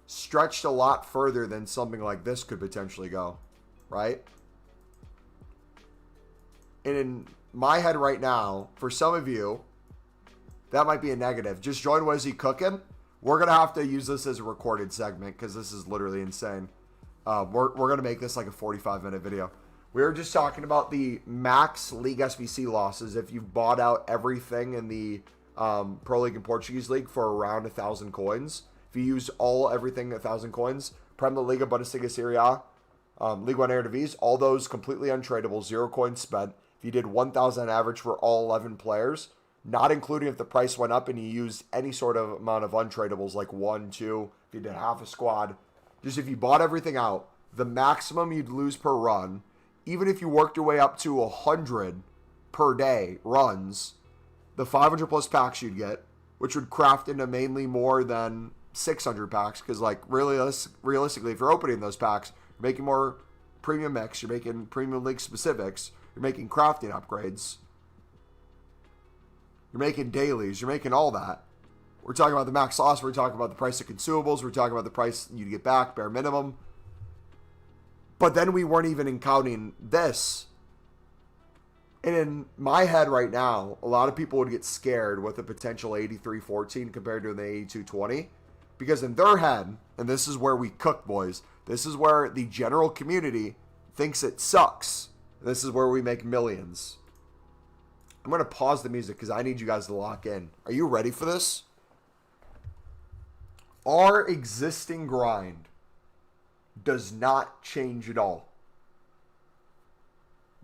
stretched a lot further than something like this could potentially go, right? And in my head right now, for some of you, that might be a negative. Just join What Is He Cooking? We're going to have to use this as a recorded segment because this is literally insane. We're going to make this like a 45-minute video. We were just talking about the max league SBC losses if you've bought out everything in the Pro League and Portuguese League for around 1,000 coins. If you use everything 1,000 coins, Premier Liga, Bundesliga, Serie A, League 1 Eredivisie, all those completely untradeable, 0 coins spent. If you did 1,000 on average for all 11 players, not including if the price went up and you used any sort of amount of untradables like 1, 2, if you did half a squad, just if you bought everything out, the maximum you'd lose per run, even if you worked your way up to 100 per day runs, the 500 plus packs you'd get, which would craft into mainly more than 600 packs, because like realistically, if you're opening those packs, you're making more premium mix, you're making premium league specifics, you're making crafting upgrades, you're making dailies, you're making all that. We're talking about the max loss, we're talking about the price of consumables, we're talking about the price you get back, bare minimum. But then we weren't even counting this. And in my head right now, a lot of people would get scared with a potential 83-14 compared to an 82-20. Because in their head, and this is where we cook, boys, this is where the general community thinks it sucks. This is where we make millions. I'm going to pause the music because I need you guys to lock in. Are you ready for this? Our existing grind does not change at all.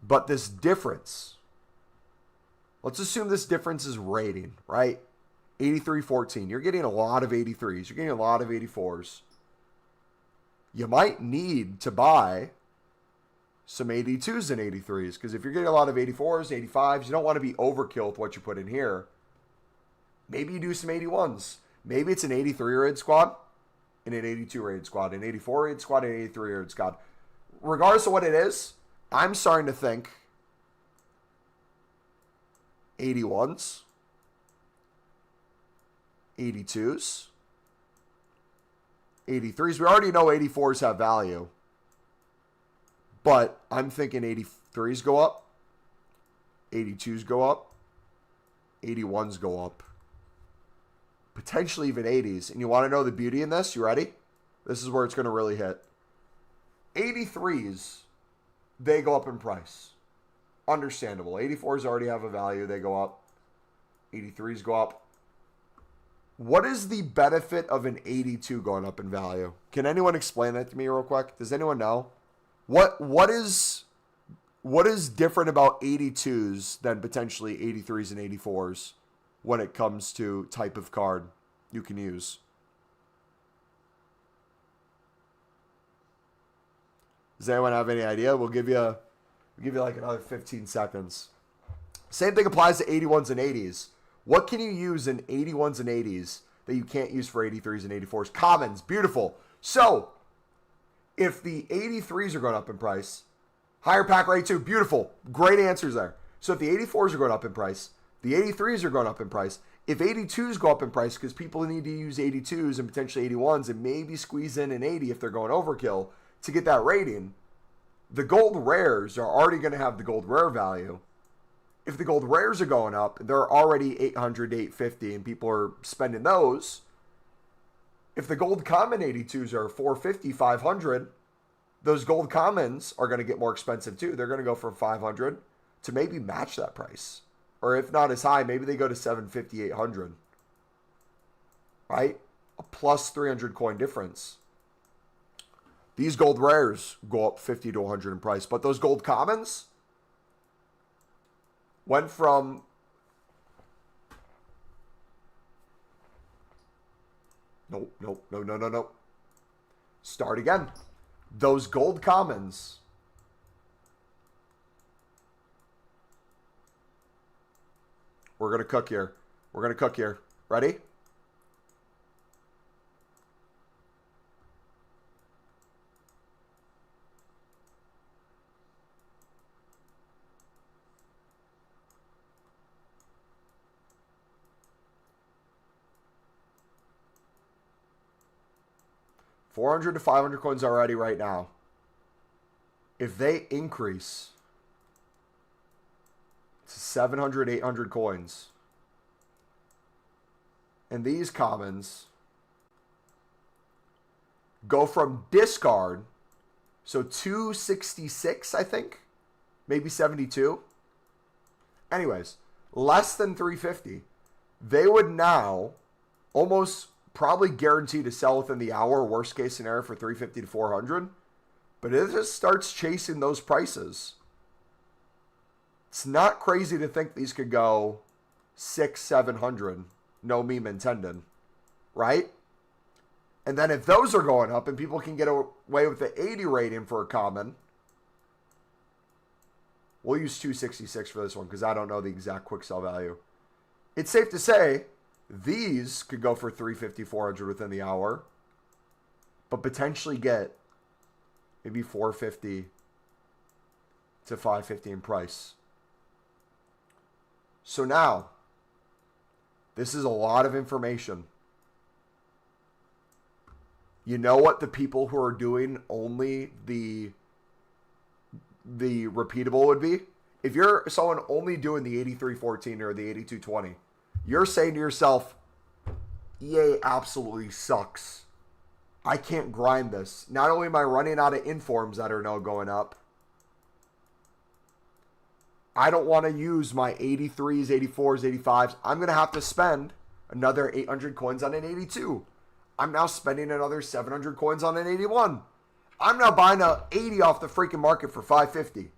But this difference, let's assume this difference is rating, right? 83-14. You're getting a lot of 83s. You're getting a lot of 84s. You might need to buy some 82s and 83s, because if you're getting a lot of 84s, 85s, you don't want to be overkill with what you put in here. Maybe you do some 81s. Maybe it's an 83 rated squad and an 82 rated squad, an 84 rated squad, and an 83 rated squad. Regardless of what it is, I'm starting to think 81s, 82s, 83s. We already know 84s have value. But I'm thinking 83s go up, 82s go up, 81s go up, potentially even 80s. And you want to know the beauty in this? You ready? This is where it's going to really hit. 83s, they go up in price. Understandable. 84s already have a value. They go up. 83s go up. What is the benefit of an 82 going up in value? Can anyone explain that to me real quick? Does anyone know? What is different about 82s than potentially 83s and 84s when it comes to type of card you can use? Does anyone have any idea? We'll give you like another 15 seconds. Same thing applies to 81s and 80s. What can you use in 81s and 80s that you can't use for 83s and 84s? Commons, beautiful. So, if the 83s are going up in price, higher pack rate too, beautiful. Great answers there. So if the 84s are going up in price, The 83s are going up in price. If 82s go up in price because people need to use 82s and potentially 81s and maybe squeeze in an 80 if they're going overkill to get that rating, the gold rares are already going to have the gold rare value. If the gold rares are going up, they're already 800 to 850 and people are spending those. If the gold common 82s are 450, 500, those gold commons are going to get more expensive too. They're going to go from 500 to maybe match that price. Or if not as high, maybe they go to 750, 800. Right? A plus 300 coin difference. These gold rares go up 50 to 100 in price. But those gold commons went from... Nope. Start again. Those gold commons... We're going to cook here. Ready? $400 to $500 coins already right now. If they increase to 700, 800 coins, and these commons go from discard, so 266, I think, maybe 72. Anyways, less than 350. They would now almost probably guarantee to sell within the hour, worst case scenario, for 350 to 400. But it just starts chasing those prices. It's not crazy to think these could go 600, 700. No meme intended. Right? And then if those are going up and people can get away with the 80 rating for a common, we'll use 266 for this one because I don't know the exact quick sell value. It's safe to say these could go for 350, 400 within the hour, but potentially get maybe 450 to 550 in price. So now, this is a lot of information. You know what the people who are doing only the repeatable would be? If you're someone only doing the 8314 or the 8220, you're saying to yourself, EA absolutely sucks. I can't grind this. Not only am I running out of informs that are now going up, I don't want to use my 83s, 84s, 85s. I'm going to have to spend another 800 coins on an 82. I'm now spending another 700 coins on an 81. I'm now buying a 80 off the freaking market for 550.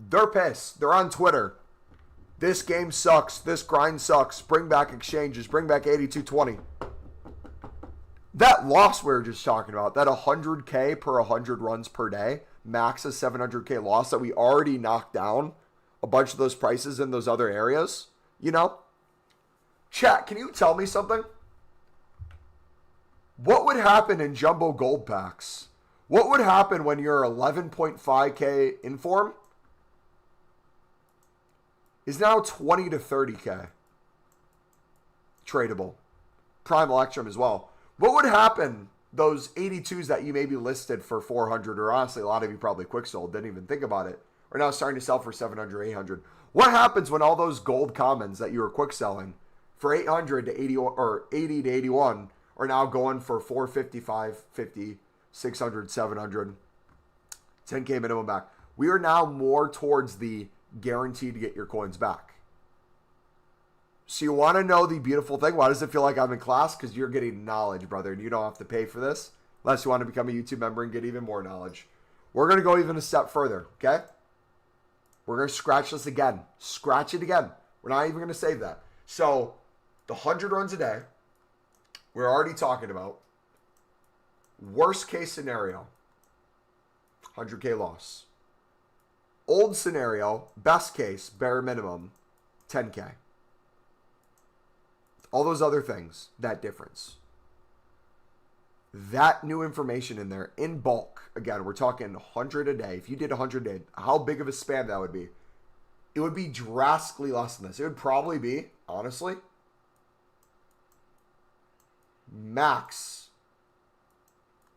They're pissed. They're on Twitter. This game sucks. This grind sucks. Bring back exchanges. Bring back 8220. That loss we were just talking about, that 100K per 100 runs per day, max a 700K loss that we already knocked down a bunch of those prices in those other areas, you know? Chat, can you tell me something? What would happen in jumbo gold packs? What would happen when your 11.5K inform is now 20 to 30K tradable? Prime Electrum as well. What would happen, those 82s that you maybe listed for 400, or honestly, a lot of you probably quick sold, didn't even think about it, are now starting to sell for 700, 800. What happens when all those gold commons that you were quick selling for 800 to 80 or 80 to 81 are now going for 450, 550, 600, 700, 10K minimum back? We are now more towards the guaranteed to get your coins back. So you want to know the beautiful thing? Why does it feel like I'm in class? Because you're getting knowledge, brother, and you don't have to pay for this unless you want to become a YouTube member and get even more knowledge. We're going to go even a step further, okay? We're going to scratch this again. Scratch it again. We're not even going to save that. So the 100 runs a day, we're already talking about. Worst case scenario, 100K loss. Old scenario, best case, bare minimum, 10K. All those other things, that difference. That new information in there, in bulk, again, we're talking 100 a day. If you did 100 a day, how big of a spam that would be? it would be drastically less than this. It would probably be, honestly, max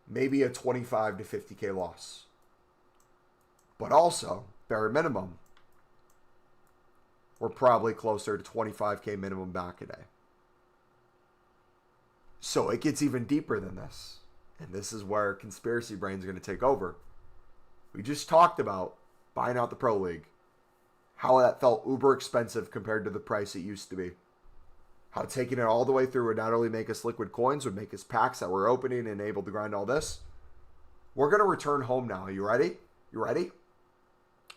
maybe a 25 to 50K loss. But also, bare minimum, we're probably closer to 25K minimum back a day. So it gets even deeper than this. And this is where conspiracy brain's going to take over. We just talked about buying out the Pro League. How that felt uber expensive compared to the price it used to be. How taking it all the way through would not only make us liquid coins, would make us packs that we're opening and able to grind all this. We're going to return home now. You ready? You ready?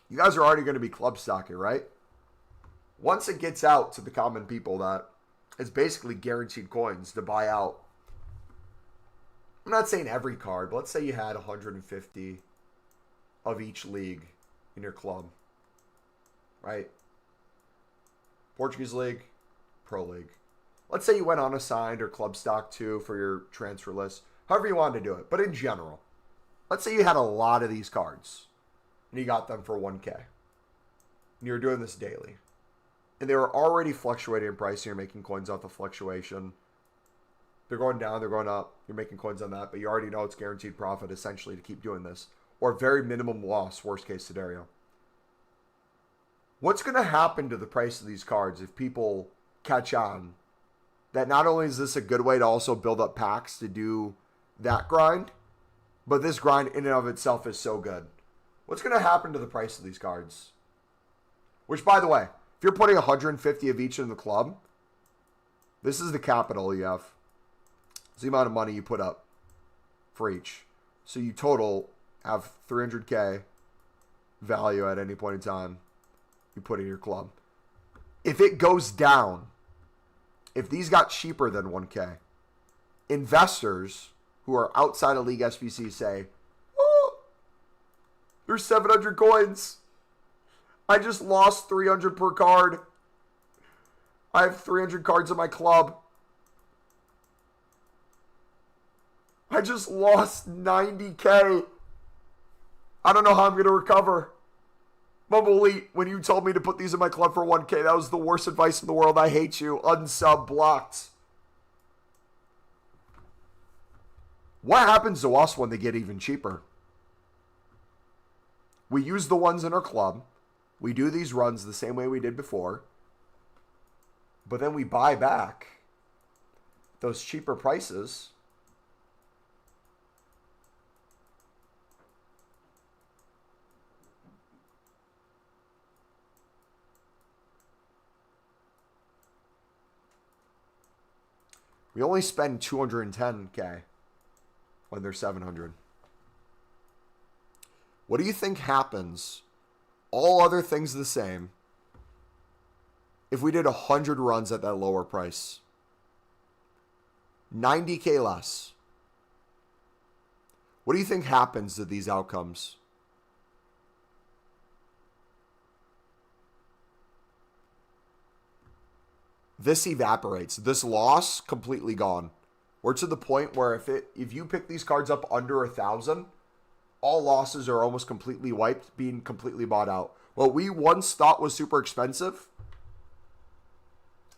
You guys are already going to be club stocking, right? Once it gets out to the common people that it's basically guaranteed coins to buy out. I'm not saying every card, but let's say you had 150 of each league in your club, right? Portuguese League, Pro League. Let's say you went unassigned or club stock too for your transfer list, however you wanted to do it. But in general, let's say you had a lot of these cards and you got them for 1K. And you're doing this daily. And they were already fluctuating in price, and you're making coins off the fluctuation. They're going down, they're going up. You're making coins on that, but you already know it's guaranteed profit essentially to keep doing this. Or very minimum loss, worst case scenario. What's going to happen to the price of these cards if people catch on that not only is this a good way to also build up packs to do that grind, but this grind in and of itself is so good? What's going to happen to the price of these cards? Which, by the way, if you're putting 150 of each in the club, this is the capital you have. It's the amount of money you put up for each. So you total have 300K value at any point in time you put in your club. If it goes down, if these got cheaper than 1K, investors who are outside of League SBC say, oh, there's 700 coins. I just lost 300 per card. I have 300 cards in my club. I just lost 90K. I don't know how I'm going to recover. Mumble Elite, when you told me to put these in my club for 1K, that was the worst advice in the world. I hate you. Unsub, blocked. What happens to us when they get even cheaper? We use the ones in our club. We do these runs the same way we did before. But then we buy back those cheaper prices. We only spend 210K when they're 700. What do you think happens, all other things the same, if we did 100 runs at that lower price? 90K less. What do you think happens to these outcomes? This evaporates. This loss, completely gone. We're to the point where if you pick these cards up under 1,000, all losses are almost completely wiped, being completely bought out. What we once thought was super expensive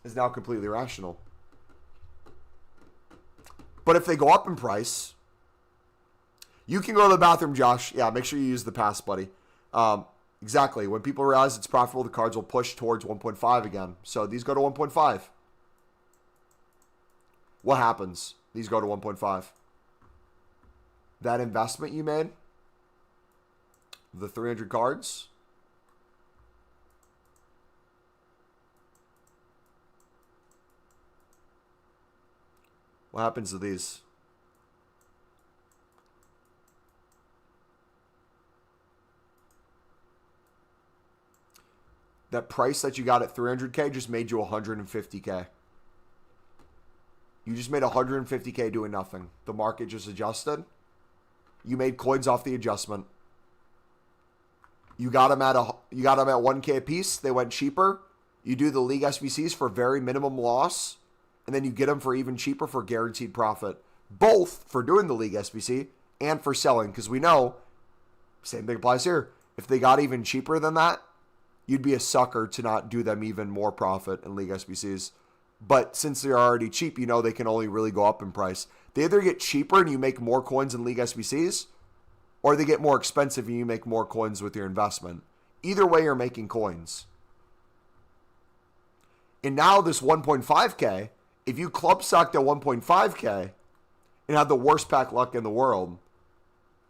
is now completely rational. But if they go up in price, you can go to the bathroom, Josh. Yeah, make sure you use the pass, buddy. Exactly. When people realize it's profitable, the cards will push towards 1.5 again. So these go to 1.5. What happens? These go to 1.5. That investment you made, the 300 cards, what happens to these? That price that you got at 300K just made you 150K. You just made 150K doing nothing. The market just adjusted. You made coins off the adjustment. You got them at 1K a piece. They went cheaper. You do the League SBCs for very minimum loss, and then you get them for even cheaper for guaranteed profit. Both for doing the League SBC and for selling, because we know, same thing applies here. If they got even cheaper than that, you'd be a sucker to not do them even more profit in League SBCs. But since they're already cheap, you know they can only really go up in price. They either get cheaper and you make more coins in League SBCs, or they get more expensive and you make more coins with your investment. Either way, you're making coins. And now this 1.5K, if you club sucked at 1.5K and had the worst pack luck in the world,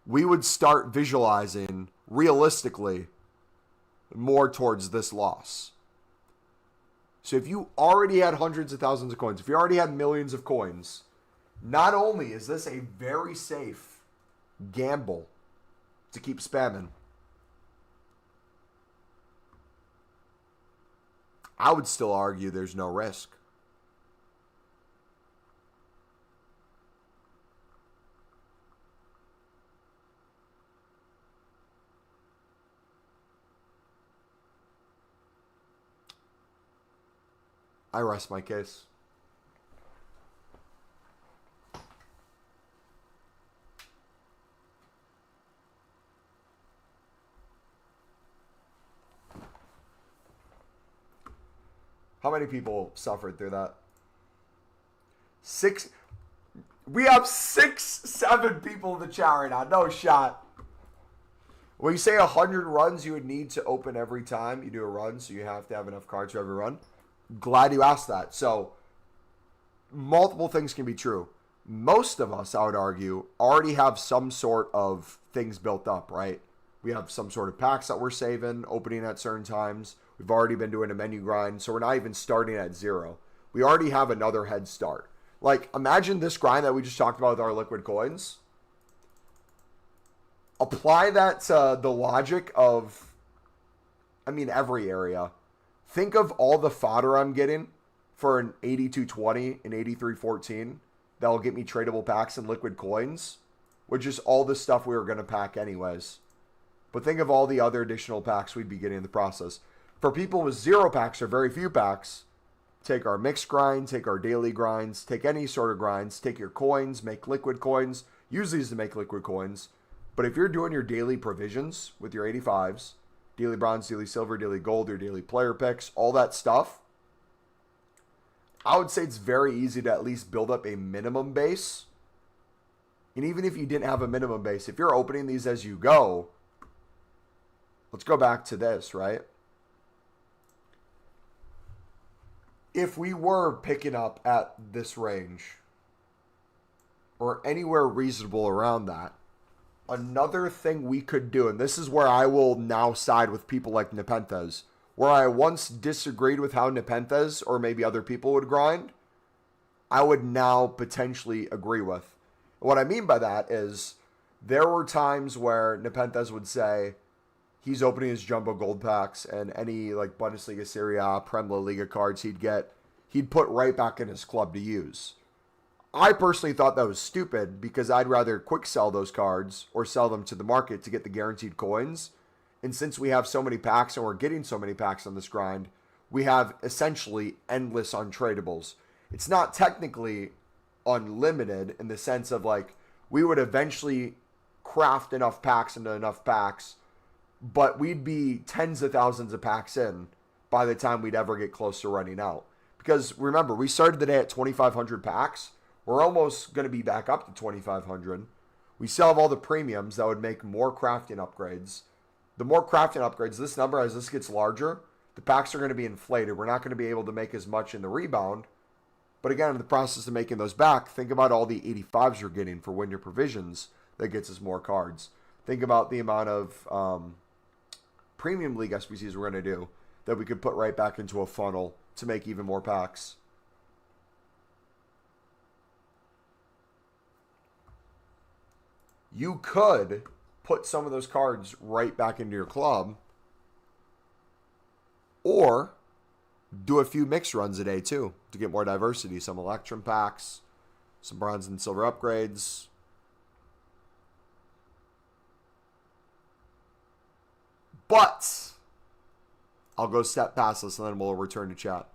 we would start visualizing realistically more towards this loss. So if you already had hundreds of thousands of coins, if you already had millions of coins, not only is this a very safe gamble to keep spamming, I would still argue there's no risk. I rest my case. How many people suffered through that? Six. We have 6, 7 people in the chat right now. No shot. When you say 100 runs you would need to open every time you do a run, so you have to have enough cards for every run. Glad you asked that. So, multiple things can be true. Most of us, I would argue, already have some sort of things built up, right? We have some sort of packs that we're saving, opening at certain times. We've already been doing a menu grind, so we're not even starting at 0. We already have another head start. Like, imagine this grind that we just talked about with our liquid coins. Apply that to the logic of, every area. Think of all the fodder I'm getting for an 8220 and 8314 that'll get me tradable packs and liquid coins, which is all the stuff we were going to pack anyways. But think of all the other additional packs we'd be getting in the process. For people with 0 packs or very few packs, take our mixed grind, take our daily grinds, take any sort of grinds, take your coins, make liquid coins, use these to make liquid coins. But if you're doing your daily provisions with your 85s, daily bronze, daily silver, daily gold, your daily player picks, all that stuff, I would say it's very easy to at least build up a minimum base. And even if you didn't have a minimum base, if you're opening these as you go, let's go back to this, right? If we were picking up at this range, or anywhere reasonable around that, another thing we could do, and this is where I will now side with people like Nepenthes, where I once disagreed with how Nepenthes or maybe other people would grind, I would now potentially agree with. What I mean by that is there were times where Nepenthes would say he's opening his jumbo gold packs and any like Bundesliga, Serie A, Prem La Liga cards he'd put right back in his club to use. I personally thought that was stupid because I'd rather quick sell those cards or sell them to the market to get the guaranteed coins. And since we have so many packs and we're getting so many packs on this grind, we have essentially endless untradables. It's not technically unlimited in the sense of like we would eventually craft enough packs into enough packs, but we'd be tens of thousands of packs in by the time we'd ever get close to running out. Because remember, we started the day at 2,500 packs. We're almost going to be back up to 2,500. We still have all the premiums that would make more crafting upgrades. The more crafting upgrades, this number, as this gets larger, the packs are going to be inflated. We're not going to be able to make as much in the rebound. But again, in the process of making those back, think about all the 85s you're getting for win your provisions that gets us more cards. Think about the amount of premium league SBCs we're going to do that we could put right back into a funnel to make even more packs. You could put some of those cards right back into your club or do a few mixed runs a day too to get more diversity. Some Electrum packs, some bronze and silver upgrades. But I'll go step past this and then we'll return to chat.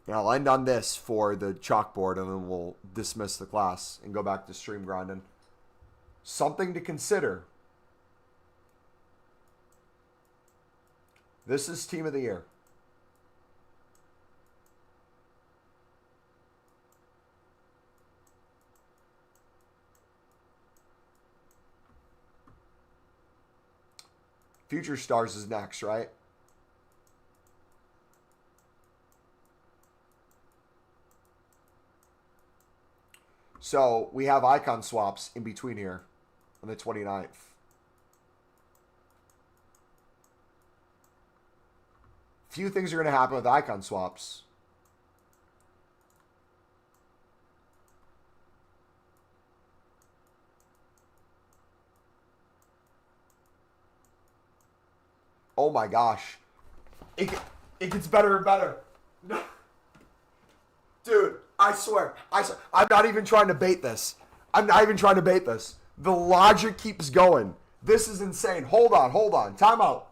And I'll end on this for the chalkboard and then we'll dismiss the class and go back to stream grinding. Something to consider. This is team of the year. Future Stars is next, right? So we have icon swaps in between here on the 29th. Few things are going to happen with icon swaps. Oh my gosh. It gets better and better. Dude, I swear. I'm not even trying to bait this. The logic keeps going. This is insane. Hold on. Time out.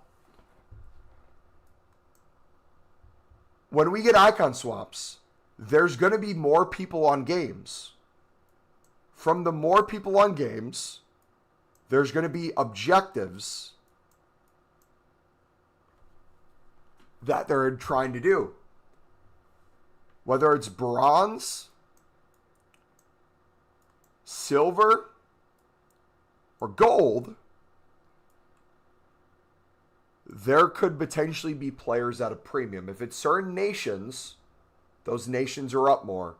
When we get icon swaps, there's going to be more people on games. From the more people on games, there's going to be objectives that they're trying to do. Whether it's bronze, silver, or gold, there could potentially be players at a premium. If it's certain nations, those nations are up more,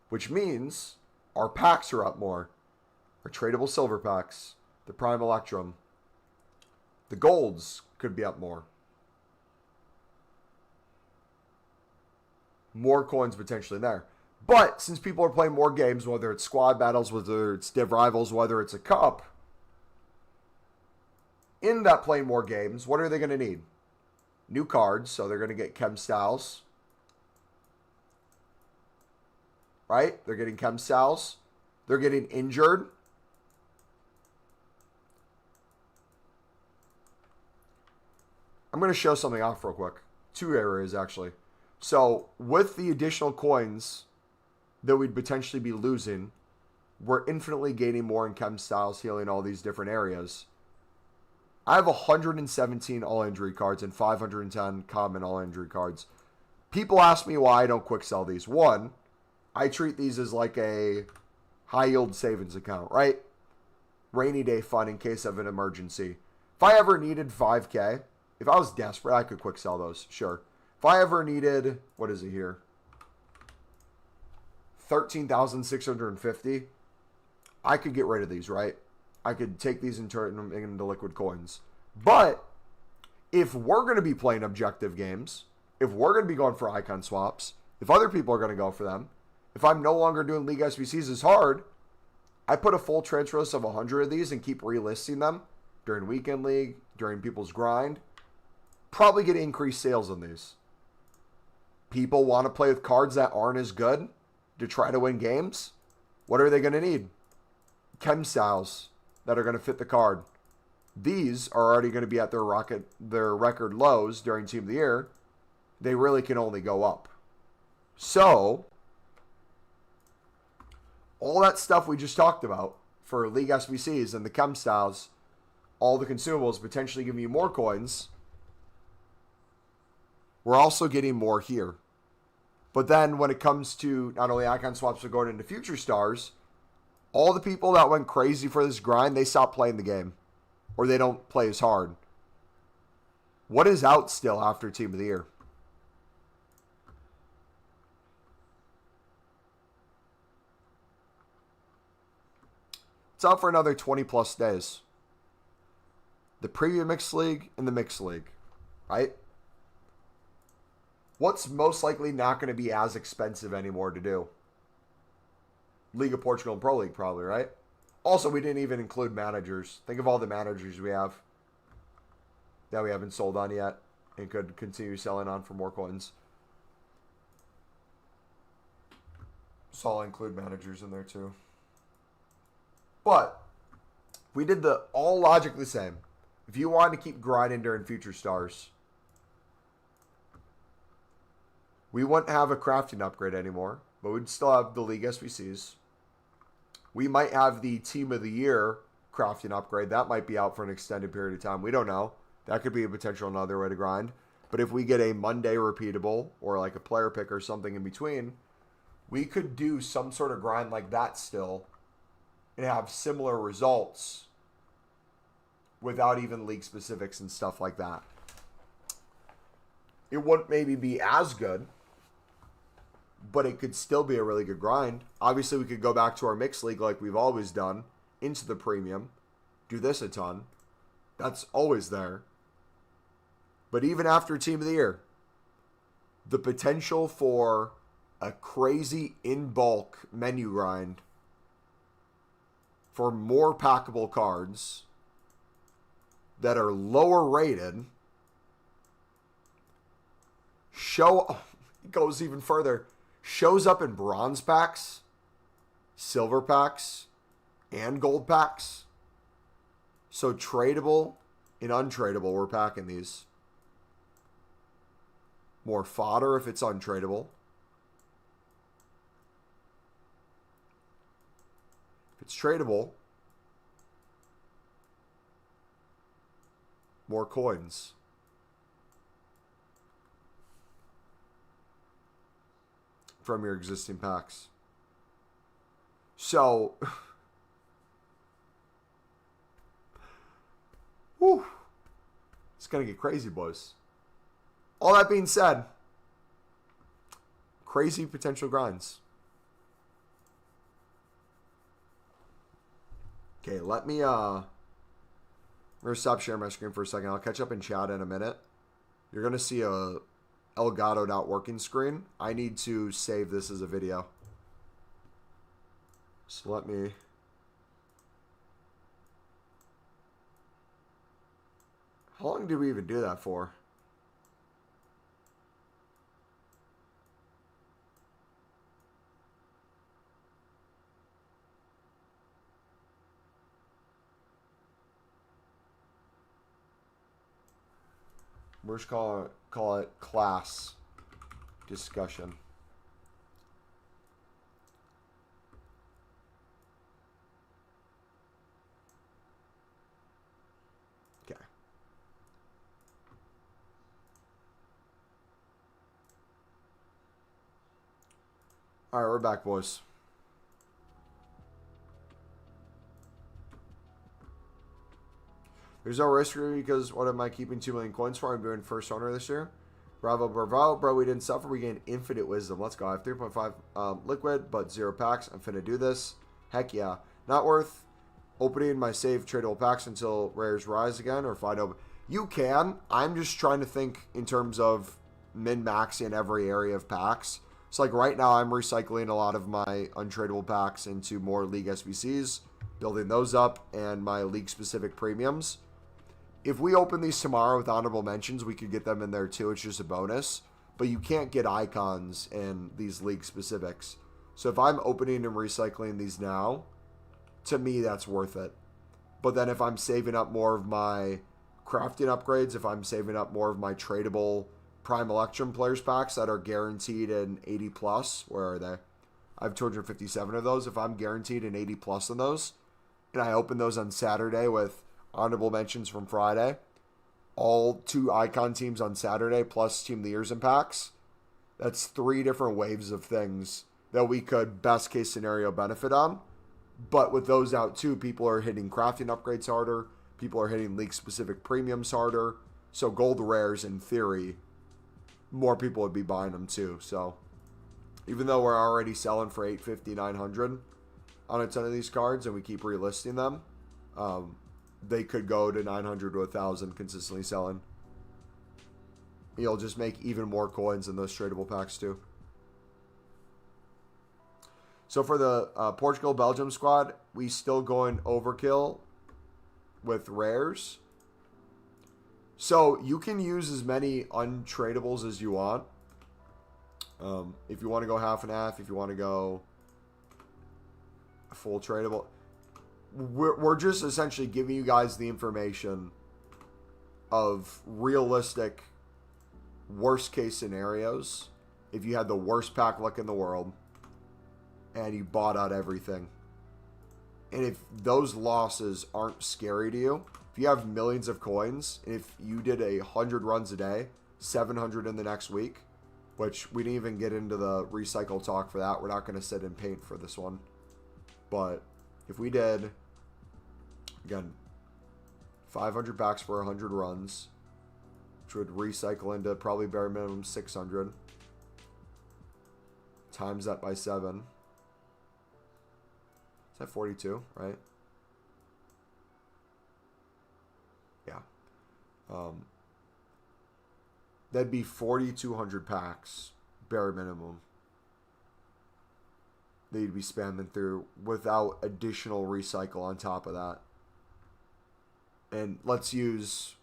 which means our packs are up more. Our tradable silver packs, the Prime Electrum, the golds could be up more. More coins potentially there. But since people are playing more games, whether it's squad battles, whether it's Div Rivals, whether it's a cup, in that playing more games, what are they going to need? New cards, so they're going to get Chem Styles. Right? They're getting Chem Styles. They're getting injured. I'm going to show something off real quick. Two areas, actually. So, with the additional coins that we'd potentially be losing, we're infinitely gaining more in Chem Styles, healing all these different areas. I have 117 all-injury cards and 510 common all-injury cards. People ask me why I don't quick sell these. One, I treat these as like a high-yield savings account, right? Rainy day fund in case of an emergency. If I ever needed 5K, if I was desperate, I could quick sell those, sure. If I ever needed, what is it here? 13,650. I could get rid of these, right? I could take these and turn them into liquid coins. But if we're going to be playing objective games, if we're going to be going for icon swaps, if other people are going to go for them, if I'm no longer doing League SBCs as hard, I put a full transfer list of 100 of these and keep relisting them during Weekend League, during people's grind. Probably get increased sales on these. People want to play with cards that aren't as good to try to win games. What are they going to need? Chem Styles that are going to fit the card. These are already going to be at their record lows during Team of the Year. They really can only go up. So, all that stuff we just talked about for League SBCs and the Chem Styles, all the consumables potentially giving you more coins. We're also getting more here. But then when it comes to not only icon swaps but going into future stars, all the people that went crazy for this grind, they stop playing the game. Or they don't play as hard. What is out still after Team of the Year? It's out for another 20 plus days. The Premium Mixed League and the Mixed League. Right? What's most likely not going to be as expensive anymore to do? League of Portugal and Pro League probably, right? Also, we didn't even include managers. Think of all the managers we have that we haven't sold on yet and could continue selling on for more coins. So I'll include managers in there too. But we did the all logically same. If you wanted to keep grinding during future stars, we wouldn't have a crafting upgrade anymore, but we'd still have the League SBCs. We might have the Team of the Year crafting upgrade. That might be out for an extended period of time. We don't know. That could be a potential another way to grind. But if we get a Monday repeatable or like a player pick or something in between, we could do some sort of grind like that still and have similar results without even league specifics and stuff like that. It wouldn't maybe be as good, but it could still be a really good grind. Obviously, we could go back to our mixed league like we've always done, into the premium, do this a ton. That's always there. But even after Team of the Year, the potential for a crazy in bulk menu grind for more packable cards that are lower rated it goes even further, shows up in bronze packs, silver packs, and gold packs. So tradable and untradeable, we're packing these. More fodder if it's untradeable. If it's tradable, more coins. From your existing packs. So, whew, it's going to get crazy, boys. All that being said, crazy potential grinds. Okay, let me I'm going to stop sharing my screen for a second. I'll catch up in chat in a minute. You're going to see a Elgato not working screen. I need to save this as a video. So let me... How long did we even do that for? We're just call it class discussion. Okay. All right, we're back, boys. There's no risk for me because what am I keeping 2 million coins for? I'm doing first owner this year. Bravo, bravo. Bro, we didn't suffer. We gained infinite wisdom. Let's go. I have 3.5 liquid, but 0 packs. I'm finna do this. Heck yeah. Not worth opening my save tradable packs until rares rise again or find open. You can. I'm just trying to think in terms of min-maxing every area of packs. So like right now I'm recycling a lot of my untradeable packs into more league SBCs, building those up, and my league specific premiums. If we open these tomorrow with honorable mentions, we could get them in there too. It's just a bonus. But you can't get icons in these league specifics. So if I'm opening and recycling these now, to me that's worth it. But then if I'm saving up more of my crafting upgrades, if I'm saving up more of my tradable Prime Electrum players packs that are guaranteed in 80 plus, where are they? I have 257 of those. If I'm guaranteed in 80 plus on those, and I open those on Saturday with honorable mentions from Friday, all 2 icon teams on Saturday plus Team of the Years in packs, that's 3 different waves of things that we could best case scenario benefit on. But with those out too, people are hitting crafting upgrades harder, people are hitting league specific premiums harder, so gold rares in theory more people would be buying them too. So even though we're already selling for 850, 900 on a ton of these cards and we keep relisting them, they could go to 900 to 1,000 consistently selling. You'll just make even more coins in those tradable packs too. So for the Portugal-Belgium squad, we still going overkill with rares. So you can use as many untradables as you want. If you want to go half and half, if you want to go full tradable. We're just essentially giving you guys the information of realistic worst case scenarios. If you had the worst pack luck in the world and you bought out everything. And if those losses aren't scary to you, if you have millions of coins, and if you did 100 runs a day 700 in the next week, which we didn't even get into the recycle talk for that. We're not going to sit and paint for this one. But if we did, again, 500 packs for 100 runs, which would recycle into probably bare minimum 600, times that by 7. Is that 42, right? Yeah. That'd be 4,200 packs, bare minimum, that you'd be spamming through without additional recycle on top of that. And let's use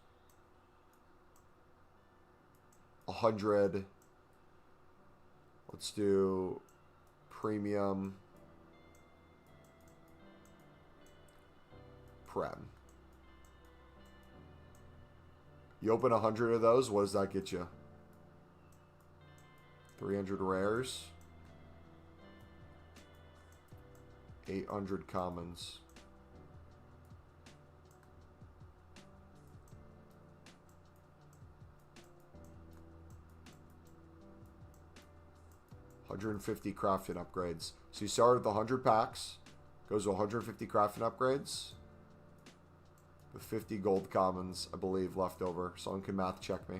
100. Let's do premium prem. You open 100 of those, what does that get you? 300 rares. 800 commons. $150 crafting upgrades. So you start with 100 packs, goes to 150 crafting upgrades, with 50 gold commons, I believe, left over. Someone can math check me.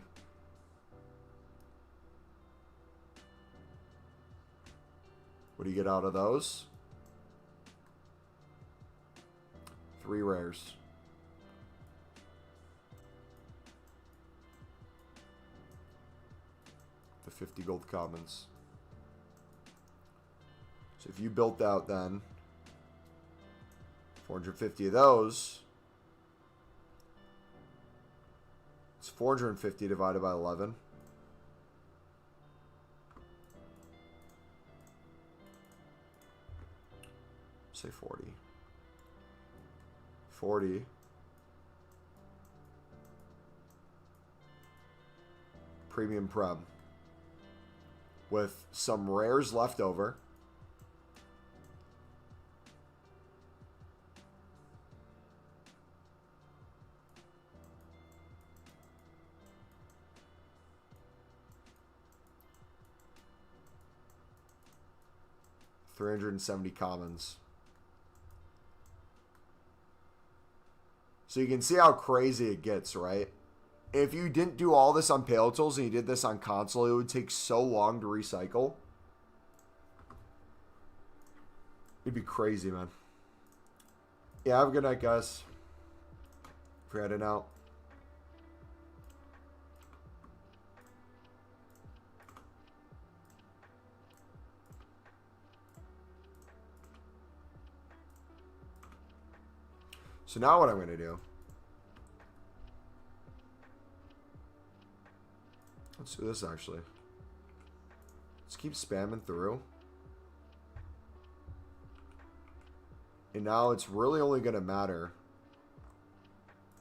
What do you get out of those? 3 rares. The 50 gold commons. So if you built out then 450 of those, it's 450 divided by 11. Say 40. 40. Premium Prem. With some rares left over. $370 commons. So you can see how crazy it gets, right? If you didn't do all this on Pale Tools and you did this on console, it would take so long to recycle. It'd be crazy, man. Yeah, have a good night, guys. If you're heading out. So now what I'm going to do, let's do this actually. Let's keep spamming through. And now it's really only going to matter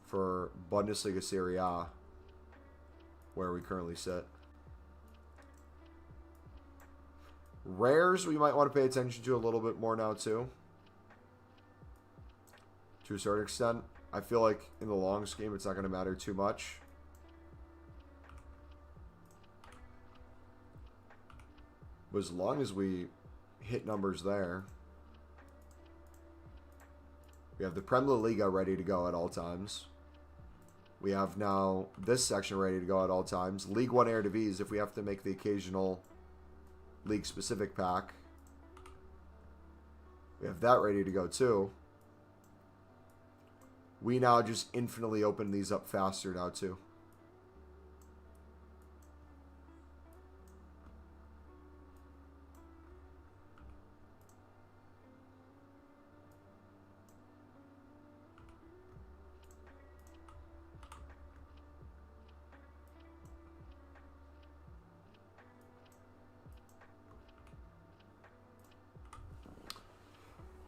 for Bundesliga Serie A, where we currently sit. Rares we might want to pay attention to a little bit more now too. To a certain extent. I feel like in the long scheme it's not going to matter too much. But as long as we hit numbers there. We have the Premier Liga ready to go at all times. We have now this section ready to go at all times. League One Eredivisie if we have to make the occasional league specific pack. We have that ready to go too. We now just infinitely open these up faster now too.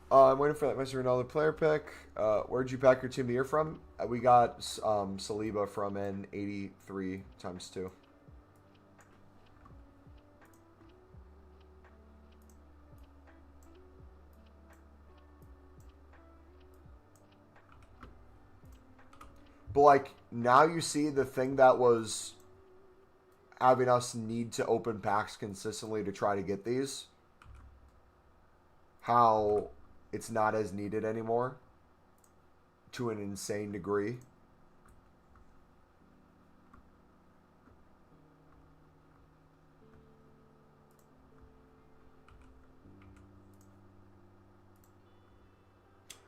I'm waiting for that Mr. Ronaldo player pick. Where'd you pack your team of the year from? We got Saliba from an 83 times 2. But like now you see the thing that was having us need to open packs consistently to try to get these, how it's not as needed anymore to an insane degree.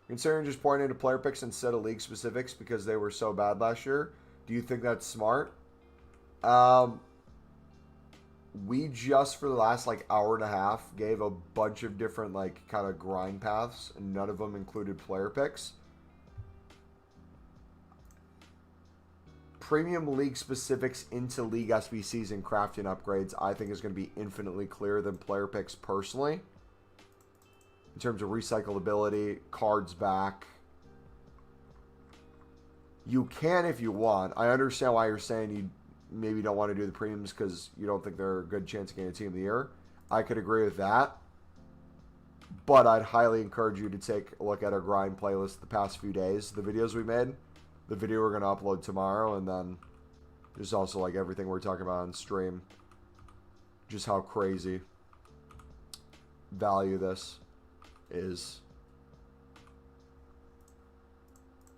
Considering just pointing to player picks instead of league specifics because they were so bad last year, do you think that's smart? We just for the last like hour and a half gave a bunch of different like kind of grind paths, and none of them included player picks. Premium league specifics into league SBCs and crafting upgrades, I think is going to be infinitely clearer than player picks personally. In terms of recyclability, cards back. You can if you want. I understand why you're saying you maybe don't want to do the premiums because you don't think they're a good chance of getting a team of the year. I could agree with that. But I'd highly encourage you to take a look at our grind playlist the past few days. The videos we made. The video we're going to upload tomorrow. And then there's also like everything we're talking about on stream. Just how crazy value this is.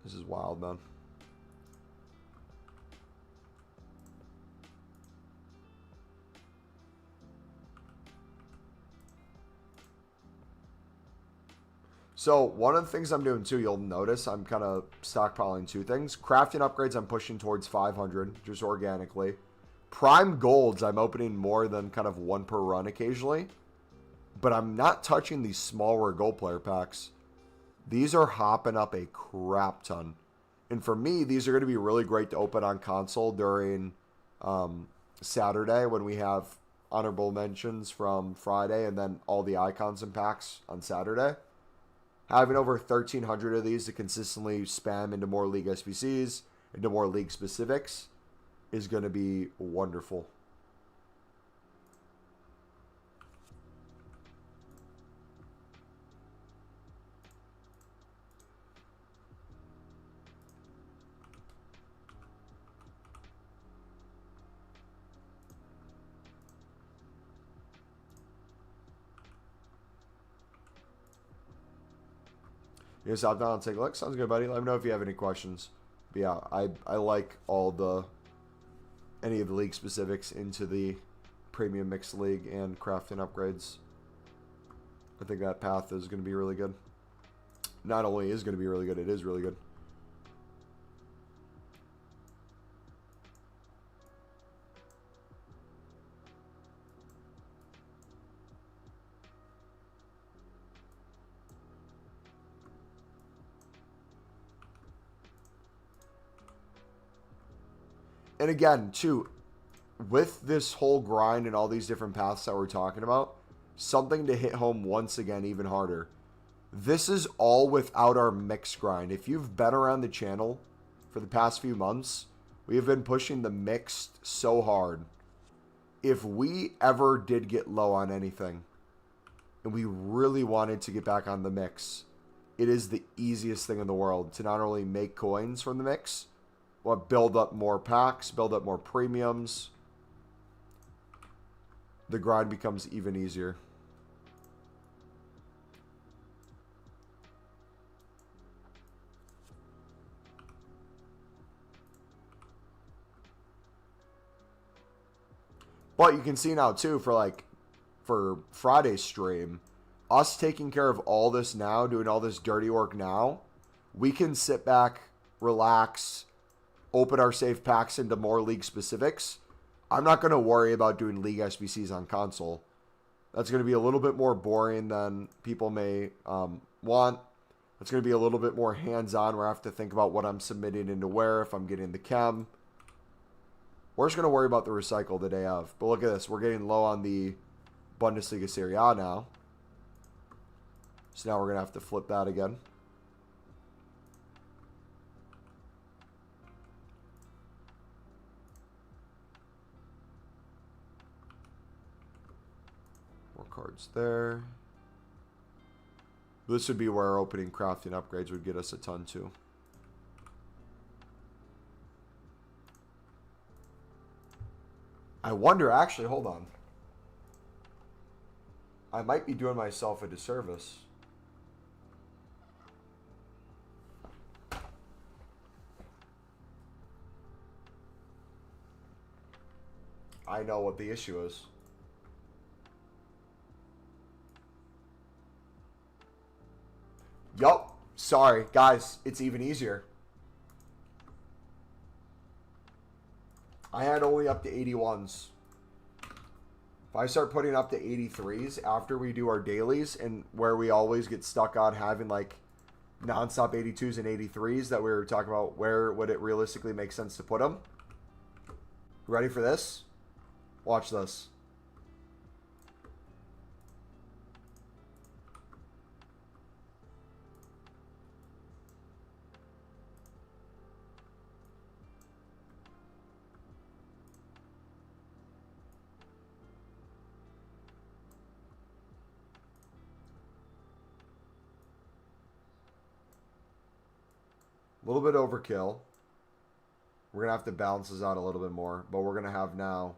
This is wild, man. So one of the things I'm doing too, you'll notice I'm kind of stockpiling two things. Crafting upgrades, I'm pushing towards 500 just organically. Prime golds, I'm opening more than kind of one per run occasionally. But I'm not touching these smaller gold player packs. These are hopping up a crap ton. And for me, these are going to be really great to open on console during Saturday when we have honorable mentions from Friday and then all the icons and packs on Saturday. Having over 1,300 of these to consistently spam into more league SBCs, into more league specifics, is going to be wonderful. You guys stop down and take a look. Sounds good, buddy. Let me know if you have any questions. But yeah, I like any of the league specifics into the premium mixed league and crafting upgrades. I think that path is going to be really good. Not only is going to be really good, it is really good. And again, too, with this whole grind and all these different paths that we're talking about, something to hit home once again even harder. This is all without our mix grind. If you've been around the channel for the past few months, we have been pushing the mixed so hard. If we ever did get low on anything, and we really wanted to get back on the mix, it is the easiest thing in the world to not only make coins from the mix, but build up more packs, build up more premiums. The grind becomes even easier. But you can see now too, for Friday's stream, us taking care of all this now, doing all this dirty work now, we can sit back, relax, open our safe packs into more league specifics. I'm not going to worry about doing league SBCs on console. That's going to be a little bit more boring than people may want. It's going to be a little bit more hands-on where I have to think about what I'm submitting into where, if I'm getting the chem. We're just going to worry about the recycle the day of. But look at this. We're getting low on the Bundesliga Serie A now. So now we're going to have to flip that again. More cards there. This would be where our opening crafting upgrades would get us a ton too. I wonder, actually, hold on. I might be doing myself a disservice. I know what the issue is. Yup. Sorry, guys. It's even easier. I had only up to 81s. If I start putting up to 83s after we do our dailies, and where we always get stuck on having like nonstop 82s and 83s that we were talking about, where would it realistically make sense to put them? Ready for this? Watch this. A little bit overkill. We're going to have to balance this out a little bit more. But we're going to have now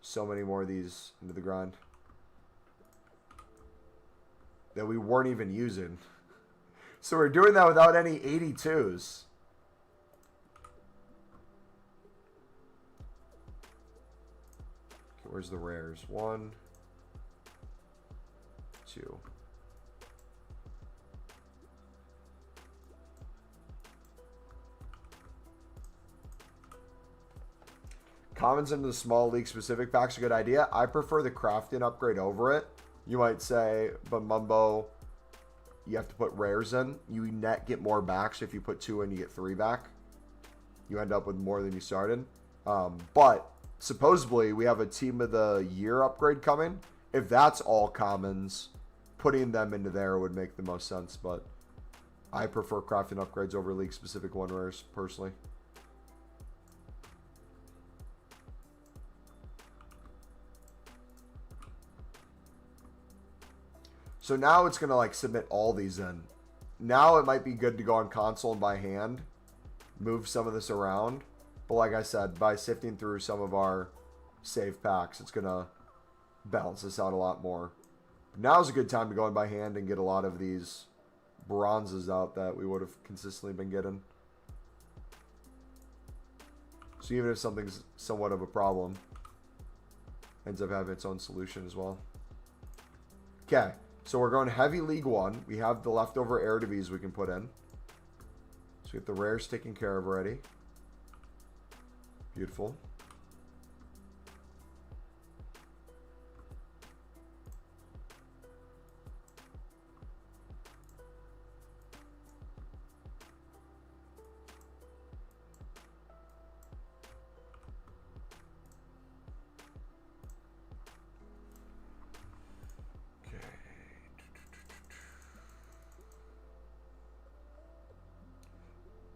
so many more of these into the grind that we weren't even using. So we're doing that without any 82s. Okay, where's the rares? 1, 2. Commons into the small league specific packs a good idea. I prefer the crafting upgrade over it. You might say, but Mumbo, you have to put rares in. You net get more back, so if you put 2 in, you get 3 back. You end up with more than you started. But supposedly, we have a Team of the Year upgrade coming. If that's all commons, putting them into there would make the most sense. But I prefer crafting upgrades over league specific one rares, personally. So now it's going to like submit all these in. Now it might be good to go on console and by hand, move some of this around. But like I said, by sifting through some of our save packs, it's going to balance this out a lot more. Now's a good time to go in by hand and get a lot of these bronzes out that we would have consistently been getting. So even if something's somewhat of a problem, ends up having its own solution as well. Okay. So we're going heavy League 1. We have the leftover Eredivisie we can put in. So we get the rares taken care of already. Beautiful.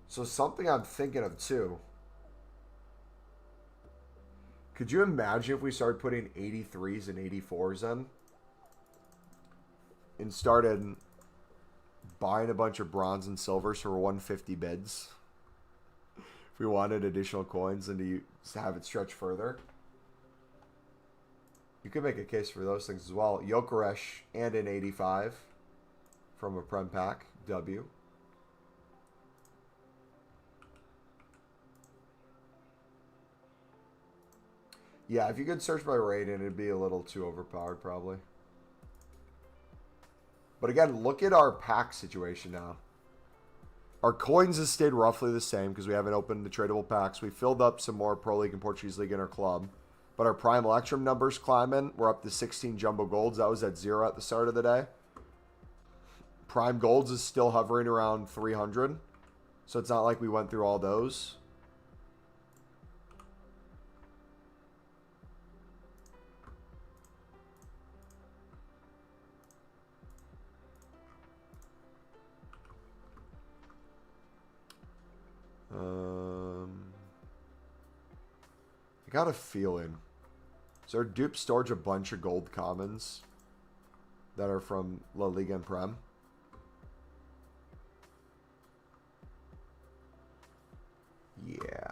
So something I'm thinking of too. Could you imagine if we started putting 83s and 84s in? And started buying a bunch of bronze and silvers for 150 bids? If we wanted additional coins and to have it stretch further. You could make a case for those things as well. Jokeresh and an 85 from a Prem pack. W. Yeah, if you could search by rating, it'd be a little too overpowered, probably. But again, look at our pack situation now. Our coins has stayed roughly the same because we haven't opened the tradable packs. We filled up some more Pro League and Portuguese League in our club. But our Prime Electrum numbers climbing. We're up to 16 Jumbo Golds. That was at 0 at the start of the day. Prime Golds is still hovering around 300. So it's not like we went through all those. I got a feeling. Is our dupe storage a bunch of gold commons that are from La Liga and Prem? Yeah.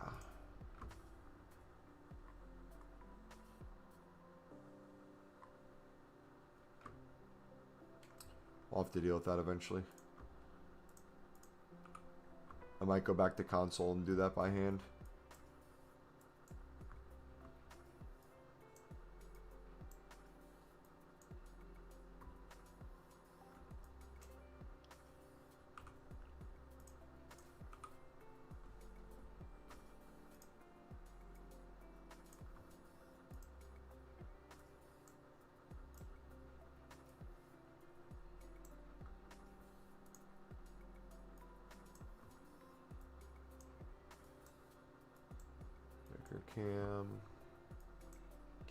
I'll have to deal with that eventually. I might go back to console and do that by hand.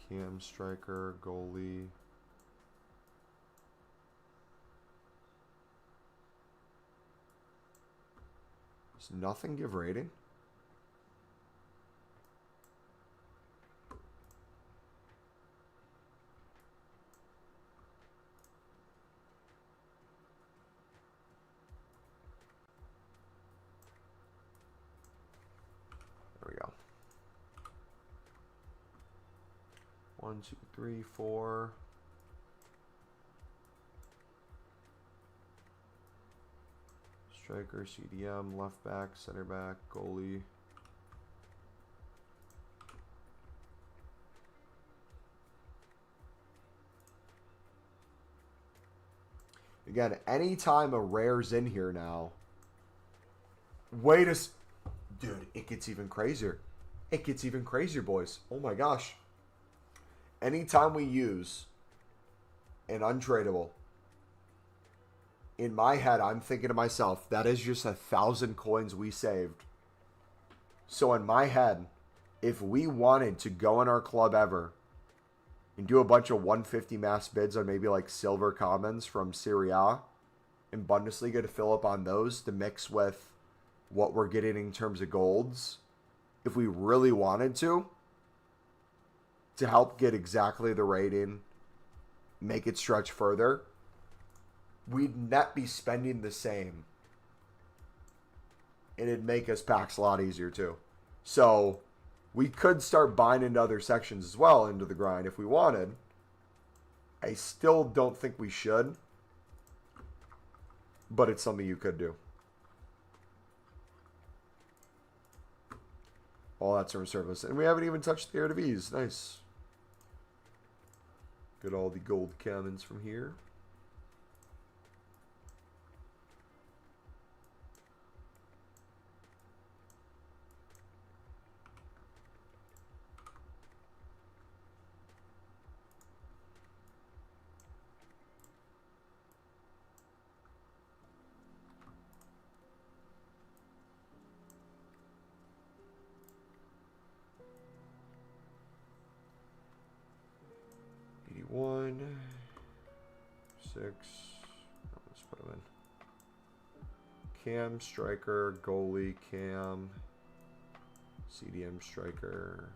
Cam, striker, goalie. Does nothing give rating? There we go. 1, 2, 3, 4. Striker, CDM, left back, center back, goalie. Again, anytime a rare's in here now, dude, it gets even crazier. It gets even crazier, boys. Oh my gosh. Anytime we use an untradeable, in my head, I'm thinking to myself, that is just 1,000 coins we saved. So in my head, if we wanted to go in our club ever and do a bunch of 150 mass bids on maybe like silver commons from Serie A and Bundesliga to fill up on those to mix with what we're getting in terms of golds, if we really wanted to help get exactly the rating, make it stretch further, we'd net be spending the same. And it'd make us packs a lot easier too. So we could start buying into other sections as well into the grind if we wanted. I still don't think we should. But it's something you could do. All that's from service. And we haven't even touched the Eredivisie. Nice. Get all the gold cannons from here. One, 6. Let's put them in. Cam, striker, goalie, cam, CDM, striker.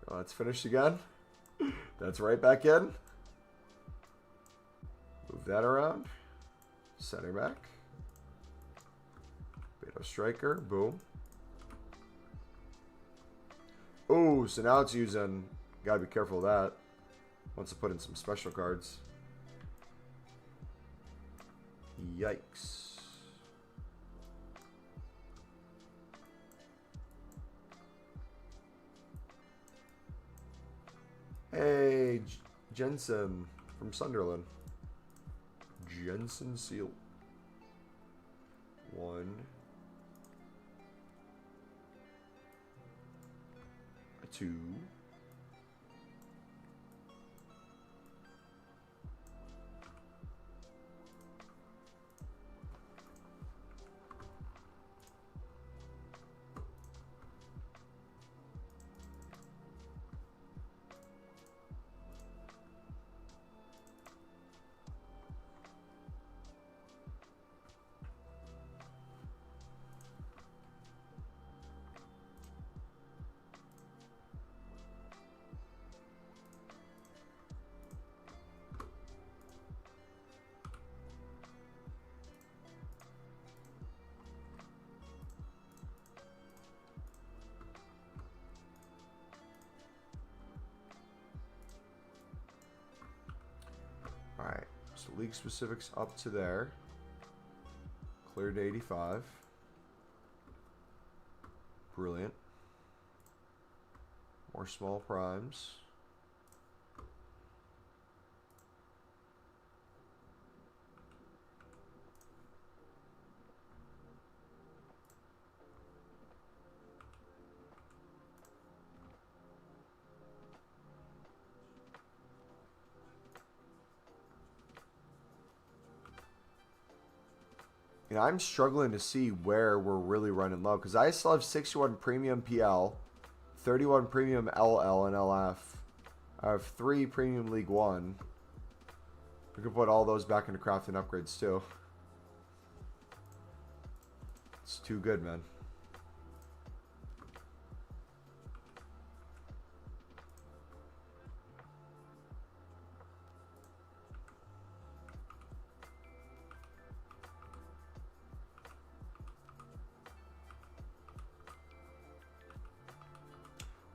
Let's finish again. That's right back in. Move that around. Center back. Beto striker. Boom. Oh, so now it's using... Gotta be careful of that. Wants to put in some special cards. Yikes. Hey, Jensen from Sunderland. Jensen Seal. 1. 2. league specifics up to there. Cleared to 85. Brilliant. More small primes. You know, I'm struggling to see where we're really running low because I still have 61 premium PL, 31 premium LL and LF. I have 3 premium League 1. We could put all those back into crafting upgrades too. It's too good, man.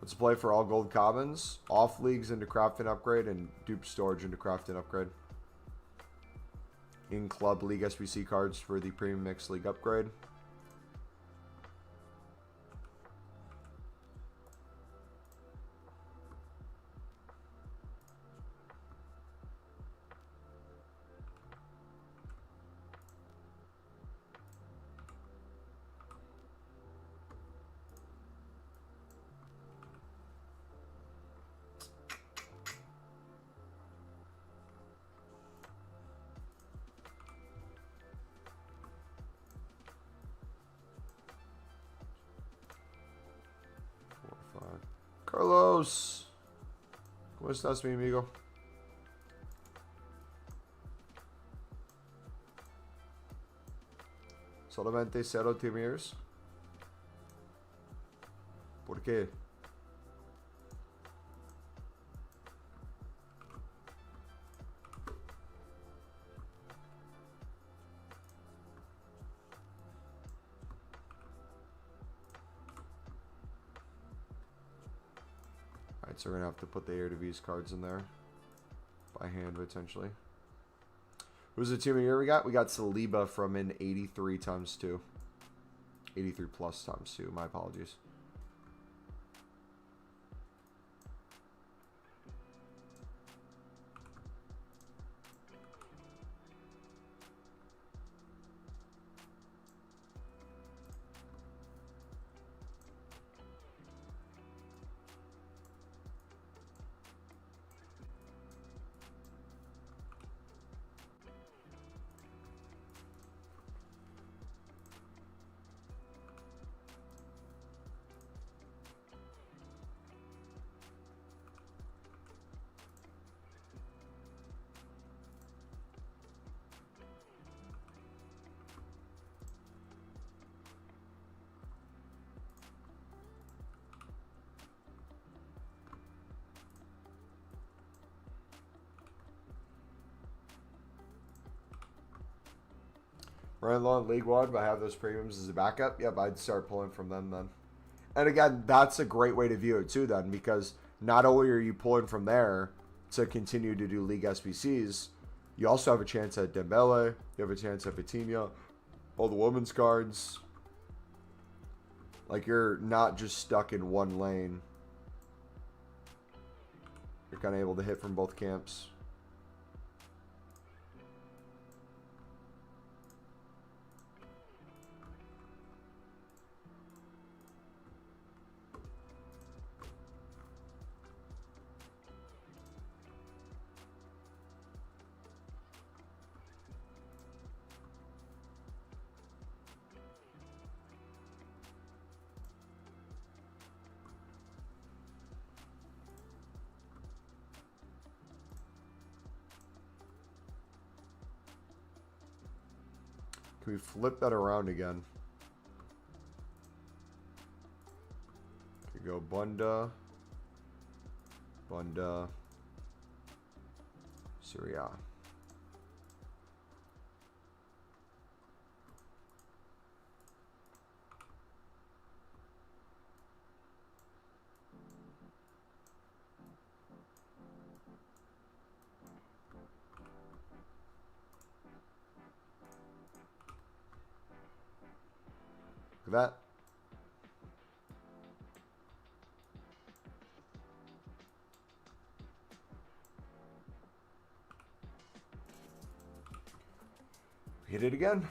Let's play for all gold commons, off leagues into crafting upgrade, and dupe storage into crafting upgrade. In club league SBC cards for the premium mixed league upgrade. Carlos, ¿cómo estás, mi amigo? Solamente 0 Timirs. ¿Por qué? Alright, so we're going to have to put the Air to V's cards in there. By hand, potentially. Who's the team of the year we got? We got Saliba from an 83 times 2. 83 plus times 2. My apologies. Running low in League 1, but I have those premiums as a backup. Yep, I'd start pulling from them then. And again, that's a great way to view it too then, because not only are you pulling from there to continue to do League SBCs, you also have a chance at Dembele, you have a chance at Vitinha, all the women's cards. Like, you're not just stuck in one lane. You're kind of able to hit from both camps. Can we flip that around again? Could go Bunda, Syria. that. Hit it again.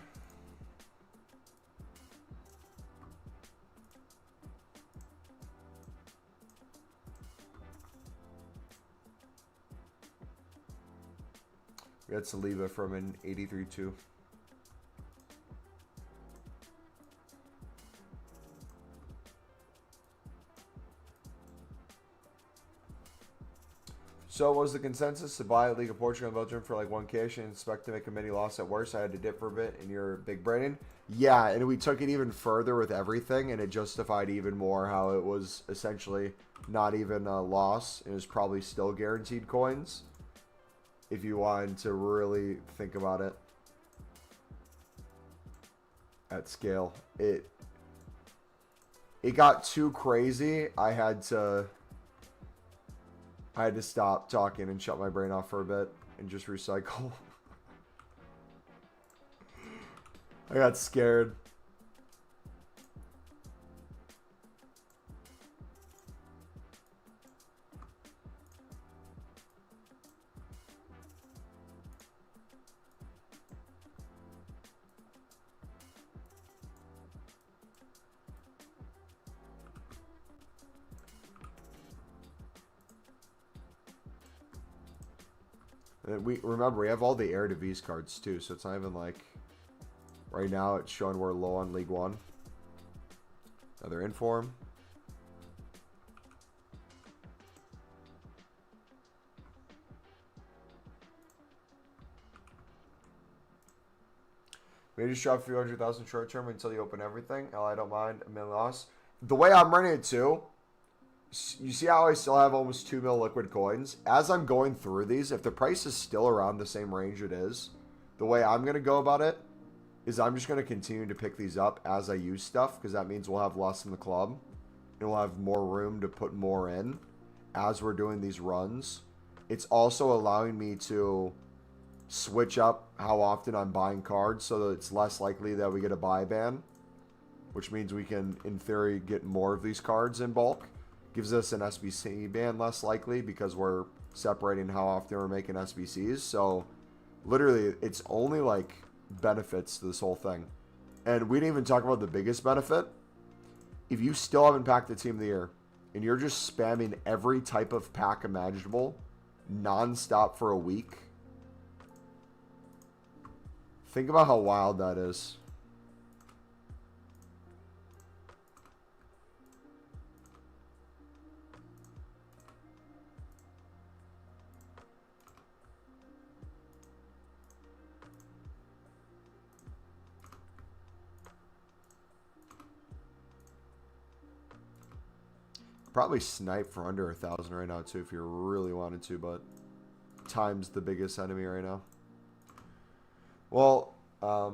We had Saliba from an 83-2. So was the consensus to buy League of Portugal and Belgium for like 1K and expect to make a mini loss at worst? I had to dip for a bit in your big brain. Yeah, and we took it even further with everything, and it justified even more how it was essentially not even a loss. It was probably still guaranteed coins if you wanted to really think about it at scale. It got too crazy. I had to stop talking and shut my brain off for a bit and just recycle. I got scared. And we have all the Air to V's cards too, so it's not even like right now it's showing we're low on League One. Another inform. Maybe just drop a few 100,000 short term until you open everything. Hell, I don't mind a million loss. The way I'm running it too, you see how I still have almost 2 mil liquid coins? As I'm going through these, if the price is still around the same range it is, the way I'm going to go about it is I'm just going to continue to pick these up as I use stuff, because that means we'll have less in the club and we'll have more room to put more in as we're doing these runs. It's also allowing me to switch up how often I'm buying cards so that it's less likely that we get a buy ban, which means we can, in theory, get more of these cards in bulk. Gives us an SBC ban less likely because we're separating how often we're making SBCs. So literally it's only like benefits to this whole thing. And we didn't even talk about the biggest benefit. If you still haven't packed the team of the year and you're just spamming every type of pack imaginable non-stop for a week, think about how wild that is. Probably snipe for under 1,000 right now too if you really wanted to, but time's the biggest enemy right now. Well, I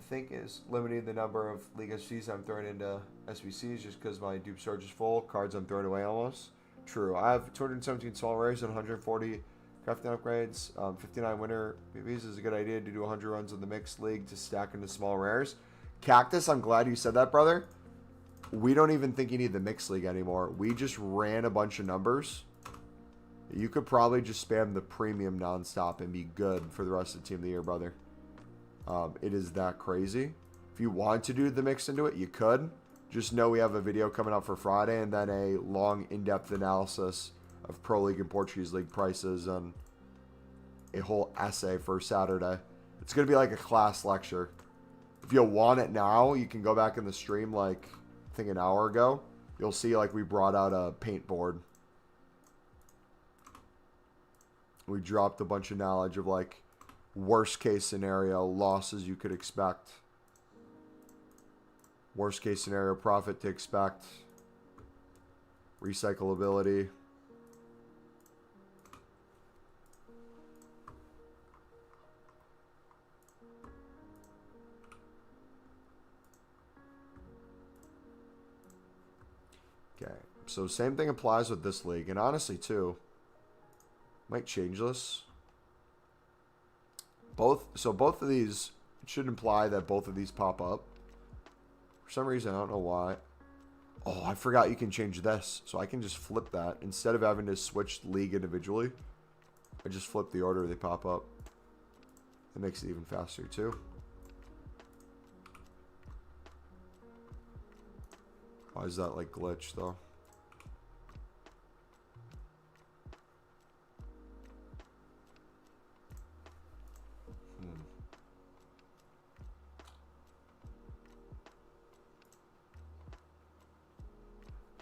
think it's limiting the number of League SBCs I'm throwing into SBCs just because my dupe storage is full. Cards I'm throwing away almost. True. I have 217 small rares and 140 crafting upgrades. 59 winter PVs is a good idea to do 100 runs in the mixed league to stack into small rares. Cactus, I'm glad you said that, brother. We don't even think you need the mixed league anymore. We just ran a bunch of numbers. You could probably just spam the premium nonstop and be good for the rest of the team of the year, brother. It is that crazy. If you want to do the mix into it, you could. Just know we have a video coming out for Friday and then a long, in-depth analysis of Pro League and Portuguese League prices and a whole essay for Saturday. It's going to be like a class lecture. If you want it now, you can go back in the stream like, I think an hour ago. You'll see like we brought out a paint board. We dropped a bunch of knowledge of like worst case scenario losses you could expect. Worst case scenario profit to expect. Recyclability. Okay, so same thing applies with this league, and honestly too, might change this. Both of these should imply that both of these pop up. For some reason, I don't know why. Oh, I forgot you can change this. So I can just flip that. Instead of having to switch league individually, I just flip the order they pop up. That makes it even faster too. Why is that like glitch though?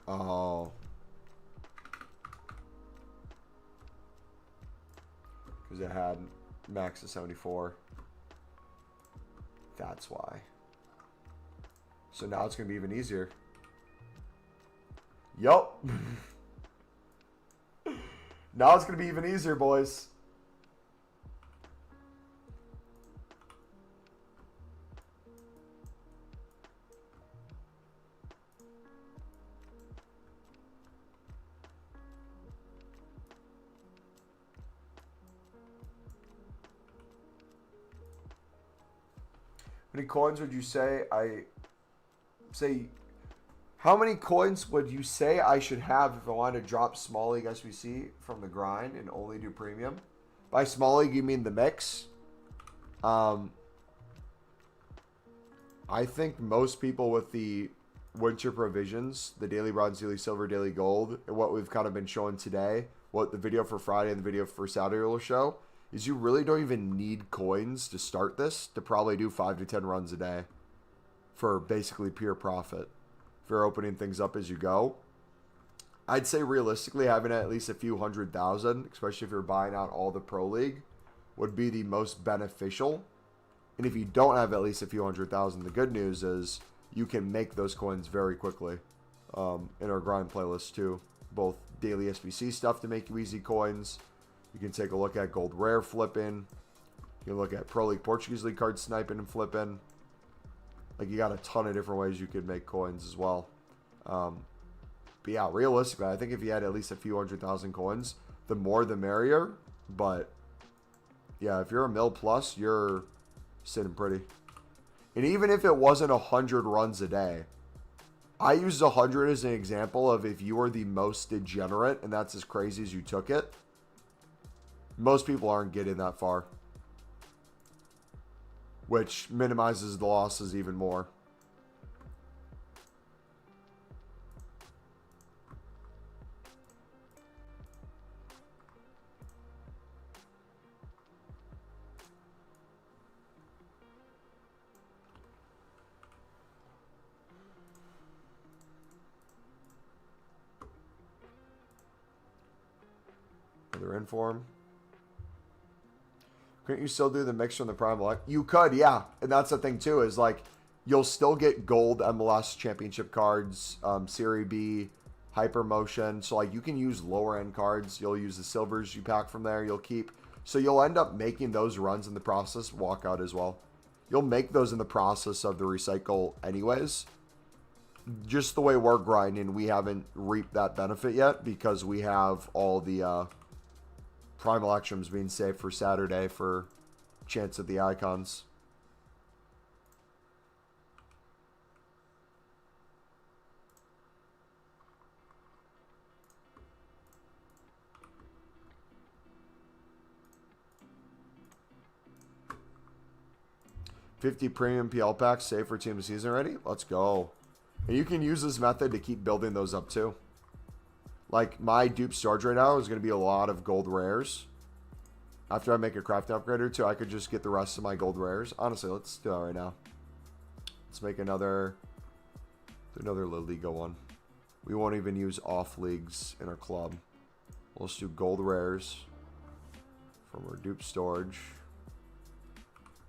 Oh. Because it had max of 74. That's why. So now it's going to be even easier. Yup. Now it's going to be even easier, boys. How many coins would you say how many coins would you say I should have if I want to drop small league SBC from the grind and only do premium? By small league, you mean the mix? I think most people with the winter provisions, the daily bronze, daily silver, daily gold, and what we've kind of been showing today, what the video for Friday and the video for Saturday will show, is you really don't even need coins to start this to probably do 5 to 10 runs a day for basically pure profit. If you're opening things up as you go, I'd say realistically having at least a few 100,000, especially if you're buying out all the Pro League, would be the most beneficial. And if you don't have at least a few 100,000, the good news is you can make those coins very quickly in our grind playlist too. Both daily SBC stuff to make you easy coins. You can take a look at gold rare flipping. You can look at Pro League Portuguese League card sniping and flipping. Like, you got a ton of different ways you could make coins as well. But yeah, realistically, I think if you had at least a few 100,000 coins, the more the merrier. But yeah, if you're a mil plus, you're sitting pretty. And even if it wasn't 100 runs a day, I used 100 as an example of if you were the most degenerate and that's as crazy as you took it. Most people aren't getting that far, which minimizes the losses even more. Another inform. Couldn't you still do the mix from the Prime Luck? You could, yeah. And that's the thing, too, is like you'll still get gold MLS championship cards, Serie B, Hyper Motion. So, like, you can use lower end cards. You'll use the silvers you pack from there. You'll keep. So, you'll end up making those runs in the process, walkout as well. You'll make those in the process of the recycle, anyways. Just the way we're grinding, we haven't reaped that benefit yet because we have all the Prime Electrums being saved for Saturday for chance at the icons. $50 premium PL packs saved for team of the season already? Let's go. And you can use this method to keep building those up too. Like, my dupe storage right now is going to be a lot of gold rares. After I make a craft upgrade or two, I could just get the rest of my gold rares. Honestly, let's do that right now. Let's make another La Liga one. We won't even use off leagues in our club. We'll just do gold rares from our dupe storage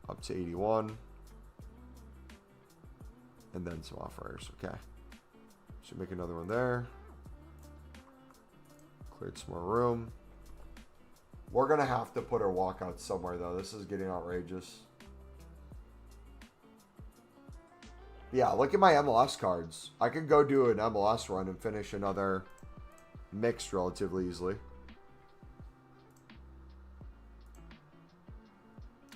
up to 81. And then some off rares. Okay. So make another one there. Cleared some more room. We're going to have to put our walkout somewhere, though. This is getting outrageous. Yeah, look at my MLS cards. I could go do an MLS run and finish another mix relatively easily.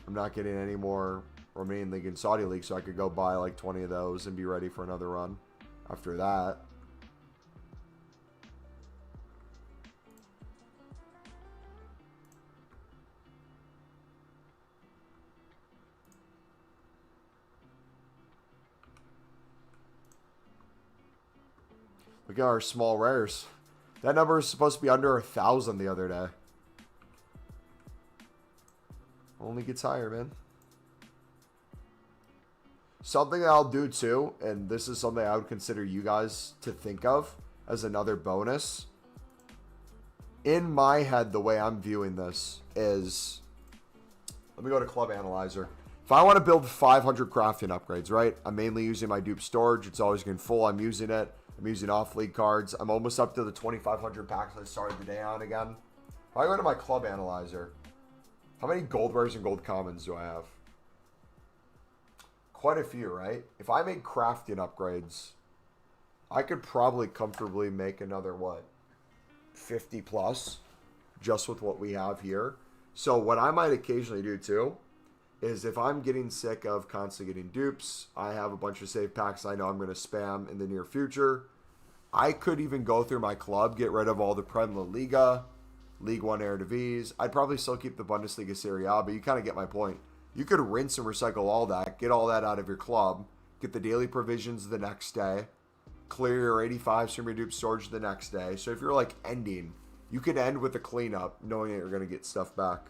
I'm not getting any more Romanian League and Saudi League, so I could go buy like 20 of those and be ready for another run after that. Look at our small rares. That number is supposed to be under 1,000 the other day. Only gets higher, man. Something that I'll do too, and this is something I would consider you guys to think of as another bonus. In my head, the way I'm viewing this is, let me go to Club Analyzer. If I want to build 500 crafting upgrades, right? I'm mainly using my dupe storage. It's always getting full. I'm using it. I'm using off-league cards. I'm almost up to the 2,500 packs I started the day on again. If I go to my Club Analyzer, how many gold rares and gold commons do I have? Quite a few, right? If I make crafting upgrades, I could probably comfortably make another, what, 50 plus just with what we have here. So what I might occasionally do too is if I'm getting sick of constantly getting dupes, I have a bunch of save packs I know I'm going to spam in the near future. I could even go through my club, get rid of all the Prem La Liga, League One Eredivisie. I'd probably still keep the Bundesliga Serie A, but you kind of get my point. You could rinse and recycle all that, get all that out of your club, get the daily provisions the next day, clear your 85 streamer dupe storage the next day. So if you're like ending, you could end with a cleanup knowing that you're going to get stuff back.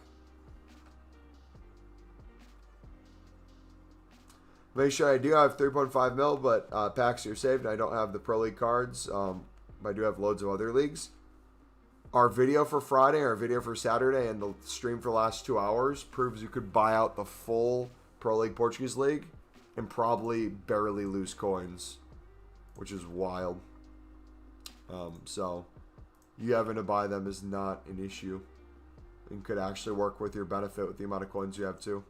Make sure I do have 3.5 mil, but packs are saved. I don't have the Pro League cards. I do have loads of other leagues. Our video for Friday, our video for Saturday, and the stream for the last 2 hours proves you could buy out the full Pro League Portuguese League and probably barely lose coins, which is wild. So you having to buy them is not an issue and could actually work with your benefit with the amount of coins you have too.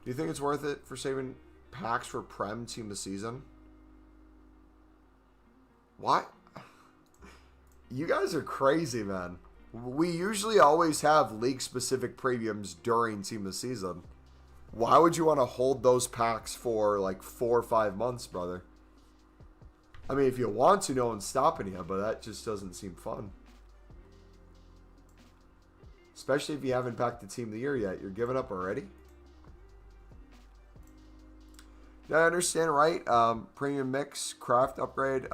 Do you think it's worth it for saving packs for Prem team of the season? What? You guys are crazy, man. We usually always have league-specific premiums during team of the season. Why would you want to hold those packs for like 4 or 5 months, brother? I mean, if you want to, no one's stopping you, but that just doesn't seem fun. Especially if you haven't packed the team of the year yet. You're giving up already? Yeah, I understand, right? Premium mix, craft upgrade,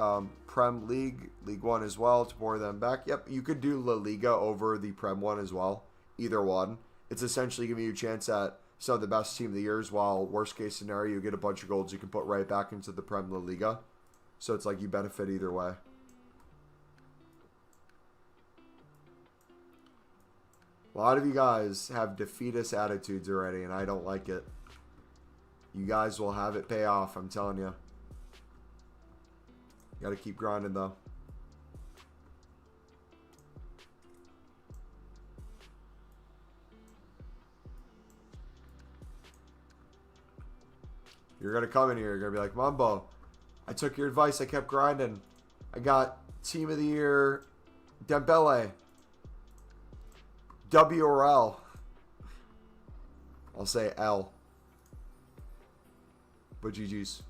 Prem League, League One as well to pour them back. Yep, you could do La Liga over the Prem one as well. Either one. It's essentially giving you a chance at some of the best team of the years, while worst case scenario, you get a bunch of golds you can put right back into the Prem La Liga. So it's like you benefit either way. A lot of you guys have defeatist attitudes already, and I don't like it. You guys will have it pay off, I'm telling you. Got to keep grinding, though. You're going to come in here, you're going to be like, Mumbo, I took your advice, I kept grinding. I got Team of the Year, Dembele, W or L. I'll say L. But GG's.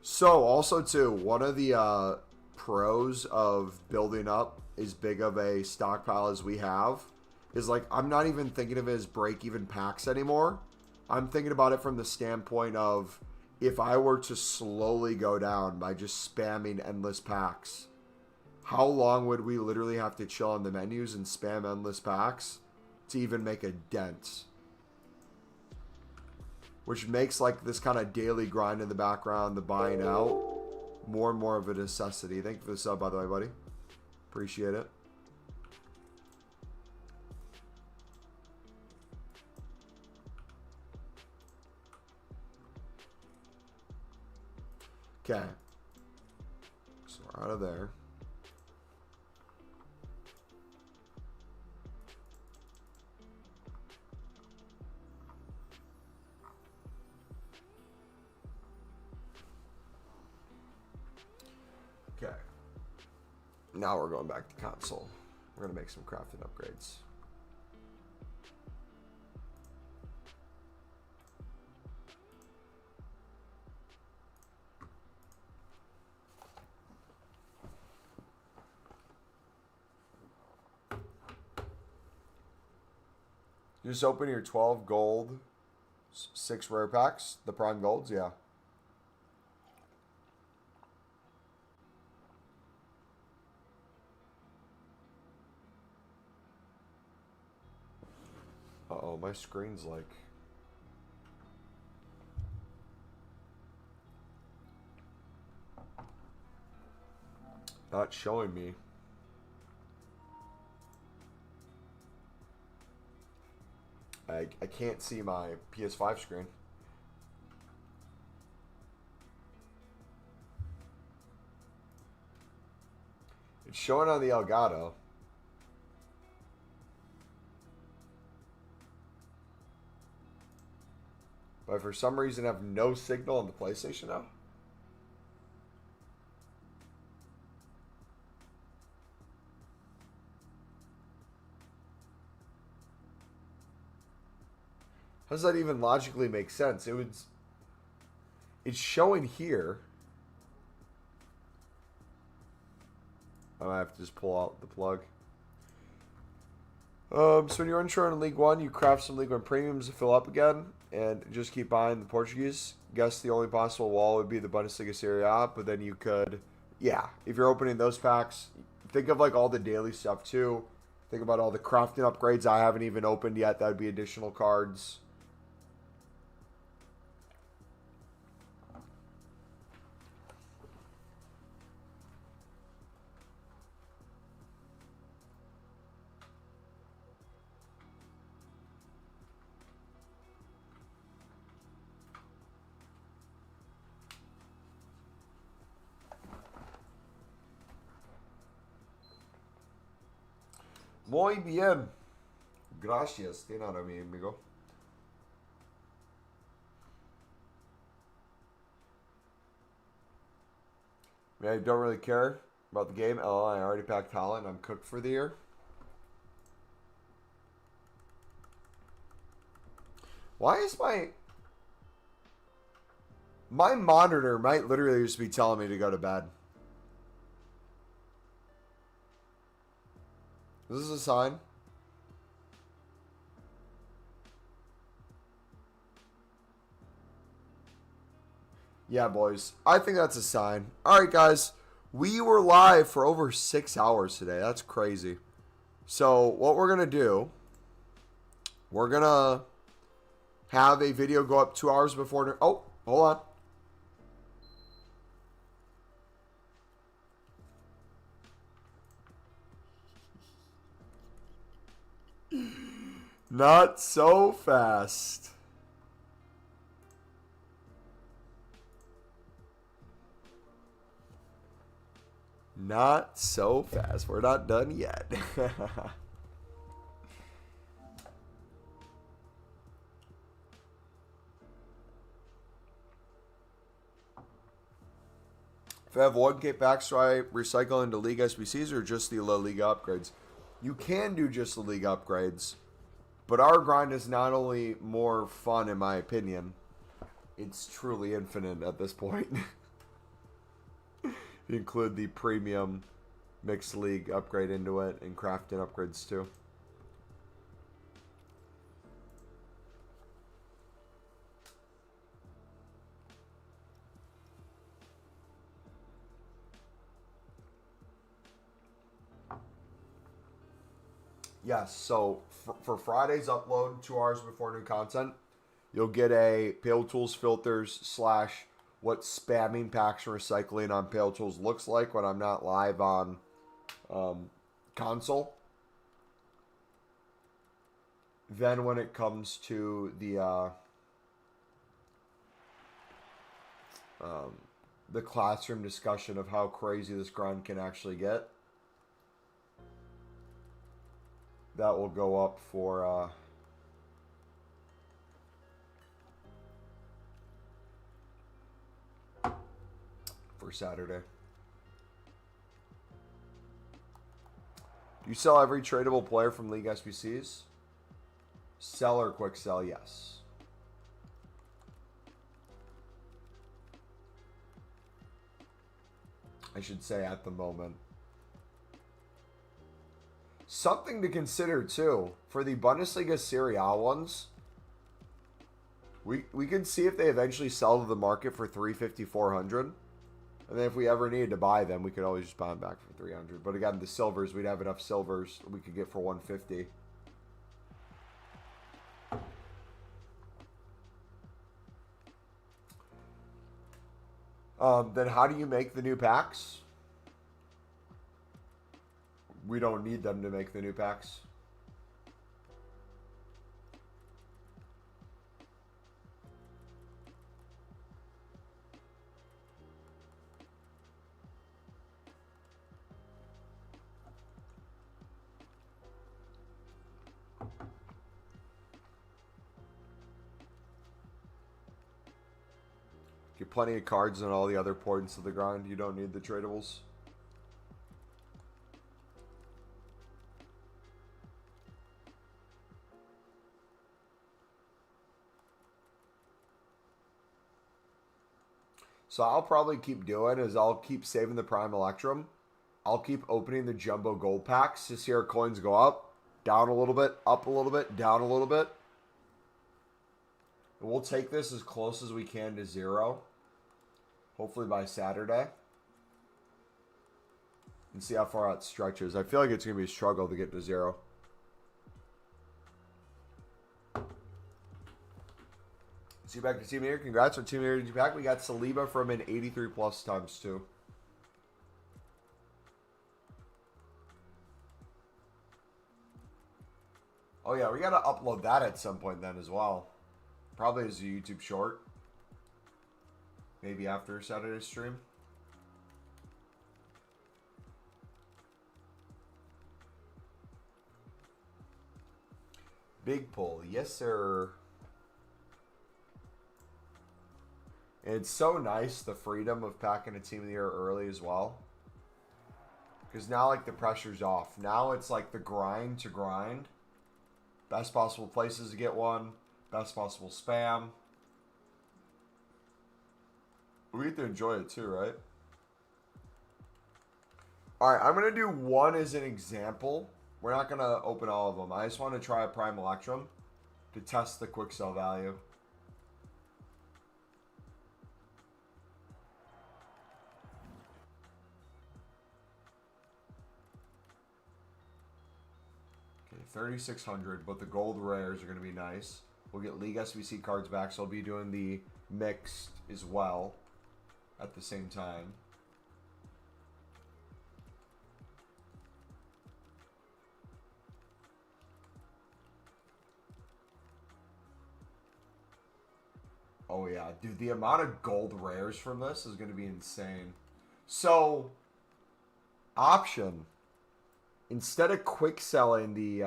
So also too, one of the pros of building up as big of a stockpile as we have is like, I'm not even thinking of it as break-even packs anymore. I'm thinking about it from the standpoint of, if I were to slowly go down by just spamming endless packs, how long would we literally have to chill on the menus and spam endless packs to even make a dent? Which makes like this kind of daily grind in the background, the buying out, more and more of a necessity. Thank you for the sub, by the way, buddy. Appreciate it. Okay. So we're out of there. Okay. Now we're going back to console. We're going to make some crafting upgrades. You just open your 12 gold, 6 rare packs, the prime golds, yeah. Uh-oh, my screen's like... not showing me. I can't see my PS5 screen. It's showing on the Elgato. But for some reason I have no signal on the PlayStation now. How does that even logically make sense? It's showing here. I might have to just pull out the plug. So when you're unsure in League One, you craft some League One premiums to fill up again, and just keep buying the Portuguese. Guess the only possible wall would be the Bundesliga Serie A, but then you could, yeah, if you're opening those packs, think of like all the daily stuff too. Think about all the crafting upgrades I haven't even opened yet. That would be additional cards. Muy bien. Gracias. De nada, mi amigo. I mean, I don't really care about the game. Oh, I already packed Holland. I'm cooked for the year. Why is my monitor might literally just be telling me to go to bed? This is a sign. Yeah, boys. I think that's a sign. All right, guys. We were live for over 6 hours today. That's crazy. So what we're going to do, we're going to have a video go up 2 hours before. Oh, hold on. Not so fast. Not so fast. We're not done yet. If I have 1K packs, do I recycle into League SBCs or just the La Liga upgrades? You can do just the League upgrades. But our grind is not only more fun, in my opinion, it's truly infinite at this point. You include the premium mixed league upgrade into it and crafting upgrades too. Yes, so for Friday's upload, 2 hours before new content, you'll get a Pale Tools Filters / what spamming packs and recycling on Pale Tools looks like when I'm not live on console. Then when it comes to the classroom discussion of how crazy this grind can actually get, that will go up for Saturday. Do you sell every tradable player from League SBCs? Sell or quick sell, yes. I should say at the moment. Something to consider too for the Bundesliga Serie A ones. We can see if they eventually sell to the market for 350, 400. And then if we ever needed to buy them, we could always just buy them back for 300. But again, the silvers, we'd have enough silvers we could get for 150. Then how do you make the new packs? We don't need them to make the new packs. Get plenty of cards on all the other points of the grind. You don't need the tradables. So I'll probably keep doing is I'll keep saving the Prime Electrum. I'll keep opening the Jumbo Gold packs to see our coins go up, down a little bit, up a little bit, down a little bit. And we'll take this as close as we can to 0. Hopefully by Saturday. And see how far out it stretches. I feel like it's going to be a struggle to get to 0. See you back to Team Here. Congrats on Team Here pack. We got Saliba from an 83 plus times 2. Oh yeah, we got to upload that at some point then as well. Probably as a YouTube short. Maybe after Saturday's stream. Big pull. Yes, sir. And it's so nice, the freedom of packing a Team of the Year early as well. Because now, like, the pressure's off. Now it's like the grind to grind. Best possible places to get one. Best possible spam. We get to enjoy it too, right? Alright, I'm going to do one as an example. We're not going to open all of them. I just want to try a Prime Electrum to test the quick sell value. Okay, 3,600, but the gold rares are going to be nice. We'll get League SBC cards back, so I'll be doing the mixed as well at the same time. Oh yeah, dude, the amount of gold rares from this is going to be insane. So, option. Instead of quick selling the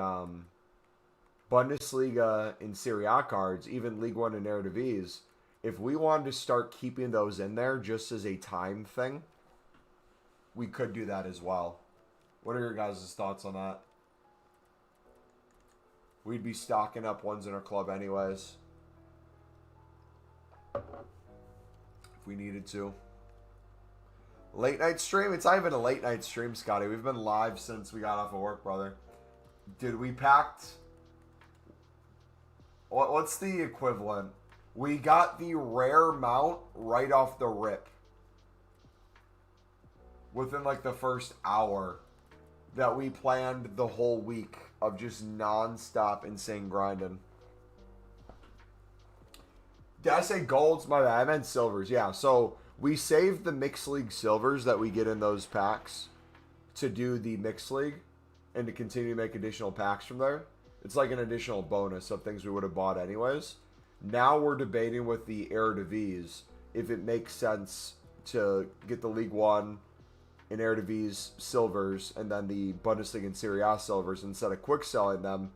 Bundesliga and Serie A cards, even League One and Eredivisie, if we wanted to start keeping those in there just as a time thing, we could do that as well. What are your guys' thoughts on that? We'd be stocking up ones in our club anyways. If we needed to. Late night stream? It's not even a late night stream, Scotty. We've been live since we got off of work, brother. Dude, we packed... What's the equivalent? We got the rare mount right off the rip. Within like the first hour that we planned the whole week of just non-stop insane grinding. Did I say golds? My bad. I meant silvers. Yeah. So we saved the mixed league silvers that we get in those packs to do the mixed league and to continue to make additional packs from there. It's like an additional bonus of things we would have bought anyways. Now we're debating with the Eredivisie if it makes sense to get the League One and Eredivisie silvers and then the Bundesliga and Serie A silvers instead of quick selling them,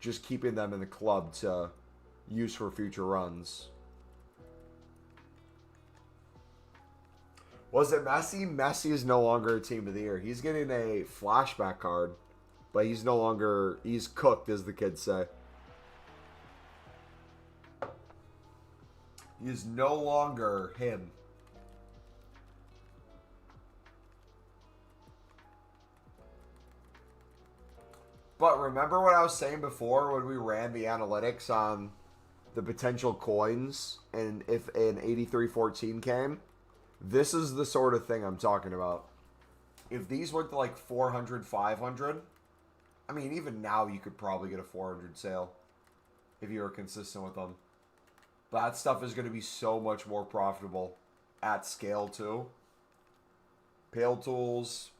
just keeping them in the club to use for future runs. Was it Messi? Messi is no longer a team of the year. He's getting a flashback card, but he's no longer, he's cooked, as the kids say. He is no longer him. But remember what I was saying before when we ran the analytics on the potential coins and if an 8314 came? This is the sort of thing I'm talking about. If these went to like 400, 500, I mean, even now you could probably get a 400 sale if you were consistent with them. But that stuff is going to be so much more profitable at scale too. Pale tools,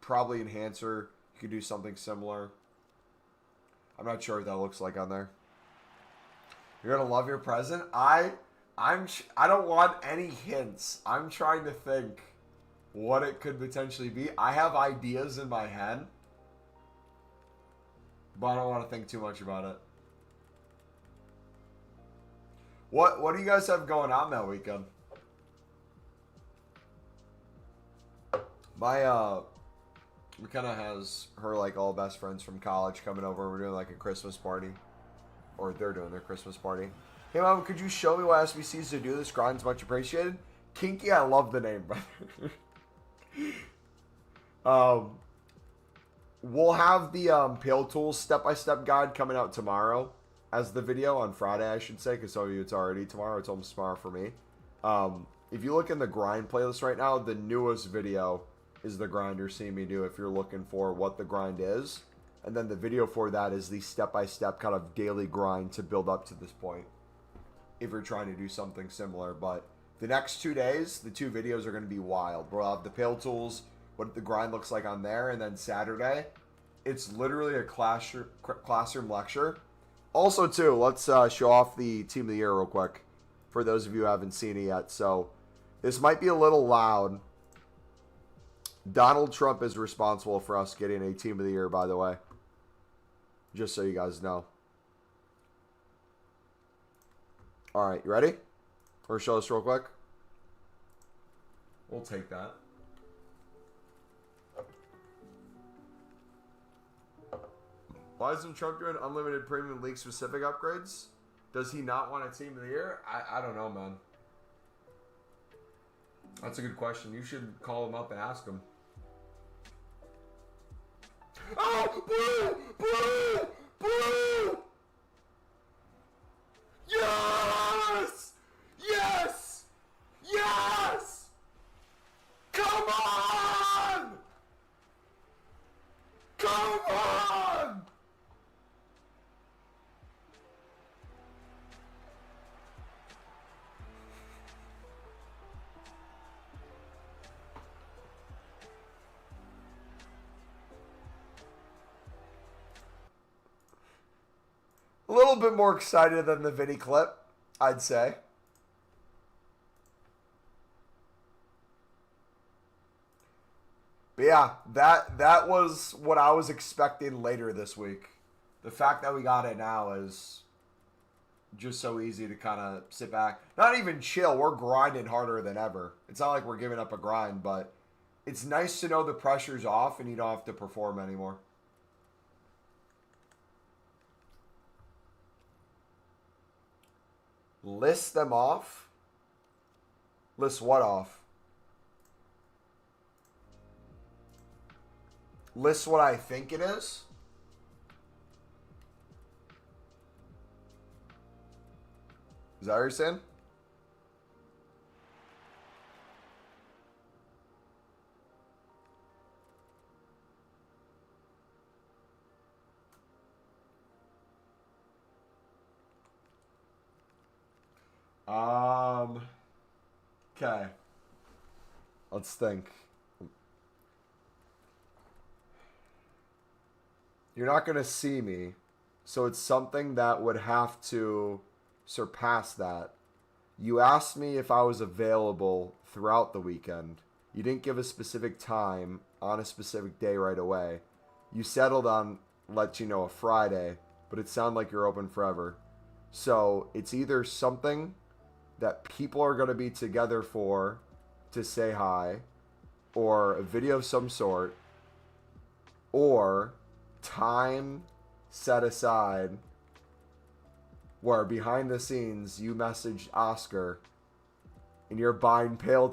probably enhancer. You could do something similar. I'm not sure what that looks like on there. You're gonna love your present. I don't want any hints. I'm trying to think what it could potentially be. I have ideas in my head, but I don't want to think too much about it. What do you guys have going on that weekend? My McKenna has her like all best friends from college coming over. We're doing like a Christmas party, or they're doing their Christmas party. Hey mom, could you show me what SBCs to do? This grind's much appreciated. Kinky, I love the name, brother. We'll have the Pale Tools step-by-step guide coming out tomorrow as the video on Friday, I should say, because some of you it's already tomorrow. It's almost tomorrow for me. If you look in the grind playlist right now, the newest video is the grind you're seeing me do if you're looking for what the grind is. And then the video for that is the step-by-step kind of daily grind to build up to this point if you're trying to do something similar. But the next 2 days, the two videos are going to be wild. We'll have the Pale Tools, what the grind looks like on there, and then Saturday, it's literally a classroom lecture. Also, too, let's show off the Team of the Year real quick for those of you who haven't seen it yet. So this might be a little loud. Donald Trump is responsible for us getting a Team of the Year, by the way. Just so you guys know. All right, you ready? Or show us real quick? We'll take that. Why isn't Trump doing unlimited premium league specific upgrades? Does he not want a Team of the Year? I don't know, man. That's a good question. You should call him up and ask him. Oh, blue! Blue! Blue! Yes! Yes! Yes! Come on! Come on! A little bit more excited than the Vinny clip, I'd say. But yeah, that was what I was expecting later this week. The fact that we got it now is just so easy to kind of sit back. Not even chill. We're grinding harder than ever. It's not like we're giving up a grind, but it's nice to know the pressure's off and you don't have to perform anymore. List them off? List what off? List what I think it is? Is that what you're saying? Okay. Let's think. You're not going to see me, so it's something that would have to surpass that. You asked me if I was available throughout the weekend. You didn't give a specific time on a specific day right away. You settled on, let you know, a Friday, but it sounded like you're open forever. So it's either something that people are going to be together for to say hi, or a video of some sort, or time set aside where behind the scenes you messaged Oscar and you're buying not Pale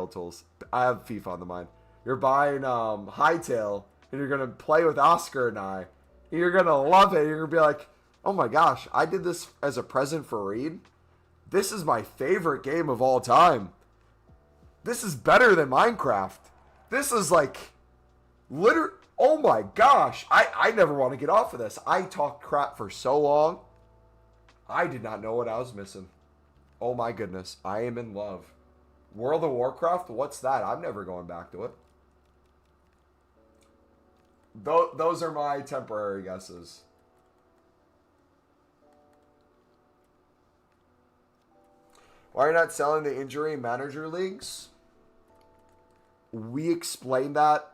Tools. I have FIFA on the mind. You're buying Hightail and you're gonna play with Oscar and I. And you're gonna love it. You're gonna be like, oh my gosh, I did this as a present for Reed. This is my favorite game of all time. This is better than Minecraft. This is like oh my gosh. I never want to get off of this. I talked crap for so long. I did not know what I was missing. Oh my goodness. I am in love. World of Warcraft? What's that? I'm never going back to it. Those are my temporary guesses. Why are you not selling the injury manager leagues? We explained that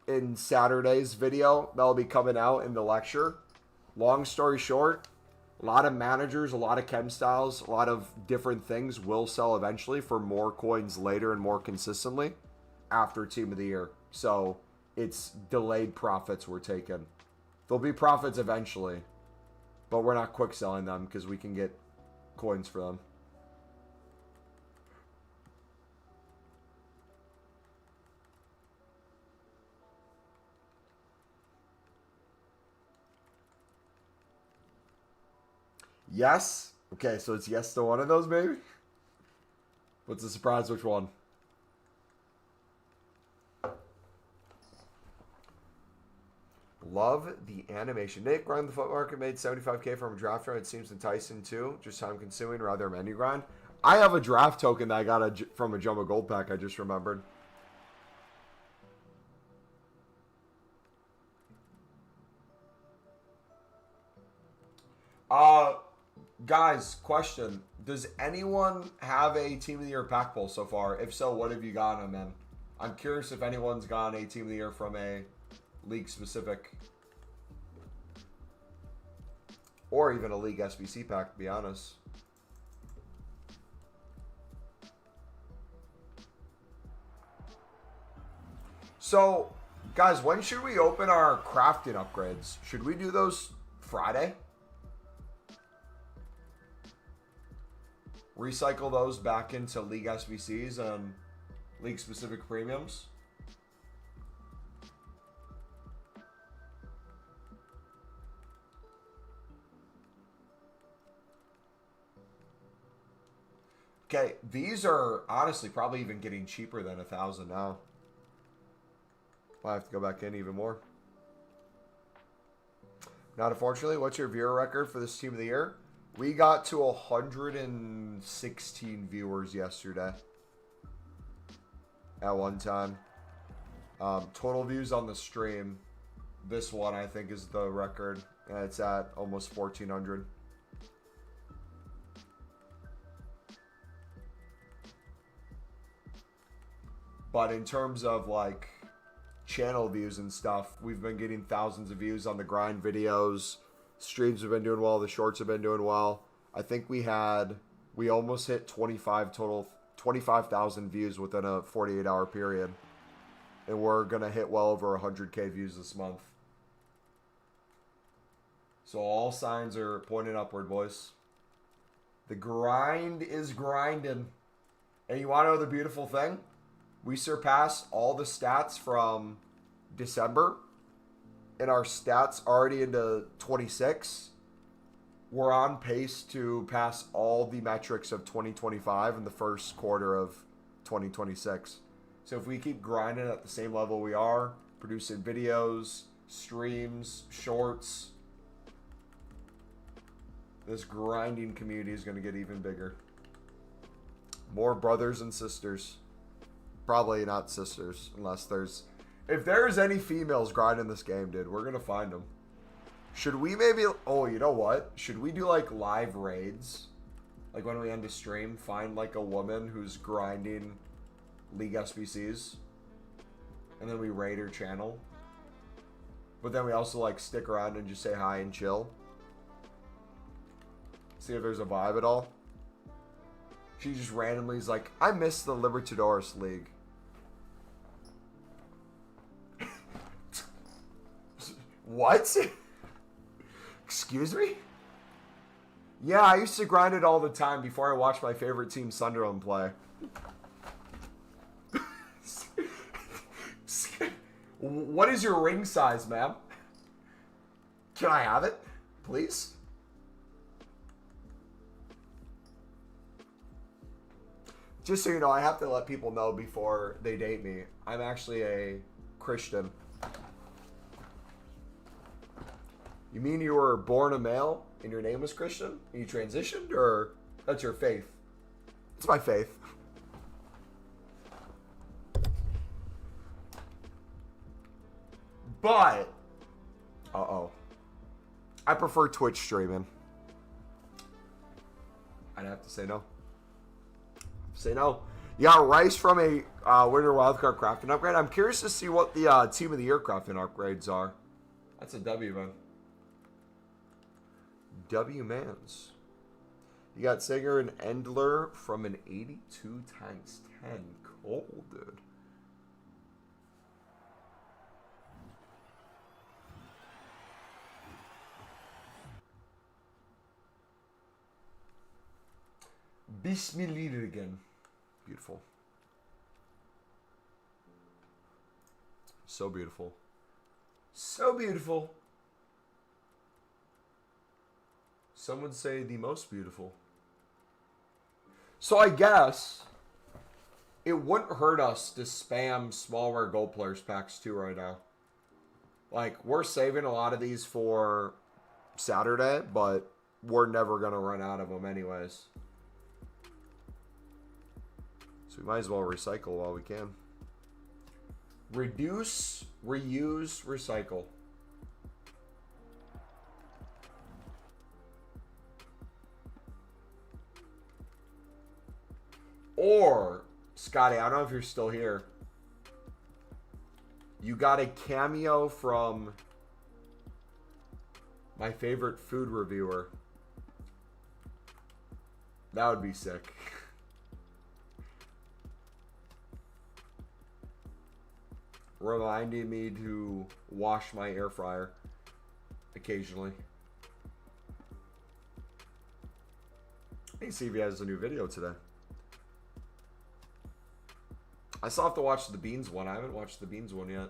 in Saturday's video that'll be coming out in the lecture. Long story short, a lot of managers, a lot of chem styles, a lot of different things will sell eventually for more coins later and more consistently after Team of the Year. So it's delayed profits we're taking. There'll be profits eventually, but we're not quick selling them because we can get coins for them. Yes? Okay, so it's yes to one of those, maybe? What's the surprise? Which one? Love the animation. Nick, grind the foot market, made 75k from a draft run. It seems enticing too. Just time consuming, rather menu grind. I have a draft token that I got from a Jumbo Gold Pack, I just remembered. Guys, question. Does anyone have a Team of the Year pack pull so far? If so, what have you gotten them in? I'm curious if anyone's gotten a Team of the Year from a league specific. Or even a league SBC pack, to be honest. So, guys, when should we open our crafting upgrades? Should we do those Friday? Recycle those back into league SBCs and league specific premiums. Okay, these are honestly probably even getting cheaper than 1,000 now. I'll have to go back in even more. Not unfortunately, what's your viewer record for this Team of the Year? We got to 116 viewers yesterday at one time. Total views on the stream. This one, I think, is the record. And it's at almost 1,400. But in terms of, like, channel views and stuff, we've been getting thousands of views on the grind videos. Streams have been doing well. The shorts have been doing well. I think we almost hit 25,000 views within a 48-hour period. And we're going to hit well over 100K views this month. So all signs are pointing upward, boys. The grind is grinding. And you want to know the beautiful thing? We surpassed all the stats from December. And our stats already into 26. We're on pace to pass all the metrics of 2025 in the first quarter of 2026. So if we keep grinding at the same level we are, producing videos, streams, shorts, this grinding community is going to get even bigger. More brothers and sisters. Probably not sisters, unless there's... If there's any females grinding this game, dude, we're going to find them. Should we maybe... Oh, you know what? Should we do, like, live raids? Like, when we end a stream, find, like, a woman who's grinding League SBCs. And then we raid her channel. But then we also, like, stick around and just say hi and chill. See if there's a vibe at all. She just randomly is like, I miss the Libertadores League. What? Excuse me? Yeah, I used to grind it all the time before I watched my favorite team, Sunderland, play. What is your ring size, ma'am? Can I have it, please? Just so you know, I have to let people know before they date me. I'm actually a Christian. You mean you were born a male and your name was Christian? And you transitioned, or that's your faith? It's my faith. But, I prefer Twitch streaming. I'd have to say no. Say no. You got Rice from a Winter Wildcard crafting upgrade. I'm curious to see what the Team of the Year crafting upgrades are. That's a W, man. W mans. You got Singer and Endler from an 82 times 10. Cold, dude. Bismillah again. Beautiful. So beautiful. So beautiful. Some would say the most beautiful. So I guess it wouldn't hurt us to spam smallware gold players packs too right now. Like, we're saving a lot of these for Saturday, but we're never going to run out of them anyways. So we might as well recycle while we can. Reduce, reuse, recycle. Or, Scotty, I don't know if you're still here. You got a cameo from my favorite food reviewer. That would be sick. Reminding me to wash my air fryer occasionally. Hey, see if he has a new video today. I still have to watch the Beans one. I haven't watched the Beans one yet.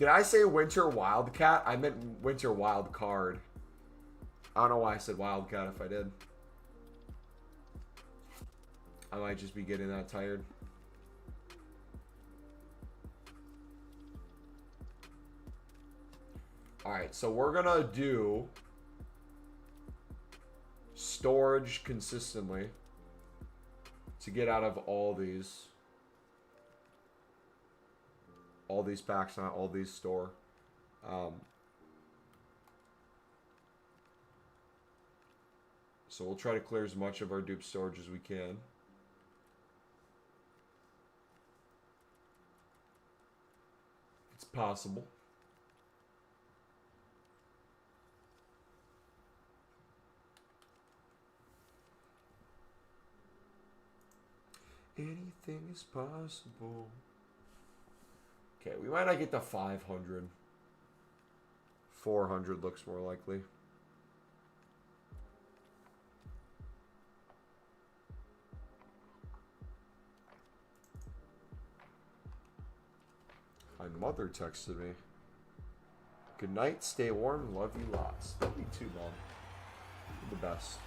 Did I say Winter Wildcat? I meant Winter Wild Card. I don't know why I said Wildcat if I did. I might just be getting that tired. Alright, so we're gonna do storage consistently to get out of all these packs, not all these store. So we'll try to clear as much of our dupe storage as we can. It's possible. Anything is possible. Okay, we might not get to 500. 400 looks more likely. My mother texted me. Good night, stay warm, love you lots. Love you too, Mom. You're the best.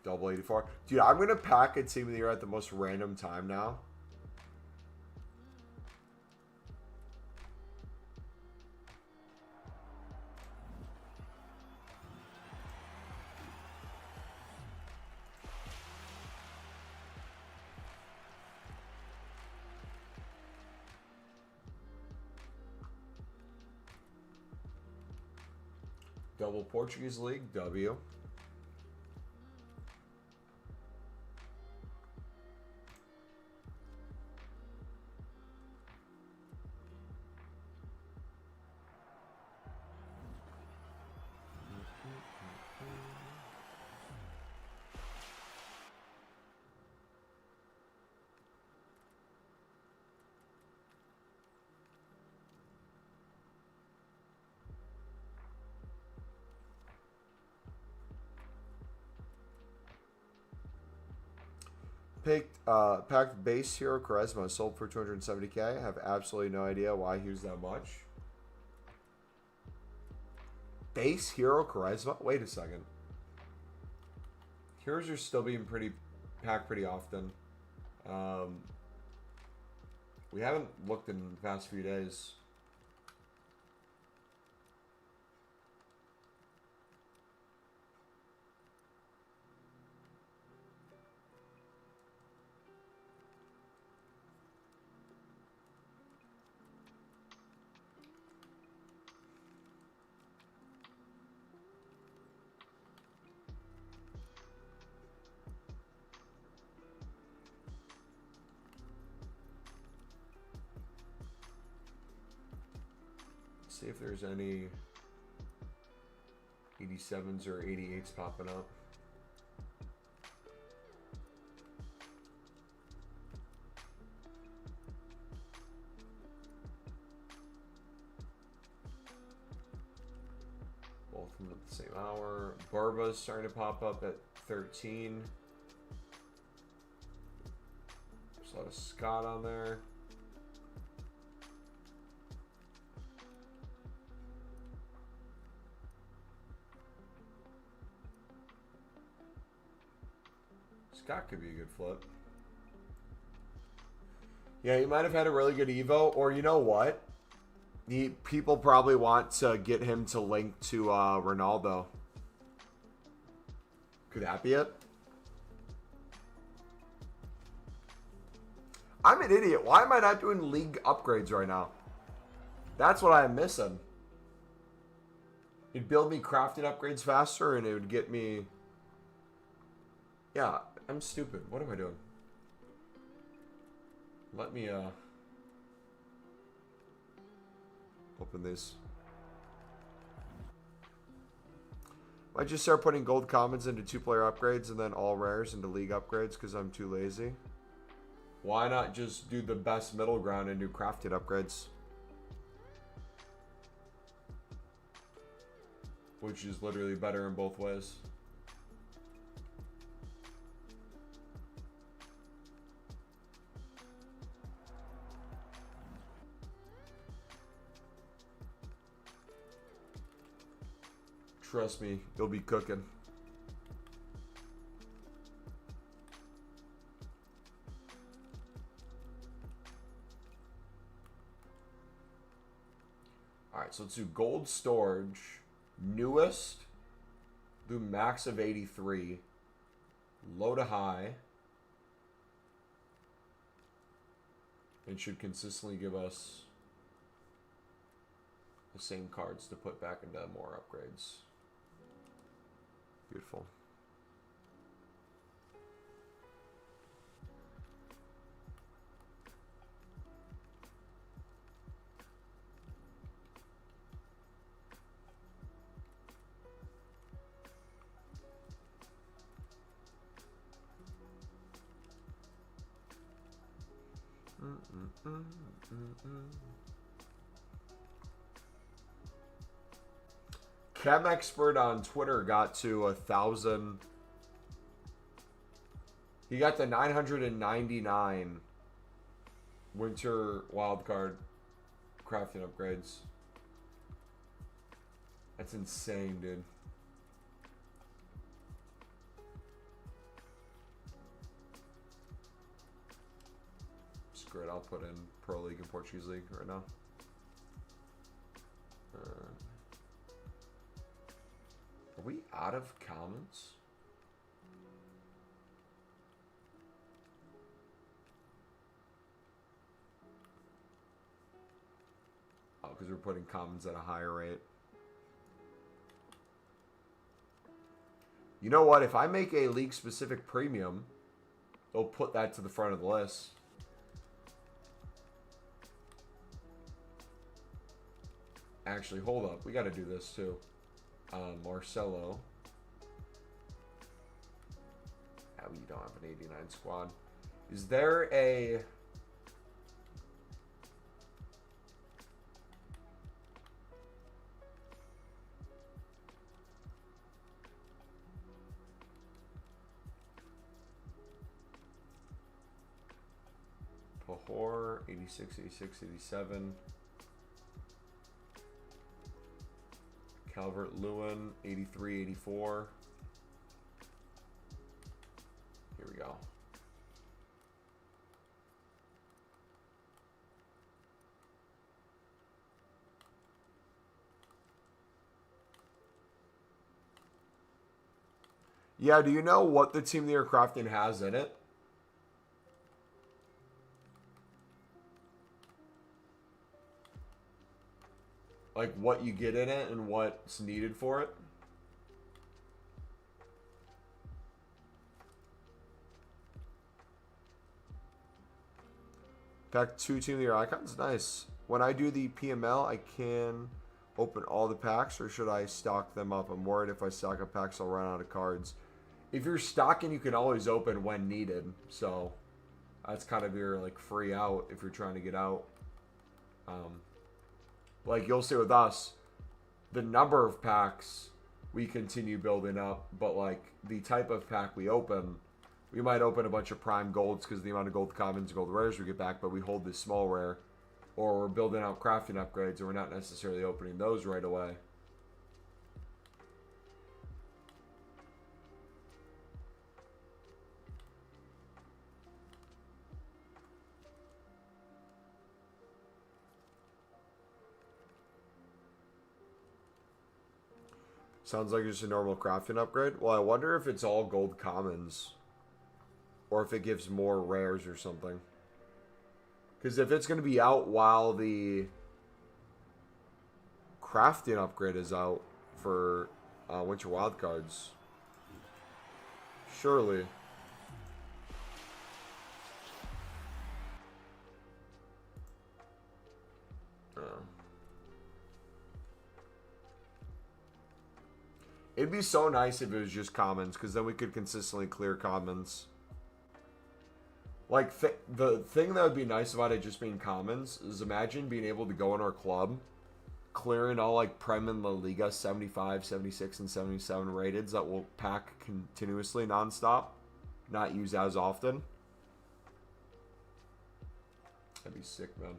Double 84. Dude, I'm going to pack a team of the year at the most random time now. Double Portuguese League, W. Packed base hero charisma sold for 270k. I have absolutely no idea why he was that much. Base hero charisma? Wait a second. Heroes are still being packed pretty often. We haven't looked in the past few days. See if there's any 87s or 88s popping up. Both of them at the same hour. Barba's starting to pop up at 13. There's a lot of Scott on there. Scott could be a good flip. Yeah, he might have had a really good Evo, or you know what? People probably want to get him to link to Ronaldo. Could that be it? I'm an idiot. Why am I not doing league upgrades right now? That's what I'm missing. It'd build me crafted upgrades faster, and it would get me... Yeah, I'm stupid. What am I doing? Let me, open this. I just start putting gold commons into 2-player upgrades and then all rares into league upgrades because I'm too lazy. Why not just do the best middle ground and do crafted upgrades? Which is literally better in both ways. Trust me, you'll be cooking. Alright, so let's do gold storage. Newest. Do max of 83. Low to high. And should consistently give us the same cards to put back into more upgrades. Beautiful. Chem Expert on Twitter got to 1,000. He got the 999 winter wildcard crafting upgrades. That's insane, dude. screw it. I'll put in Pro League and Portuguese League right now. Are we out of commons? Oh, because we're putting commons at a higher rate. You know what? If I make a league-specific premium, they'll put that to the front of the list. Actually, hold up. We got to do this too. Marcelo. We don't have an 89 squad. Is there a... Pahor, 86, 86, 87. Calvert-Lewin, 83, 84. Here we go. Yeah, do you know what the Team of the Year crafting has in it? Like what you get in it and what's needed for it? Pack 2 Team of the Year icons, nice. When I do the PML, I can open all the packs, or should I stock them up? I'm worried if I stock up packs, I'll run out of cards. If you're stocking, you can always open when needed. So that's kind of your like free out if you're trying to get out. Like you'll see with us, the number of packs we continue building up, but like the type of pack we open, we might open a bunch of prime golds because the amount of gold commons, gold rares we get back, but we hold this small rare, or we're building out crafting upgrades and we're not necessarily opening those right away. Sounds like just a normal crafting upgrade. Well, I wonder if it's all gold commons. Or if it gives more rares or something. Because if it's going to be out while the crafting upgrade is out for Winter Wildcards, surely. It'd be so nice if it was just commons, because then we could consistently clear commons. Like, the thing that would be nice about it just being commons is imagine being able to go in our club, clearing all, like, Prem and La Liga 75, 76, and 77 rateds that will pack continuously nonstop, not use as often. That'd be sick, man.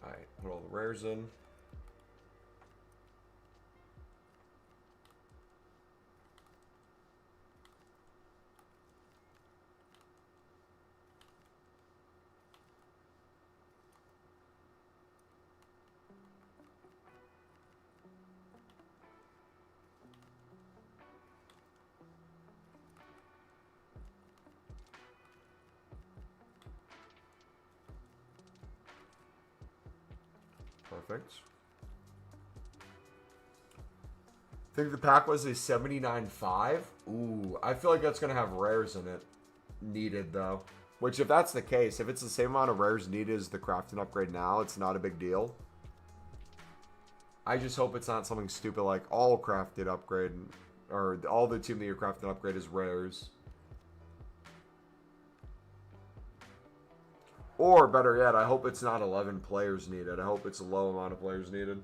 Alright, put all the rares in. Perfect. I think the pack was a 79.5. Ooh, I feel like that's going to have rares in it. Needed, though. Which, if that's the case, if it's the same amount of rares needed as the crafting upgrade now, it's not a big deal. I just hope it's not something stupid like all crafted upgrade, or all the Team of the Year crafted upgrade is rares. Or, better yet, I hope it's not 11 players needed. I hope it's a low amount of players needed.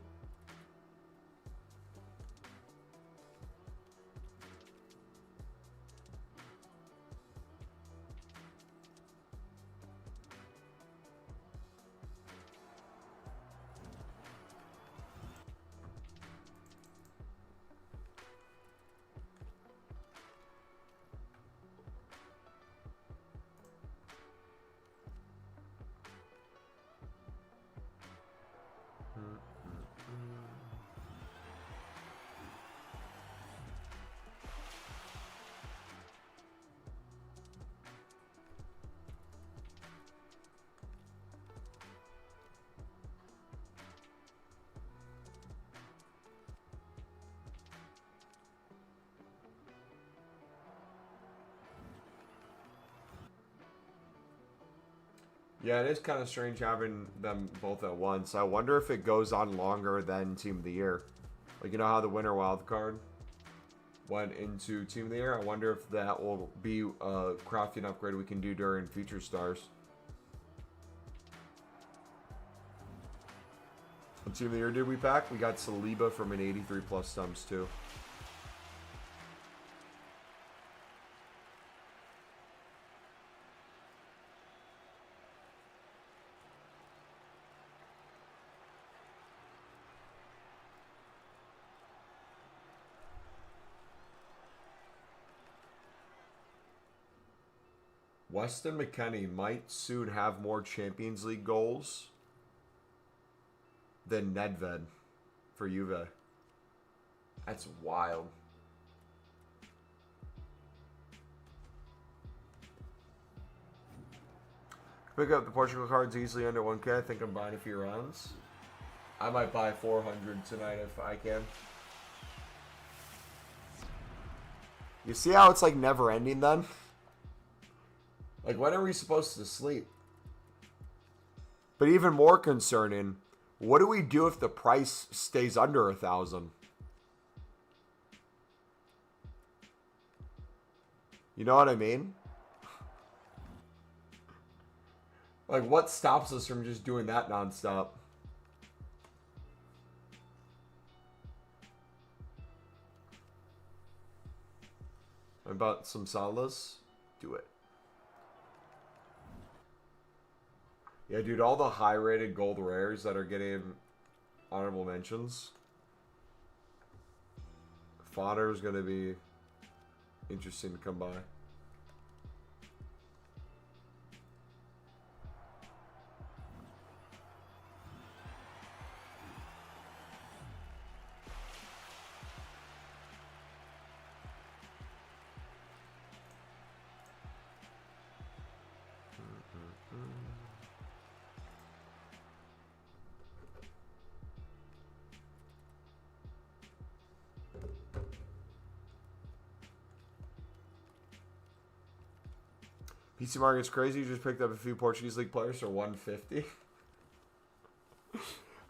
Yeah, it is kind of strange having them both at once. I wonder if it goes on longer than Team of the Year. Like, you know how the winter wild card went into Team of the Year? I wonder if that will be a crafting upgrade we can do during Future Stars. What Team of the Year did we pack? We got Saliba from an 83 plus stumps too. Weston McKennie might soon have more Champions League goals than Nedved for Juve. That's wild. Pick up the Portugal cards easily under 1K. I think I'm buying a few rounds. I might buy 400 tonight if I can. You see how it's like never ending then? Like, when are we supposed to sleep? But even more concerning, what do we do if the price stays under 1,000? You know what I mean? Like, what stops us from just doing that nonstop? About some Salas? Do it. Yeah, dude, all the high-rated gold rares that are getting honorable mentions. Fodder is going to be interesting to come by. PC market's crazy. You just picked up a few Portuguese league players for 150.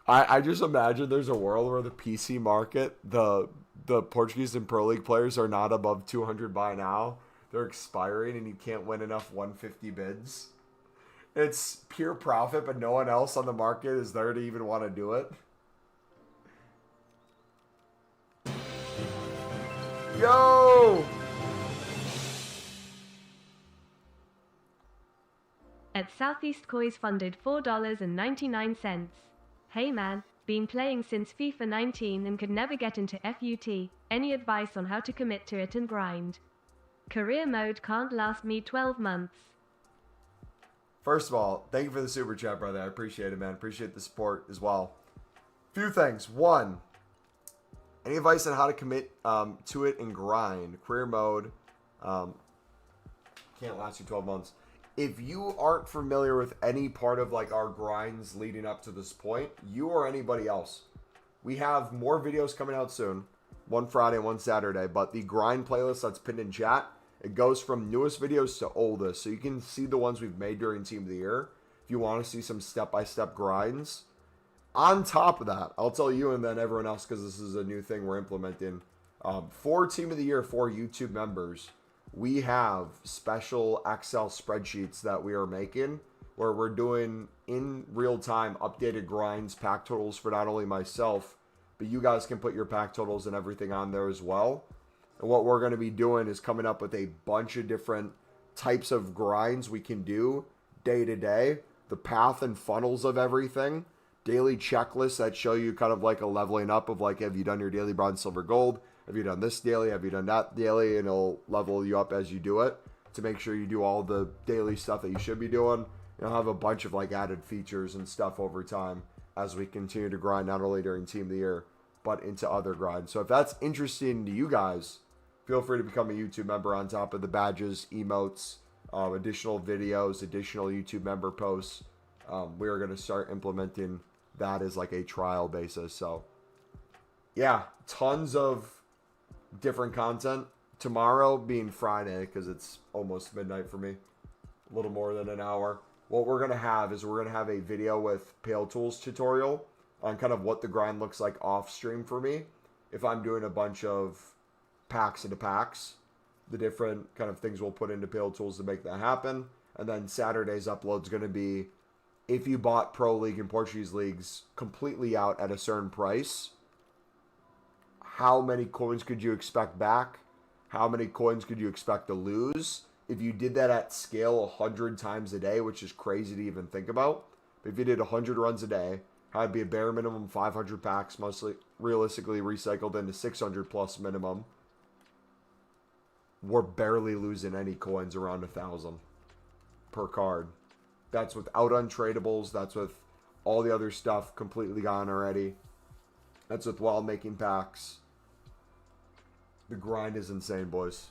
I just imagine there's a world where the PC market, the Portuguese and Pro League players are not above 200 by now. They're expiring and you can't win enough 150 bids. It's pure profit, but no one else on the market is there to even want to do it. Yo! At Southeast Coys funded $4.99. Hey man, been playing since FIFA 19 and could never get into FUT. Any advice on how to commit to it and grind? Career mode can't last me 12 months. First of all, thank you for the super chat, brother. I appreciate it, man. Appreciate the support as well. Few things. One, any advice on how to commit to it and grind? Career mode can't last you 12 months. If you aren't familiar with any part of like our grinds leading up to this point, you or anybody else, we have more videos coming out soon. One Friday and one Saturday. But the grind playlist that's pinned in chat, it goes from newest videos to oldest. So you can see the ones we've made during Team of the Year. If you want to see some step-by-step grinds. On top of that, I'll tell you and then everyone else, because this is a new thing we're implementing. For Team of the Year, for YouTube members, we have special Excel spreadsheets that we are making where we're doing in real time updated grinds, pack totals for not only myself, but you guys can put your pack totals and everything on there as well. And what we're going to be doing is coming up with a bunch of different types of grinds we can do day to day, the path and funnels of everything, daily checklists that show you kind of like a leveling up of like, have you done your daily bronze, silver, gold? Have you done this daily? Have you done that daily? And it'll level you up as you do it to make sure you do all the daily stuff that you should be doing. You'll have a bunch of like added features and stuff over time as we continue to grind, not only during Team of the Year, but into other grinds. So if that's interesting to you guys, feel free to become a YouTube member on top of the badges, emotes, additional videos, additional YouTube member posts. We are going to start implementing that as like a trial basis. So yeah, tons of different content. Tomorrow being Friday, because it's almost midnight for me, a little more than an hour. what we're going to have is we're going to have a video with Pale Tools tutorial on kind of what the grind looks like off stream for me. If I'm doing a bunch of packs into packs, the different kind of things we'll put into Pale Tools to make that happen. And then Saturday's upload is going to be if you bought Pro League and Portuguese Leagues completely out at a certain price, how many coins could you expect back? How many coins could you expect to lose? If you did that at scale 100 times a day, which is crazy to even think about. But if you did 100 runs a day, it'd be a bare minimum 500 packs, mostly realistically recycled into 600 plus minimum. We're barely losing any coins around 1,000 per card. That's without untradables. That's with all the other stuff completely gone already. That's with while making packs. The grind is insane, boys.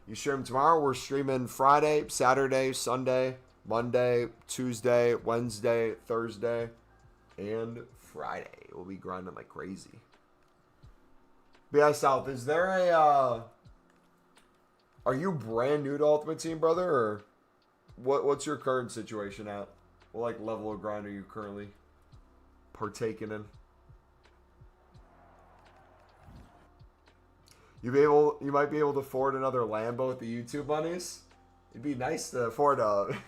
You stream tomorrow. We're streaming Friday, Saturday, Sunday, Monday, Tuesday, Wednesday, Thursday, and Friday. We'll be grinding like crazy. BI South, is there a... are you brand new to Ultimate Team, brother? Or what's your current situation at? What like level of grind are you currently partaking in? You might be able to afford another Lambo with the YouTube monies. It'd be nice to afford a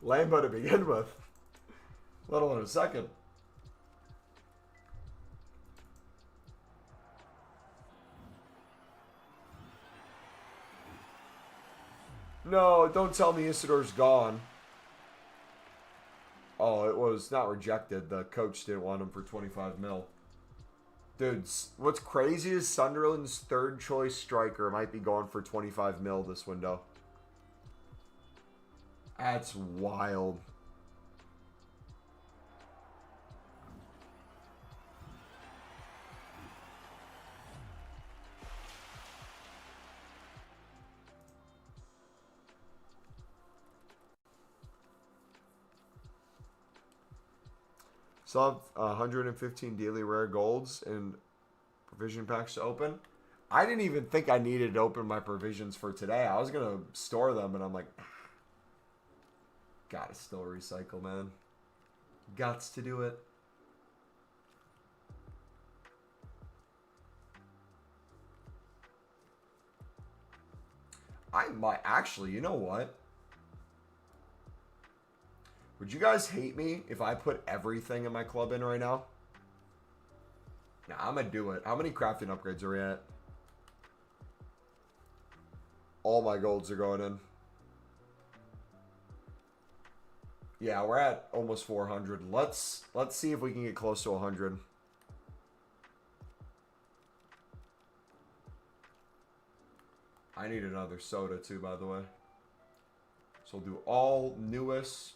Lambo to begin with, let alone a second. No, don't tell me Isidore's gone. Oh, it was not rejected. The coach didn't want him for 25 mil. Dude, what's crazy is Sunderland's third choice striker might be going for 25 mil this window. That's wild. Still have 115 daily rare golds and provision packs to open. I didn't even think I needed to open my provisions for today. I was going to store them, and I'm like, gotta still recycle, man. Gots to do it. I might, actually, you know what? Would you guys hate me if I put everything in my club in right now? Nah, I'm going to do it. How many crafting upgrades are we at? All my golds are going in. Yeah, we're at almost 400. Let's see if we can get close to 100. I need another soda too, by the way. So we'll do all newest.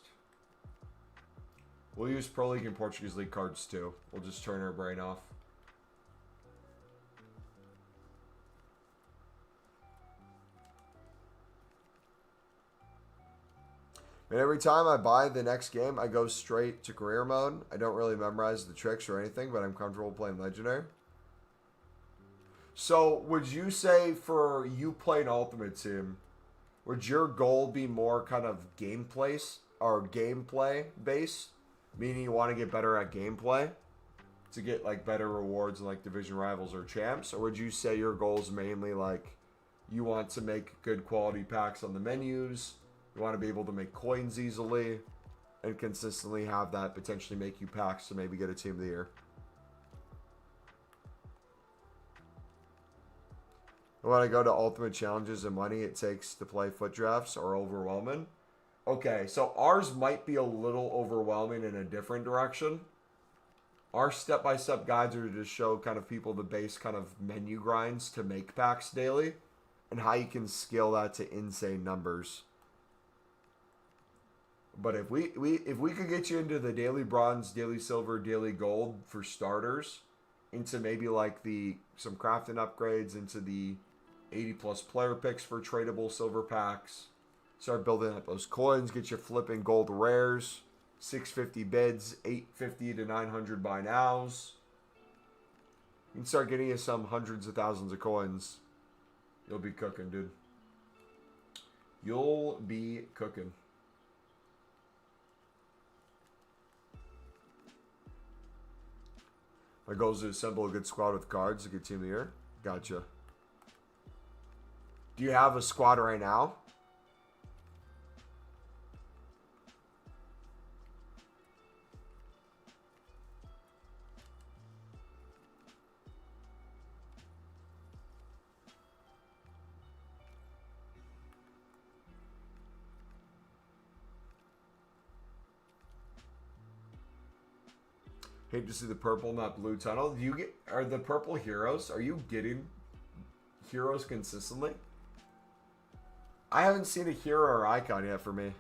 We'll use Pro League and Portuguese League cards too. We'll just turn our brain off. And every time I buy the next game, I go straight to career mode. I don't really memorize the tricks or anything, but I'm comfortable playing Legendary. So, would you say for you playing Ultimate Team, would your goal be more kind of gameplay based? Meaning you want to get better at gameplay to get like better rewards in like division rivals or champs? Or would you say your goal is mainly like you want to make good quality packs on the menus, you want to be able to make coins easily, and consistently have that potentially make you packs to maybe get a team of the year? When I go to ultimate challenges and money it takes to play foot drafts are overwhelming. Okay, so ours might be a little overwhelming in a different direction. Our step-by-step guides are to just show kind of people the base kind of menu grinds to make packs daily and how you can scale that to insane numbers. But if we could get you into the daily bronze, daily silver, daily gold for starters, into maybe like some crafting upgrades, into the 80 plus player picks for tradable silver packs. Start building up those coins, get you flipping gold rares, 650 bids, 850 to 900 buy nows. You can start getting you some hundreds of thousands of coins. You'll be cooking, dude. You'll be cooking. That goes to assemble a good squad with cards, a good team of the year. Gotcha. Do you have a squad right now? Hate to see the purple, not blue tunnel. Do you get, are the purple heroes? Are you getting heroes consistently? I haven't seen a hero or icon yet for me.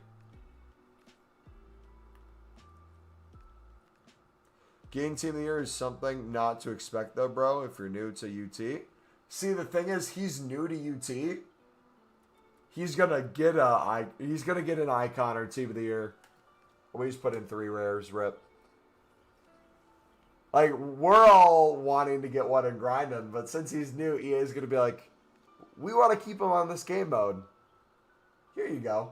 Game team of the year is something not to expect though, bro, if you're new to UT. See, the thing is, he's new to UT. He's gonna get an icon or team of the year. We just put in 3 rares, rip. Like, we're all wanting to get one and grind him, but since he's new, EA is going to be like, we want to keep him on this game mode. Here you go.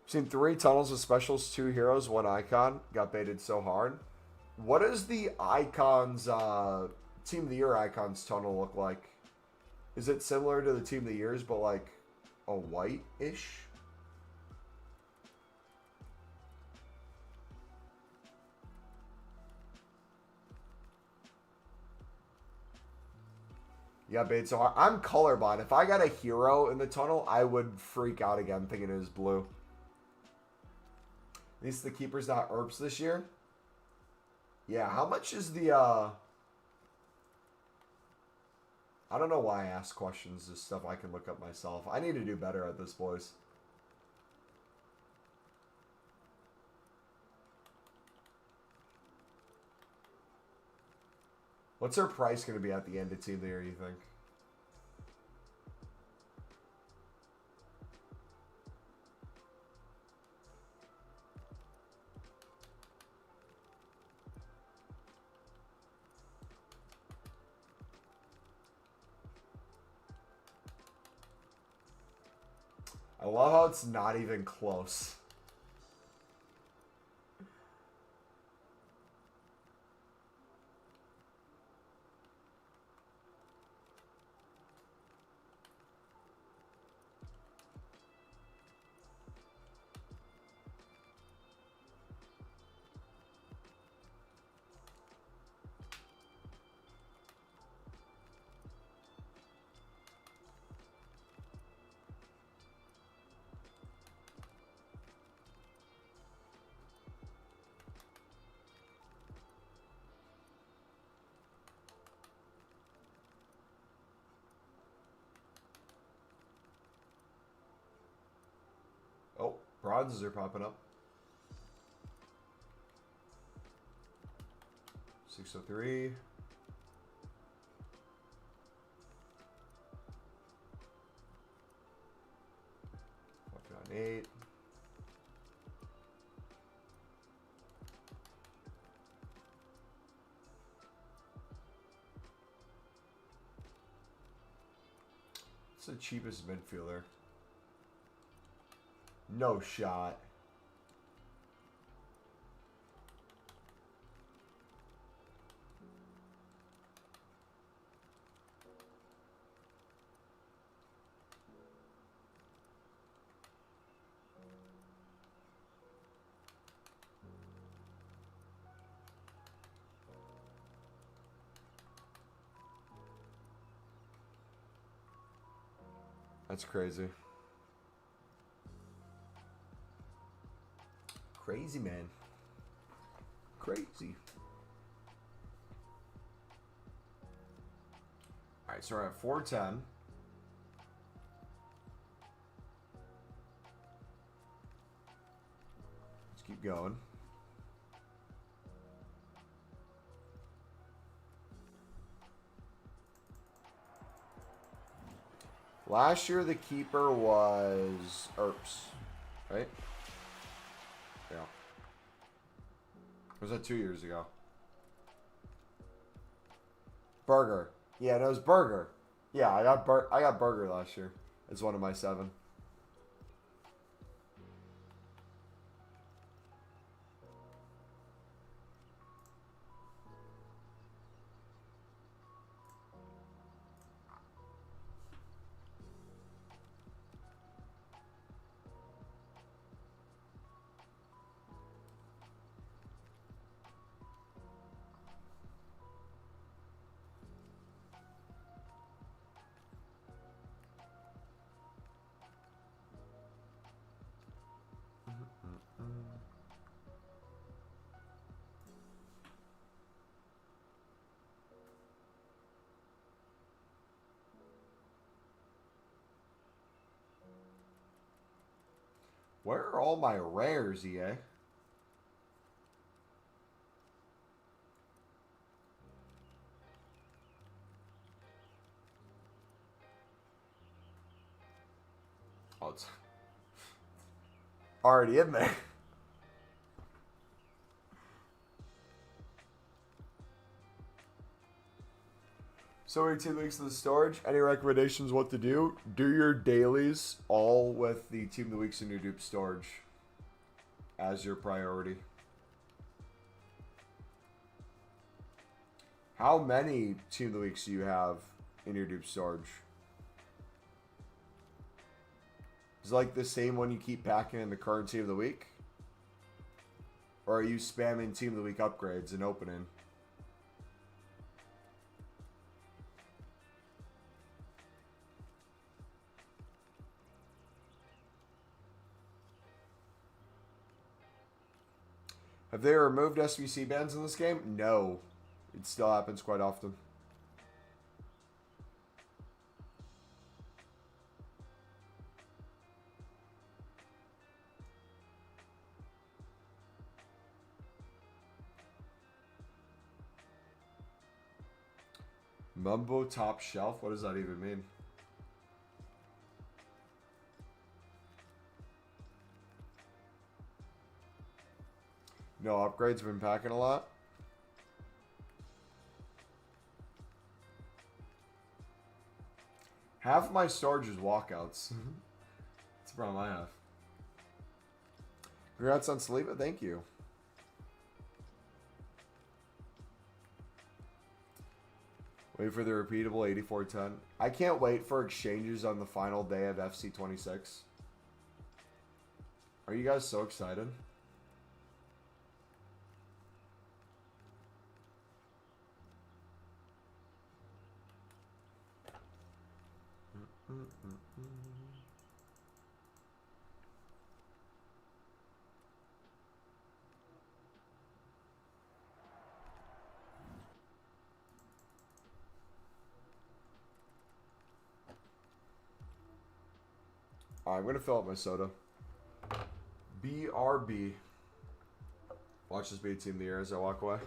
Seen 3 tunnels with specials, 2 heroes, 1 icon. Got baited so hard. What does the icons, Team of the Year icons tunnel look like? Is it similar to the Team of the Years, but like a white-ish? Yeah, bait so hard. I'm colorblind. If I got a hero in the tunnel, I would freak out again thinking it was blue. At least the keeper's not ERPs this year. Yeah, how much is the, I don't know why I ask questions. This stuff I can look up myself. I need to do better at this, boys. What's her price going to be at the end of Team of the Year, you think? I love how it's not even close. Oh, bronzes are popping up. 603. 598. What's the cheapest midfielder? No shot. That's crazy. Crazy, man. Crazy. Alright, so we're at 410. Let's keep going. Last year, the keeper was ERPs, right? Yeah. Was that 2 years ago? Burger. Yeah, no, it was Burger. Yeah, I got Burger last year. It's one of my 7. Where are all my rares, EA? Oh, it's already in there. So we're 2 weeks of the storage. Any recommendations what to do? Do your dailies all with the Team of the Weeks in your dupe storage as your priority. How many Team of the Weeks do you have in your dupe storage? Is it like the same one you keep packing in the current Team of the Week? Or are you spamming Team of the Week upgrades and opening? Have they removed SBC bans in this game? No. It still happens quite often. Mumbo top shelf? What does that even mean? No upgrades, been packing a lot. Half my storage is walkouts. That's the problem I have. Congrats on Saliba, thank you. Wait for the repeatable 8410. I can't wait for exchanges on the final day of FC26. Are you guys so excited? Alright, I'm going to fill up my soda. BRB. Watch this be a team of the year as I walk away.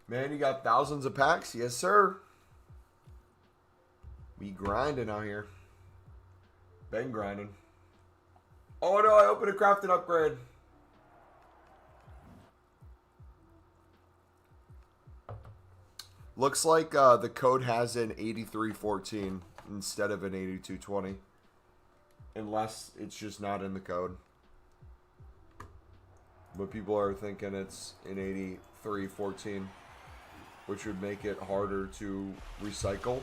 Man, you got thousands of packs? Yes, sir. We grinding out here. Been grinding. Oh no, I opened a crafted upgrade. Looks like the code has an 8314 instead of an 8220. Unless it's just not in the code. But people are thinking it's an 8314. Which would make it harder to recycle.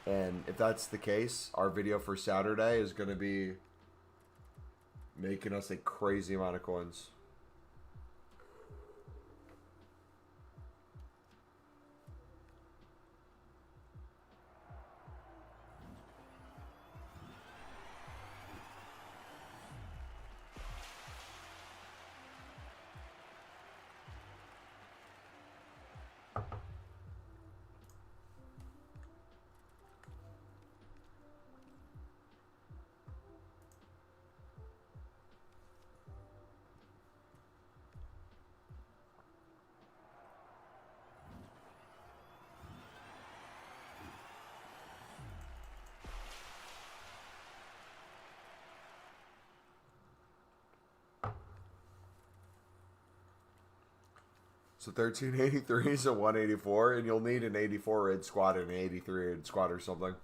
And if that's the case, our video for Saturday is going to be making us a crazy amount of coins. So 1383 is a 184, and you'll need an 84 raid squad and an 83 raid squad or something.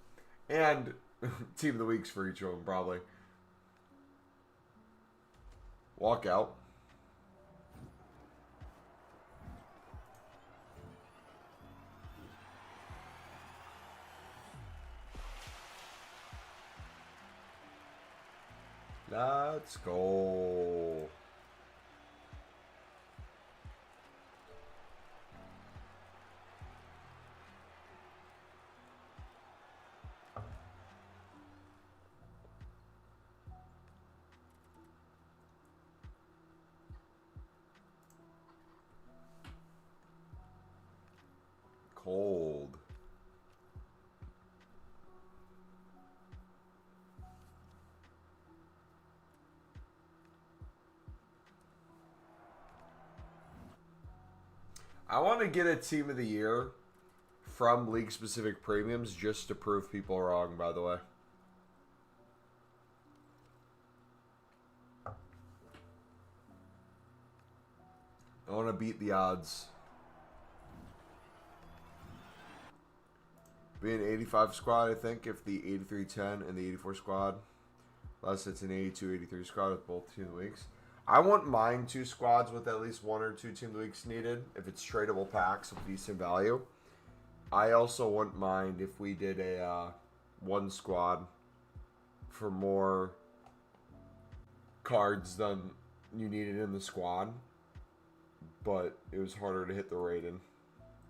And team of the weeks for each of them, probably. Walkout. Let's go. Cold. I want to get a team of the year from league specific premiums just to prove people wrong, by the way. I want to beat the odds. Be an 85 squad, I think, if the 83-10 and the 84 squad. Unless it's an 82-83 squad with both team of the weeks. I want mine 2 squads with at least 1 or 2 team of the weeks needed, if it's tradable packs of decent value. I also wouldn't mind if we did a 1 squad for more cards than you needed in the squad. But it was harder to hit the rating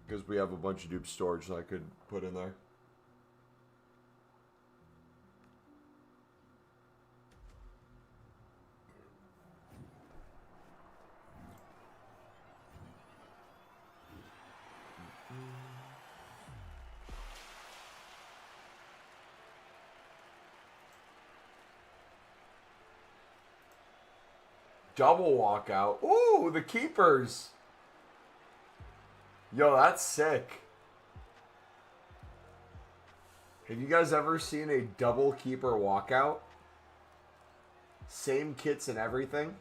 because we have a bunch of dupe storage that I could put in there. Double walkout. Ooh, the keepers. Yo, that's sick. Have you guys ever seen a double keeper walkout? Same kits and everything.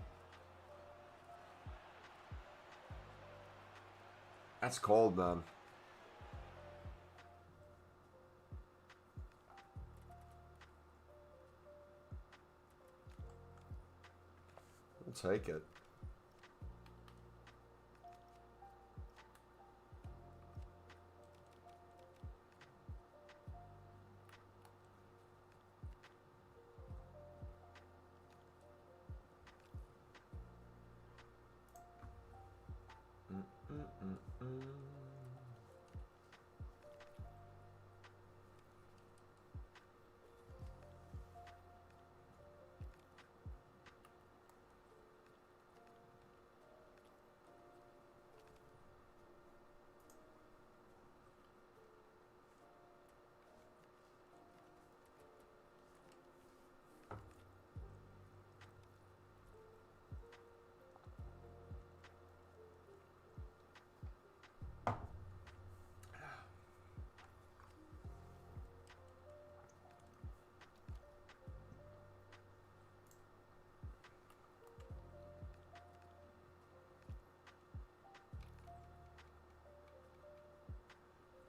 That's cold, man. We'll take it.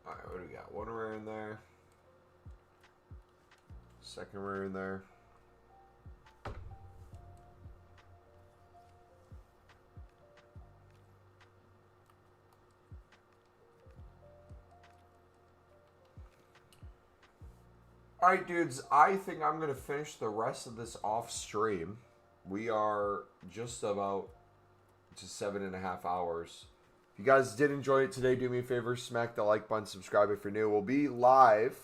Alright, what do we got? 1 rare in there. 2nd rare in there. Alright, dudes, I think I'm going to finish the rest of this off stream. We are just about to 7.5 hours. If you guys did enjoy it today, do me a favor, smack the like button, subscribe if you're new. We'll be live.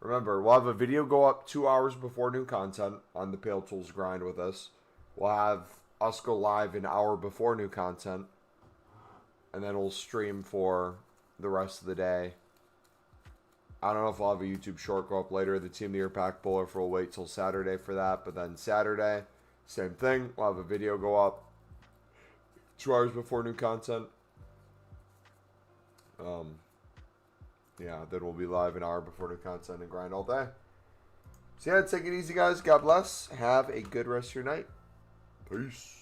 Remember, we'll have a video go up 2 hours before new content on the Pale Tools grind with us. We'll have us go live an hour before new content. And then we'll stream for the rest of the day. I don't know if I'll have a YouTube short go up later. The Team of the Year pack puller, we'll wait till Saturday for that. But then Saturday, same thing. We'll have a video go up 2 hours before new content. Yeah, then we'll be live an hour before the content and grind all day. So yeah, take it easy, guys. God bless. Have a good rest of your night. Peace.